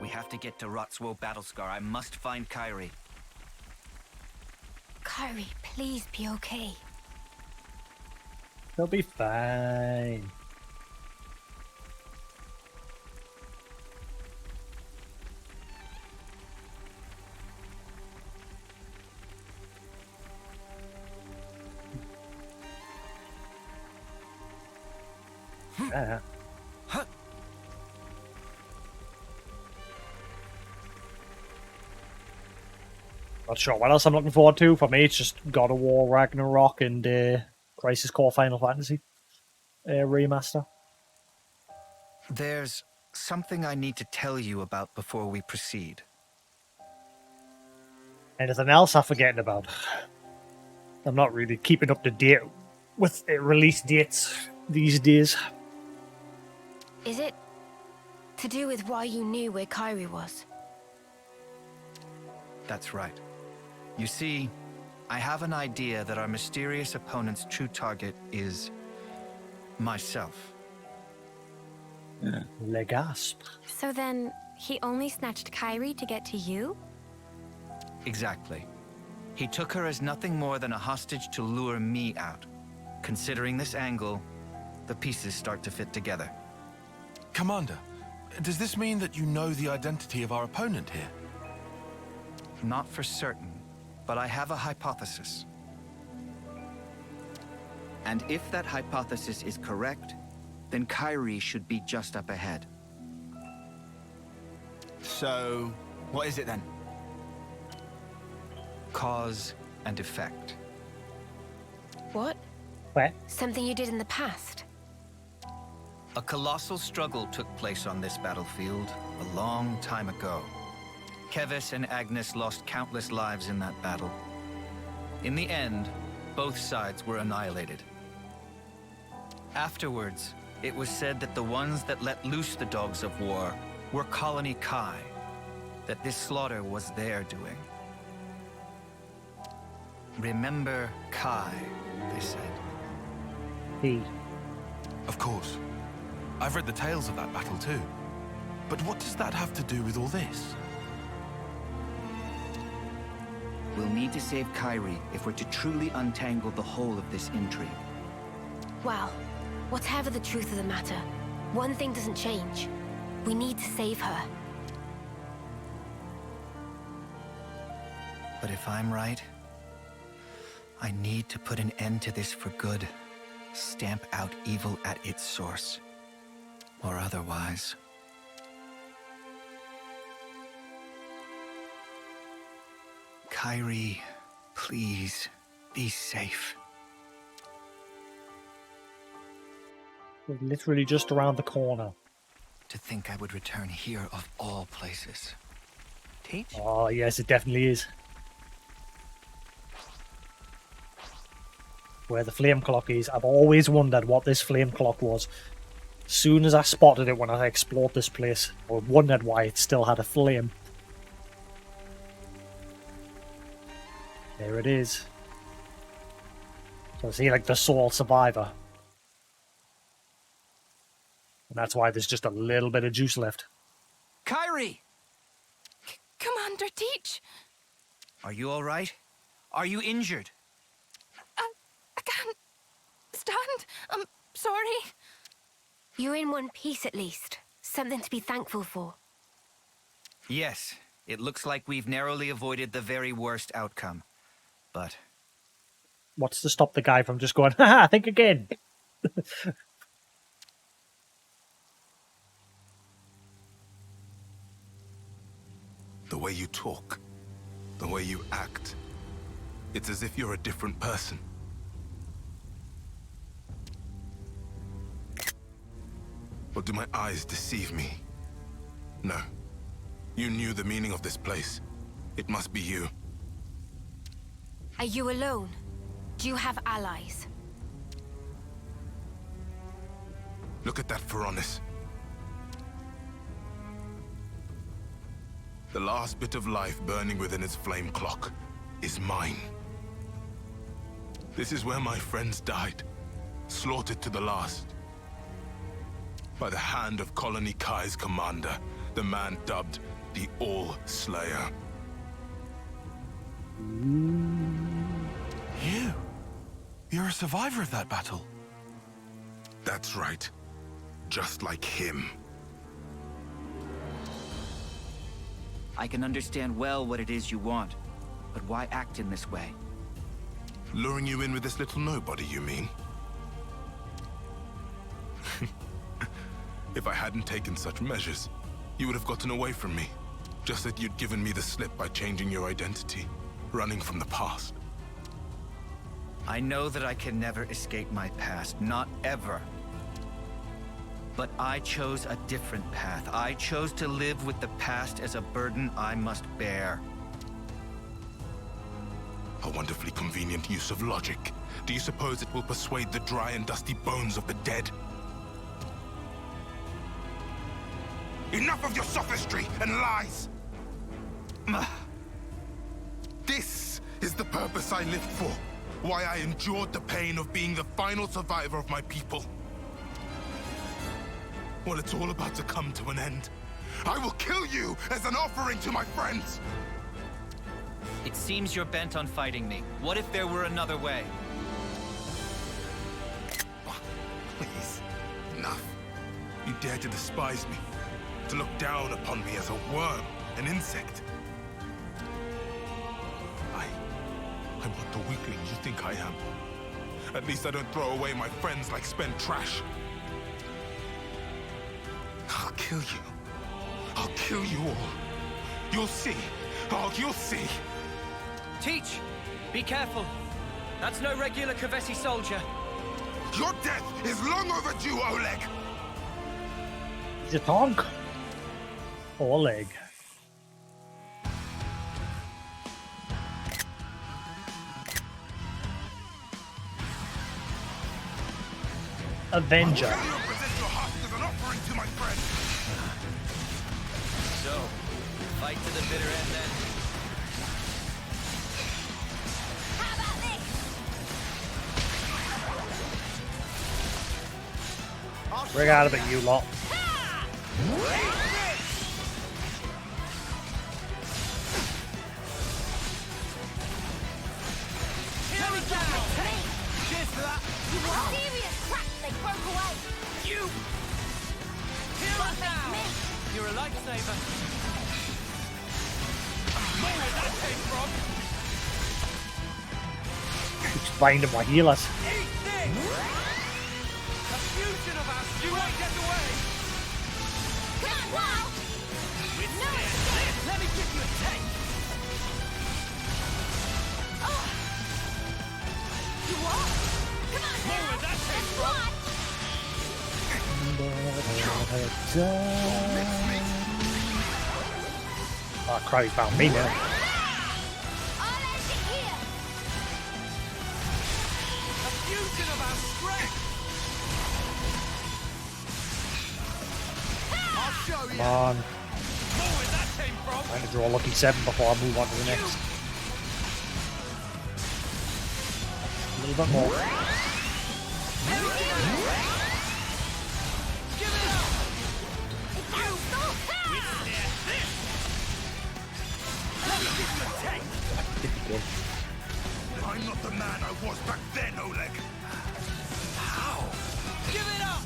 Speaker 11: We have to get to Rotswo Battlescar. I must find Kairi.
Speaker 8: Kairi, please be okay.
Speaker 1: They'll be fine. Yeah. Not sure what else I'm looking forward to. For me, it's just God of War, Ragnarok, and Crisis Core Final Fantasy remaster.
Speaker 11: There's something I need to tell you about before we proceed.
Speaker 1: Anything else I'm forgetting about? I'm not really keeping up to date with release dates these days.
Speaker 8: Is it to do with why you knew where Kairi was?
Speaker 11: That's right. You see, I have an idea that our mysterious opponent's true target is myself.
Speaker 1: Le gasp.
Speaker 8: So then, he only snatched Kairi to get to you?
Speaker 11: Exactly. He took her as nothing more than a hostage to lure me out. Considering this angle, the pieces start to fit together.
Speaker 7: Commander, does this mean that you know the identity of our opponent here?
Speaker 11: Not for certain, but I have a hypothesis.
Speaker 13: And if that hypothesis is correct, then Kairi should be just up ahead.
Speaker 16: So, what is it then?
Speaker 11: Cause and effect.
Speaker 8: What?
Speaker 1: What?
Speaker 8: Something you did in the past?
Speaker 11: A colossal struggle took place on this battlefield a long time ago. Kevis and Agnes lost countless lives in that battle. In the end, both sides were annihilated. Afterwards, it was said that the ones that let loose the dogs of war were Colony Kai, that this slaughter was their doing. Remember Kai, they said.
Speaker 1: He.
Speaker 7: Of course. I've read the tales of that battle too. But what does that have to do with all this?
Speaker 13: We'll need to save Kairi if we're to truly untangle the whole of this intrigue.
Speaker 8: Well, whatever the truth of the matter, one thing doesn't change. We need to save her.
Speaker 11: But if I'm right, I need to put an end to this for good. Stamp out evil at its source. Or otherwise. Kairi, please, be safe.
Speaker 1: We're literally just around the corner.
Speaker 11: To think I would return here of all places. Teach?
Speaker 1: Oh, yes, it definitely is. Where the flame clock is. I've always wondered what this flame clock was. As soon as I spotted it when I explored this place, I wondered why it still had a flame. There it is. So I see like the sole survivor. And that's why there's just a little bit of juice left.
Speaker 11: Kairi!
Speaker 9: Commander Teach!
Speaker 11: Are you all right? Are you injured?
Speaker 9: I can't stand. I'm sorry.
Speaker 8: You're in one piece at least. Something to be thankful for.
Speaker 11: Yes, it looks like we've narrowly avoided the very worst outcome. But...
Speaker 1: what's to stop the guy from just going, haha, think again?
Speaker 17: The way you talk, the way you act, it's as if you're a different person. Or do my eyes deceive me? No. You knew the meaning of this place. It must be you.
Speaker 8: Are you alone? Do you have allies?
Speaker 17: Look at that Pharaonis. The last bit of life burning within its flame clock is mine. This is where my friends died, slaughtered to the last. By the hand of Colony Kai's commander, the man dubbed the All-Slayer.
Speaker 7: You're a survivor of that battle.
Speaker 17: That's right. Just like him.
Speaker 13: I can understand well what it is you want, but why act in this way?
Speaker 17: Luring you in with this little nobody, you mean? If I hadn't taken such measures, you would have gotten away from me. Just that you'd given me the slip by changing your identity, running from the past.
Speaker 11: I know that I can never escape my past, not ever. But I chose a different path. I chose to live with the past as a burden I must bear.
Speaker 17: A wonderfully convenient use of logic. Do you suppose it will persuade the dry and dusty bones of the dead? Enough of your sophistry and lies! This is the purpose I lived for. Why I endured the pain of being the final survivor of my people. Well, it's all about to come to an end. I will kill you as an offering to my friends!
Speaker 11: It seems you're bent on fighting me. What if there were another way?
Speaker 17: Please, enough. You dare to despise me, to look down upon me as a worm, an insect. I'm not the weakling you think I am. At least I don't throw away my friends like spent trash. I'll kill you. I'll kill you all. You'll see. Oh, you'll see.
Speaker 18: Teach! Be careful. That's no regular Kavesi soldier.
Speaker 17: Your death is long overdue, Oleg!
Speaker 1: Is it Tonk? Oleg. Avenger.
Speaker 18: So, fight to the bitter end then.
Speaker 4: How about this?
Speaker 1: Bring out of it, you lot.
Speaker 3: Cheers for that.
Speaker 4: Serious crap, they broke away.
Speaker 3: You! Hear us now! You're a lifesaver. Where did that came from?
Speaker 1: Keeps finding my healers.
Speaker 3: Eat this! A fusion of us! You won't get away!
Speaker 4: Come on now!
Speaker 3: No escape! Let me give you a taste!
Speaker 4: You what? Come on now!
Speaker 3: Where did that came from?
Speaker 1: Oh crap, he found me now.
Speaker 4: I'll end it here!
Speaker 3: A fusion of our strength! I'll show you!
Speaker 1: Come on.
Speaker 3: Where that came from?
Speaker 1: Trying to draw a lucky 7 before I move on to the next. A little bit more.
Speaker 17: I'm not the man I was back then, Oleg.
Speaker 3: How? Give it up!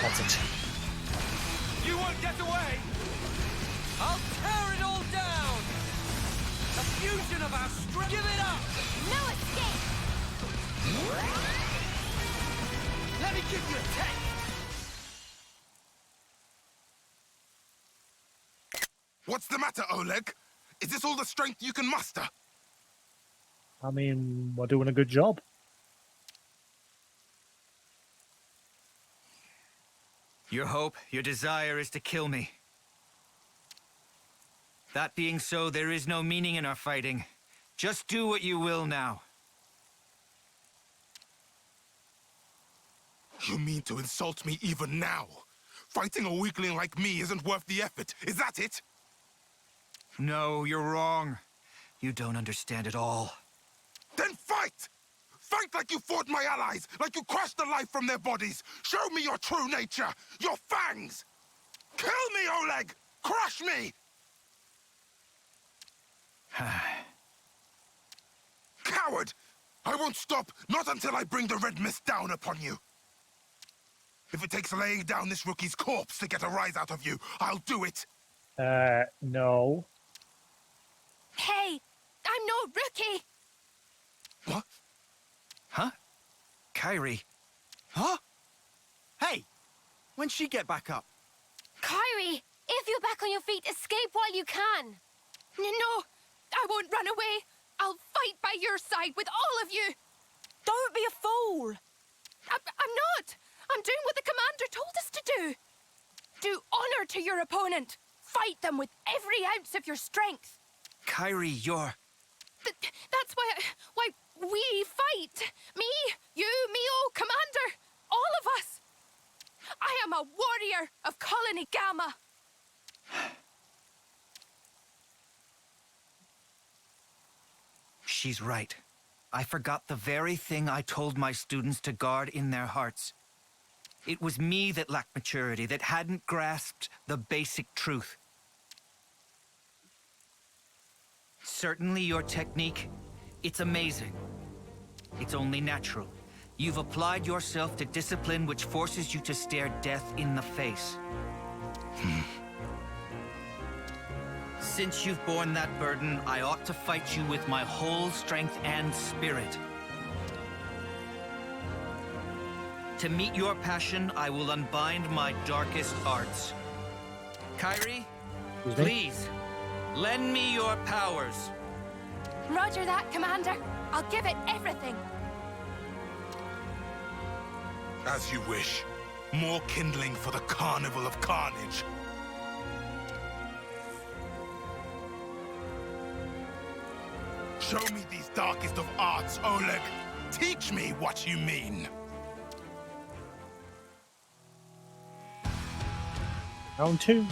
Speaker 1: That's it.
Speaker 3: You won't get away! I'll tear it all down! A fusion of our strength! Give it up!
Speaker 4: No escape!
Speaker 3: Let me give you a taste!
Speaker 17: What's the matter, Oleg? Is this all the strength you can muster?
Speaker 1: I mean, we're doing a good job.
Speaker 11: Your hope, your desire is to kill me. That being so, there is no meaning in our fighting. Just do what you will now.
Speaker 17: You mean to insult me even now? Fighting a weakling like me isn't worth the effort. Is that it?
Speaker 11: No, you're wrong. You don't understand at all.
Speaker 17: Then fight! Fight like you fought my allies, like you crushed the life from their bodies. Show me your true nature, your fangs! Kill me, Oleg! Crush me! Coward! I won't stop, not until I bring the red mist down upon you. If it takes laying down this rookie's corpse to get a rise out of you, I'll do it.
Speaker 1: No.
Speaker 8: Hey, I'm no rookie.
Speaker 17: What?
Speaker 11: Huh? Kyrie.
Speaker 16: Huh? Hey, when'd she get back up?
Speaker 8: Kyrie, if you're back on your feet, escape while you can.
Speaker 19: No, I won't run away. I'll fight by your side with all of you.
Speaker 9: Don't be a fool.
Speaker 19: I'm not. I'm doing what the commander told us to do. Do honor to your opponent. Fight them with every ounce of your strength.
Speaker 11: Kyrie, you're...
Speaker 19: That's why we fight. Me, you, Mio, Commander, all of us. I am a warrior of Colony Gamma.
Speaker 11: She's right. I forgot the very thing I told my students to guard in their hearts. It was me that lacked maturity, that hadn't grasped the basic truth. Certainly your technique, it's amazing. It's only natural. You've applied yourself to discipline which forces you to stare death in the face. Since you've borne that burden, I ought to fight you with my whole strength and spirit. To meet your passion, I will unbind my darkest arts. Kyrie, please, lend me your powers.
Speaker 19: Roger that, Commander. I'll give it everything.
Speaker 17: As you wish. More kindling for the Carnival of Carnage. Show me these darkest of arts, Oleg. Teach me what you mean.
Speaker 1: Round 2.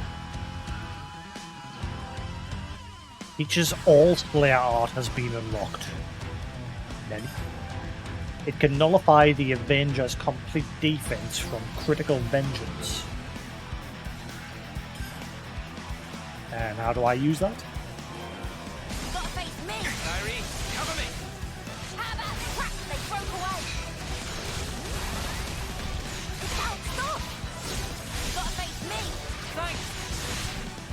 Speaker 1: Features all Slayer art has been unlocked. Then it can nullify the Avenger's complete defense from critical vengeance. And how do I use that?
Speaker 4: Gotta face me.
Speaker 3: Kyrie, cover me.
Speaker 4: How about crap they broke away? Don't stop. Gotta face me.
Speaker 19: Thanks.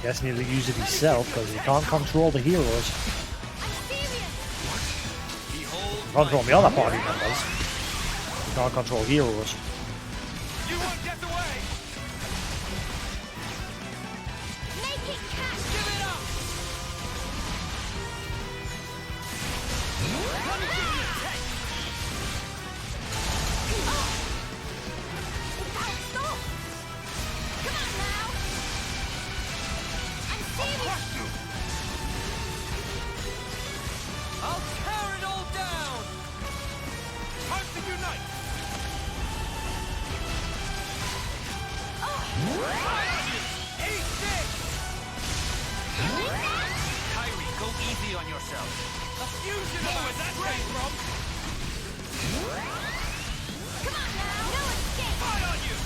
Speaker 1: Guess nearly use it himself because he can't control the heroes. He can control the other party members. He can't control heroes.
Speaker 3: You won't get away.
Speaker 4: Make it catch.
Speaker 3: Give it up. Let me give you a taste.
Speaker 4: Don't stop. Come on now. I'm serious.
Speaker 3: I'll tear it all down. Time to unite. Eat this.
Speaker 11: Kyrie, go easy on yourself.
Speaker 3: A fusion of where that came from.
Speaker 4: Come on now. No escape.
Speaker 3: Fight on you.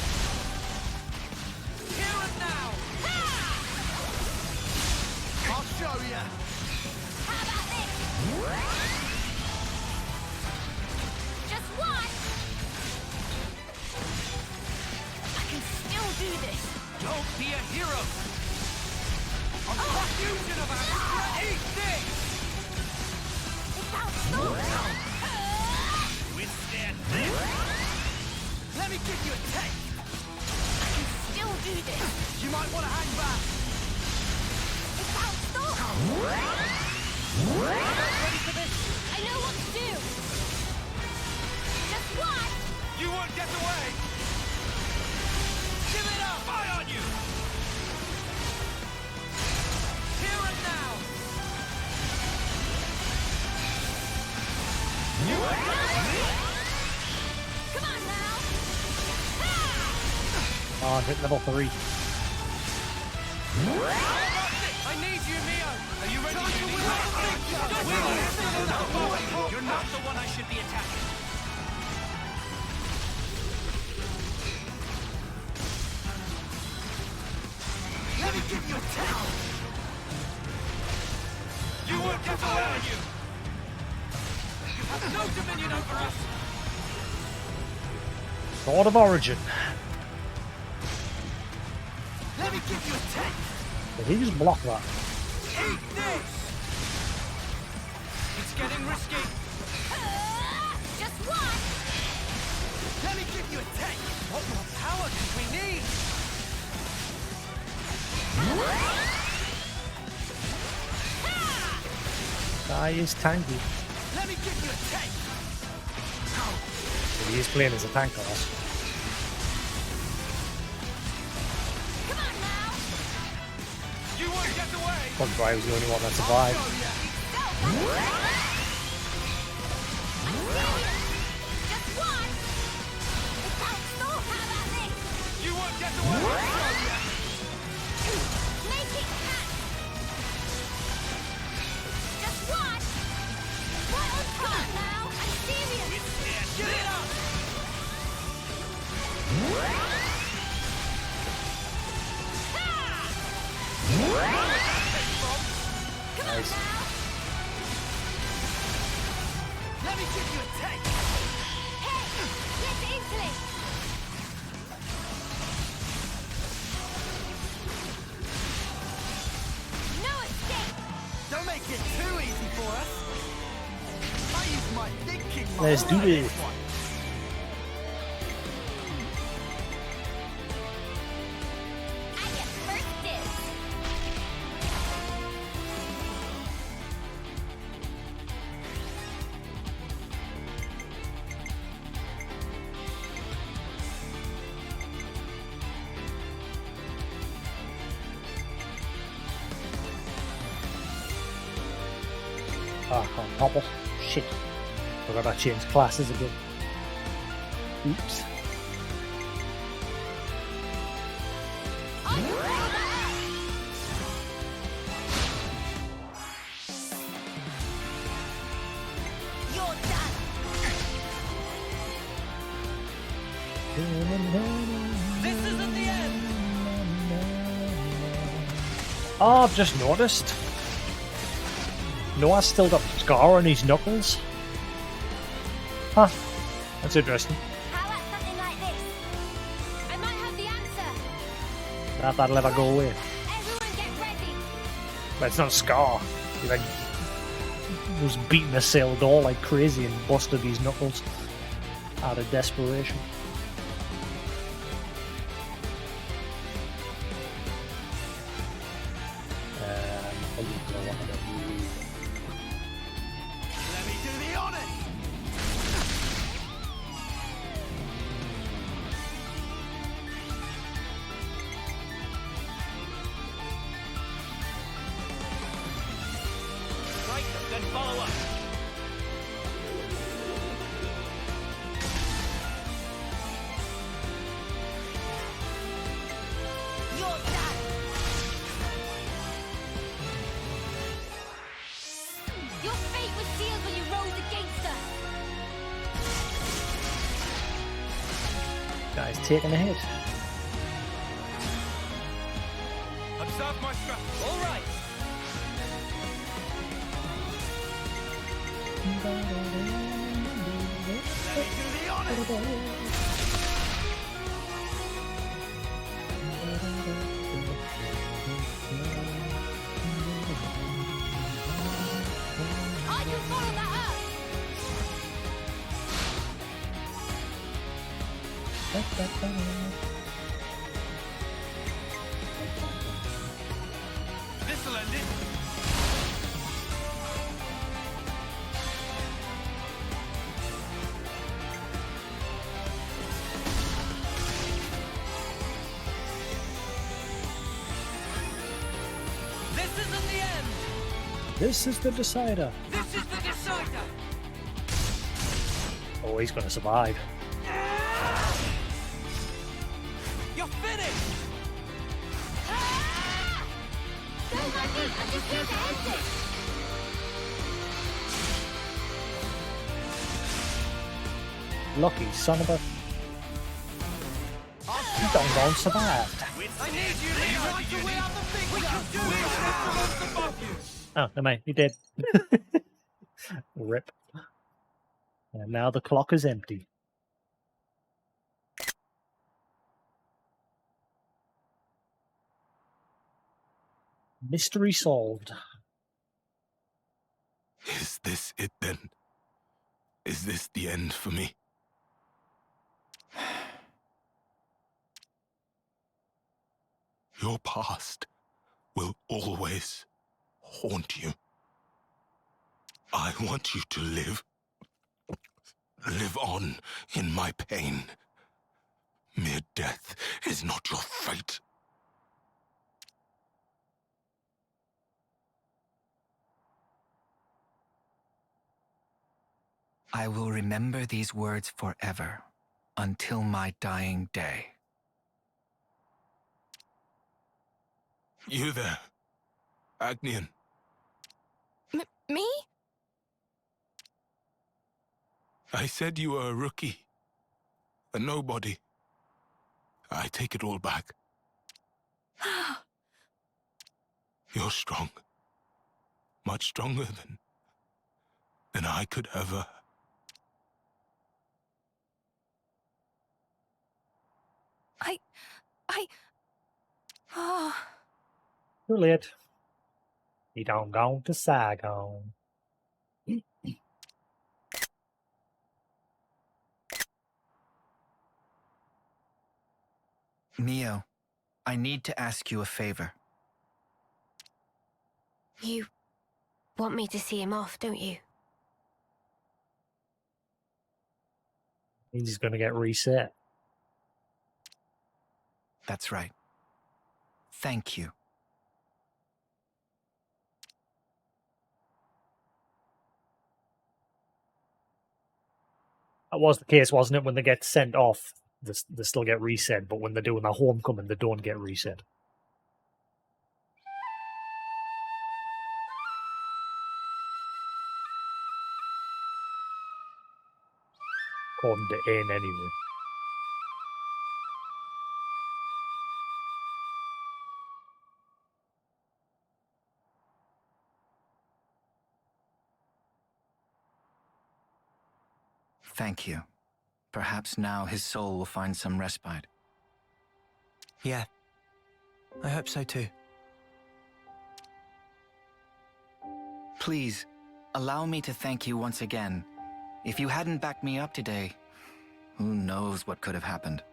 Speaker 3: Here and now. I'll show you.
Speaker 4: How about this? Just one. I can still do this.
Speaker 3: Don't be a hero. A fusion of our eat this. Withstand this. Let me give you a taste.
Speaker 4: I can still do this.
Speaker 3: You might want to hang back. Ready for this?
Speaker 4: I know what to do. Just one.
Speaker 3: You won't get away. Give it up. Fight on you. Here and now. You won't get away.
Speaker 4: Come on now.
Speaker 1: Oh on, hit level 3.
Speaker 3: I need you, Mio. Are you ready? You're not the one I should be attacking. Let me give you a towel. You won't get away with you. You have no dominion over us.
Speaker 1: Sword of Origin.
Speaker 3: Let me give you a taste.
Speaker 1: Did he just block that?
Speaker 3: Eat this. It's getting risky.
Speaker 4: Just one!
Speaker 3: Let me give you a taste. What more power do we need?
Speaker 1: Guy is tanky.
Speaker 3: Let me give you a taste.
Speaker 1: He is playing as a tank horse.
Speaker 3: You won't get away.
Speaker 1: That's why I was the only one that survived.
Speaker 4: Just one!
Speaker 3: You won't get away.
Speaker 4: Make it count! Just one! Right on top now! I'm serious!
Speaker 3: Get it up!
Speaker 1: Nice.
Speaker 3: Let me give you a taste.
Speaker 4: Hey! Get into it! No escape!
Speaker 3: Don't make it too easy for us. I use my thinking mind.
Speaker 1: Let's do this.
Speaker 4: I get first dibs!
Speaker 1: Ah, can't topple. Shit. Forgot I changed classes again. Oops.
Speaker 4: You're done!
Speaker 3: This isn't the end.
Speaker 1: Oh, I've just noticed. Noah's still got scar on his knuckles. Huh. That's interesting.
Speaker 4: How about something like this? I might have the answer!
Speaker 1: That'll ever go away.
Speaker 4: Everyone get ready!
Speaker 1: But it's not a scar. He like was beating the cell door like crazy and busted his knuckles out of desperation.
Speaker 3: Let me do the honors. Right, then follow up.
Speaker 4: You're done! Your fate was sealed when you rose against us!
Speaker 1: Guy's taking a hit.
Speaker 3: Observe my strategy. All right. Let me do the honors.
Speaker 4: I can follow that up!
Speaker 3: This'll end it. This isn't the end.
Speaker 1: This is the decider.
Speaker 3: This is the decider.
Speaker 1: Oh, he's gonna survive.
Speaker 3: You're finished. finish!
Speaker 4: Don't mind me, I'm just here to end this!
Speaker 1: Lucky son of a... You don't survive.
Speaker 3: I need you to try to win out the big we can do it above you!
Speaker 1: Oh, no mate, he did. Rip. And now the clock is empty. Mystery solved.
Speaker 17: Is this it then? Is this the end for me? Your past will always haunt you. I want you to live on in my pain. Mere death is not your fate.
Speaker 11: I will remember these words forever, until my dying day.
Speaker 17: You there, Agnian.
Speaker 19: Me?
Speaker 17: I said you were a rookie, a nobody. I take it all back. You're strong. Much stronger than I could ever.
Speaker 19: Oh.
Speaker 1: Too late. He done gone to Saigon.
Speaker 11: Mio, I need to ask you a favor.
Speaker 8: You want me to see him off, don't you?
Speaker 1: Means he's going to get reset.
Speaker 11: That's right. Thank you.
Speaker 1: That was the case, wasn't it? When they get sent off, they still get reset, but when they're doing their homecoming, they don't get reset. According to Ain, anyway.
Speaker 11: Thank you. Perhaps now his soul will find some respite.
Speaker 6: Yeah, I hope so too.
Speaker 11: Please, allow me to thank you once again. If you hadn't backed me up today, who knows what could have happened.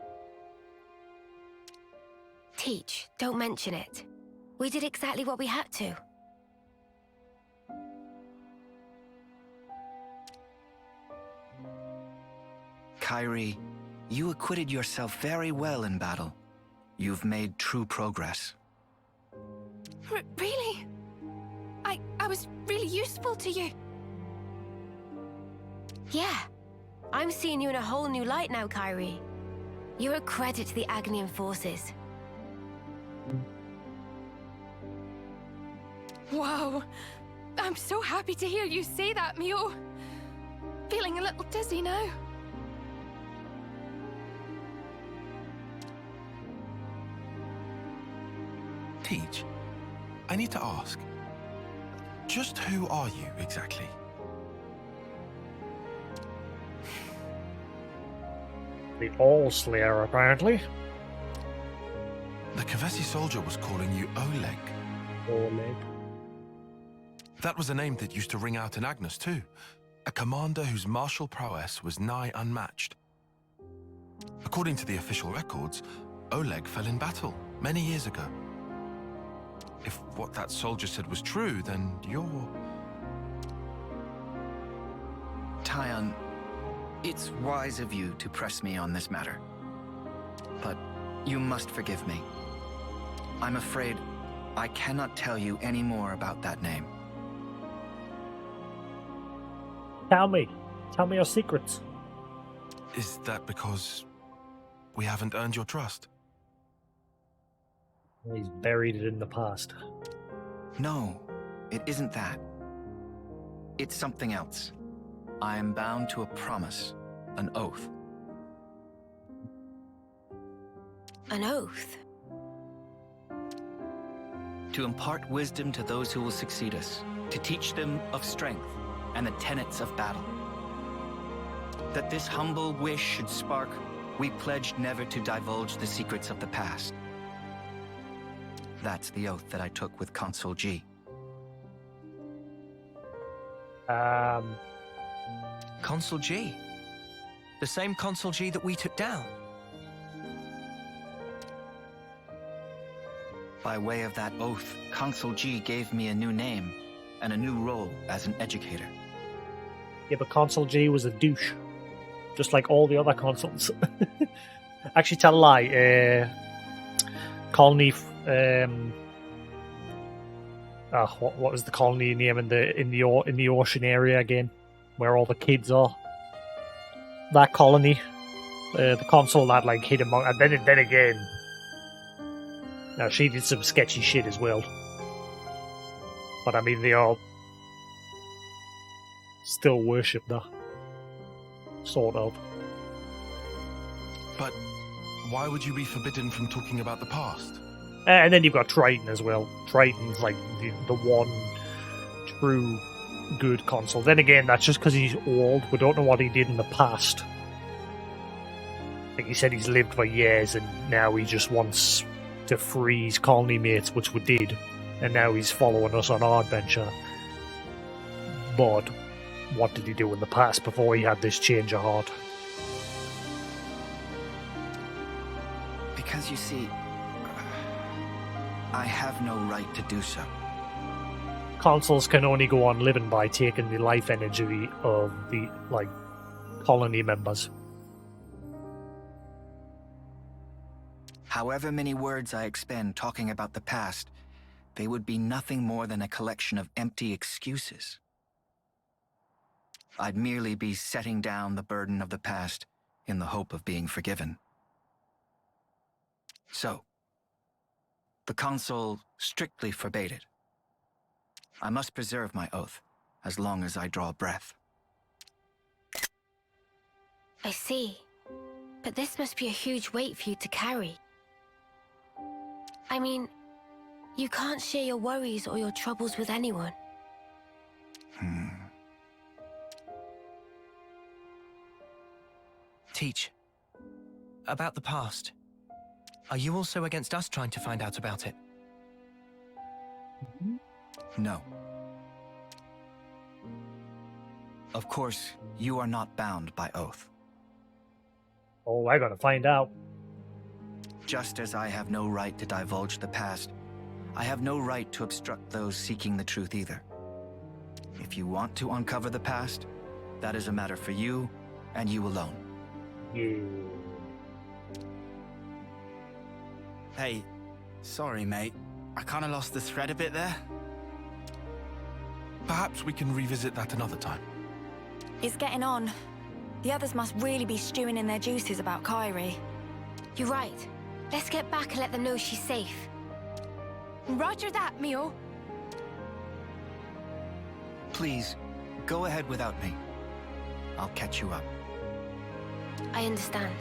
Speaker 8: Teach, don't mention it. We did exactly what we had to.
Speaker 11: Kairi, you acquitted yourself very well in battle. You've made true progress.
Speaker 19: Really? I was really useful to you.
Speaker 8: Yeah. I'm seeing you in a whole new light now, Kairi. You're a credit to the Agnian forces.
Speaker 19: Wow. I'm so happy to hear you say that, Mio. Feeling a little dizzy now.
Speaker 7: Teach, I need to ask, just who are you exactly?
Speaker 1: The All-Slayer, apparently.
Speaker 7: The Kavesi soldier was calling you Oleg.
Speaker 1: Oleg.
Speaker 7: That was a name that used to ring out in Agnes too. A commander whose martial prowess was nigh unmatched. According to the official records, Oleg fell in battle many years ago. If what that soldier said was true, then you're...
Speaker 11: Tyon, it's wise of you to press me on this matter. But you must forgive me. I'm afraid I cannot tell you any more about that name.
Speaker 1: Tell me. Tell me your secrets.
Speaker 7: Is that because we haven't earned your trust?
Speaker 1: He's buried it in the past.
Speaker 11: No, it isn't that. It's something else. I am bound to a promise, an oath.
Speaker 8: An oath?
Speaker 11: To impart wisdom to those who will succeed us, to teach them of strength and the tenets of battle. That this humble wish should spark, we pledged never to divulge the secrets of the past. That's the oath that I took with Consul G.
Speaker 6: Consul G? The same Consul G that we took down?
Speaker 11: By way of that oath, Consul G gave me a new name and a new role as an educator.
Speaker 1: Yeah, but Consul G was a douche. Just like all the other consuls. Actually, tell a lie. Colony... what was the colony name in the ocean area again? Where all the kids are? That colony. The consul that like hid among... And then again... Now, she did some sketchy shit as well. But, I mean, they all still worship her. Sort of.
Speaker 7: But why would you be forbidden from talking about the past?
Speaker 1: And then you've got Triton as well. Triton's like the one true good consul. Then again, that's just because he's old. We don't know what he did in the past. Like he said, he's lived for years and now he just wants to free his colony mates, which we did, and now he's following us on our adventure. But what did he do in the past before he had this change of heart?
Speaker 11: Because you see, I have no right to do so.
Speaker 1: Consuls can only go on living by taking the life energy of the colony members.
Speaker 11: However many words I expend talking about the past, they would be nothing more than a collection of empty excuses. I'd merely be setting down the burden of the past in the hope of being forgiven. So, the consul strictly forbade it. I must preserve my oath as long as I draw breath.
Speaker 8: I see. But this must be a huge weight for you to carry. I mean, you can't share your worries or your troubles with anyone.
Speaker 6: Teach. About the past. Are you also against us trying to find out about it?
Speaker 11: No. Of course, you are not bound by oath.
Speaker 1: Oh, I gotta find out.
Speaker 11: Just as I have no right to divulge the past, I have no right to obstruct those seeking the truth either. If you want to uncover the past, that is a matter for you and you alone.
Speaker 1: Yeah.
Speaker 16: Hey, sorry, mate. I kind of lost the thread a bit there.
Speaker 7: Perhaps we can revisit that another time.
Speaker 9: It's getting on. The others must really be stewing in their juices about Kyrie.
Speaker 8: You're right. Let's get back and let them know she's safe.
Speaker 19: Roger that, Mio.
Speaker 11: Please, go ahead without me. I'll catch you up.
Speaker 8: I understand.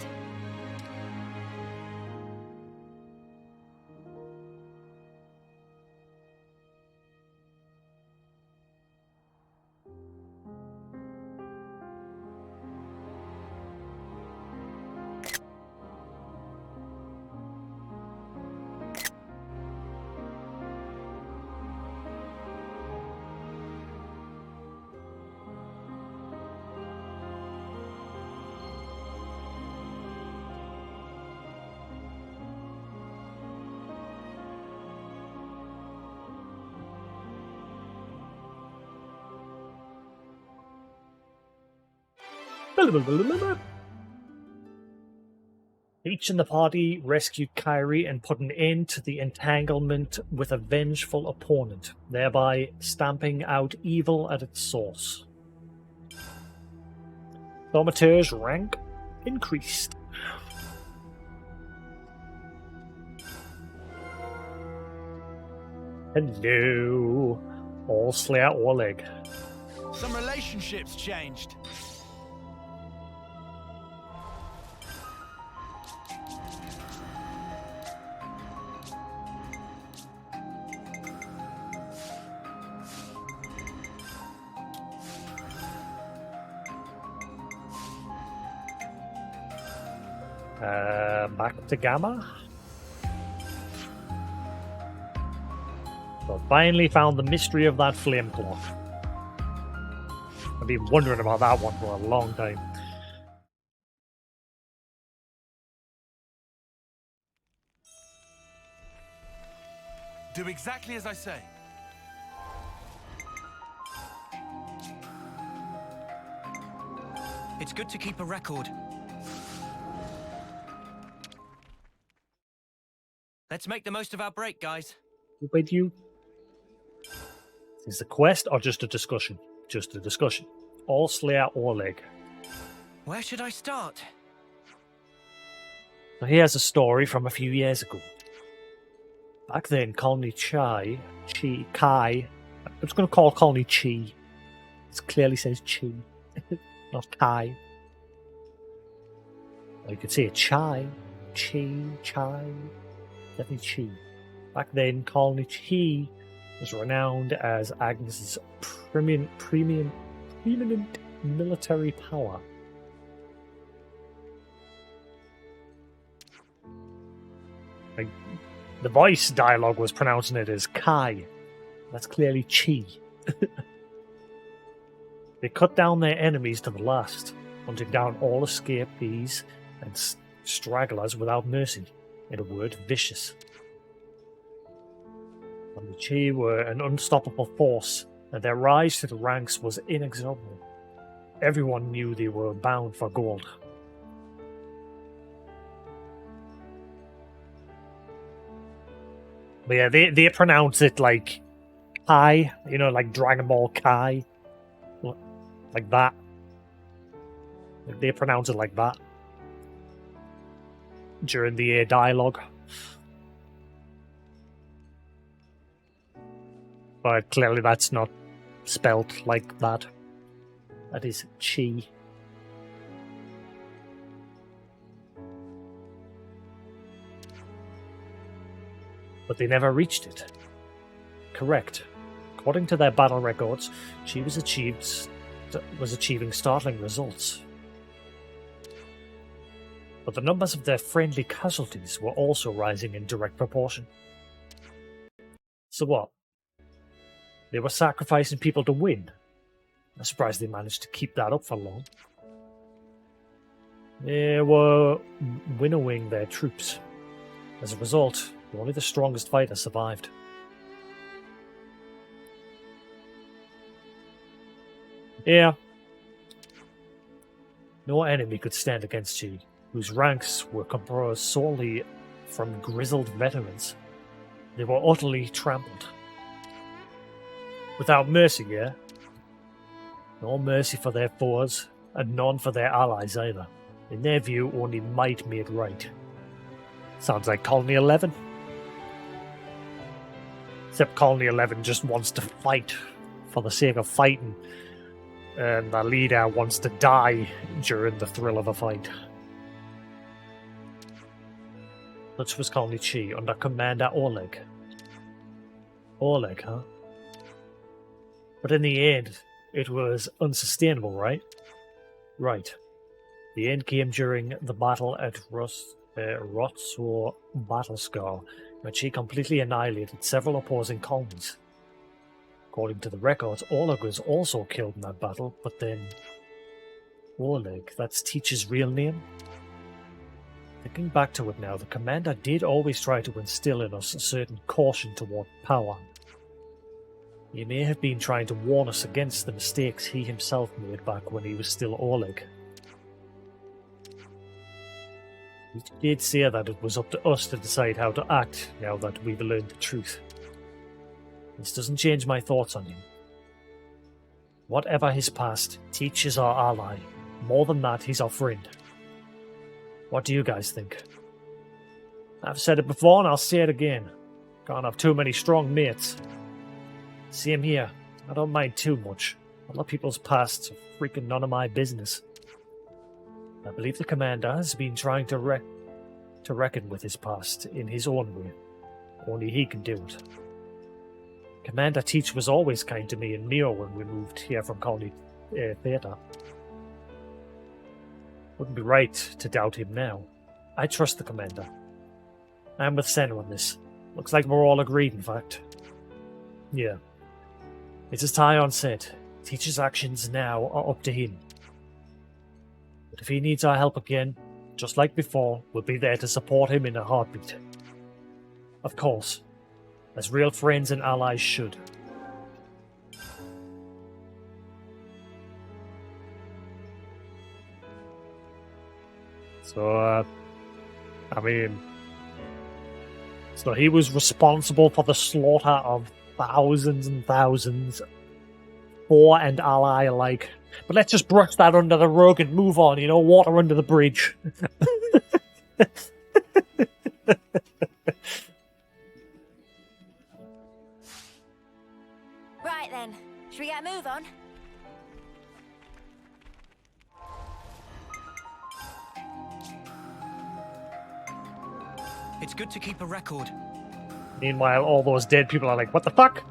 Speaker 1: Each in the party rescued Kyrie and put an end to the entanglement with a vengeful opponent, thereby stamping out evil at its source. Thaumateur's rank increased. Hello. All Slayer Oleg.
Speaker 16: Some relationships changed.
Speaker 1: Back to Gamma. So I finally found the mystery of that flame cloth. I've been wondering about that one for a long time.
Speaker 7: Do exactly as I say.
Speaker 6: It's good to keep a record. Let's make the most of our break, guys.
Speaker 1: With you. Is the quest or just a discussion? Just a discussion. All Slayer Oleg.
Speaker 6: Where should I start?
Speaker 1: So here's a story from a few years ago. Back then, Colony Kai. I'm just going to call Colony Chi. It clearly says Chi, not Kai. Or you could say Chai. Definitely Chi. Back then, Colony Chi was renowned as Agnes's preeminent military power. Like, the voice dialogue was pronouncing it as Kai. That's clearly Chi. They cut down their enemies to the last, hunting down all escapees and stragglers without mercy. In a word, vicious. And the Chi were an unstoppable force, and their rise to the ranks was inexorable. Everyone knew they were bound for gold. But yeah, they pronounce it like Kai, like Dragon Ball Kai. Like that. They pronounce it like that during the dialogue. But clearly that's not spelt like that. That is Chi. But they never reached it. Correct. According to their battle records, she was achieving startling results. But the numbers of their friendly casualties were also rising in direct proportion. So what? They were sacrificing people to win. I'm surprised they managed to keep that up for long. They were winnowing their troops. As a result, only the strongest fighter survived. Yeah. No enemy could stand against Chi, whose ranks were composed solely from grizzled veterans. They were utterly trampled. Without mercy, yeah? No mercy for their foes, and none for their allies either. In their view, only might made right. Sounds like Colony 11. Except Colony 11 just wants to fight for the sake of fighting. And the leader wants to die during the thrill of a fight. Such was Colony Chi under Commander Oleg. Oleg, huh? But in the end, it was unsustainable, right? Right. The end came during the battle at Rotsor Battlescar, when she completely annihilated several opposing colonies. According to the records, Oleg was also killed in that battle, but then... Oleg, that's Teach's real name? Thinking back to it now, the commander did always try to instill in us a certain caution toward power. He may have been trying to warn us against the mistakes he himself made back when he was still Oleg. He did say that it was up to us to decide how to act now that we've learned the truth. This doesn't change my thoughts on him. Whatever his past, Teach is our ally. More than that, he's our friend. What do you guys think? I've said it before and I'll say it again. Can't have too many strong mates. Same here. I don't mind too much. Other people's pasts are freaking none of my business. I believe the commander has been trying to reckon with his past in his own way. Only he can do it. Commander Teach was always kind to me and Mio when we moved here from Colony Theatre. Wouldn't be right to doubt him now. I trust the commander. I'm with Sen on this. Looks like we're all agreed, in fact. Yeah. It's as Tyon said. Teach's actions now are up to him. But if he needs our help again, just like before, we'll be there to support him in a heartbeat. Of course. As real friends and allies should. So, I mean... So he was responsible for the slaughter of thousands and thousands, for and ally alike. But let's just brush that under the rug and move on, you know, water under the bridge.
Speaker 4: Right then, should we get a move on?
Speaker 6: It's good to keep a record.
Speaker 1: Meanwhile, all those dead people are like, what the fuck?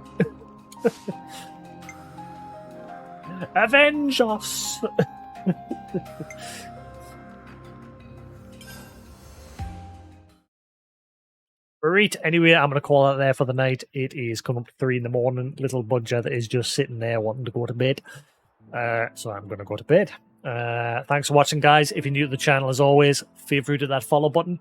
Speaker 1: Avenge us! Right, anyway, I'm going to call it there for the night. It is coming up to 3 in the morning. Little Budger is just sitting there wanting to go to bed. So I'm going to go to bed. Thanks for watching, guys. If you're new to the channel, as always, feel free to hit that follow button.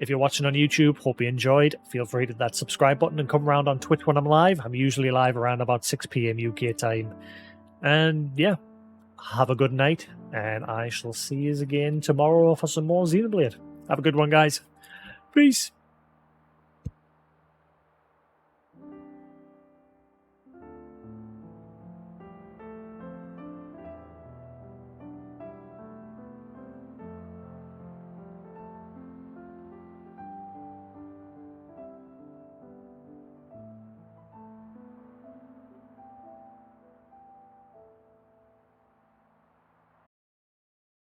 Speaker 1: If you're watching on YouTube, hope you enjoyed. Feel free to hit that subscribe button and come around on Twitch when I'm live. I'm usually live around about 6 p.m. UK time. And yeah, have a good night. And I shall see you again tomorrow for some more Xenoblade. Have a good one, guys. Peace.